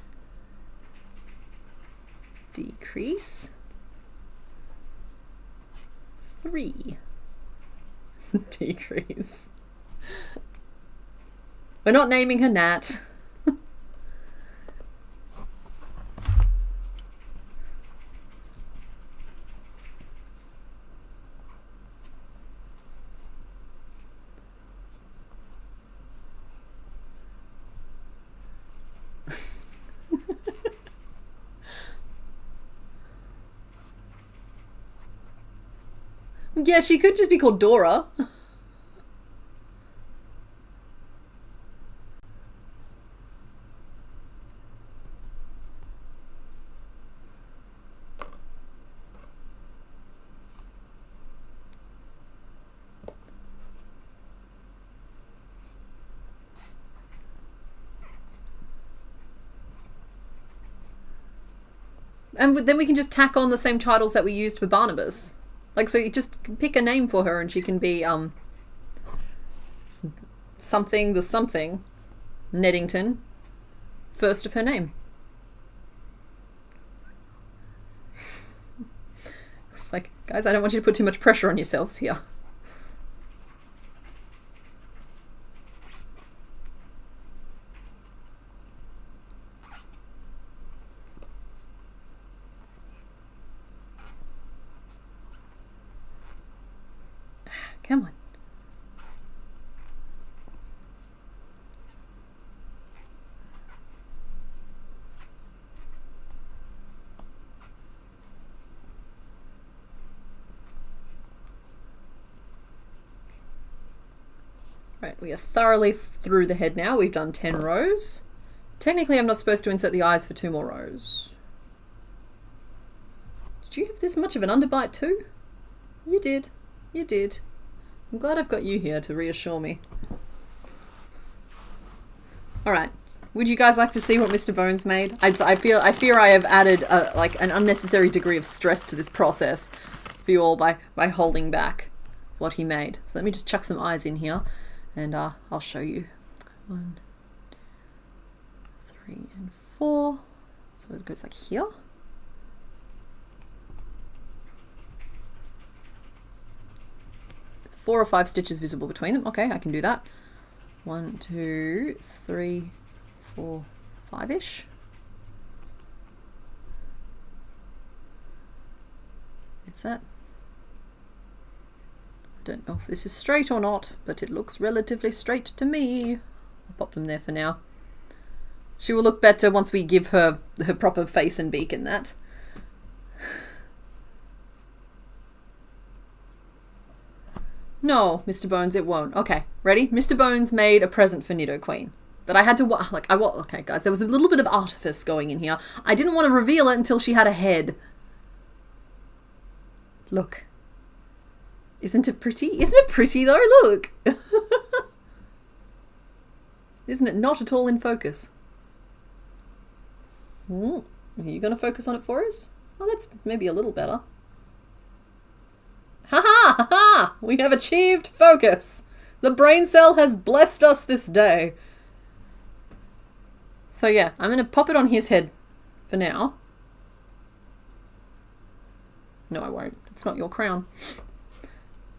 decrease, 3, decrease. We're not naming her Nat. Yeah, she could just be called Dora. And then we can just tack on the same titles that we used for Barnabas. Like, so you just pick a name for her and she can be, something the something, Neddington, first of her name. It's like, guys, I don't want you to put too much pressure on yourselves here. Come on. Right, we are thoroughly through the head now. We've done 10 rows. Technically, I'm not supposed to insert the eyes for 2 more rows. Did you have this much of an underbite too? You did. You did. I'm glad I've got you here to reassure me. Alright, would you guys like to see what Mr. Bones made? I fear I have added like an unnecessary degree of stress to this process for you all by holding back what he made. So let me just chuck some eyes in here and I'll show you. 1, 3, and 4. So it goes like here. Four or five stitches visible between them. Okay, I can do that. 1, 2, 3, 4, 5-ish. What's that? I don't know if this is straight or not, but it looks relatively straight to me. I'll pop them there for now. She will look better once we give her her proper face and beak and that. No, Mr. Bones, it won't. Okay, ready? Mr. Bones made a present for Nidoqueen. But I had to, okay guys, there was a little bit of artifice going in here. I didn't want to reveal it until she had a head. Look. Isn't it pretty? Isn't it pretty though? Look. Isn't it not at all in focus? Ooh, are you going to focus on it for us? Oh, that's maybe a little better. Ha ha ha ha! We have achieved focus. The brain cell has blessed us this day. So yeah, I'm going to pop it on his head for now. No, I won't. It's not your crown.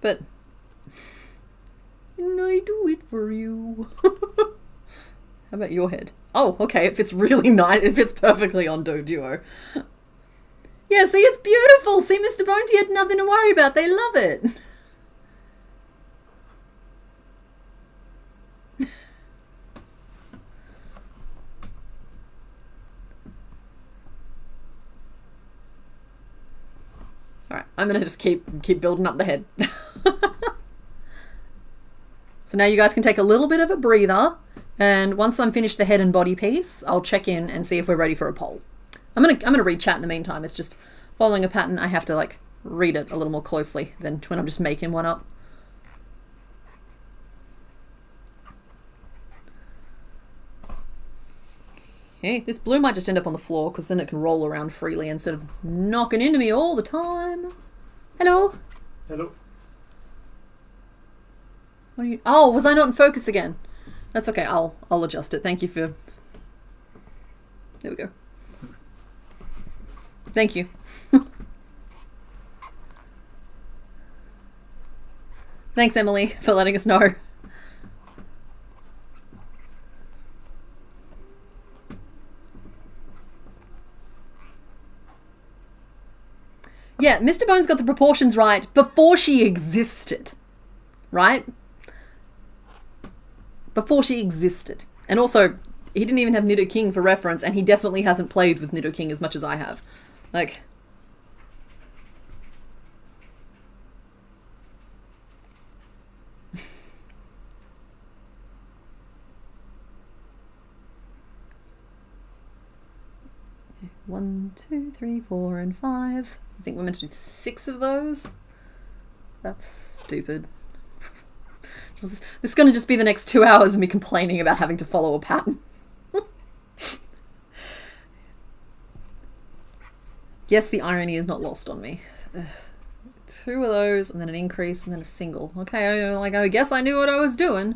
But and I do it for you. How about your head? Oh, okay, it fits really nice. It fits perfectly on Doduo. Yeah, see, it's beautiful. See, Mr. Bones, you had nothing to worry about. They love it. Alright, I'm going to just keep building up the head. So now you guys can take a little bit of a breather. And once I'm finished the head and body piece, I'll check in and see if we're ready for a poll. I'm gonna read chat in the meantime. It's just following a pattern. I have to like read it a little more closely than when I'm just making one up. Okay, this blue might just end up on the floor because then it can roll around freely instead of knocking into me all the time. Hello. Hello. What are you? Oh, was I not in focus again? That's okay. I'll adjust it. Thank you for. There we go. Thank you. Thanks, Emily, for letting us know. Yeah, Mr. Bones got the proportions right before she existed. Right? Before she existed. And also, he didn't even have Nidoking for reference, and he definitely hasn't played with Nidoking as much as I have. Like... One, 2, 3, 4, and 5. I think we're meant to do 6 of those. That's stupid. This is going to just be the next 2 hours of me complaining about having to follow a pattern. Yes, the irony is not lost on me. 2 of those, and then an increase, and then a single. Okay, I guess I knew what I was doing.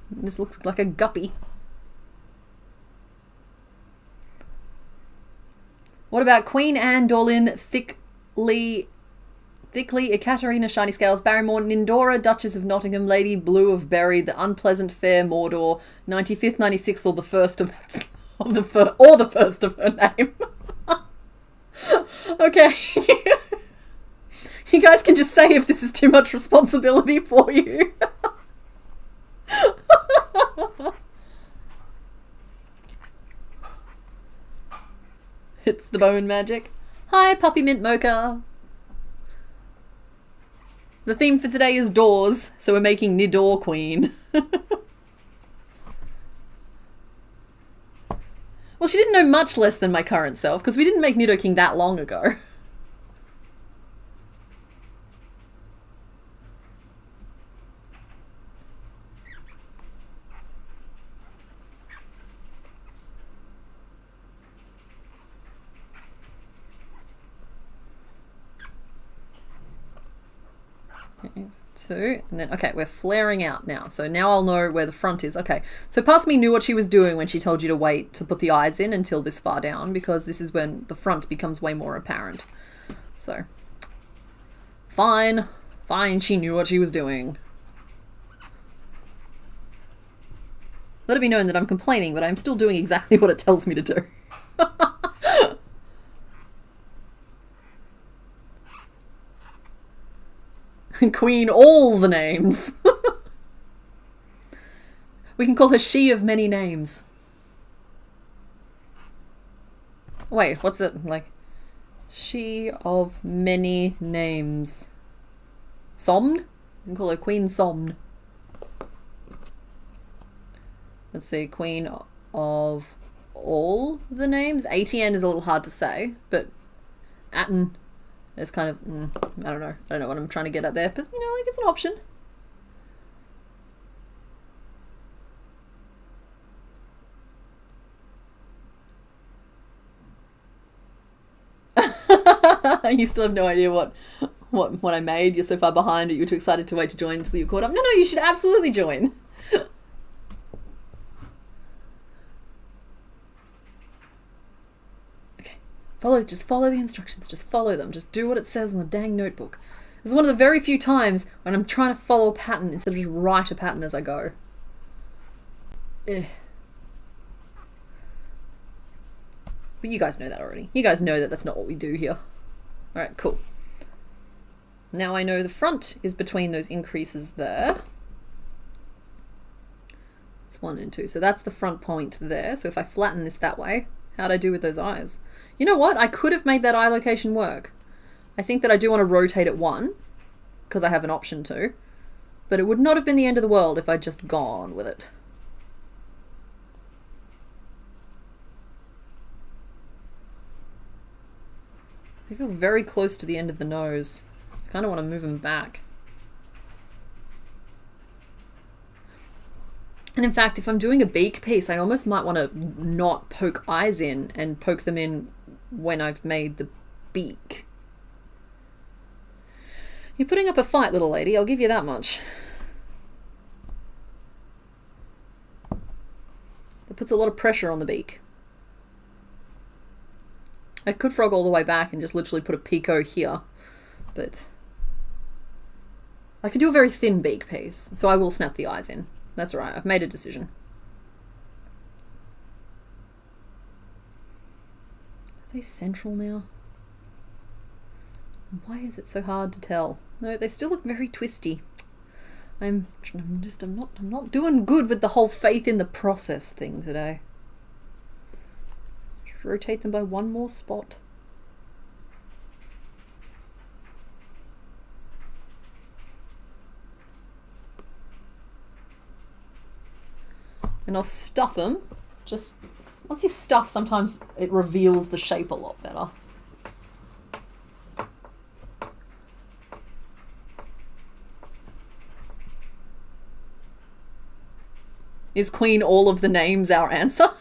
This looks like a guppy. What about Queen Anne, Dorlin, Thickly, Ekaterina, Shiny Scales, Barrymore, Nindora, Duchess of Nottingham, Lady Blue of Berry, the Unpleasant Fair Mordor, 95th, 96th, or the first of the first of her name. Okay. You guys can just say if this is too much responsibility for you. It's the bone magic. Hi, Puppy Mint Mocha. The theme for today is doors, so we're making Nidor Queen. Well, she didn't know much less than my current self, because we didn't make Nidoking that long ago. 2, and then, okay, we're flaring out now. So now I'll know where the front is. Okay, so past me knew what she was doing when she told you to wait to put the eyes in until this far down, because this is when the front becomes way more apparent. So, fine, she knew what she was doing. Let it be known that I'm complaining, but I'm still doing exactly what it tells me to do. Queen all the names. We can call her she of many names. Wait, what's it like? She of many names. Somn? We can call her Queen Somn. Let's see, Queen of all the names. ATN is a little hard to say, but Atten is kind of, I don't know what I'm trying to get at there, but you know, like, it's an option. You still have no idea what I made. You're so far behind, or you're too excited to wait to join until you caught up. No, you should absolutely join. Just follow the instructions. Just follow them. Just do what it says on the dang notebook. This is one of the very few times when I'm trying to follow a pattern instead of just write a pattern as I go. But you guys know that already. You guys know that that's not what we do here. Alright, cool. Now I know the front is between those increases there. It's 1 and 2. So that's the front point there. So if I flatten this that way, how'd I do with those eyes? You know what? I could have made that eye location work. I think that I do want to rotate it 1, because I have an option to. But it would not have been the end of the world if I'd just gone with it. They feel very close to the end of the nose. I kind of want to move them back. And in fact, if I'm doing a beak piece, I almost might want to not poke eyes in and poke them in when I've made the beak. You're putting up a fight, little lady, I'll give you that much. It puts a lot of pressure on the beak. I could frog all the way back and just literally put a picot here, but I could do a very thin beak piece, so I will snap the eyes in. That's alright, I've made a decision. Are they central now? Why is it so hard to tell? No, they still look very twisty. I'm not doing good with the whole faith in the process thing today. Just rotate them by 1 more spot. And I'll stuff them. Just once you stuff, sometimes it reveals the shape a lot better. Is Queen all of the names our answer?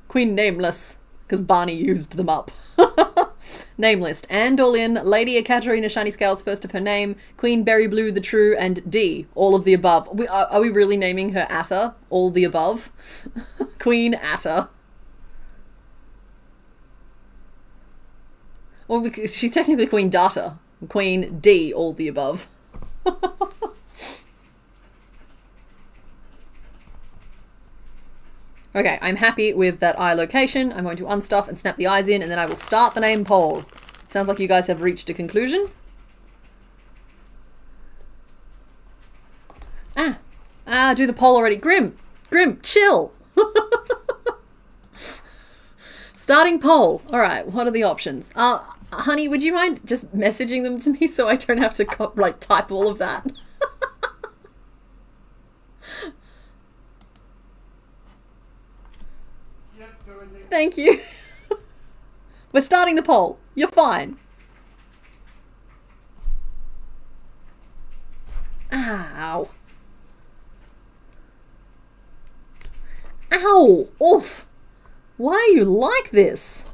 Queen Nameless, because Barney used them up. Name list. Anne Dolin, Lady Ekaterina Shiny Scales, first of her name, Queen Berry Blue the True, and D, all of the above. Are we really naming her Atta? All the above? Queen Atta. Well, she's technically Queen Data. Queen D, all the above. Okay, I'm happy with that eye location. I'm going to unstuff and snap the eyes in, and then I will start the name poll. It sounds like you guys have reached a conclusion. Do the poll already. Grim, chill. Starting poll. All right, what are the options? Honey, would you mind just messaging them to me so I don't have to type all of that? Thank you. We're starting the poll. You're fine. Ow. Ow. Oof. Why are you like this?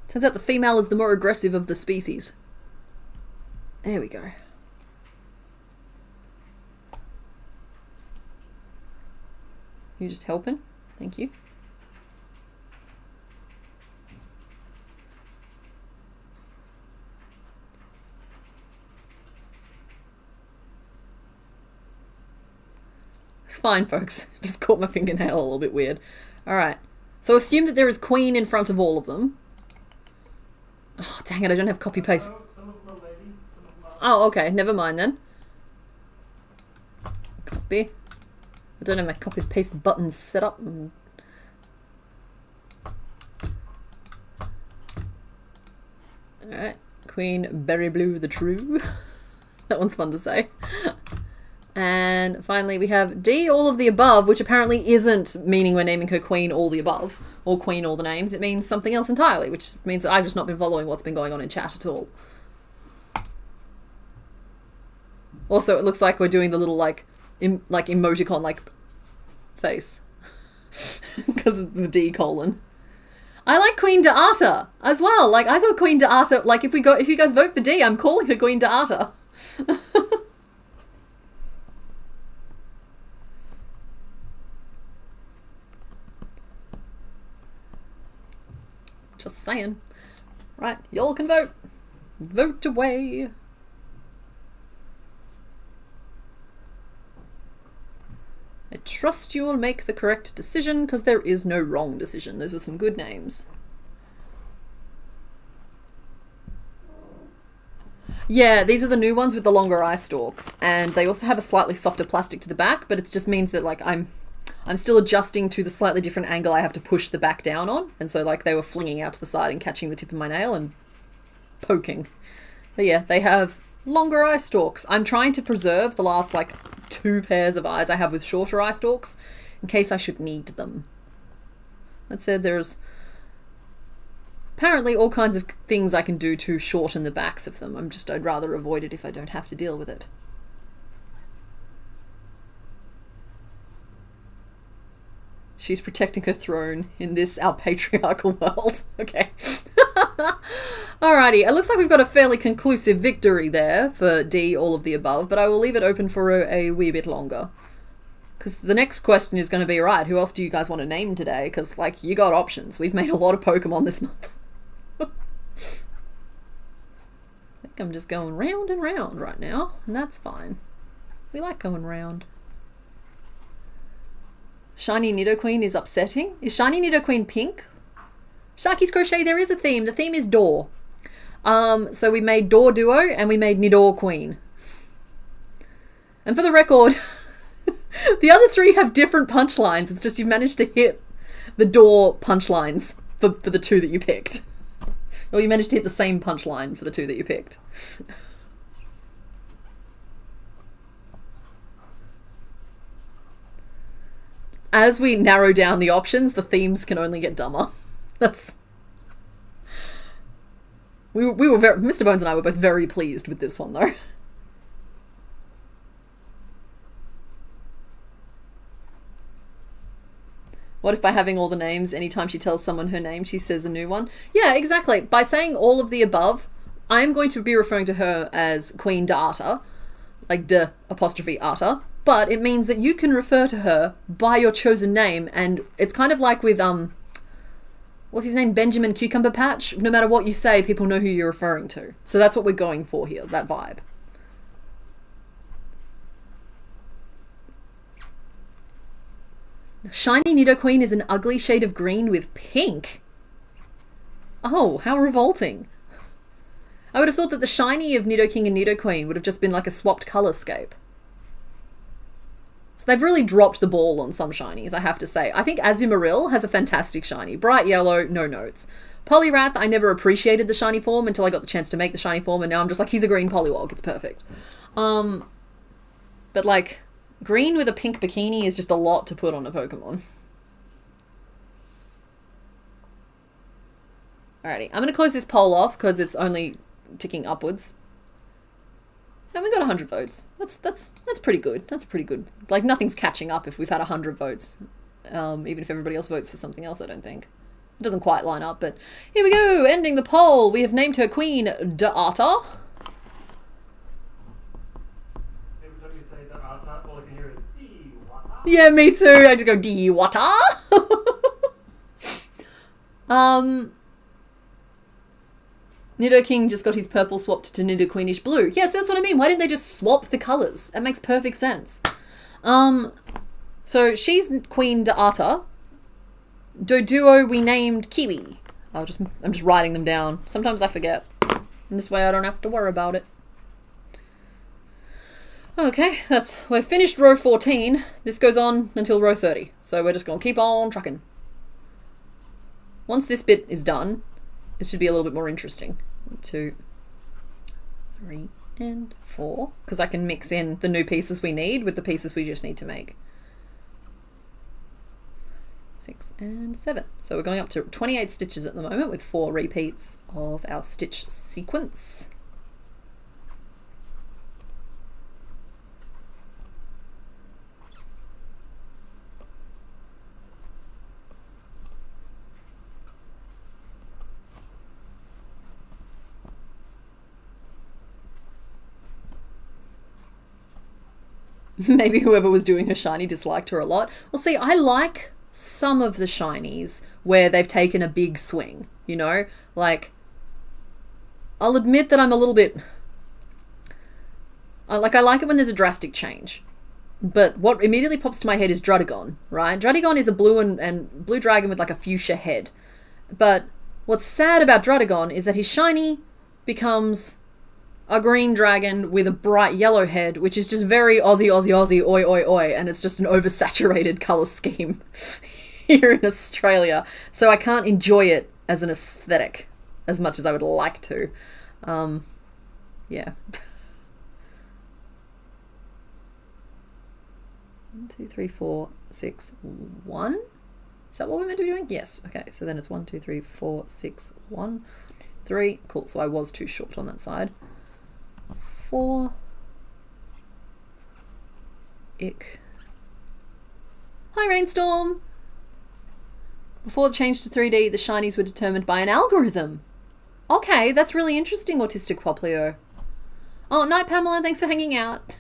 Turns out the female is the more aggressive of the species. There we go. You just helping? Thank you. It's fine, folks. Just caught my fingernail a little bit weird. Alright. So assume that there is queen in front of all of them. Oh, dang it, I don't have copy paste. Some of them are lady, some of them are... Oh, okay, never mind then. Copy. I don't have my copy paste buttons set up. Alright. Queen Berry Blue the True. That one's fun to say. And finally we have D, all of the above, which apparently isn't meaning we're naming her Queen all the above, or Queen all the names. It means something else entirely, which means that I've just not been following what's been going on in chat at all. Also, it looks like we're doing the little, like emoticon, like, face. Because of the D colon. I like Queen Da'ata as well. Like, I thought Queen Da'ata, like, if you guys vote for D, I'm calling her Queen Da'ata. Just saying. Right, y'all can vote. Vote away. I trust you will make the correct decision, because there is no wrong decision. Those were some good names. Yeah, these are the new ones with the longer eye stalks, and they also have a slightly softer plastic to the back, but it just means that, like, I'm still adjusting to the slightly different angle I have to push the back down on, and so, like, they were flinging out to the side and catching the tip of my nail and poking. But yeah, they have longer eye stalks. I'm trying to preserve the last, like, 2 pairs of eyes I have with shorter eye stalks in case I should need them. That said, there's apparently all kinds of things I can do to shorten the backs of them. I'd rather avoid it if I don't have to deal with it. She's protecting her throne in this, our patriarchal world. Okay. Alrighty, it looks like we've got a fairly conclusive victory there for D, all of the above, but I will leave it open for a wee bit longer. Because the next question is going to be, right, who else do you guys want to name today? Because, like, you got options. We've made a lot of Pokemon this month. I think I'm just going round and round right now, and that's fine. We like going round. Shiny Nidoqueen is upsetting. Is Shiny Nidoqueen pink? Sharky's Crochet, there is a theme. The theme is door. So we made Doduo and we made Nidoqueen. And for the record, the other 3 have different punchlines. It's just you've managed to hit the door punchlines for the 2 that you picked. Or you managed to hit the same punchline for the 2 that you picked. As we narrow down the options, the themes can only get dumber. That's... We were very... Mr. Bones and I were both very pleased with this one, though. What if by having all the names, anytime she tells someone her name, she says a new one? Yeah, exactly. By saying all of the above, I am going to be referring to her as Queen Da'ata, like D''Ata, but it means that you can refer to her by your chosen name, and it's kind of like with, what's his name? Benjamin Cucumber Patch. No matter what you say, people know who you're referring to. So that's what we're going for here, that vibe. Shiny Nidoqueen is an ugly shade of green with pink. Oh, how revolting. I would have thought that the shiny of Nidoking and Nidoqueen would have just been like a swapped colour scape. So they've really dropped the ball on some shinies, I have to say. I think Azumarill has a fantastic shiny. Bright yellow, no notes. Poliwrath, I never appreciated the shiny form until I got the chance to make the shiny form, and now I'm just like, he's a green Poliwag, it's perfect. But like, green with a pink bikini is just a lot to put on a Pokemon. Alrighty, I'm going to close this poll off because it's only ticking upwards. And we got 100 votes. That's pretty good. That's pretty good. Like, nothing's catching up if we've had 100 votes. Even if everybody else votes for something else, I don't think. It doesn't quite line up, but here we go. Ending the poll. We have named her Queen Da'ata. Every time you say the ata, all I can hear is Iwata. Yeah, me too. I just go Da'ata. Nido King just got his purple swapped to Nido Queenish blue. Yes, that's what I mean. Why didn't they just swap the colours? That makes perfect sense. So she's Queen Da'ata. Doduo we named Kiwi. I'm just writing them down. Sometimes I forget. And this way I don't have to worry about it. Okay, we're finished row 14. This goes on until row 30. So we're just gonna keep on trucking. Once this bit is done, it should be a little bit more interesting. 1, 2, 3, and 4. Because I can mix in the new pieces we need with the pieces we just need to make. 6 and 7. So we're going up to 28 stitches at the moment with 4 repeats of our stitch sequence. Maybe whoever was doing her shiny disliked her a lot. Well, see, I like some of the shinies where they've taken a big swing, you know? Like, I'll admit that I'm a little bit... I like it when there's a drastic change. But what immediately pops to my head is Drudagon, right? Drudagon is a blue and blue dragon with like a fuchsia head. But what's sad about Drudagon is that his shiny becomes a green dragon with a bright yellow head, which is just very Aussie, Aussie, Aussie, oi, oi, oi, and it's just an oversaturated colour scheme here in Australia. So I can't enjoy it as an aesthetic as much as I would like to. Yeah. 1, 2, 3, 4, 6, 1. Is that what we're meant to be doing? Yes. Okay, so then it's 1, 2, 3, 4, 6, 1, 3. Cool, so I was too short on that side. 4. Ick. Hi, Rainstorm! Before the change to 3D, the shinies were determined by an algorithm. Okay, that's really interesting, Autistic Poplio. Oh, night, Pamela. Thanks for hanging out.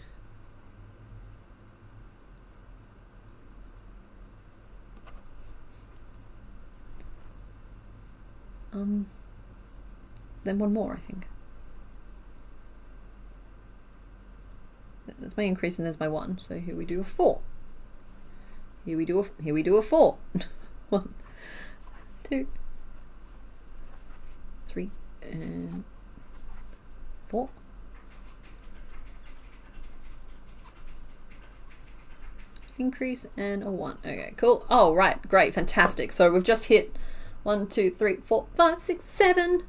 Then one more, I think. That's my increase and there's my 1. So here we do a 4. Here we do a 4. 1, 2, 3, and 4. Increase and a 1. Okay, cool. Oh, right. Great. Fantastic. So we've just hit 1, 2, 3, 4, 5, 6, 7.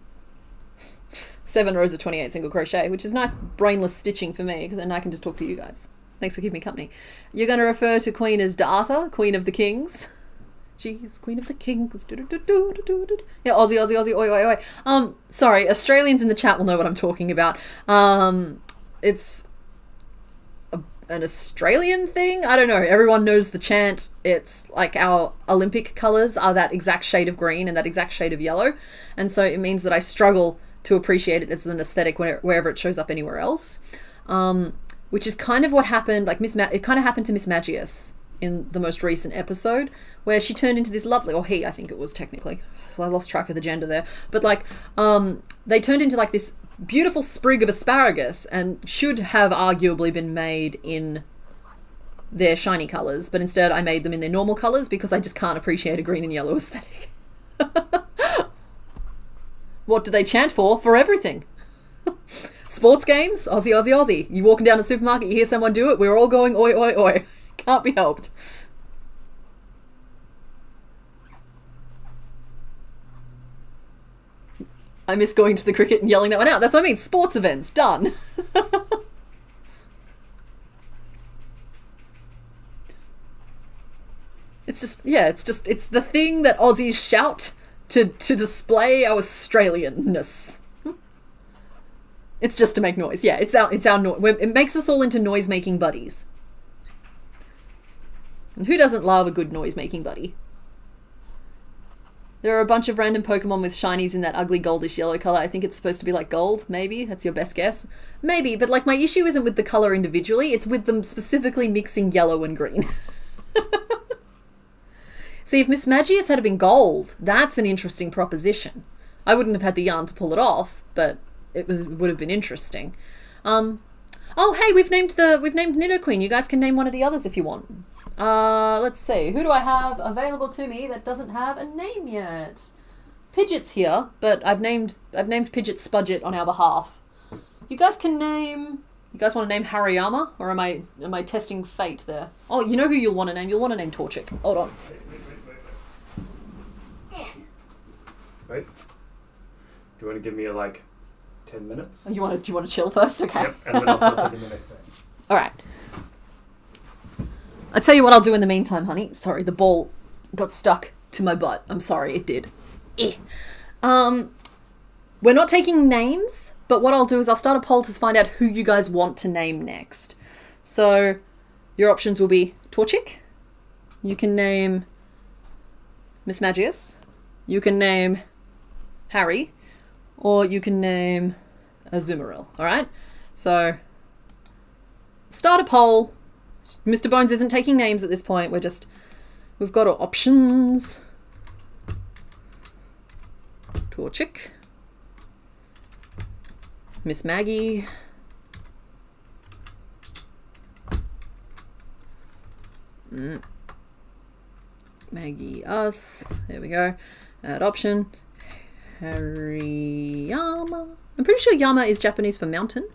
7 rows of 28 single crochet, which is nice brainless stitching for me, because then I can just talk to you guys. Thanks for keeping me company. You're going to refer to Queen as Da'ata, Queen of the Kings. Jeez, Queen of the Kings. Yeah, Aussie, Aussie, Aussie, oi, oi, oi. Sorry, Australians in the chat will know what I'm talking about. It's an Australian thing? I don't know. Everyone knows the chant. It's like our Olympic colours are that exact shade of green and that exact shade of yellow. And so it means that I struggle to appreciate it as an aesthetic wherever it shows up anywhere else. Which is kind of what happened, like it kind of happened to Miss Magius in the most recent episode, where she turned into this lovely, or he, I think it was technically, so I lost track of the gender there, but like, they turned into like this beautiful sprig of asparagus and should have arguably been made in their shiny colours, but instead I made them in their normal colours because I just can't appreciate a green and yellow aesthetic. What do they chant for? For everything. Sports games, Aussie, Aussie, Aussie. You walking down a supermarket, you hear someone do it, we're all going oi, oi, oi. Can't be helped. I miss going to the cricket and yelling that one out. That's what I mean. Sports events, done. It's just, yeah, it's the thing that Aussies shout to display our Australianness. It's just to make noise. Yeah, it's our noise. It makes us all into noise-making buddies. And who doesn't love a good noise-making buddy? There are a bunch of random Pokemon with shinies in that ugly goldish yellow color. I think it's supposed to be like gold, maybe? That's your best guess? Maybe, but like my issue isn't with the color individually, it's with them specifically mixing yellow and green. See, if Miss Magius had been gold, that's an interesting proposition. I wouldn't have had the yarn to pull it off, but would have been interesting. Oh, hey, we've named Nidoqueen. You guys can name one of the others if you want. Let's see. Who do I have available to me that doesn't have a name yet? Pidgeot's here, but I've named Pidgeot Spudget on our behalf. You guys can name. You guys want to name Hariyama, or am I testing fate there? Oh, you know who you'll want to name. You'll want to name Torchic. Hold on. Wait. Do you want to give me like 10 minutes? Do you want to chill first? Okay. Yep, and then I'll start taking the next thing. All right. I'll tell you what I'll do in the meantime, honey. Sorry, the ball got stuck to my butt. I'm sorry, it did. We're not taking names, but what I'll do is I'll start a poll to find out who you guys want to name next. So your options will be Torchic. You can name Miss Magius. You can name Harry. Or you can name Azumarill. All right? So start a poll. Mr. Bones isn't taking names at this point. We've got our options. Torchic. Miss Maggie. Maggie, us. There we go. Add option. Hariyama. I'm pretty sure Yama is Japanese for mountain.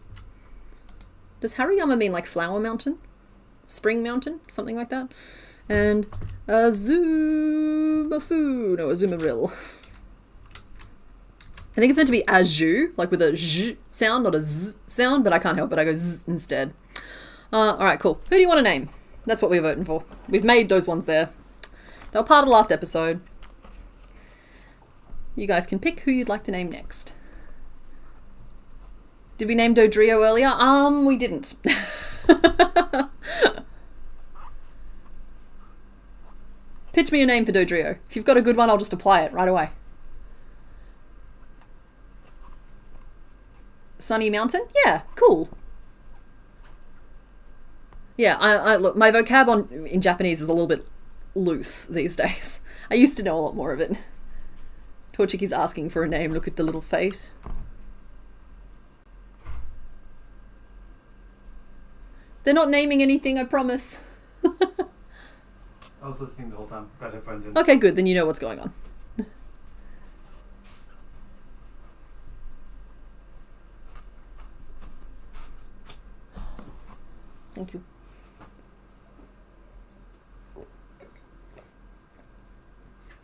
Does Hariyama mean like flower mountain? Spring mountain? Something like that? And Azumarill. I think it's meant to be Azu, like with a Z sound, not a Z sound, but I can't help it. I go Z instead. Alright, cool. Who do you want to name? That's what we're voting for. We've made those ones there. They were part of the last episode. You guys can pick who you'd like to name next. Did we name Dodrio earlier? We didn't. Pitch me a name for Dodrio. If you've got a good one, I'll just apply it right away. Sunny Mountain? Yeah, cool. Yeah, I look, my vocab in Japanese is a little bit loose these days. I used to know a lot more of it. Torchic is asking for a name. Look at the little face. They're not naming anything, I promise. I was listening the whole time. Got headphones in. Okay, good. Then you know what's going on. Thank you.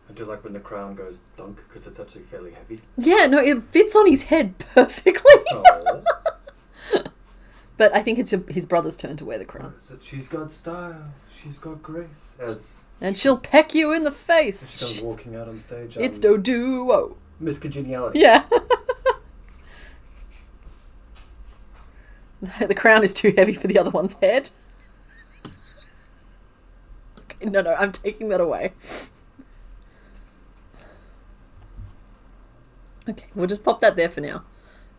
I do like when the crown goes dunk because it's actually fairly heavy. Yeah, no, it fits on his head perfectly. Oh. But I think it's his brother's turn to wear the crown. She's got style. She's got grace. And she'll peck you in the face. She comes walking out on stage. It's Doduo. Miss Congeniality. Yeah. The crown is too heavy for the other one's head. Okay, no, I'm taking that away. Okay, we'll just pop that there for now.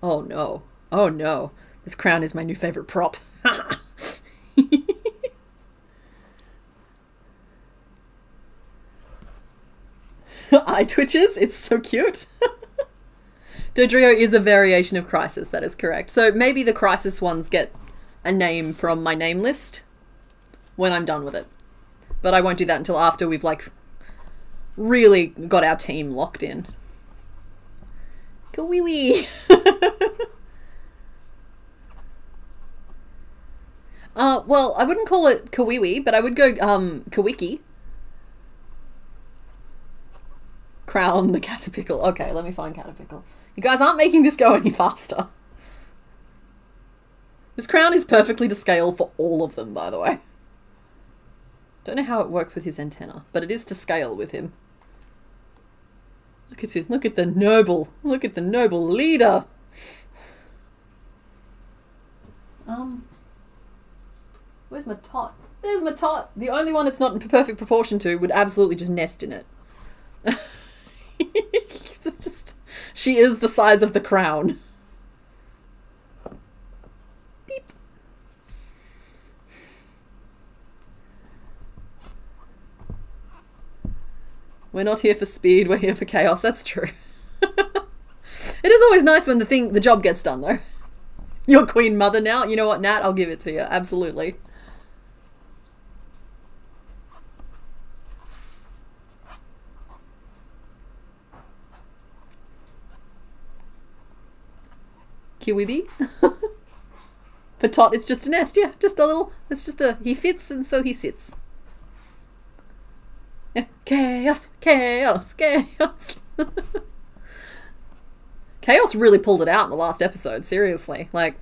Oh no. Oh no. This crown is my new favourite prop. Eye twitches. It's so cute. Dodrio is a variation of Crisis, that is correct. So maybe the Crisis ones get a name from my name list when I'm done with it. But I won't do that until after we've like really got our team locked in. Kawiwi. Well, I wouldn't call it Kawiwi, but I would go Kawiki. Crown the Caterpickle. Okay, let me find Caterpickle. You guys aren't making this go any faster. This crown is perfectly to scale for all of them, by the way. Don't know how it works with his antenna, but it is to scale with him. Look at this, look at the noble leader. Where's my tot? There's my tot. The only one it's not in perfect proportion to would absolutely just nest in it. She is the size of the crown. Beep. We're not here for speed, we're here for chaos. That's true. It is always nice when the job gets done, though. You're Queen Mother now. You know what, Nat? I'll give it to you. Absolutely. Kiwibi. For Tot, it's just a nest. Yeah, just a little. It's just a. He fits and so he sits. Yeah. Chaos, chaos, chaos. Chaos really pulled it out in the last episode. Seriously, like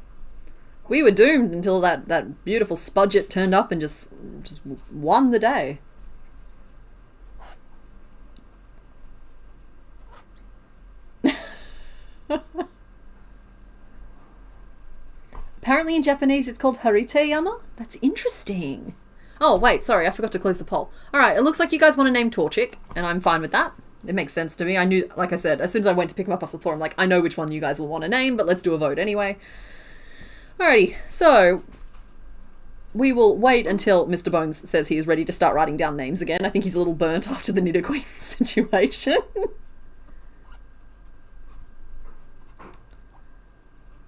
we were doomed until that beautiful Spudget turned up and just won the day. Apparently in Japanese it's called Hariteyama. That's interesting. Oh, wait, sorry, I forgot to close the poll. Alright, it looks like you guys want to name Torchic, and I'm fine with that. It makes sense to me. I knew, like I said, as soon as I went to pick him up off the floor, I'm like, I know which one you guys will want to name, but let's do a vote anyway. Alrighty, so we will wait until Mr. Bones says he is ready to start writing down names again. I think he's a little burnt after the Nidoqueen situation.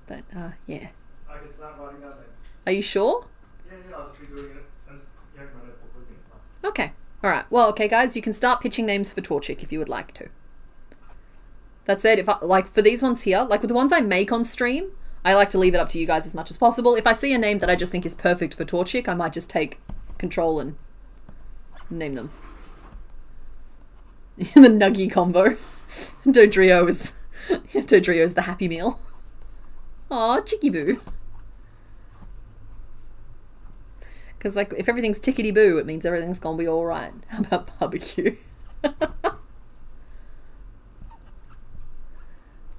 But, yeah. I can start writing down names. Are you sure? Yeah, I'll just be doing it. Okay. Alright. Well, okay, guys, you can start pitching names for Torchic if you would like to. That said, like, for these ones here, like with the ones I make on stream, I like to leave it up to you guys as much as possible. If I see a name that I just think is perfect for Torchic, I might just take control and name them. The Nuggy combo. Dodrio is the Happy Meal. Aw, Chicky-boo. Because, like, if everything's tickety-boo, it means everything's gonna be alright. How about barbecue?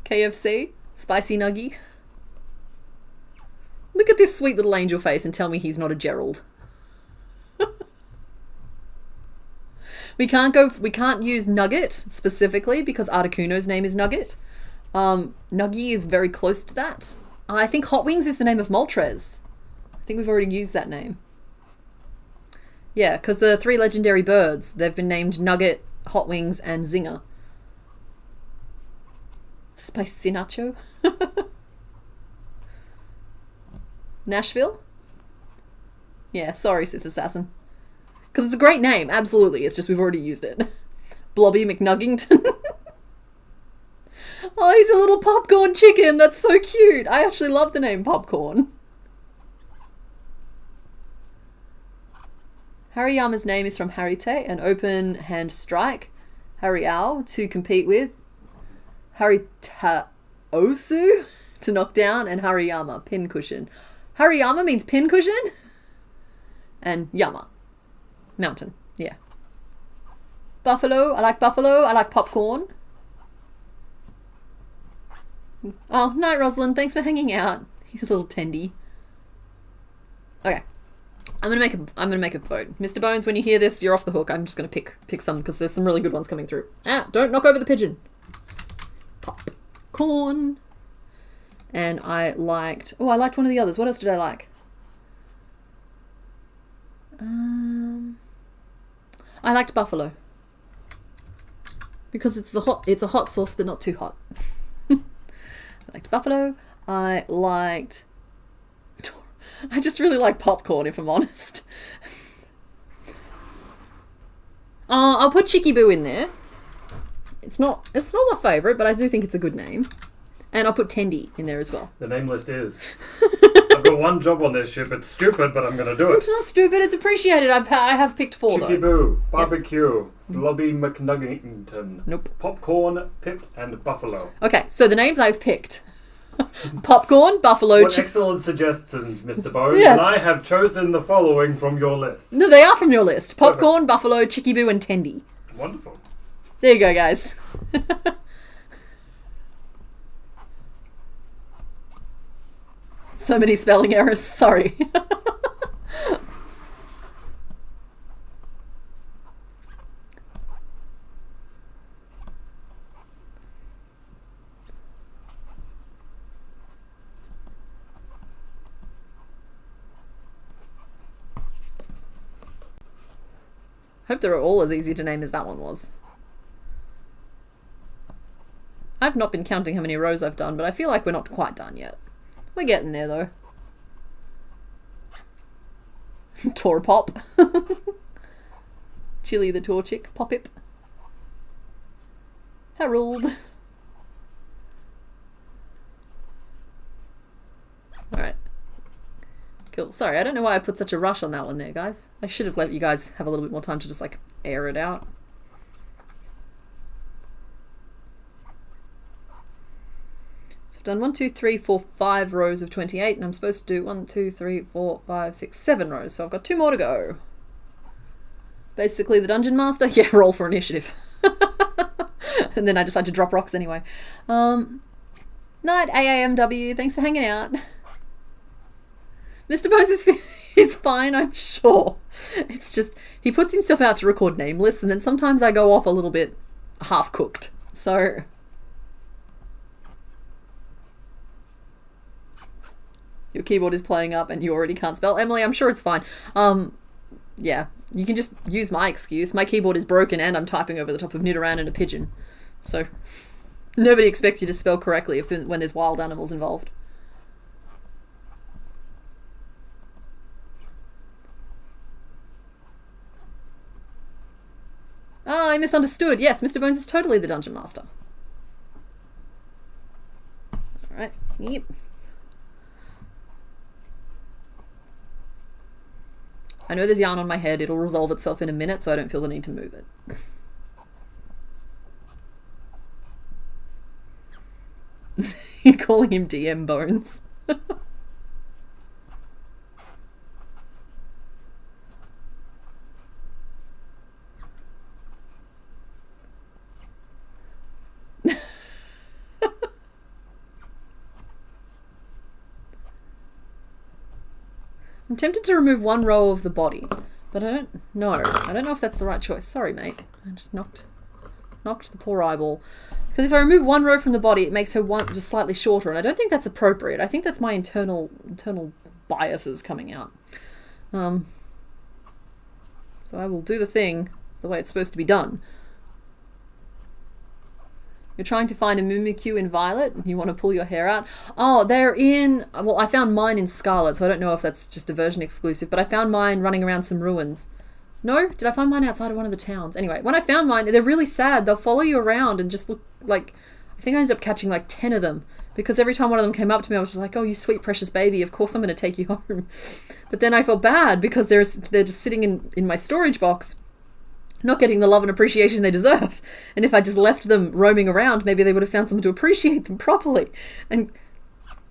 KFC? Spicy Nuggy? Look at this sweet little angel face and tell me he's not a Gerald. We can't use Nugget specifically because Articuno's name is Nugget. Nuggy is very close to that. I think Hot Wings is the name of Moltres. I think we've already used that name. Yeah, because the 3 legendary birds, they've been named Nugget, Hot Wings, and Zinger. Spicy Nacho? Nashville? Yeah, sorry, Sith Assassin. Because it's a great name, absolutely. It's just we've already used it. Blobby McNuggington. Oh, he's a little popcorn chicken. That's so cute. I actually love the name Popcorn. Hariyama's name is from Harite, an open hand strike. Hariao to compete with. Haritaosu to knock down, and Hariyama, pincushion. Hariyama means pincushion? And Yama, mountain, yeah. Buffalo, I like buffalo, I like popcorn. Oh, night Rosalind, thanks for hanging out. He's a little tendy. Okay. I'm gonna make a vote. Mr. Bones, when you hear this, you're off the hook. I'm just gonna pick some because there's some really good ones coming through. Ah, don't knock over the pigeon. Popcorn. And I liked one of the others. What else did I like? I liked buffalo. Because it's a hot sauce but not too hot. I liked buffalo. I just really like popcorn, if I'm honest. I'll put Chicky-boo in there. It's not my favourite, but I do think it's a good name. And I'll put Tendy in there as well. The name list is. I've got one job on this ship. It's stupid, but I'm going to do it. It's not stupid. It's appreciated. I have picked 4 though. Chicky-boo, barbecue, Blobby McNuggington, Nope. Popcorn, Pip, and Buffalo. Okay, so the names I've picked. Popcorn, buffalo, What excellent suggestions, Mr. Bones. Yes. And I have chosen the following from your list. No, they are from your list. Popcorn, buffalo, Chicky-boo, and Tendy. Wonderful. There you go, guys. So many spelling errors. Sorry. Hope they're all as easy to name as that one was. I've not been counting how many rows I've done, but I feel like we're not quite done yet. We're getting there though. Torpop. Chili the Torchic. Popip. Harold. Alright. Cool. Sorry, I don't know why I put such a rush on that one there, guys. I should have let you guys have a little bit more time to just, like, air it out. So I've done 1, 2, 3, 4, 5 rows of 28, and I'm supposed to do 1, 2, 3, 4, 5, 6, 7 rows. So I've got 2 more to go. Basically, the Dungeon Master. Yeah, roll for initiative. And then I decide to drop rocks anyway. Night, AAMW. Thanks for hanging out. Mr. Bones is fine, I'm sure. It's just, he puts himself out to record name lists, and then sometimes I go off a little bit half-cooked. So, your keyboard is playing up and you already can't spell. Emily, I'm sure it's fine. Yeah, you can just use my excuse. My keyboard is broken and I'm typing over the top of Nidorina and a pigeon. So, nobody expects you to spell correctly when there's wild animals involved. Oh, I misunderstood. Yes, Mr. Bones is totally the Dungeon Master. Alright, yep. I know there's yarn on my head. It'll resolve itself in a minute, so I don't feel the need to move it. You're calling him DM Bones. I'm tempted to remove 1 row of the body, but I don't know. I don't know if that's the right choice. Sorry, mate. I just knocked the poor eyeball. Because if I remove 1 row from the body, it makes her just slightly shorter, and I don't think that's appropriate. I think that's my internal biases coming out. So I will do the thing the way it's supposed to be done. You're trying to find a Mimikyu in Violet and you want to pull your hair out. Oh, they're in... Well, I found mine in Scarlet, so I don't know if that's just a version exclusive, but I found mine running around some ruins. No? Did I find mine outside of one of the towns? Anyway, when I found mine, they're really sad. They'll follow you around and just look like... I think I ended up catching like 10 of them, because every time one of them came up to me, I was just like, oh, you sweet precious baby, of course I'm going to take you home. But then I felt bad because they're just sitting in my storage box, not getting the love and appreciation they deserve. And if I just left them roaming around, maybe they would have found someone to appreciate them properly. And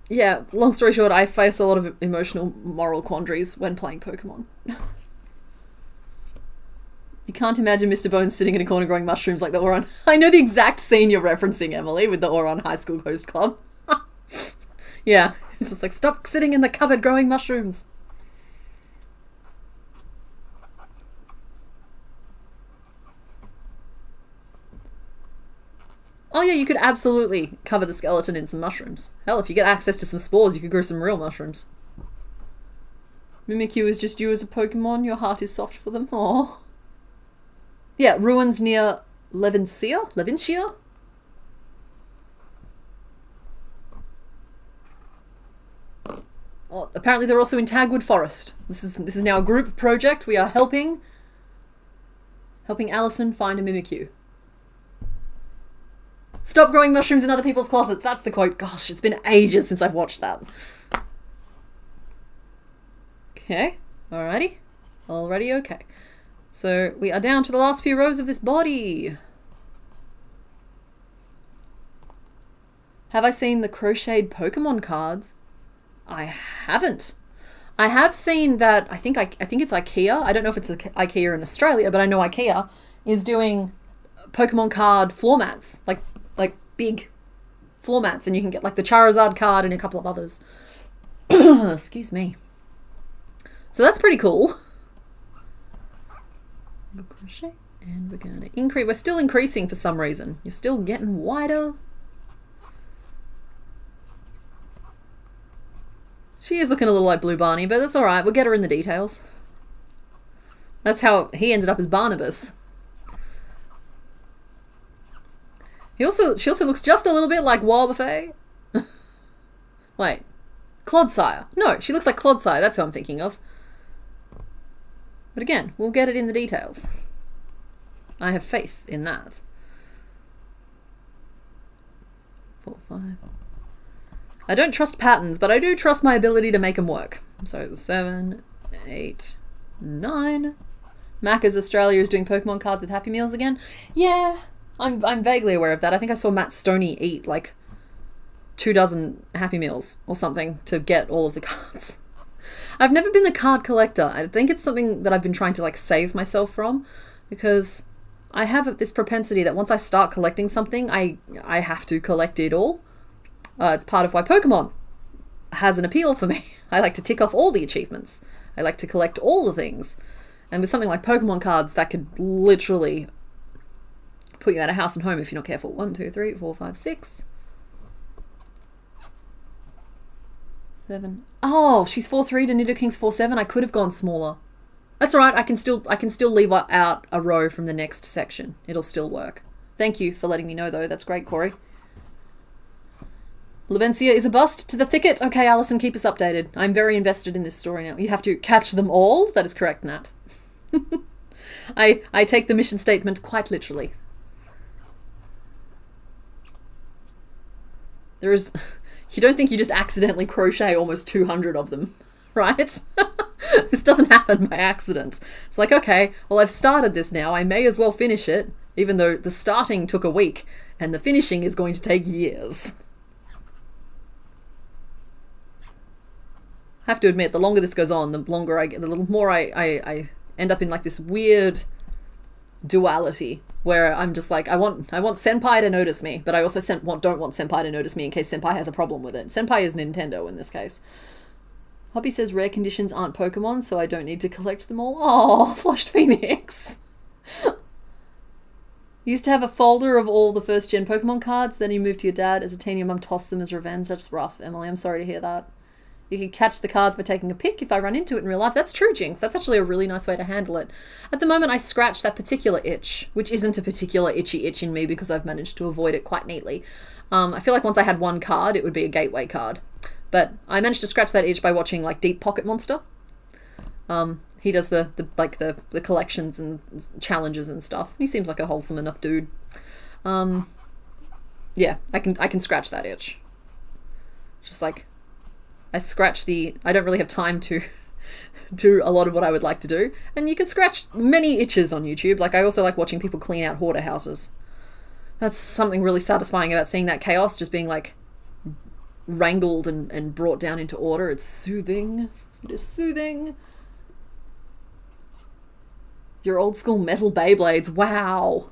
yeah, long story short, I face a lot of emotional, moral quandaries when playing Pokemon. You can't imagine Mr. Bones sitting in a corner growing mushrooms like the Oron. I know the exact scene you're referencing, Emily, with the Oron High School Host Club. Yeah, it's just like, stop sitting in the cupboard growing mushrooms. Oh yeah, you could absolutely cover the skeleton in some mushrooms. Hell, if you get access to some spores, you could grow some real mushrooms. Mimikyu is just you as a Pokemon. Your heart is soft for them. Aww. Yeah, ruins near Levincia? Oh, apparently they're also in Tagwood Forest. This is now a group project. We are helping Alison find a Mimikyu. Stop growing mushrooms in other people's closets. That's the quote. Gosh, it's been ages since I've watched that. Okay. Alrighty. Already okay. So we are down to the last few rows of this body. Have I seen the crocheted Pokemon cards? I haven't. I have seen that, I think it's IKEA. I don't know if it's IKEA in Australia, but I know IKEA is doing Pokemon card floor mats. Like big floor mats, and you can get like the Charizard card and a couple of others. Excuse me. So that's pretty cool. Crochet, and we're going to increase. We're still increasing for some reason. You're still getting wider. She is looking a little like Blue Barney, but that's alright. We'll get her in the details. That's how he ended up as Barnabas. She also looks just a little bit like Wobbuffet. Wait. Clodsire. No, she looks like Clodsire. That's who I'm thinking of. But again, we'll get it in the details. I have faith in that. 4, 5. I don't trust patterns, but I do trust my ability to make them work. So 7, 8, 9. Macca's Australia is doing Pokemon cards with Happy Meals again. Yeah, I'm vaguely aware of that. I think I saw Matt Stoney eat like 2 dozen Happy Meals or something to get all of the cards. I've never been a card collector. I think it's something that I've been trying to like save myself from, because I have this propensity that once I start collecting something, I have to collect it all. It's part of why Pokemon has an appeal for me. I like to tick off all the achievements. I like to collect all the things. And with something like Pokemon cards, that could literally put you out of house and home if you're not careful. 1, 2, 3, 4, 5, 6. 7. Oh, she's 4-3 to Nidoking's 4-7. I could have gone smaller. That's all right. I can still leave out a row from the next section. It'll still work. Thank you for letting me know, though. That's great, Corey. Levencia is a bust to the thicket. Okay, Alison, keep us updated. I'm very invested in this story now. You have to catch them all? That is correct, Nat. I take the mission statement quite literally. There is... You don't think you just accidentally crochet almost 200 of them, right? This doesn't happen by accident. It's like, okay, well, I've started this now. I may as well finish it, even though the starting took a week and the finishing is going to take years. I have to admit, the longer this goes on, the longer I get, the little more I end up in like this weird duality where I'm just like, I want Senpai to notice me, but I also don't want Senpai to notice me in case Senpai has a problem with it. Senpai is Nintendo in this case. Hobby says rare conditions aren't Pokemon, so I don't need to collect them all. Oh, Flushed Phoenix. Used to have a folder of all the first gen Pokemon cards, then you moved to your dad. As a teen, your mum tossed them as revenge. That's rough, Emily. I'm sorry to hear that. You can catch the cards by taking a pic if I run into it in real life. That's true, Jinx. That's actually a really nice way to handle it. At the moment, I scratch that particular itch, which isn't a particular itchy itch in me because I've managed to avoid it quite neatly. I feel like once I had one card, it would be a gateway card. But I managed to scratch that itch by watching like Deep Pocket Monster. He does the collections and challenges and stuff. He seems like a wholesome enough dude. Yeah, I can scratch that itch. Just like I don't really have time to do a lot of what I would like to do. And you can scratch many itches on YouTube. Like I also like watching people clean out hoarder houses. That's something really satisfying about seeing that chaos just being like wrangled and brought down into order. It's soothing. It is soothing. Your old school metal Beyblades. Wow.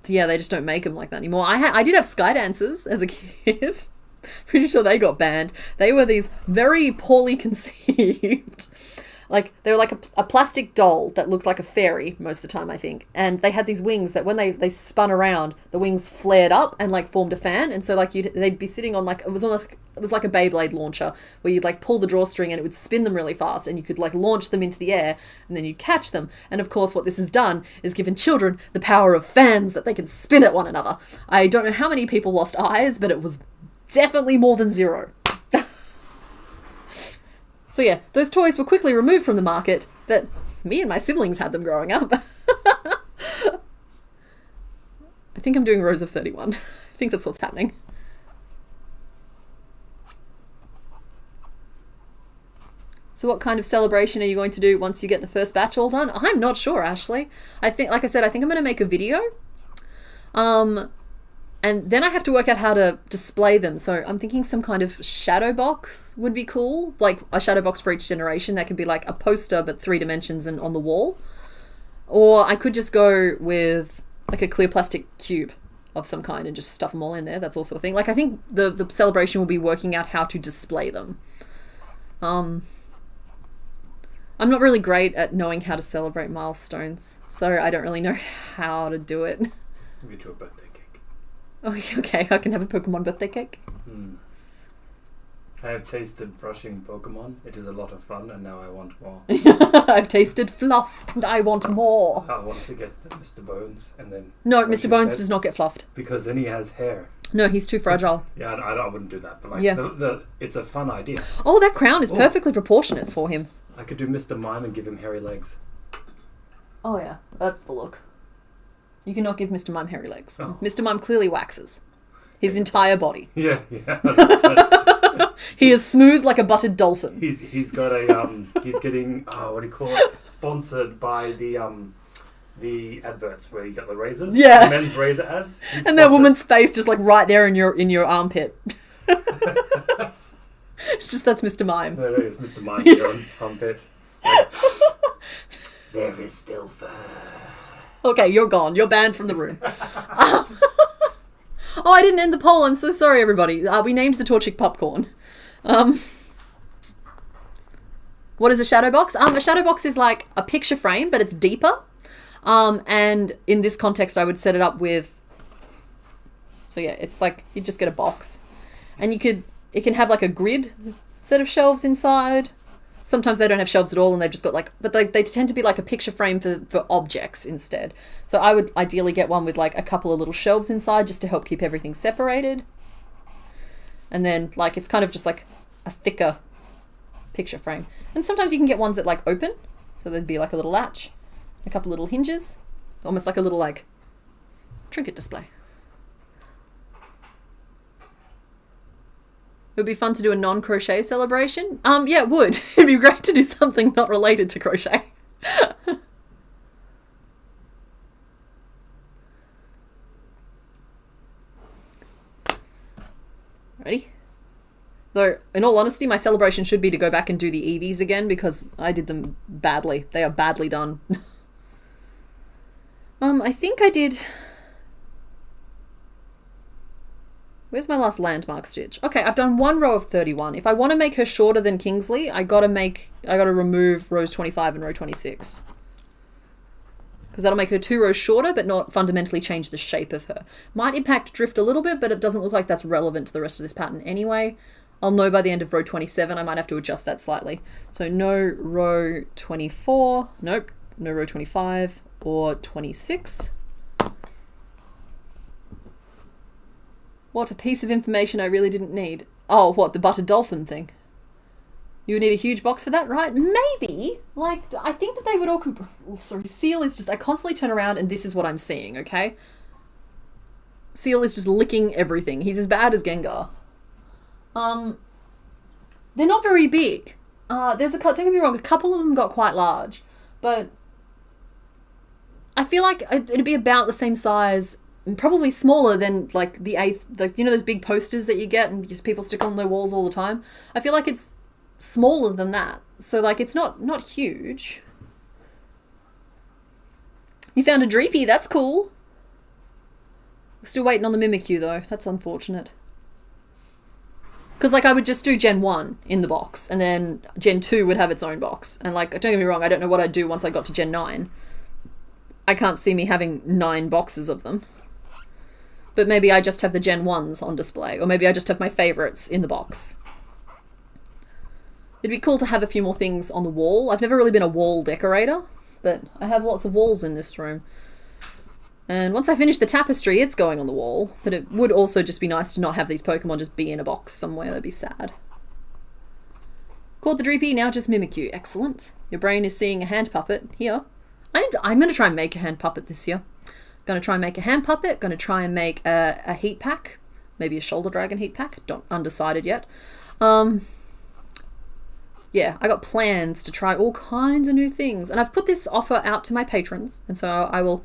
So yeah, they just don't make them like that anymore. I did have Skydancers as a kid. Pretty sure they got banned. They were these very poorly conceived. Like, they were like a plastic doll that looked like a fairy most of the time, I think. And they had these wings that when they spun around, the wings flared up and like formed a fan. And so like they'd be sitting on like, it was like a Beyblade launcher where you'd like pull the drawstring and it would spin them really fast and you could like launch them into the air and then you'd catch them. And of course what this has done is given children the power of fans that they can spin at one another. I don't know how many people lost eyes, but it was definitely more than 0. So yeah, those toys were quickly removed from the market, but me and my siblings had them growing up. I think I'm doing rows of 31. I think that's what's happening. So what kind of celebration are you going to do once you get the first batch all done? I'm not sure, Ashley. I think, like I said, I think I'm going to make a video. And then I have to work out how to display them. So I'm thinking some kind of shadow box would be cool. Like a shadow box for each generation. That could be like a poster, but 3 dimensions and on the wall. Or I could just go with like a clear plastic cube of some kind and just stuff them all in there. That's also a thing. Like I think the celebration will be working out how to display them. I'm not really great at knowing how to celebrate milestones. So I don't really know how to do it. We'll get you a birthday cake. Oh, okay, I can have a Pokemon birthday cake. I have tasted brushing Pokemon. It is a lot of fun, and now I want more. I've tasted fluff, and I want more. I want to get Mr. Bones, and then... No, brush Mr. his Bones head, does not get fluffed. because then he has hair. No, he's too fragile. Yeah, I wouldn't do that, but like, Yeah. it's a fun idea. Oh, that crown is perfectly proportionate for him. I could do Mr. Mime and give him hairy legs. Oh yeah, that's the look. You cannot give Mr. Mime hairy legs. Oh. Mr. Mime clearly waxes his entire body. Yeah, yeah. 100%. He is smooth like a buttered dolphin. He's got a he's getting what do you call it? Sponsored by the adverts where you got the razors. Yeah. The men's razor ads. He's And that sponsored. woman's face just like right there in your armpit. It's just that's Mr. Mime. There it is, Mr. Mime, your armpit. Like, there is still fur. Okay, you're gone. You're banned from the room. Oh, I didn't end the poll. I'm so sorry, everybody. We named the Torchic popcorn. What is a shadow box? A shadow box is like a picture frame, but it's deeper. And in this context, I would set it up with... So yeah, it's like you just get a box. And it can have like a grid set of shelves inside. Sometimes they don't have shelves at all and they've just got like... But they tend to be like a picture frame for objects instead. So I would ideally get one with like a couple of little shelves inside just to help keep everything separated. And then like it's kind of just like a thicker picture frame. And sometimes you can get ones that like open. So there'd be like a little latch, a couple little hinges. Almost like a little like trinket display. It would be fun to do a non-crochet celebration. Yeah, it would. It'd be great to do something not related to crochet. Ready? Though, in all honesty, my celebration should be to go back and do the Eevees again because I did them badly. They are badly done. I think I did... Where's my last landmark stitch? Okay, I've done one row of 31. If I want to make her shorter than Kingsley, I gotta remove rows 25 and row 26. Because that'll make her 2 rows shorter, but not fundamentally change the shape of her. Might impact drift a little bit, but it doesn't look like that's relevant to the rest of this pattern anyway. I'll know by the end of row 27, I might have to adjust that slightly. So no row 24, nope, no row 25 or 26. What a piece of information I really didn't need. Oh, what, the buttered dolphin thing? You would need a huge box for that, right? Maybe. Like, I think that they would all... Sorry, Seal is just... I constantly turn around and this is what I'm seeing, okay? Seal is just licking everything. He's as bad as Gengar. They're not very big. Don't get me wrong, a couple of them got quite large. But I feel like it'd be about the same size... Probably smaller than like the eighth, like you know those big posters that you get and just people stick on their walls all the time. I feel like it's smaller than that, so like it's not huge. You found a Dreepy, that's cool. Still waiting on the Mimikyu though, that's unfortunate. Because like I would just do Gen 1 in the box, and then Gen 2 would have its own box. And like don't get me wrong, I don't know what I'd do once I got to Gen 9. I can't see me having 9 boxes of them. But maybe I just have the Gen 1s on display. Or maybe I just have my favourites in the box. It'd be cool to have a few more things on the wall. I've never really been a wall decorator. But I have lots of walls in this room. And once I finish the tapestry, it's going on the wall. But it would also just be nice to not have these Pokemon just be in a box somewhere. That'd be sad. Caught the Dreepy, now just Mimikyu. Excellent. Your brain is seeing a hand puppet here. I'm going to try and make a hand puppet this year. Going to try and make a hand puppet. Going to try and make a heat pack. Maybe a shoulder dragon heat pack. Undecided yet. Yeah, I got plans to try all kinds of new things. And I've put this offer out to my patrons. And so I will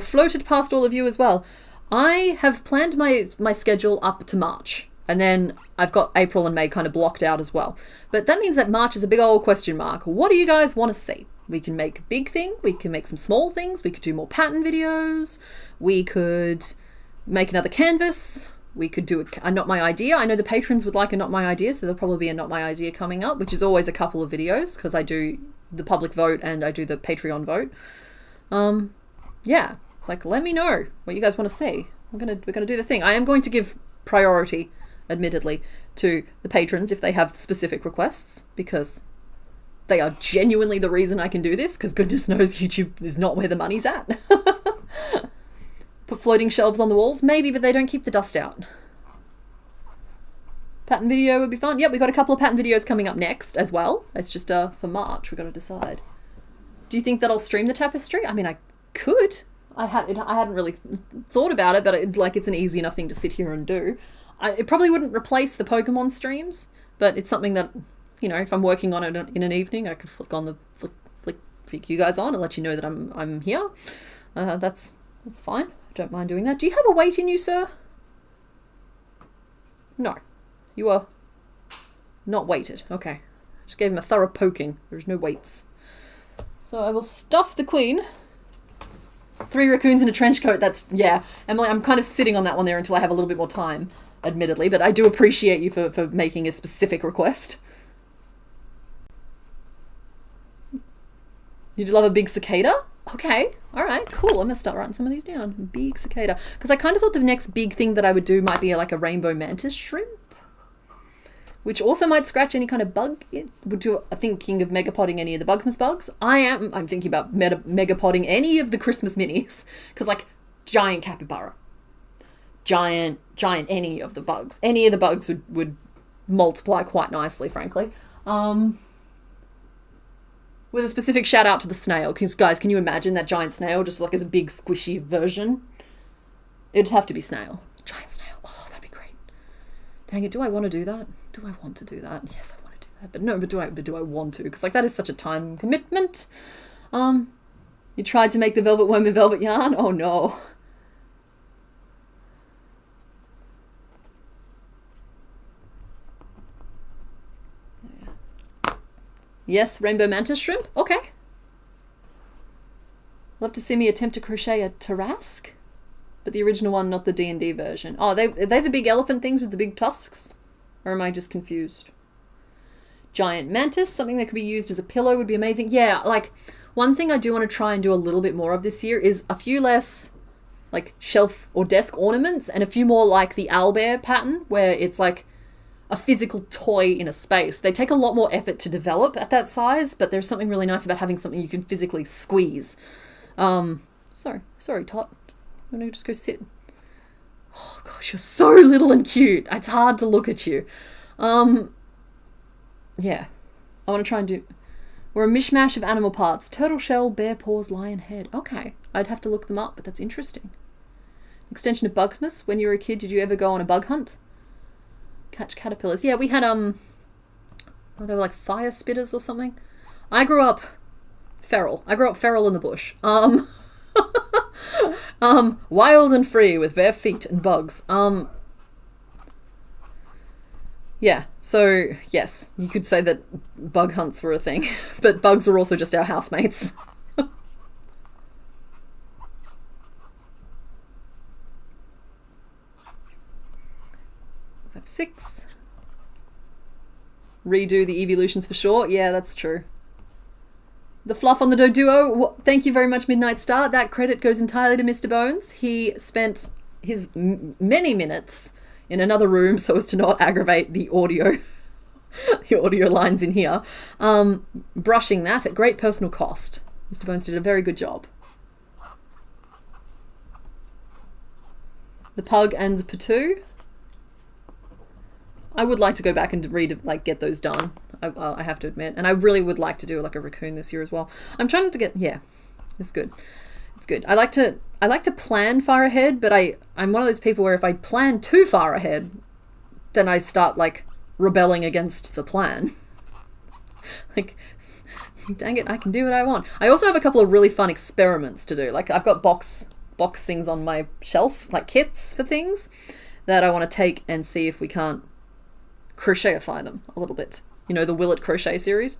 float it past all of you as well. I have planned my schedule up to March. And then I've got April and May kind of blocked out as well. But that means that March is a big old question mark. What do you guys want to see? We can make a big thing, we can make some small things, we could do more pattern videos, we could make another canvas, we could do a Not My Idea. I know the patrons would like a Not My Idea, so there'll probably be a Not My Idea coming up, which is always a couple of videos, because I do the public vote and I do the Patreon vote. Yeah, it's like, let me know what you guys want to see. We're gonna do the thing. I am going to give priority admittedly, to the patrons if they have specific requests, because they are genuinely the reason I can do this, because goodness knows YouTube is not where the money's at. Put floating shelves on the walls? Maybe, but they don't keep the dust out. Pattern video would be fun. Yep, we got a couple of pattern videos coming up next as well. It's just for March, we've got to decide. Do you think that I'll stream the tapestry? I mean, I could. I hadn't really thought about it, but it's an easy enough thing to sit here and do. It probably wouldn't replace the Pokemon streams, but it's something that, you know, if I'm working on it in an evening, I could flick you guys on and let you know that I'm here. That's fine. I don't mind doing that. Do you have a weight in you, sir? No. You are not weighted. Okay. Just gave him a thorough poking. There's no weights. So I will stuff the queen. 3 raccoons in a trench coat. That's, yeah. Emily, I'm kind of sitting on that one there until I have a little bit more time, admittedly, but I do appreciate you for making a specific request. You'd love a big cicada? Okay. All right. Cool. I'm going to start writing some of these down. Big cicada. Because I kind of thought the next big thing that I would do might be like a rainbow mantis shrimp, which also might scratch any kind of bug. Would you thinking of megapotting any of the Bugsmas bugs? I'm thinking about megapotting any of the Christmas minis, because like giant capybara, giant any of the bugs. Any of the bugs would multiply quite nicely, frankly. With a specific shout out to the snail, because guys, can you imagine that giant snail just like as a big squishy version? It'd have to be snail. Giant snail. Oh, that'd be great. Dang it, do I want to do that? Do I want to do that? Yes, I want to do that. But no, but do I want to? Because like that is such a time commitment. You tried to make the velvet worm in velvet yarn? Oh no. Yes, rainbow mantis shrimp? Okay. Love to see me attempt to crochet a Tarask, but the original one, not the D&D version. Oh, are they the big elephant things with the big tusks? Or am I just confused? Giant mantis, something that could be used as a pillow would be amazing. Yeah, like one thing I do want to try and do a little bit more of this year is a few less like shelf or desk ornaments and a few more like the owlbear pattern, where it's like a physical toy in a space. They take a lot more effort to develop at that size, but there's something really nice about having something you can physically squeeze. Sorry, Tot. I'm gonna just go sit. Oh gosh, you're so little and cute. It's hard to look at you. Yeah. I want to try and do... We're a mishmash of animal parts. Turtle shell, bear paws, lion head. Okay. I'd have to look them up, but that's interesting. Extension of Bugsmas. When you were a kid, did you ever go on a bug hunt? Catch caterpillars. Yeah, we had, they were like fire spitters or something. I grew up feral. Feral in the bush. Wild and free with bare feet and bugs. Yeah, so yes, you could say that bug hunts were a thing, but bugs were also just our housemates. 6. Redo the evolutions for sure. Yeah, that's true. The fluff on the Doduo. Thank you very much, Midnight Star. That credit goes entirely to Mr. Bones. He spent his many minutes in another room so as to not aggravate the audio, the audio lines in here, brushing that at great personal cost. Mr. Bones did a very good job. The pug and the patoo. I would like to go back and get those done. I have to admit, and I really would like to do like a raccoon this year as well. I'm trying to get, yeah, it's good. It's good. I like to plan far ahead, but I'm one of those people where if I plan too far ahead, then I start like rebelling against the plan. Like, dang it, I can do what I want. I also have a couple of really fun experiments to do. Like I've got box things on my shelf, like kits for things that I want to take and see if we can't crochetify them a little bit. You know, the Will It Crochet series.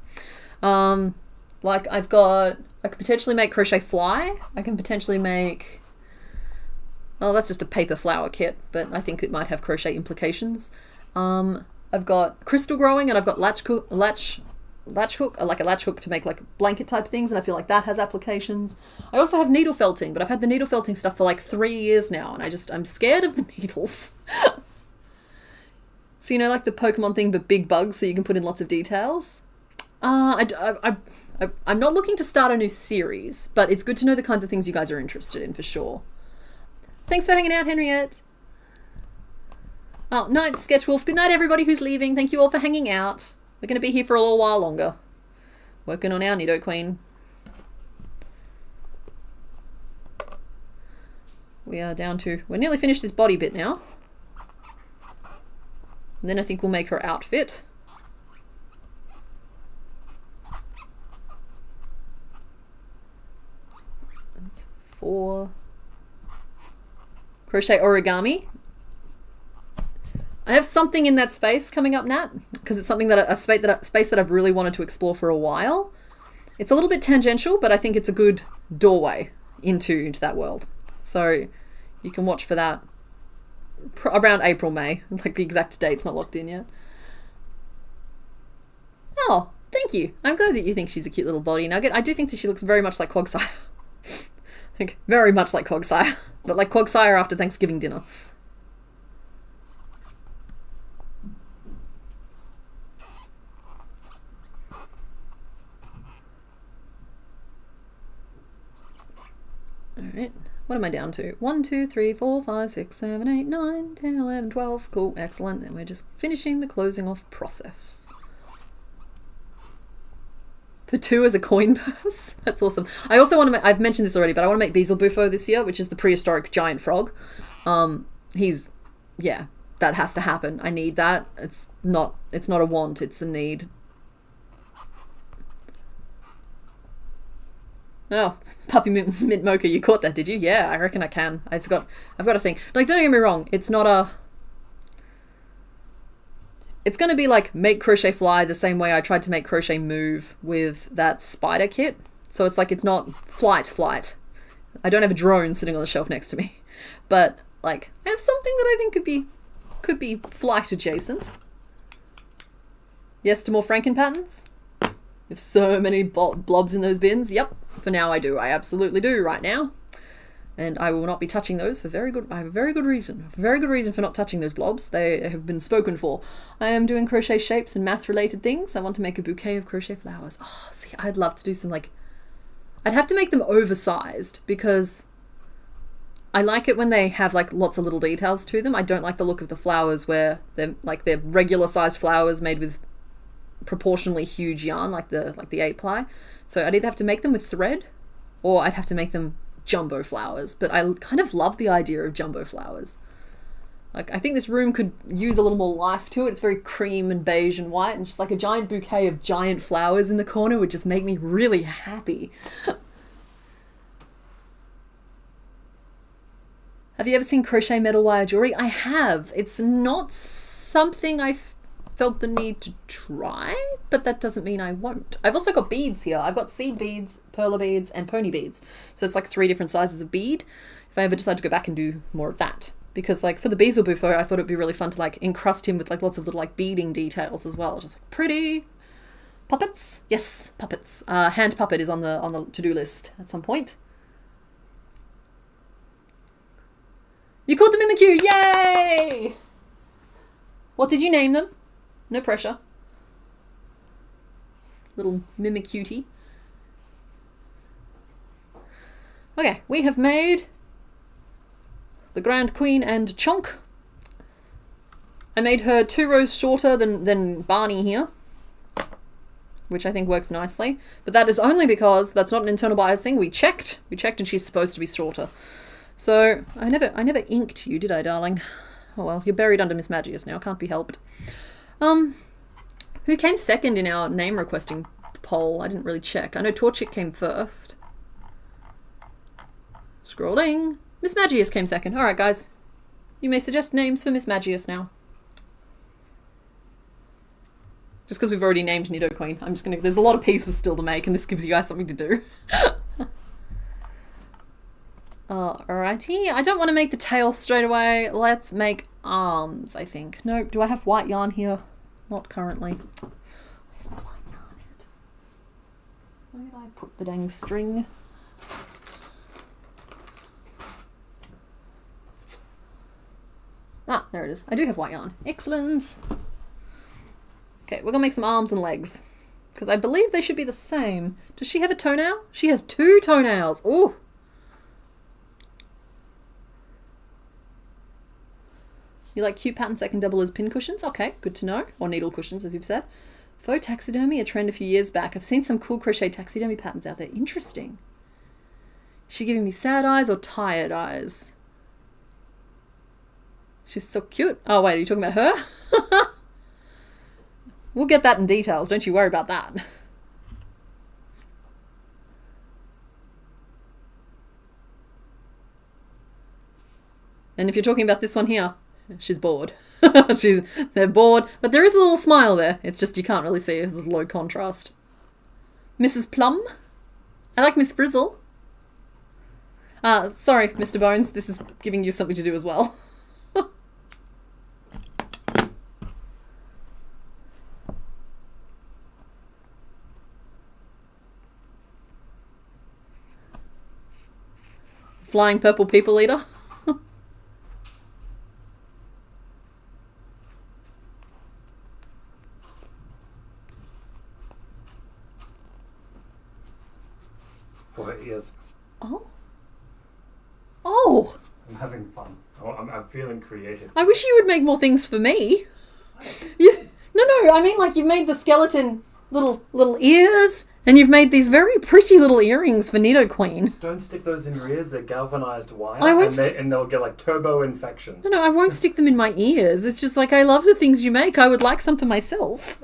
Like I could potentially make crochet fly. I can potentially make, oh, that's just a paper flower kit, but I think it might have crochet implications. I've got crystal growing, and I've got latch hook, like a latch hook to make like blanket type things, and I feel like that has applications. I also have needle felting, but I've had the needle felting stuff for like 3 years now, and I'm scared of the needles. So you know, like the Pokemon thing, but big bugs, so you can put in lots of details. I'm not looking to start a new series, but it's good to know the kinds of things you guys are interested in, for sure. Thanks for hanging out, Henriette. Oh, night, Sketchwolf. Good night, everybody who's leaving. Thank you all for hanging out. We're going to be here for a little while longer. Working on our Nidoqueen. We are down to... We're nearly finished this body bit now. And then I think we'll make her outfit. That's 4. Crochet origami. I have something in that space coming up, Nat, because it's something that a space that I've really wanted to explore for a while. It's a little bit tangential, but I think it's a good doorway into that world. So you can watch for that around April, May. Like the exact date's not locked in yet. Oh, thank you. I'm glad that you think she's a cute little body nugget. I do think that she looks very much like Quagsire. Like, very much like Quagsire. But like Quagsire after Thanksgiving dinner. Alright, what am I down to? 1, 2, 3, 4, 5, 6, 7, 8, 9, 10, 11, 12. Cool, excellent. And we're just finishing the closing off process. For 2 as a coin purse? That's awesome. I also want to make, I've mentioned this already, but I want to make Beelzebufo this year, which is the prehistoric giant frog. Yeah, that has to happen. I need that. It's not a want, it's a need. Oh, Puppy Mint Mocha, you caught that, did you? Yeah, I reckon I can. I've got a thing. Like, don't get me wrong, it's not a... It's going to be like make crochet fly the same way I tried to make crochet move with that spider kit. So it's like, it's not flight. I don't have a drone sitting on the shelf next to me. But, like, I have something that I think could be flight adjacent. Yes to more Franken patterns? You have so many blobs in those bins. Yep. For now I do. I absolutely do right now. And I will not be touching those for I have a very good reason. A very good reason for not touching those blobs. They have been spoken for. I am doing crochet shapes and math related things. I want to make a bouquet of crochet flowers. Oh, see, I'd love to do some like... I'd have to make them oversized because I like it when they have like lots of little details to them. I don't like the look of the flowers where they're regular sized flowers made with proportionally huge yarn like the 8-ply. So I'd either have to make them with thread or I'd have to make them jumbo flowers. But I kind of love the idea of jumbo flowers. Like, I think this room could use a little more life to it. It's very cream and beige and white, and just like a giant bouquet of giant flowers in the corner would just make me really happy. Have you ever seen crochet metal wire jewelry? I have. It's not something I've felt the need to try, but that doesn't mean I won't. I've also got beads here. I've got seed beads, perla beads, and pony beads. So it's like 3 different sizes of bead. If I ever decide to go back and do more of that. Because like for the Beelzebufo, I thought it'd be really fun to like encrust him with like lots of little like beading details as well. Just like pretty. Puppets? Yes, puppets. Hand puppet is on the to-do list at some point. You caught them in the queue! Yay! What did you name them? No pressure. Little Mimicutie. Okay, we have made the Grand Queen and Chonk. I made her 2 rows shorter than Barney here, which I think works nicely. But that is only because that's not an internal bias thing. We checked and she's supposed to be shorter. So I never inked you, did I, darling? Oh well, you're buried under Miss Magius now, can't be helped. Who came second in our name requesting poll? I didn't really check. I know Torchic came first. Scrolling. Miss Magius came second. Alright, guys. You may suggest names for Miss Magius now. Just because we've already named Nidoqueen. I'm just gonna... There's a lot of pieces still to make, and this gives you guys something to do. Alrighty. I don't want to make the tail straight away. Let's make arms, I think. No, do I have white yarn here? Not currently. Where's my white yarn at? Where did I put the dang string? Ah, there it is. I do have white yarn. Excellent. Okay, we're gonna make some arms and legs. Because I believe they should be the same. Does she have a toenail? She has 2 toenails. Ooh. You like cute patterns that can double as pin cushions? Okay, good to know. Or needle cushions, as you've said. Faux taxidermy, a trend a few years back. I've seen some cool crochet taxidermy patterns out there. Interesting. Is she giving me sad eyes or tired eyes? She's so cute. Oh, wait, are you talking about her? We'll get that in details. Don't you worry about that. And if you're talking about this one here, she's bored. They're bored, but there is a little smile there. It's just you can't really see it. It's low contrast. Mrs. Plum? I like Miss Frizzle. Sorry, Mr. Bones. This is giving you something to do as well. Flying purple people eater. For her ears. Oh. Oh. I'm having fun. I'm feeling creative. I wish you would make more things for me. No, I mean like you've made the skeleton little ears, and you've made these very pretty little earrings for Nido Queen. Don't stick those in your ears. They're galvanized wire, I won't and they'll get like turbo infection. No, I won't stick them in my ears. It's just like I love the things you make. I would like some for myself.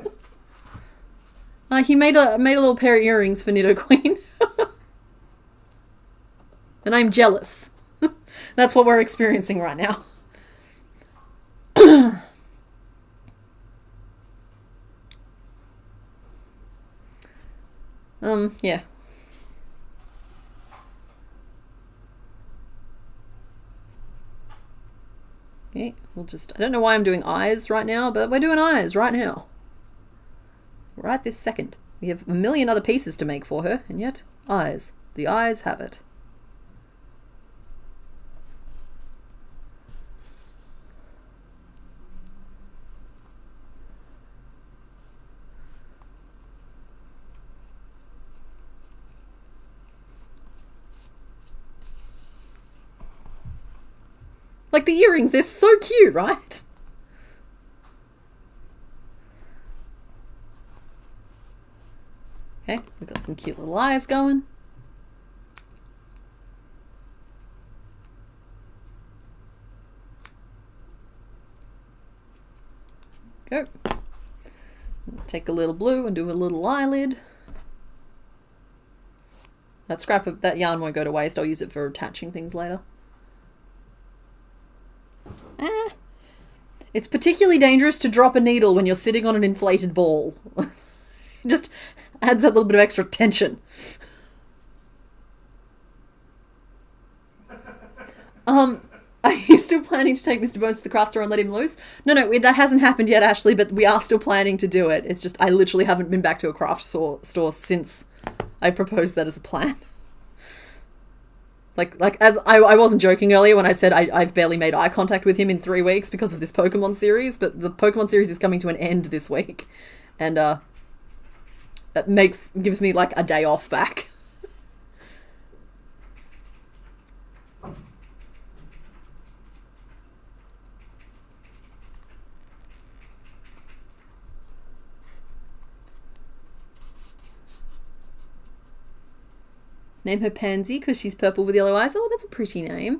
He made a little pair of earrings for Nido Queen. And I'm jealous. That's what we're experiencing right now. Yeah. Okay, we'll just... I don't know why I'm doing eyes right now, but we're doing eyes right now. Right this second. We have a million other pieces to make for her, and yet, eyes. The eyes have it. Like the earrings, they're so cute, right? Okay, we've got some cute little eyes going. Go. Take a little blue and do a little eyelid. That scrap of that yarn won't go to waste. I'll use it for attaching things later. It's particularly dangerous to drop a needle when you're sitting on an inflated ball. It just adds that little bit of extra tension. Are you still planning to take Mr. Bones to the craft store and let him loose? No, that hasn't happened yet, Ashley, but we are still planning to do it. It's just I literally haven't been back to a craft store since I proposed that as a plan. Like as I wasn't joking earlier when I said I've barely made eye contact with him in 3 weeks because of this Pokemon series, but the Pokemon series is coming to an end this week, and that gives me like a day off back. Name her Pansy because she's purple with yellow eyes. Oh, that's a pretty name.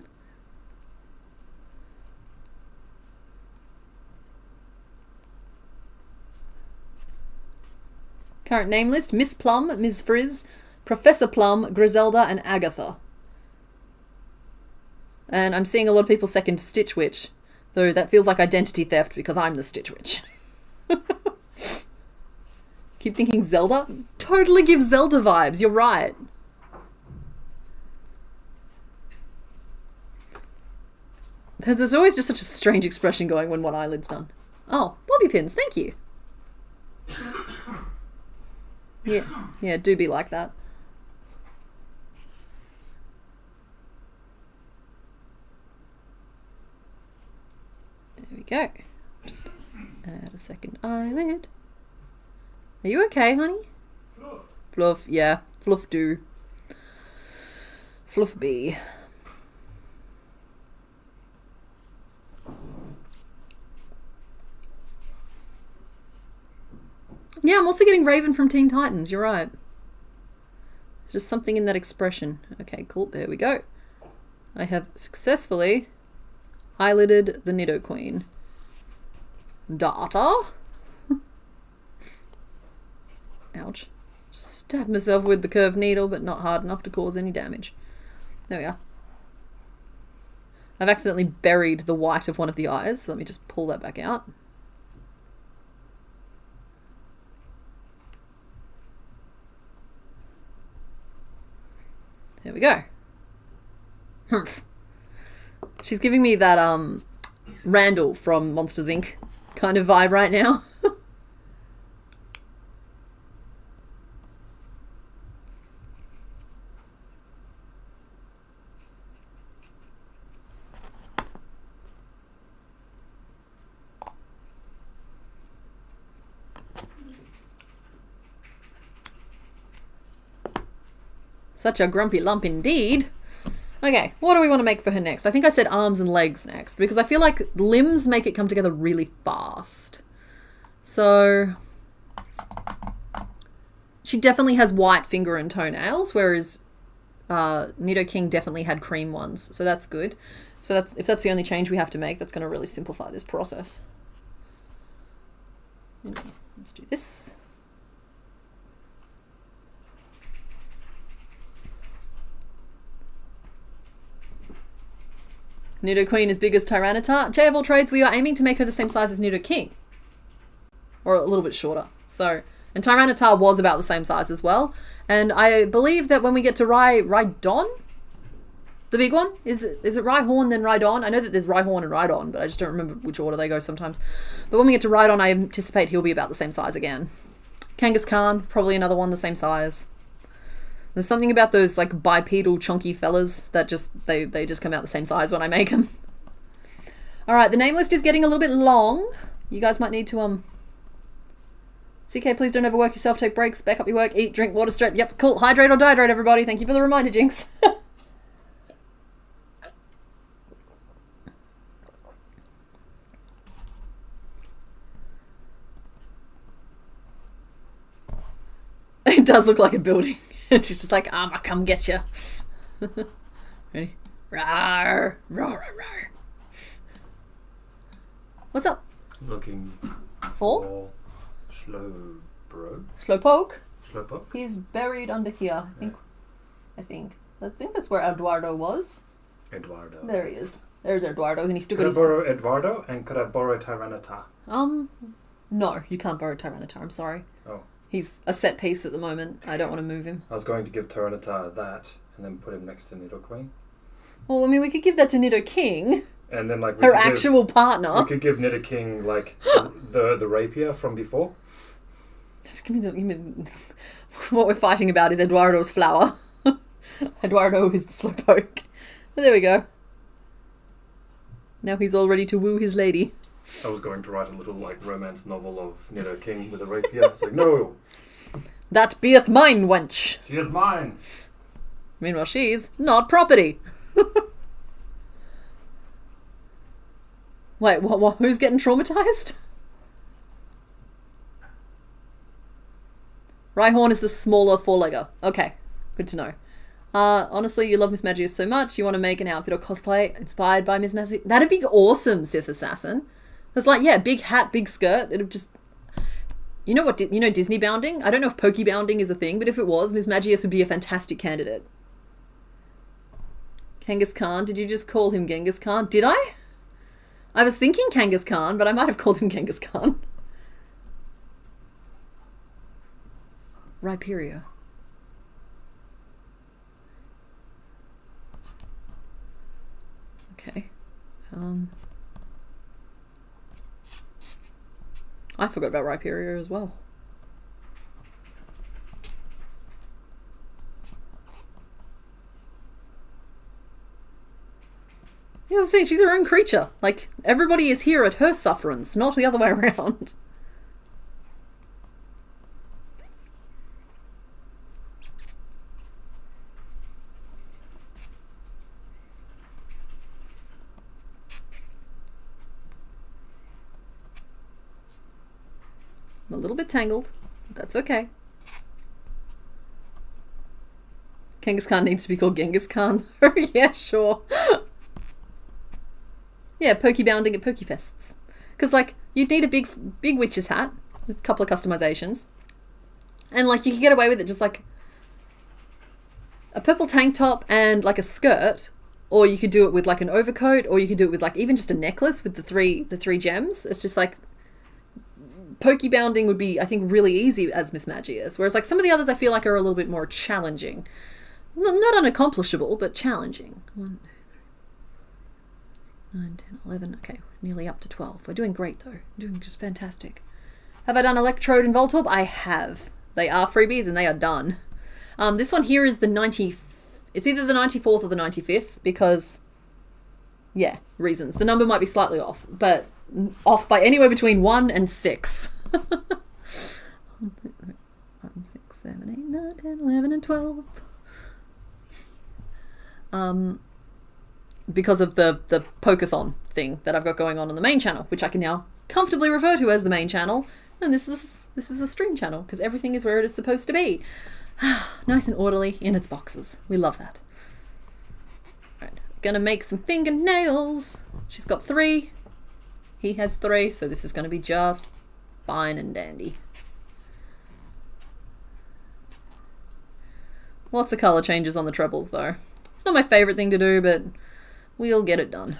Current name list: Miss Plum, Ms. Frizz, Professor Plum, Griselda, and Agatha. And I'm seeing a lot of people second Stitch Witch, though that feels like identity theft because I'm the Stitch Witch. Keep thinking Zelda? Totally gives Zelda vibes, you're right. There's always just such a strange expression going when one eyelid's done. Oh, bobby pins, thank you. Yeah, do be like that. we go. Just add a second eyelid. Are you okay, honey? Fluff. Fluff, yeah. Fluff do. Fluff be. Yeah, I'm also getting Raven from Teen Titans, you're right. There's just something in that expression. Okay, cool, there we go. I have successfully eyelided the Nidoqueen. Data. Ouch. Stabbed myself with the curved needle, but not hard enough to cause any damage. There we are. I've accidentally buried the white of one of the eyes, so let me just pull that back out. There we go. Humph. She's giving me that Randall from Monsters Inc. kind of vibe right now. Such a grumpy lump indeed. Okay, what do we want to make for her next? I think I said arms and legs next, because I feel like limbs make it come together really fast. So she definitely has white finger and toenails, whereas Nidoking definitely had cream ones. So that's good. So if that's the only change we have to make, that's going to really simplify this process. Let's do this. Nidoqueen is big as Tyranitar. J of all trades, we are aiming to make her the same size as Nidoking. Or a little bit shorter. So, and Tyranitar was about the same size as well. And I believe that when we get to Rhydon, the big one, is it Rhyhorn then Rhydon? I know that there's Rhyhorn and Rhydon, but I just don't remember which order they go sometimes. But when we get to Rhydon, I anticipate he'll be about the same size again. Kangaskhan, probably another one the same size. There's something about those like bipedal chunky fellas that they just come out the same size when I make them. All right, the name list is getting a little bit long. You guys might need to CK, please don't overwork yourself. Take breaks, back up your work, eat, drink, water, stretch. Yep, cool. Hydrate or dihydrate, everybody. Thank you for the reminder, Jinx. It does look like a building. And she's just like, I'ma come get you. Ready? Rawr, rawr, rawr. What's up? Looking For? Slowpoke. Slowpoke? He's buried under here, I think. I think that's where Eduardo was. Eduardo. There he is. There's Eduardo, and he's still Could got I his... borrow Eduardo, and could I borrow Tyranitar? No, you can't borrow Tyranitar, I'm sorry. Oh. He's a set piece at the moment. I don't want to move him. I was going to give Tyranitar that, and then put him next to Nidoqueen. Well, I mean, we could give that to Nidoking, And then, like, her actual partner. We could give Nidoking, like, the rapier from before. Just give me what we're fighting about is Eduardo's flower. Eduardo is the slowpoke. But there we go. Now he's all ready to woo his lady. I was going to write a little, like, romance novel of Nidoking with a rapier. It's like, no! That beeth mine, wench! She is mine! Meanwhile, she's not property. Wait, what? Who's getting traumatized? Rhyhorn is the smaller four-legger. Okay, good to know. Honestly, you love Miss Magius so much, you want to make an outfit or cosplay inspired by Miss Magius. That'd be awesome, Sith Assassin. It's like, yeah, big hat, big skirt. It'd just... You know what? You know Disney bounding? I don't know if Poke bounding is a thing, but if it was, Miss Magius would be a fantastic candidate. Kangaskhan, did you just call him Genghis Khan? Did I? I was thinking Kangaskhan, but I might have called him Kangaskhan. Rhyperia. Okay. I forgot about Rhyperia as well. You see, she's her own creature. Like, everybody is here at her sufferance, not the other way around. I'm a little bit tangled, but that's okay. Genghis Khan needs to be called Genghis Khan. Yeah, sure. Yeah, pokebounding at Pokefests. Because, like, you'd need a big witch's hat with a couple of customizations. And, like, you could get away with it just, like, a purple tank top and, like, a skirt. Or you could do it with, like, an overcoat. Or you could do it with, like, even just a necklace with the three gems. It's just, like, pokebounding would be, I think, really easy as Miss Magius. Whereas, like, some of the others I feel like are a little bit more challenging. Not unaccomplishable, but challenging. 1, 2, 3, 9, 10, 11. Okay, we're nearly up to 12. We're doing great, though. We're doing just fantastic. Have I done Electrode and Voltorb? I have. They are freebies, and they are done. This one here is the 90... It's either the 94th or the 95th, because... Yeah, reasons. The number might be slightly off, but off by anywhere between 1 and 6. 1, 2, 3, 5, 6, 7, 8, 9, 10, 11, and 12. Because of the Pokeathon thing that I've got going on the main channel, which I can now comfortably refer to as the main channel, and this is the stream channel, because everything is where it is supposed to be. Nice and orderly in its boxes. We love that. Right, gonna make some fingernails. She's got 3. He has 3, so this is gonna be just fine and dandy. Lots of colour changes on the trebles though. It's not my favourite thing to do, but we'll get it done.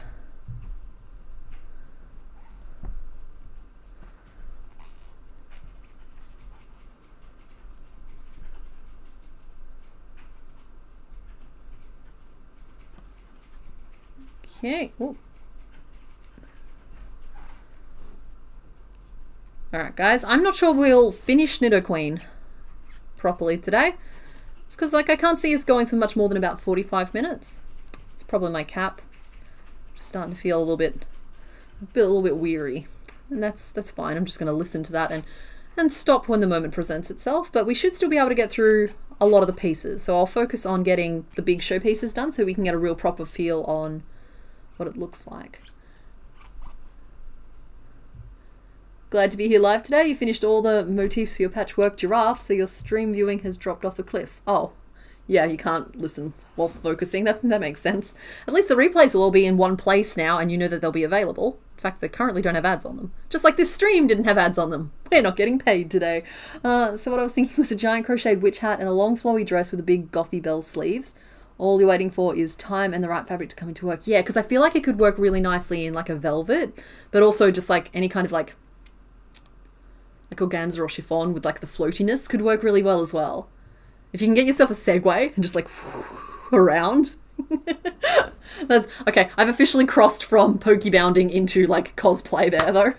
Okay. Ooh. Alright guys, I'm not sure we'll finish Nidoqueen properly today. It's because, like, I can't see us going for much more than about 45 minutes. It's probably my cap. Just starting to feel a little bit weary. And that's fine. I'm just going to listen to that and stop when the moment presents itself. But we should still be able to get through a lot of the pieces. So I'll focus on getting the big show pieces done so we can get a real proper feel on what it looks like. Glad to be here live today. You finished all the motifs for your patchwork giraffe, so your stream viewing has dropped off a cliff. Oh, yeah, you can't listen while focusing. That makes sense. At least the replays will all be in one place now, and you know that they'll be available. In fact, they currently don't have ads on them. Just like this stream didn't have ads on them. We're not getting paid today. So what I was thinking was a giant crocheted witch hat and a long flowy dress with a big gothy bell sleeves. All you're waiting for is time and the right fabric to come into work. Yeah, because I feel like it could work really nicely in like a velvet, but also just like any kind of like organza or chiffon with like the floatiness could work really well as well. If you can get yourself a Segway and just like around. That's okay. I've officially crossed from pokebounding into like cosplay there though.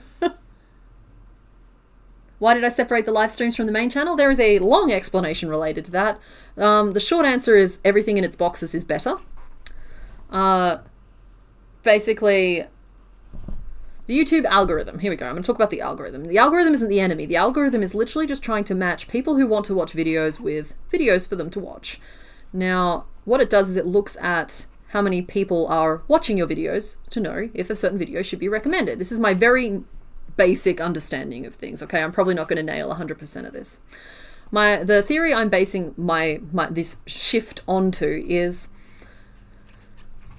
Why did I separate the live streams from the main channel? There is a long explanation related to that. The short answer is everything in its boxes is better. Basically, the YouTube algorithm. Here we go. I'm going to talk about the algorithm. The algorithm isn't the enemy. The algorithm is literally just trying to match people who want to watch videos with videos for them to watch. Now, what it does is it looks at how many people are watching your videos to know if a certain video should be recommended. This is my very basic understanding of things, okay? I'm probably not going to nail 100% of this. The theory I'm basing this shift onto is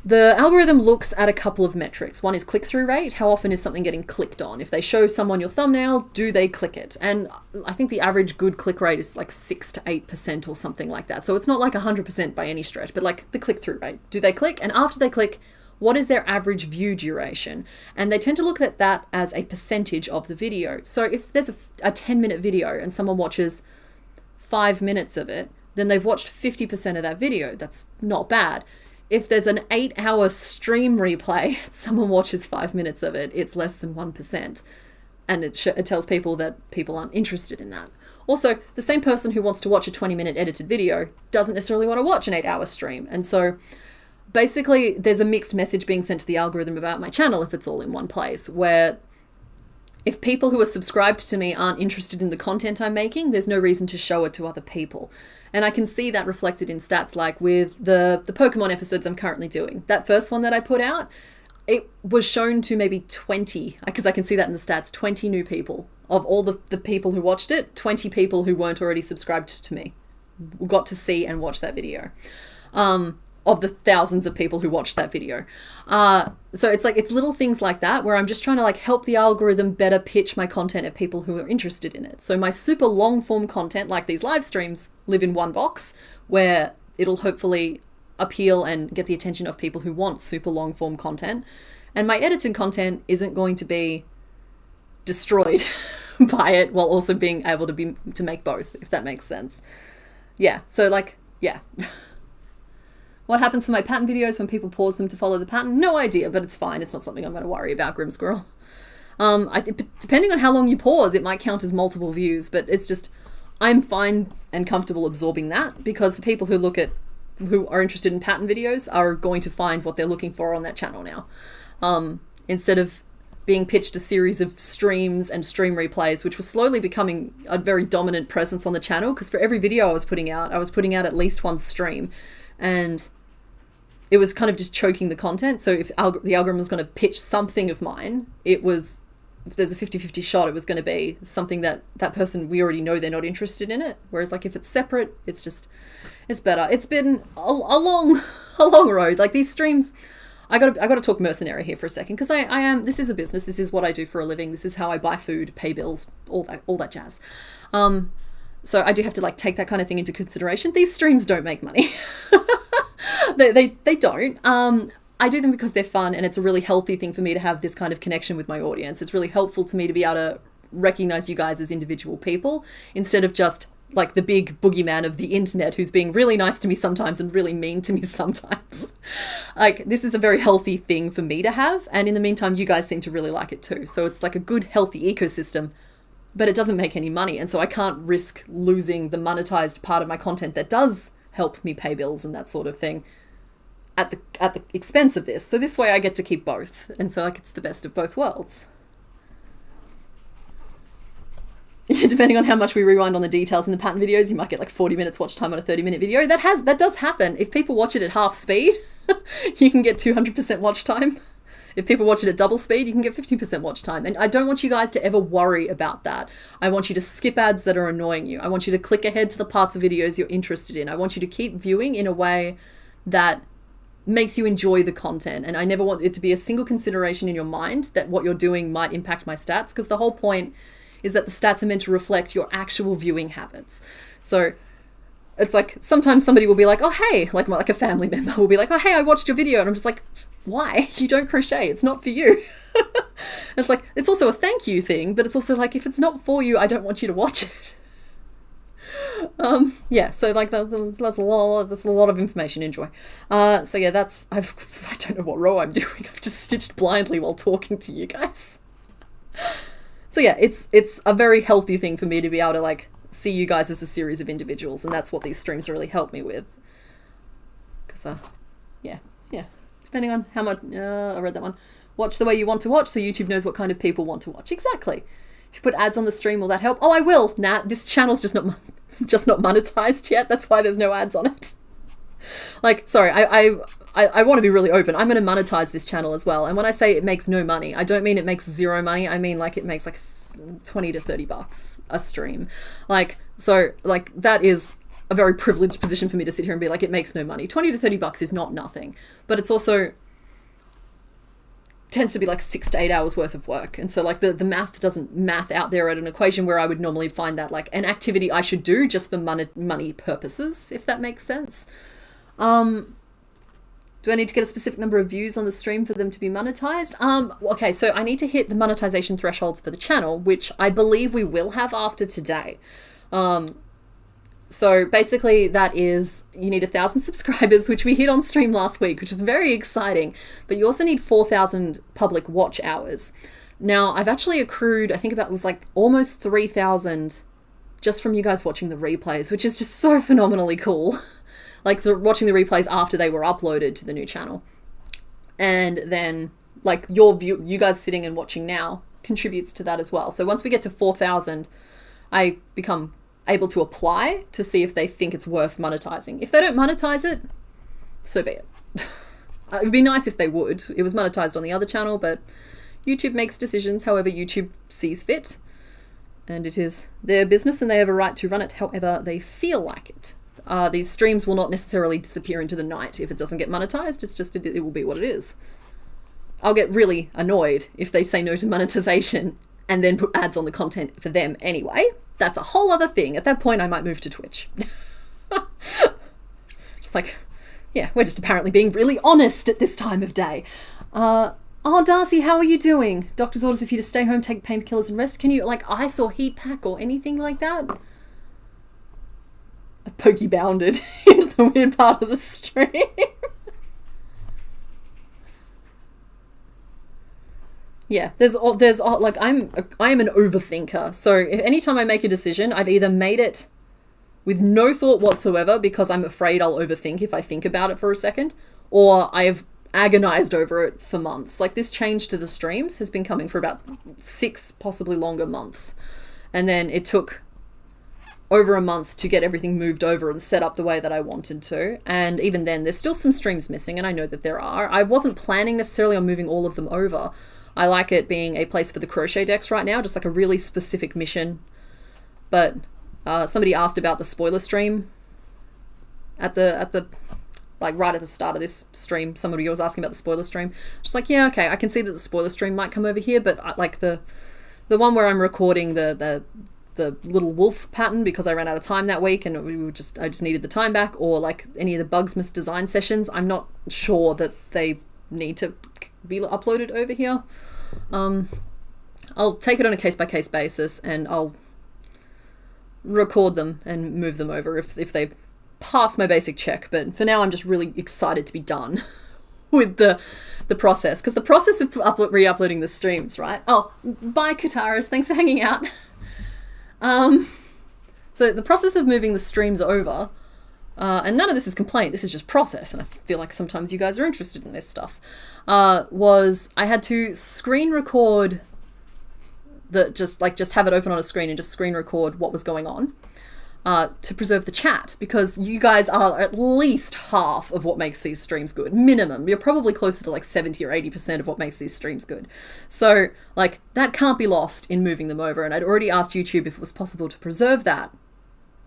the algorithm looks at a couple of metrics. One is click-through rate. How often is something getting clicked on? If they show someone your thumbnail, do they click it? And I think the average good click rate is like 6 to 8% or something like that. So it's not like 100% by any stretch, but like the click-through rate. Do they click? And after they click, what is their average view duration? And they tend to look at that as a percentage of the video. So if there's a 10-minute video and someone watches 5 minutes of it, then they've watched 50% of that video. That's not bad. If there's an 8-hour stream replay, someone watches 5 minutes of it, it's less than 1%. And it tells people that people aren't interested in that. Also, the same person who wants to watch a 20-minute edited video doesn't necessarily want to watch an 8-hour stream. And so basically there's a mixed message being sent to the algorithm about my channel if it's all in one place, where if people who are subscribed to me aren't interested in the content I'm making, there's no reason to show it to other people. And I can see that reflected in stats, like with the Pokemon episodes I'm currently doing. That first one that I put out, it was shown to maybe 20, because I can see that in the stats, 20 new people. Of all the people who watched it, 20 people who weren't already subscribed to me got to see and watch that video. Of the thousands of people who watched that video. So it's like, it's little things like that where I'm just trying to like help the algorithm better pitch my content at people who are interested in it. So my super long form content, like these live streams, live in one box where it'll hopefully appeal and get the attention of people who want super long form content. And my edited content isn't going to be destroyed by it while also being able to make both, if that makes sense. Yeah, so like, yeah. What happens for my pattern videos when people pause them to follow the pattern? No idea, but it's fine. It's not something I'm going to worry about, Grim Squirrel. Depending on how long you pause, it might count as multiple views, but it's just, I'm fine and comfortable absorbing that, because the people who are interested in pattern videos are going to find what they're looking for on that channel now. Instead of being pitched a series of streams and stream replays, which was slowly becoming a very dominant presence on the channel, because for every video I was putting out at least one stream. And it was kind of just choking the content. So if the algorithm was going to pitch something of mine, if there's a 50-50 shot, it was going to be something that person, we already know they're not interested in it. Whereas like if it's separate, it's better. It's been a long road. Like these streams, I got to talk mercenary here for a second, because this is a business. This is what I do for a living. This is how I buy food, pay bills, all that jazz. So I do have to like take that kind of thing into consideration. These streams don't make money. They don't. I do them because they're fun, and it's a really healthy thing for me to have this kind of connection with my audience. It's really helpful to me to be able to recognize you guys as individual people instead of just like the big boogeyman of the internet who's being really nice to me sometimes and really mean to me sometimes. Like, this is a very healthy thing for me to have, and in the meantime, you guys seem to really like it too. So it's like a good, healthy ecosystem, but it doesn't make any money, and so I can't risk losing the monetized part of my content that does help me pay bills and that sort of thing at the expense of this. So this way I get to keep both, and so like it's the best of both worlds. Depending on how much we rewind on the details in the pattern videos, you might get like 40 minutes watch time on a 30-minute video. That does happen. If people watch it at half speed, you can get 200% watch time. If people watch it at double speed, you can get 50% watch time. And I don't want you guys to ever worry about that. I want you to skip ads that are annoying you. I want you to click ahead to the parts of videos you're interested in. I want you to keep viewing in a way that makes you enjoy the content. And I never want it to be a single consideration in your mind that what you're doing might impact my stats, because the whole point is that the stats are meant to reflect your actual viewing habits. So it's like, sometimes somebody will be like, oh, hey, like a family member will be like, oh, hey, I watched your video. And I'm just like, why? You don't crochet. It's not for you. It's like, it's also a thank you thing, but it's also like, if it's not for you, I don't want you to watch it. Yeah, so like that's a lot of information. Enjoy. So yeah, I don't know what row I'm doing. I've just stitched blindly while talking to you guys. So yeah, it's a very healthy thing for me to be able to like see you guys as a series of individuals, and that's what these streams really help me with. Because yeah, depending on how much I read that one. Watch the way you want to watch, so YouTube knows what kind of people want to watch. Exactly. If you put ads on the stream, will that help? Oh, I will. Nah, this channel's just not monetized yet. That's why there's no ads on it. Like, sorry, I want to be really open. I'm going to monetize this channel as well. And when I say it makes no money, I don't mean it makes zero money. I mean like it makes like 20 to 30 bucks a stream. Like, so like that is a very privileged position for me to sit here and be like, it makes no money. 20 to 30 bucks is not nothing, but it's also tends to be like 6 to 8 hours worth of work. And so like the math doesn't math out there at an equation where I would normally find that like an activity I should do just for money purposes, if that makes sense. Do I need to get a specific number of views on the stream for them to be monetized? Okay, so I need to hit the monetization thresholds for the channel, which I believe we will have after today. So basically that is, you need 1,000 subscribers, which we hit on stream last week, which is very exciting, but you also need 4,000 public watch hours. Now I've actually accrued, I think about, it was like almost 3,000 just from you guys watching the replays, which is just so phenomenally cool. like watching the replays after they were uploaded to the new channel. And then like you guys sitting and watching now contributes to that as well. So once we get to 4,000, I become able to apply to see if they think it's worth monetizing. If they don't monetize it, so be it. It would be nice if they would. It was monetized on the other channel, but YouTube makes decisions however YouTube sees fit. And it is their business and they have a right to run it however they feel like it. These streams will not necessarily disappear into the night if it doesn't get monetized. It's just, it will be what it is. I'll get really annoyed if they say no to monetization and then put ads on the content for them anyway. That's a whole other thing. At that point, I might move to Twitch. Just like, yeah, we're just apparently being really honest at this time of day. Oh, Darcy, how are you doing? Doctor's orders for you to stay home, take painkillers and rest. Can you, like, ice or heat pack or anything like that? I've pokey bounded into the weird part of the stream. Yeah, there's like, I am an overthinker. So if anytime I make a decision, I've either made it with no thought whatsoever because I'm afraid I'll overthink if I think about it for a second, or I have agonized over it for months. Like this change to the streams has been coming for about 6, possibly longer months. And then it took over a month to get everything moved over and set up the way that I wanted to. And even then, there's still some streams missing, and I know that there are. I wasn't planning necessarily on moving all of them over. I like it being a place for the Crochetdex right now, just like a really specific mission. But somebody asked about the spoiler stream at the like right at the start of this stream. Somebody was asking about the spoiler stream. Just like, yeah, okay, I can see that the spoiler stream might come over here, but like the one where I'm recording the little wolf pattern because I ran out of time that week and I just needed the time back, or like any of the Bugsmas design sessions, I'm not sure that they need to be uploaded over here. I'll take it on a case-by-case basis and I'll record them and move them over if they pass my basic check. But for now, I'm just really excited to be done with the process, because the process of re-uploading the streams, right? Oh, bye Kataris, thanks for hanging out. So the process of moving the streams over, and none of this is complaint, this is just process, and I feel like sometimes you guys are interested in this stuff, was I had to screen record just have it open on a screen and just screen record what was going on, to preserve the chat, because you guys are at least half of what makes these streams good. Minimum. You're probably closer to like 70 or 80% of what makes these streams good. So like that can't be lost in moving them over. And I'd already asked YouTube if it was possible to preserve that.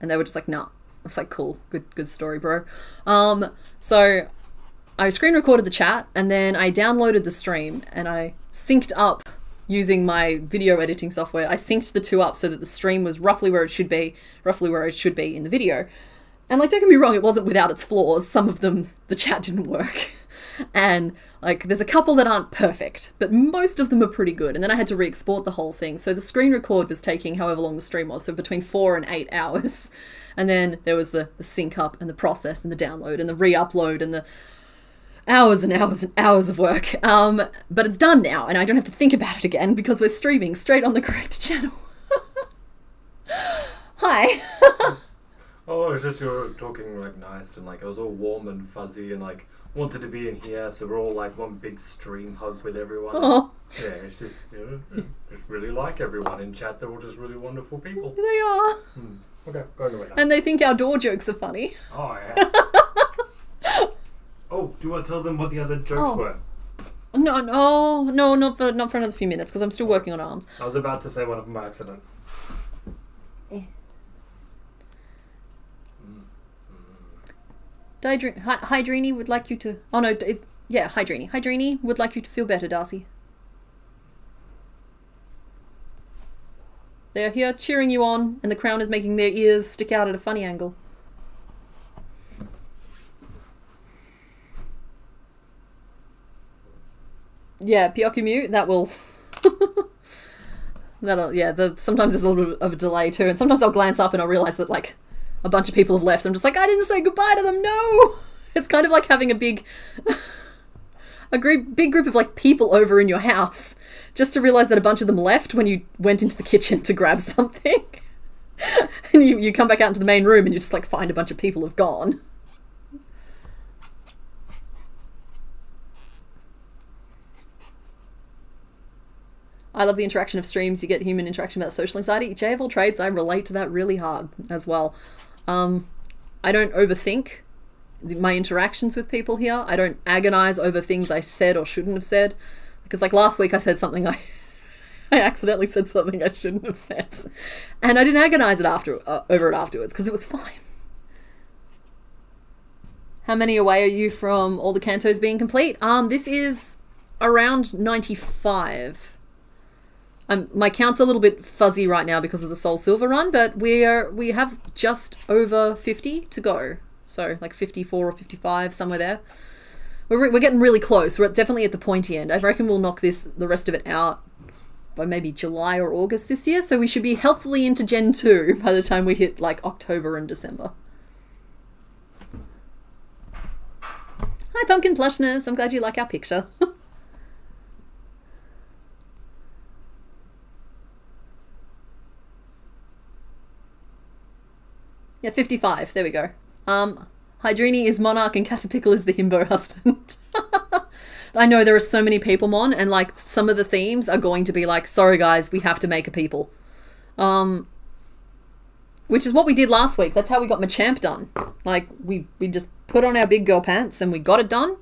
And they were just like, nah. It's like, cool. Good story, bro. So I screen recorded the chat and then I downloaded the stream and I synced up using my video editing software. I synced the two up so that the stream was roughly where it should be in the video. And like, don't get me wrong, it wasn't without its flaws. Some of them, the chat didn't work. And like, there's a couple that aren't perfect, but most of them are pretty good. And then I had to re-export the whole thing. So the screen record was taking however long the stream was, so between 4 and 8 hours. And then there was the sync up and the process and the download and the re-upload and the hours and hours and hours of work. But it's done now and I don't have to think about it again because we're streaming straight on the correct channel. Hi. Oh, it's just you're talking like nice and like I was all warm and fuzzy and like wanted to be in here, so we're all like one big stream hug with everyone. Oh. Yeah, it's just, you know, just really like everyone in chat. They're all just really wonderful people. They are. Okay, going away now. And they think our door jokes are funny. Oh, yes. Oh, do you want to tell them what the other jokes were? No, not for another few minutes because I'm still working on arms. I was about to say one of them by accident. Hydrini would like you to... Oh no, yeah, Hydrini. Hydrini would like you to feel better, Darcy. They're here cheering you on, and the crown is making their ears stick out at a funny angle. Yeah, Pyokumu, that will... sometimes there's a little bit of a delay too, and sometimes I'll glance up and I'll realise that, like, a bunch of people have left. I'm just like, I didn't say goodbye to them, no! It's kind of like having a big group of, like, people over in your house, just to realise that a bunch of them left when you went into the kitchen to grab something. And you come back out into the main room and you just, like, find a bunch of people have gone. I love the interaction of streams. You get human interaction without social anxiety. Jay of all trades, I relate to that really hard as well. I don't overthink my interactions with people here. I don't agonize over things I said or shouldn't have said. Because like last week I said something I accidentally said something I shouldn't have said. And I didn't agonize it over it afterwards because it was fine. How many away are you from all the cantos being complete? This is around 95. My count's a little bit fuzzy right now because of the Soul Silver run, but we have just over 50 to go. So like 54 or 55, somewhere there. We're getting really close. We're definitely at the pointy end. I reckon we'll knock the rest of it out by maybe July or August this year. So we should be healthily into Gen 2 by the time we hit like October and December. Hi, Pumpkin Plushness. I'm glad you like our picture. Yeah, 55. There we go. Hydrini is Monarch and Caterpickle is the himbo husband. I know there are so many people, Mon, and like some of the themes are going to be like, sorry guys, we have to make a people. Which is what we did last week. That's how we got Machamp done. Like, we just put on our big girl pants and we got it done.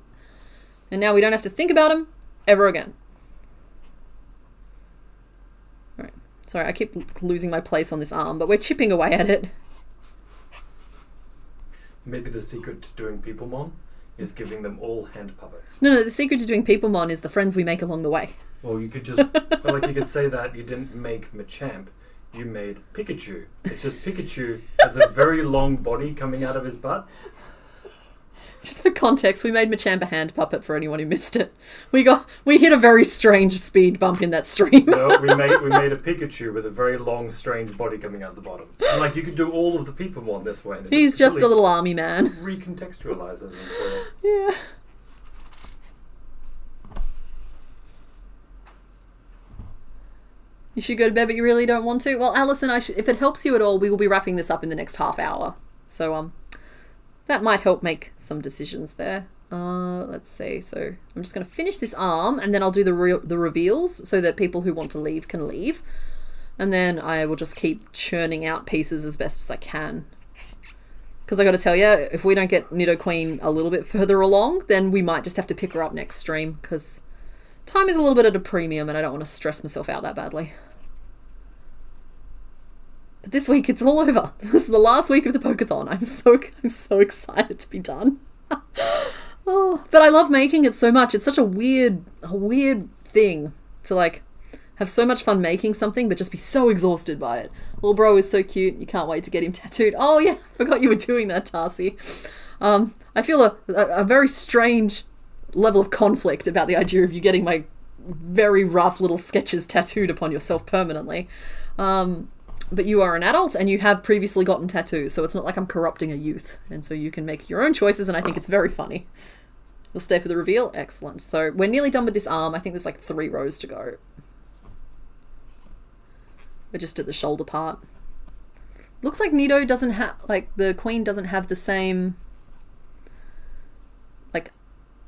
And now we don't have to think about him ever again. Alright. Sorry, I keep losing my place on this arm, but we're chipping away at it. Maybe the secret to doing Peoplemon is giving them all hand puppets. No, the secret to doing Peoplemon is the friends we make along the way. Well, you could just, like you could say that you didn't make Machamp, you made Pikachu. It's just Pikachu has a very long body coming out of his butt. Just for context, we made Machamp a hand puppet for anyone who missed it. We hit a very strange speed bump in that stream. No, we made a Pikachu with a very long, strange body coming out the bottom. And like you could do all of the Peoplemon this way. And he's just a little army man. Recontextualizes them for you. Yeah. You should go to bed, but you really don't want to? Well, Alison, if it helps you at all, we will be wrapping this up in the next half hour. So, that might help make some decisions there. Let's see. So I'm just going to finish this arm and then I'll do the reveals so that people who want to leave can leave. And then I will just keep churning out pieces as best as I can. Because I got to tell you, if we don't get Nidoqueen a little bit further along, then we might just have to pick her up next stream because time is a little bit at a premium and I don't want to stress myself out that badly. But this week it's all over. This is the last week of the Pokeathon. I'm so excited to be done. Oh, but I love making it so much. It's such a weird thing to like have so much fun making something but just be so exhausted by it. Little bro is so cute. You can't wait to get him tattooed. Oh yeah, I forgot you were doing that, Tarsi. I feel a very strange level of conflict about the idea of you getting my very rough little sketches tattooed upon yourself permanently. But you are an adult and you have previously gotten tattoos, so it's not like I'm corrupting a youth. And so you can make your own choices, and I think it's very funny. You'll stay for the reveal? Excellent. So we're nearly done with this arm. I think there's like 3 rows to go. We're just at the shoulder part. Looks like Nido doesn't have, like, the Queen doesn't have the same, like,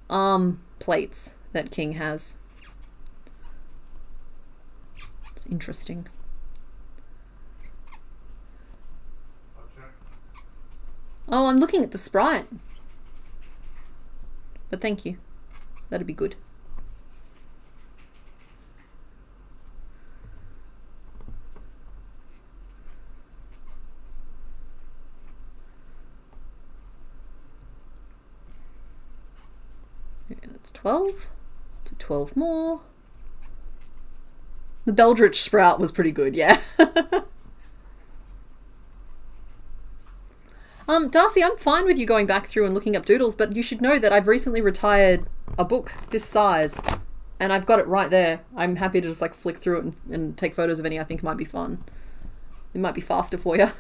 arm plates that King has. It's interesting. Oh, I'm looking at the sprite. But thank you. That'd be good. Yeah, that's 12. To 12 more. The Beldritch Sprout was pretty good, yeah. Darcy, I'm fine with you going back through and looking up doodles, but you should know that I've recently retired a book this size, and I've got it right there. I'm happy to just like flick through it and take photos of any I think might be fun. It might be faster for you.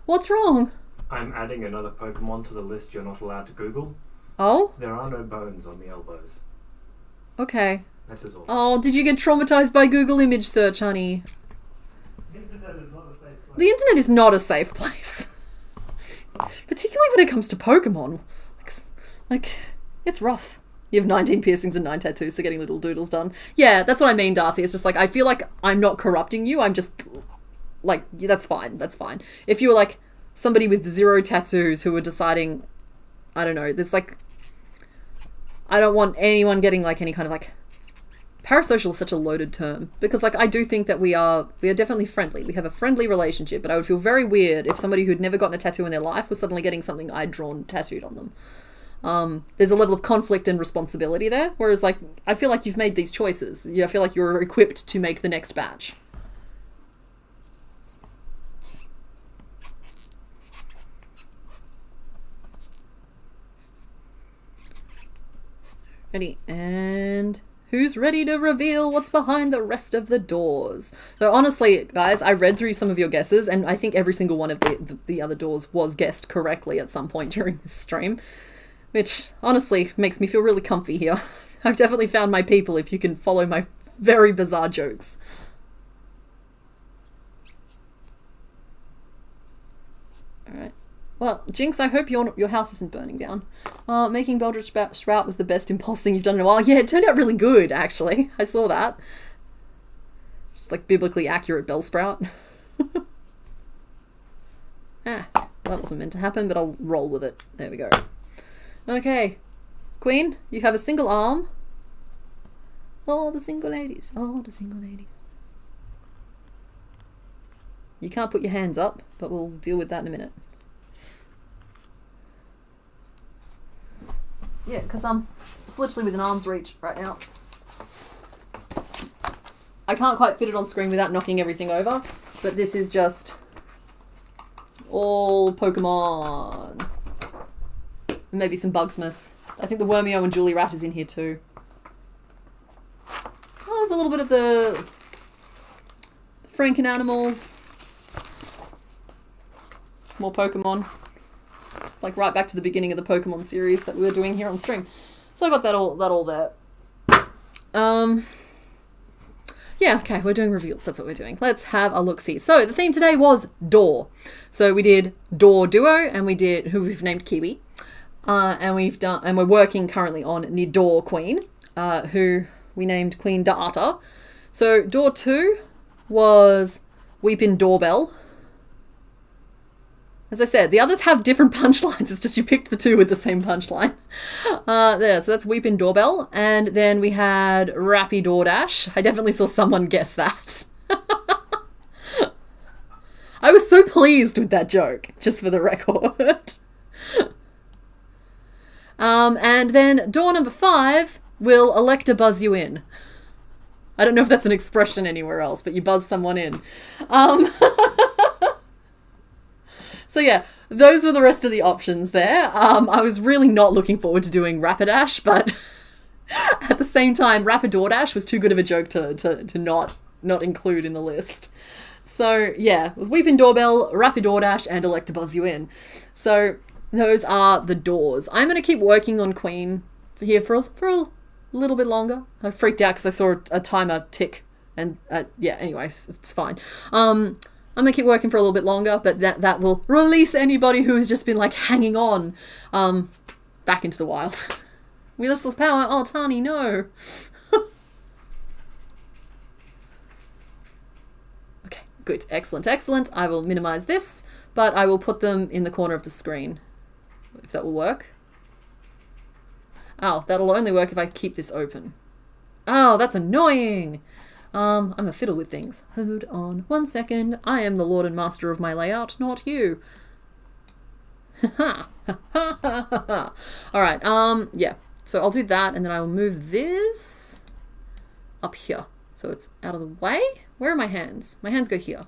What's wrong? I'm adding another Pokemon to the list you're not allowed to Google. Oh? There are no bones on the elbows. Okay. That is all. Oh, did you get traumatized by Google image search, honey? The internet is not a safe place. The internet is not a safe place. Particularly when it comes to Pokemon. Like, it's rough. You have 19 piercings and 9 tattoos, so getting little doodles done. Yeah, that's what I mean, Darcy. It's just like, I feel like I'm not corrupting you. I'm just, like, yeah, that's fine. That's fine. If you were, like, somebody with 0 tattoos who were deciding, I don't know, there's, like, I don't want anyone getting, like, any kind of, like, parasocial is such a loaded term. Because, like, I do think that we are definitely friendly. We have a friendly relationship, but I would feel very weird if somebody who'd never gotten a tattoo in their life was suddenly getting something I'd drawn tattooed on them. There's a level of conflict and responsibility there, whereas, like, I feel like you've made these choices. I feel like you're equipped to make the next batch. Ready, and who's ready to reveal what's behind the rest of the doors? So honestly, guys, I read through some of your guesses, and I think every single one of the other doors was guessed correctly at some point during this stream. Which, honestly, makes me feel really comfy here. I've definitely found my people if you can follow my very bizarre jokes. Alright. Well, Jinx, I hope your house isn't burning down. Making Beldritch Sprout was the best impulse thing you've done in a while. Yeah, it turned out really good, actually. I saw that. Just like biblically accurate Bellsprout. That wasn't meant to happen, but I'll roll with it. There we go. Okay, Queen, you have a single arm. All the single ladies, all the single ladies. You can't put your hands up, but we'll deal with that in a minute. Yeah, because it's literally within arm's reach right now. I can't quite fit it on screen without knocking everything over, but this is just all Pokemon. Maybe some Bugsmas. I think the Wormio and Julie Rat is in here too. Oh, there's a little bit of the Franken animals. More Pokemon. Like right back to the beginning of the Pokemon series that we were doing here on stream. So I got that all there. Yeah, okay, we're doing reveals. That's what we're doing. Let's have a look-see. So the theme today was door. So we did Doduo, and we did who we've named Kiwi. And we're working currently on Nidor Queen, who we named Queen Data. So door 2 was Weepin' Doorbell. As I said, the others have different punchlines. It's just you picked the 2 with the same punchline. So that's Weepin' Doorbell. And then we had Rappy DoorDash. I definitely saw someone guess that. I was so pleased with that joke, just for the record. And then door number 5 will Electa buzz you in. I don't know if that's an expression anywhere else, but you buzz someone in. So yeah, those were the rest of the options there. I was really not looking forward to doing Rapidash, but at the same time, Rapidash was too good of a joke to not include in the list. So yeah, Weepin' Doorbell, Rapidash, and Electa buzz you in. So those are the doors. I'm going to keep working on Queen here for a little bit longer. I freaked out because I saw a timer tick. And yeah, anyways, it's fine. I'm going to keep working for a little bit longer, but that will release anybody who has just been, like, hanging on back into the wild. Wheelless power. Oh, Tani, no. Okay, good. Excellent, excellent. I will minimize this, but I will put them in the corner of the screen, if that will work. Oh, that'll only work if I keep this open. Oh, that's annoying. I'm a fiddle with things. Hold on 1 second. I am the lord and master of my layout, not you. Ha ha. Alright, yeah. So I'll do that, and then I will move this up here. So it's out of the way. Where are my hands? My hands go here.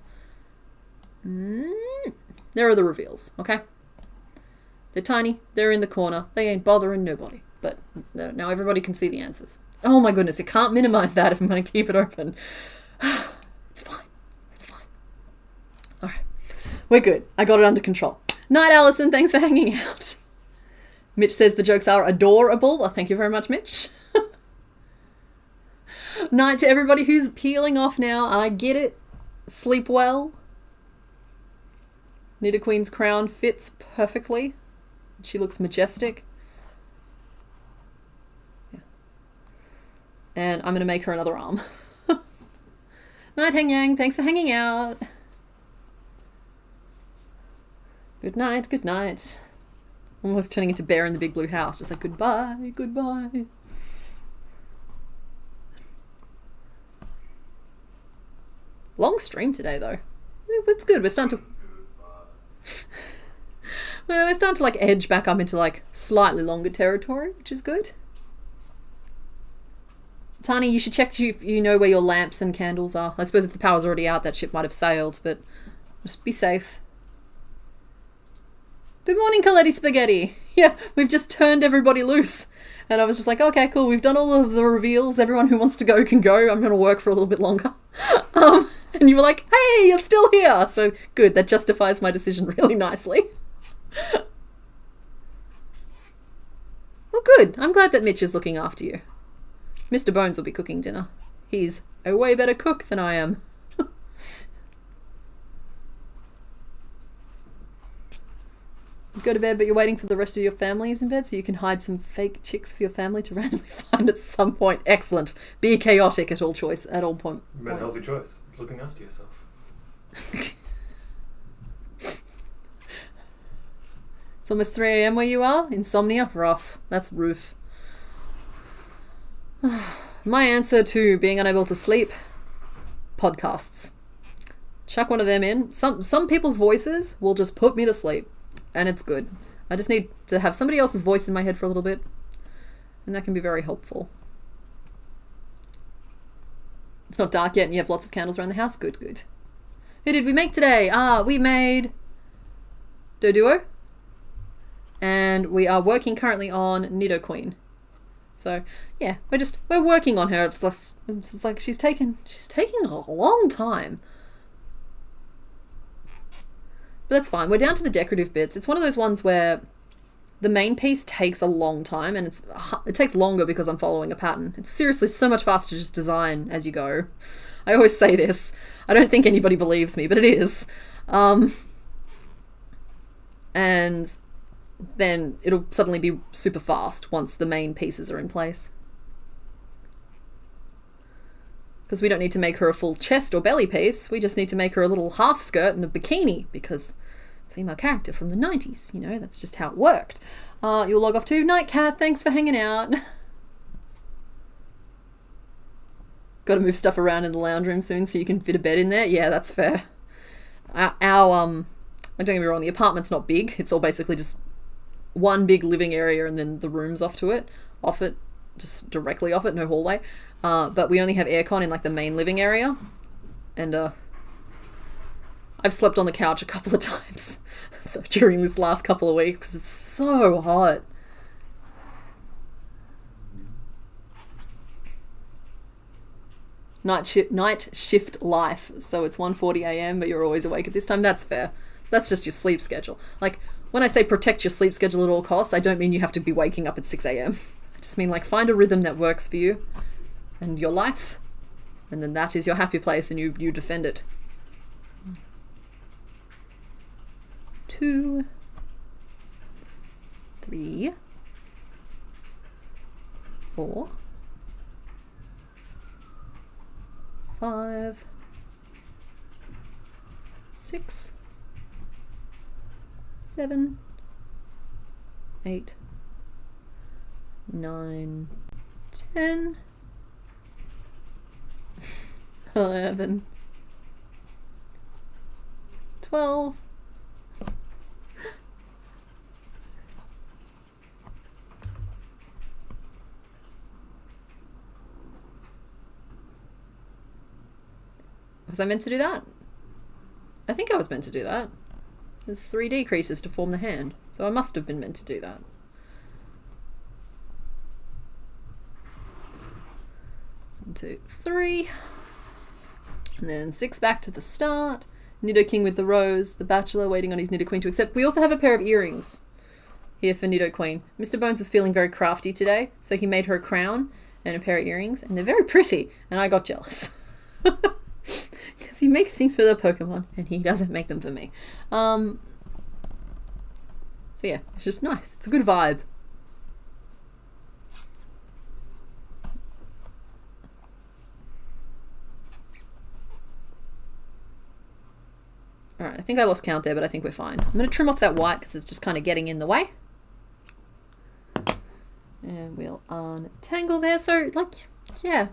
There are the reveals, okay? They're tiny. They're in the corner. They ain't bothering nobody. But now everybody can see the answers. Oh my goodness, I can't minimize that if I'm going to keep it open. It's fine. It's fine. Alright. We're good. I got it under control. Night, Alison. Thanks for hanging out. Mitch says the jokes are adorable. Oh, thank you very much, Mitch. Night to everybody who's peeling off now. I get it. Sleep well. Nidoqueen's Queen's crown fits perfectly. She looks majestic. Yeah. And I'm going to make her another arm. Night, Heng Yang. Thanks for hanging out. Good night, good night. Almost turning into Bear in the Big Blue House. Just like, goodbye, goodbye. Long stream today, though. It's good. We're starting to... Well, we're starting to, like, edge back up into, like, slightly longer territory, which is good. Tani, you should check if you know where your lamps and candles are. I suppose if the power's already out, that ship might have sailed, but just be safe. Good morning, Coletti Spaghetti. Yeah, we've just turned everybody loose. And I was just like, okay, cool. We've done all of the reveals. Everyone who wants to go can go. I'm going to work for a little bit longer. And you were like, hey, you're still here. So good. That justifies my decision really nicely. Well, good. I'm glad that Mitch is looking after you. Mr. Bones will be cooking dinner. He's a way better cook than I am. Go to bed, but you're waiting for the rest of your family is in bed, so you can hide some fake chicks for your family to randomly find at some point. Excellent. Be chaotic at all points. Healthy choice. It's looking after yourself. It's almost 3 AM where you are. Insomnia? Rough. That's roof. My answer to being unable to sleep? Podcasts. Chuck one of them in. Some people's voices will just put me to sleep. And it's good. I just need to have somebody else's voice in my head for a little bit. And that can be very helpful. It's not dark yet and you have lots of candles around the house. Good, good. Who did we make today? We made Doduo. And we are working currently on Nidoqueen. So, yeah, we're working on her. It's like she's taking a long time. But that's fine. We're down to the decorative bits. It's one of those ones where the main piece takes a long time, and it takes longer because I'm following a pattern. It's seriously so much faster to just design as you go. I always say this. I don't think anybody believes me, but it is. And then it'll suddenly be super fast once the main pieces are in place. Because we don't need to make her a full chest or belly piece. We just need to make her a little half skirt and a bikini. Because female character from the 90s, you know, that's just how it worked. You'll log off too. Night Cat, thanks for hanging out. Got to move stuff around in the lounge room soon so you can fit a bed in there. Yeah, that's fair. Don't get me wrong, the apartment's not big. It's all basically just one big living area and then the rooms off it, just directly off it, no hallway. But we only have aircon in like the main living area, and I've slept on the couch a couple of times during this last couple of weeks because it's so hot. Night shift life, so it's 1:40 AM, but you're always awake at this time. That's fair. That's just your sleep schedule. Like, when I say protect your sleep schedule at all costs, I don't mean you have to be waking up at 6 AM. I just mean, like, find a rhythm that works for you and your life, and then that is your happy place, and you defend it. 2, 3, 4, 5, 6, 7, 8, 9, 10, 11, 12, 'Was I meant to do that? I think I was meant to do that. There's 3 decreases to form the hand, so I must have been meant to do that. 1, 2, 3. And then 6 back to the start. Nidoking with the rose, the bachelor waiting on his Nidoqueen to accept. We also have a pair of earrings here for Nidoqueen. Mr. Bones was feeling very crafty today, so he made her a crown and a pair of earrings, and they're very pretty, and I got jealous. Because he makes things for the Pokemon, and he doesn't make them for me. So yeah, it's just nice. It's a good vibe. Alright, I think I lost count there, but I think we're fine. I'm going to trim off that white because it's just kind of getting in the way. And we'll untangle there. So, like, yeah,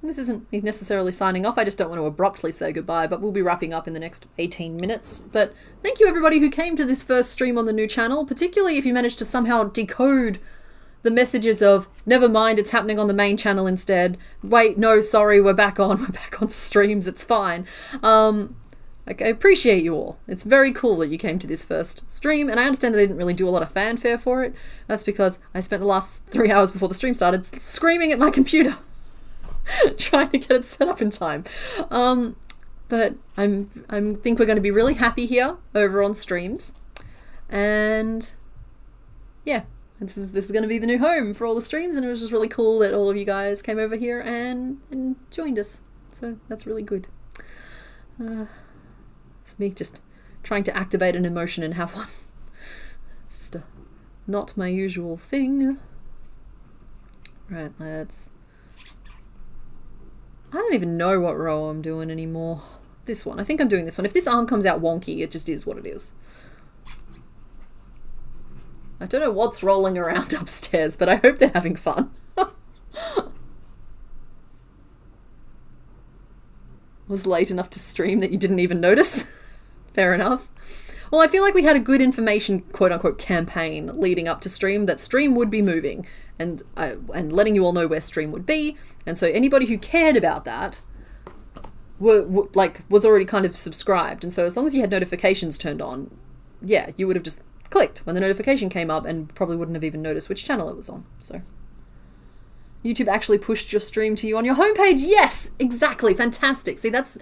this isn't me necessarily signing off. I just don't want to abruptly say goodbye, but we'll be wrapping up in the next 18 minutes. But thank you everybody who came to this first stream on the new channel, particularly if you managed to somehow decode the messages of, never mind, it's happening on the main channel instead. Wait, no, sorry, we're back on streams, it's fine. Like, I appreciate you all. It's very cool that you came to this first stream, and I understand that I didn't really do a lot of fanfare for it. That's because I spent the last 3 hours before the stream started screaming at my computer, trying to get it set up in time. But I think we're going to be really happy here over on streams, and yeah, this is going to be the new home for all the streams, and it was just really cool that all of you guys came over here and joined us. So that's really good. It's me just trying to activate an emotion and have one. It's just not my usual thing. Right, let's... I don't even know what row I'm doing anymore. This one. I think I'm doing this one. If this arm comes out wonky, it just is what it is. I don't know what's rolling around upstairs, but I hope they're having fun. Was late enough to stream that you didn't even notice. Fair enough. Well, I feel like we had a good information, quote-unquote, campaign leading up to stream, that stream would be moving, and letting you all know where stream would be. And so anybody who cared about that was already kind of subscribed. And so as long as you had notifications turned on, yeah, you would have just clicked when the notification came up and probably wouldn't have even noticed which channel it was on. So YouTube actually pushed your stream to you on your homepage. Yes, exactly. Fantastic. See, that's...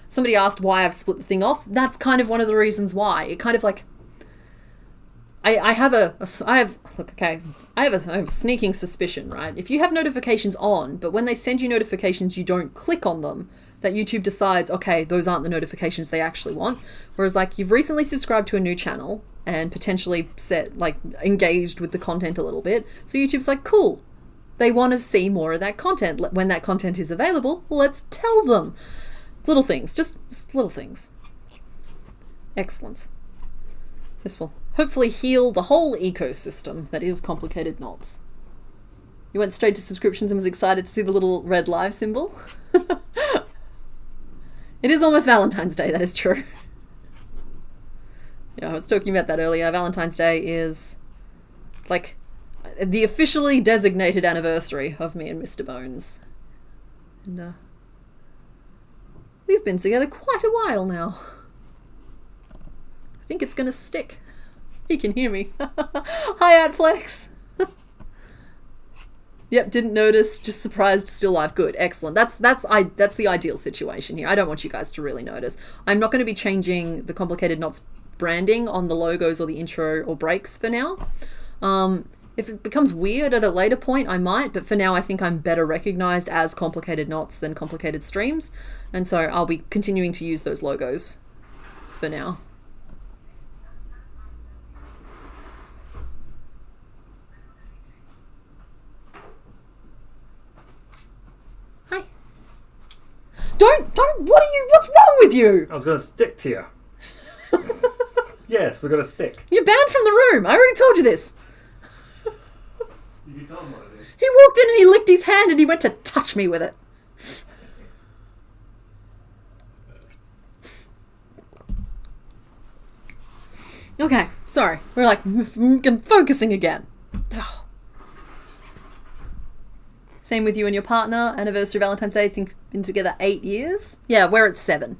Somebody asked why I've split the thing off. That's kind of one of the reasons why. It kind of like... I have a sneaking suspicion, right? If you have notifications on, but when they send you notifications, you don't click on them, that YouTube decides, okay, those aren't the notifications they actually want. Whereas, like, you've recently subscribed to a new channel and potentially engaged with the content a little bit. So YouTube's like, cool. They want to see more of that content. When that content is available, let's tell them. It's little things, just little things. Excellent. This will hopefully heal the whole ecosystem that is Complicated Knots. You went straight to subscriptions and was excited to see the little red live symbol. It is almost Valentine's Day, that is true. Yeah, I was talking about that earlier. Valentine's Day is like the officially designated anniversary of me and Mr. Bones. And we've been together quite a while now. I think it's gonna stick. He can hear me. Hi, Adflex. Yep, didn't notice. Just surprised, still alive. Good, excellent. That's the ideal situation here. I don't want you guys to really notice. I'm not going to be changing the Complicated Knots branding on the logos or the intro or breaks for now. If it becomes weird at a later point, I might, but for now I think I'm better recognized as Complicated Knots than Complicated Streams, and so I'll be continuing to use those logos for now. Hi. What's wrong with you? I was going to stick to you. Yes, we're going to stick. You're banned from the room. I already told you this. You tell him what it is. He walked in and he licked his hand and he went to touch me with it. Okay, sorry. We're like focusing again. Same with you and your partner. Anniversary Valentine's Day. I think been together 8 years. Yeah, we're at 7.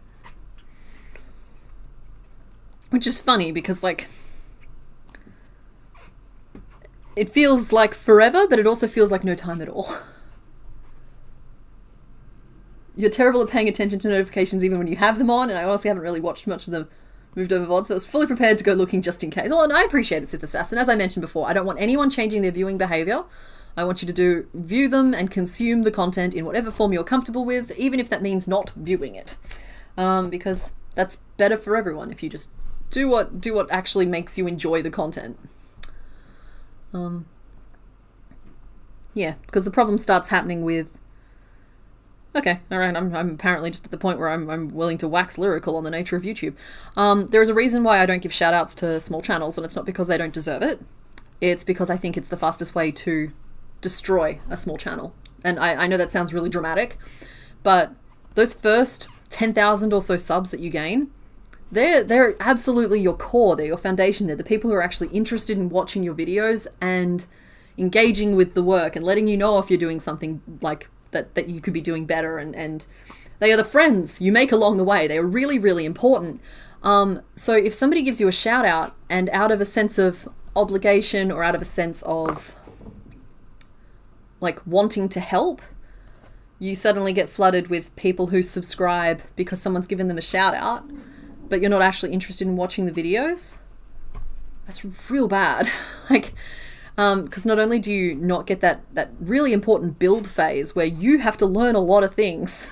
Which is funny because, like, it feels like forever, but it also feels like no time at all. You're terrible at paying attention to notifications even when you have them on, and I honestly haven't really watched much of them moved over VOD, so I was fully prepared to go looking just in case. Well, and I appreciate it, Sith Assassin. As I mentioned before, I don't want anyone changing their viewing behaviour. I want you to view them and consume the content in whatever form you're comfortable with, even if that means not viewing it. Because that's better for everyone if you just do what actually makes you enjoy the content. Yeah, because the problem starts happening with Okay, all right. I'm apparently just at the point where I'm willing to wax lyrical on the nature of YouTube. There's a reason why I don't give shout outs to small channels, and it's not because they don't deserve it. It's because I think it's the fastest way to destroy a small channel. And I know that sounds really dramatic, but those first 10,000 or so subs that you gain, they're absolutely your core. They're your foundation. They're the people who are actually interested in watching your videos and engaging with the work and letting you know if you're doing something like that you could be doing better, and they are the friends you make along the way. They are really, really important. So if somebody gives you a shout out, and out of a sense of obligation or out of a sense of like wanting to help, you suddenly get flooded with people who subscribe because someone's given them a shout out, but you're not actually interested in watching the videos, that's real bad. Like, because not only do you not get that really important build phase where you have to learn a lot of things,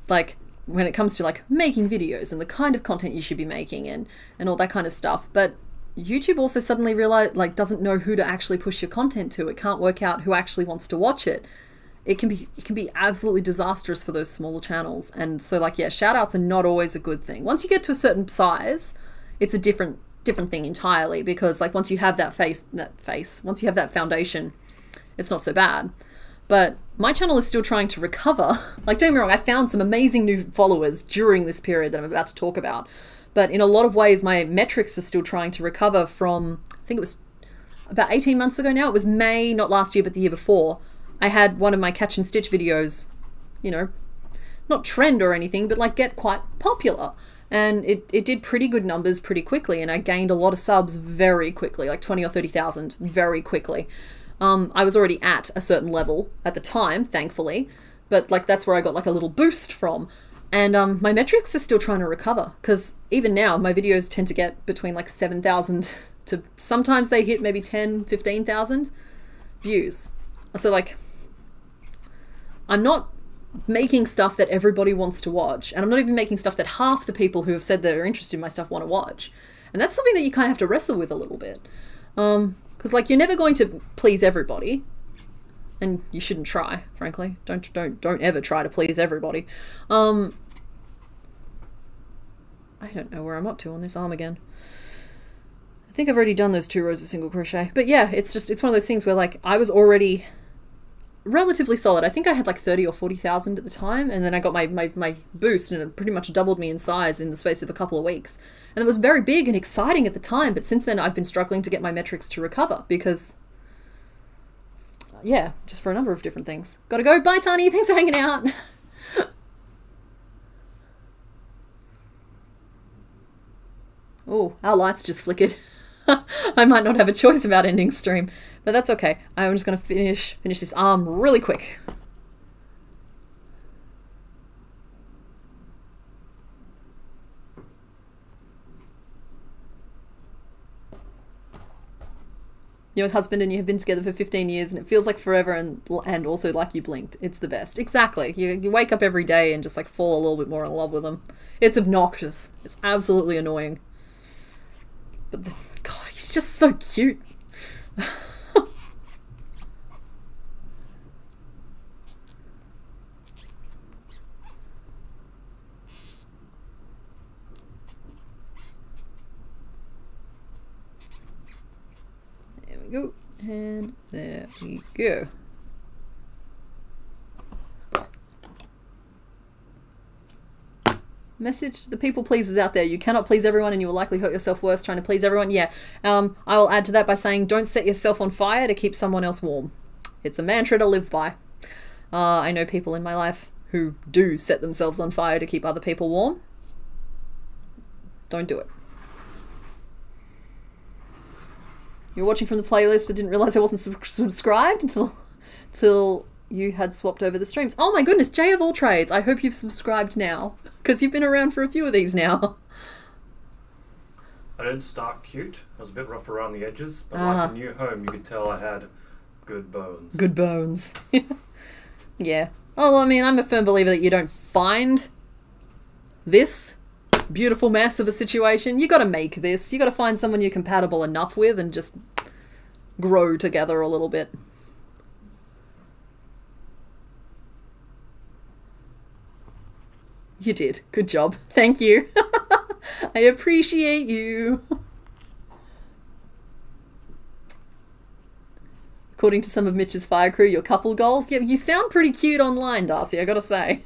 like when it comes to like making videos and the kind of content you should be making and all that kind of stuff, but YouTube also suddenly doesn't know who to actually push your content to. It can't work out who actually wants to watch it. It can be absolutely disastrous for those smaller channels. And so like, yeah, shout outs are not always a good thing. Once you get to a certain size, it's a different thing entirely, because like once you have once you have that foundation, it's not so bad. But my channel is still trying to recover. Like, don't get me wrong, I found some amazing new followers during this period that I'm about to talk about, but in a lot of ways my metrics are still trying to recover from, I think it was about 18 months ago now. It was May, not last year but the year before. I had one of my catch and stitch videos, you know, not trend or anything, but like get quite popular. And it did pretty good numbers pretty quickly, and I gained a lot of subs very quickly, like 20 or 30,000 very quickly. I was already at a certain level at the time, thankfully, but like that's where I got like a little boost from. And my metrics are still trying to recover, because even now my videos tend to get between like 7,000 to sometimes they hit maybe 10, 15,000 views. So like, I'm not making stuff that everybody wants to watch, and I'm not even making stuff that half the people who have said they're interested in my stuff want to watch, and that's something that you kind of have to wrestle with a little bit, because like you're never going to please everybody, and you shouldn't try, frankly. Don't ever try to please everybody. I don't know where I'm up to on this arm again. I think I've already done those 2 rows of single crochet, but yeah, it's one of those things where like I was already relatively solid. I think I had like 30 or 40,000 at the time, and then I got my boost, and it pretty much doubled me in size in the space of a couple of weeks. And it was very big and exciting at the time, but since then I've been struggling to get my metrics to recover because, yeah, just for a number of different things. Gotta go. Bye, Tani. Thanks for hanging out. Oh, our lights just flickered. I might not have a choice about ending stream, but that's okay. I'm just going to finish this arm really quick. Your husband and you have been together for 15 years and it feels like forever, and also like you blinked. It's the best. Exactly. You wake up every day and just like fall a little bit more in love with him. It's obnoxious. It's absolutely annoying. But God, he's just so cute. There we go. And there we go. Message to the people pleasers out there: you cannot please everyone, and you will likely hurt yourself worse trying to please everyone. Yeah, I will add to that by saying don't set yourself on fire to keep someone else warm. It's a mantra to live by. I know people in my life who do set themselves on fire to keep other people warm. Don't do it. You're watching from the playlist but didn't realize I wasn't subscribed until you had swapped over the streams. Oh my goodness, Jay of all trades, I hope you've subscribed now, because you've been around for a few of these now. I didn't start cute. I was a bit rough around the edges, but like a new home, you could tell I had good bones. Good bones. Yeah. Oh, I mean, I'm a firm believer that you don't find this beautiful mess of a situation. You got to make this. You got to find someone you're compatible enough with and just grow together a little bit. You did. Good job. Thank you. I appreciate you. According to some of Mitch's fire crew, your couple goals. Yeah, you sound pretty cute online, Darcy, I gotta say.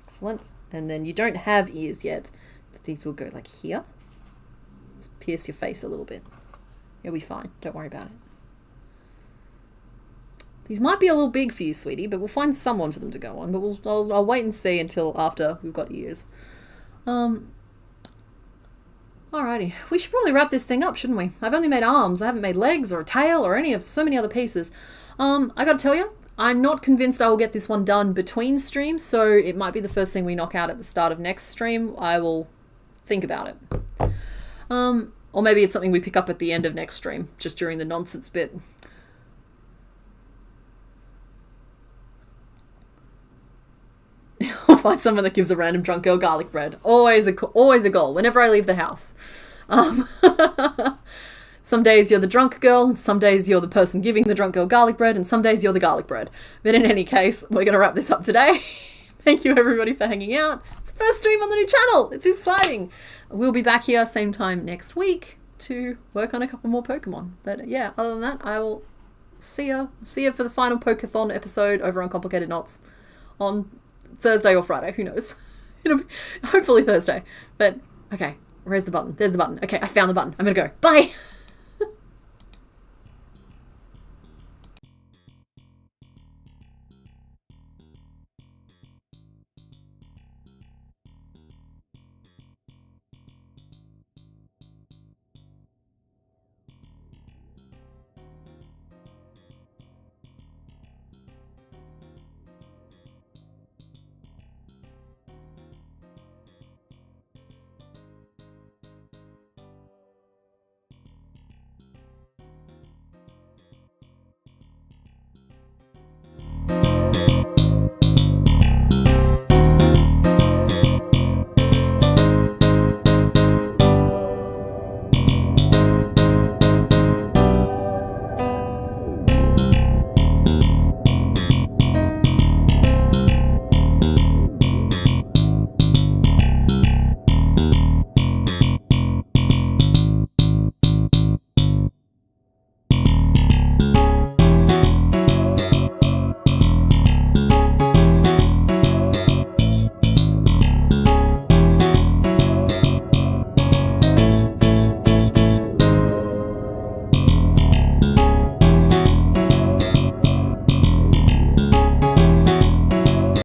Excellent. And then you don't have ears yet, but these will go like here. Just pierce your face a little bit. You'll be fine. Don't worry about it. These might be a little big for you, sweetie, but we'll find someone for them to go on. But I'll wait and see until after we've got ears. Alrighty. We should probably wrap this thing up, shouldn't we? I've only made arms. I haven't made legs or a tail or any of so many other pieces. I gotta tell you, I'm not convinced I will get this one done between streams, so it might be the first thing we knock out at the start of next stream. I will think about it. Or maybe it's something we pick up at the end of next stream, just during the nonsense bit. I'll find someone that gives a random drunk girl garlic bread. Always a goal, whenever I leave the house. Some days you're the drunk girl, and some days you're the person giving the drunk girl garlic bread, and some days you're the garlic bread. But in any case, we're going to wrap this up today. Thank you everybody for hanging out. It's the first stream on the new channel. It's exciting. We'll be back here same time next week to work on a couple more Pokemon. But yeah, other than that, I will see ya for the final Pokeathon episode over on Complicated Knots on Thursday or Friday, who knows. It'll be hopefully Thursday. But okay, where's the button? There's the button. Okay, I found the button. I'm gonna go. Bye.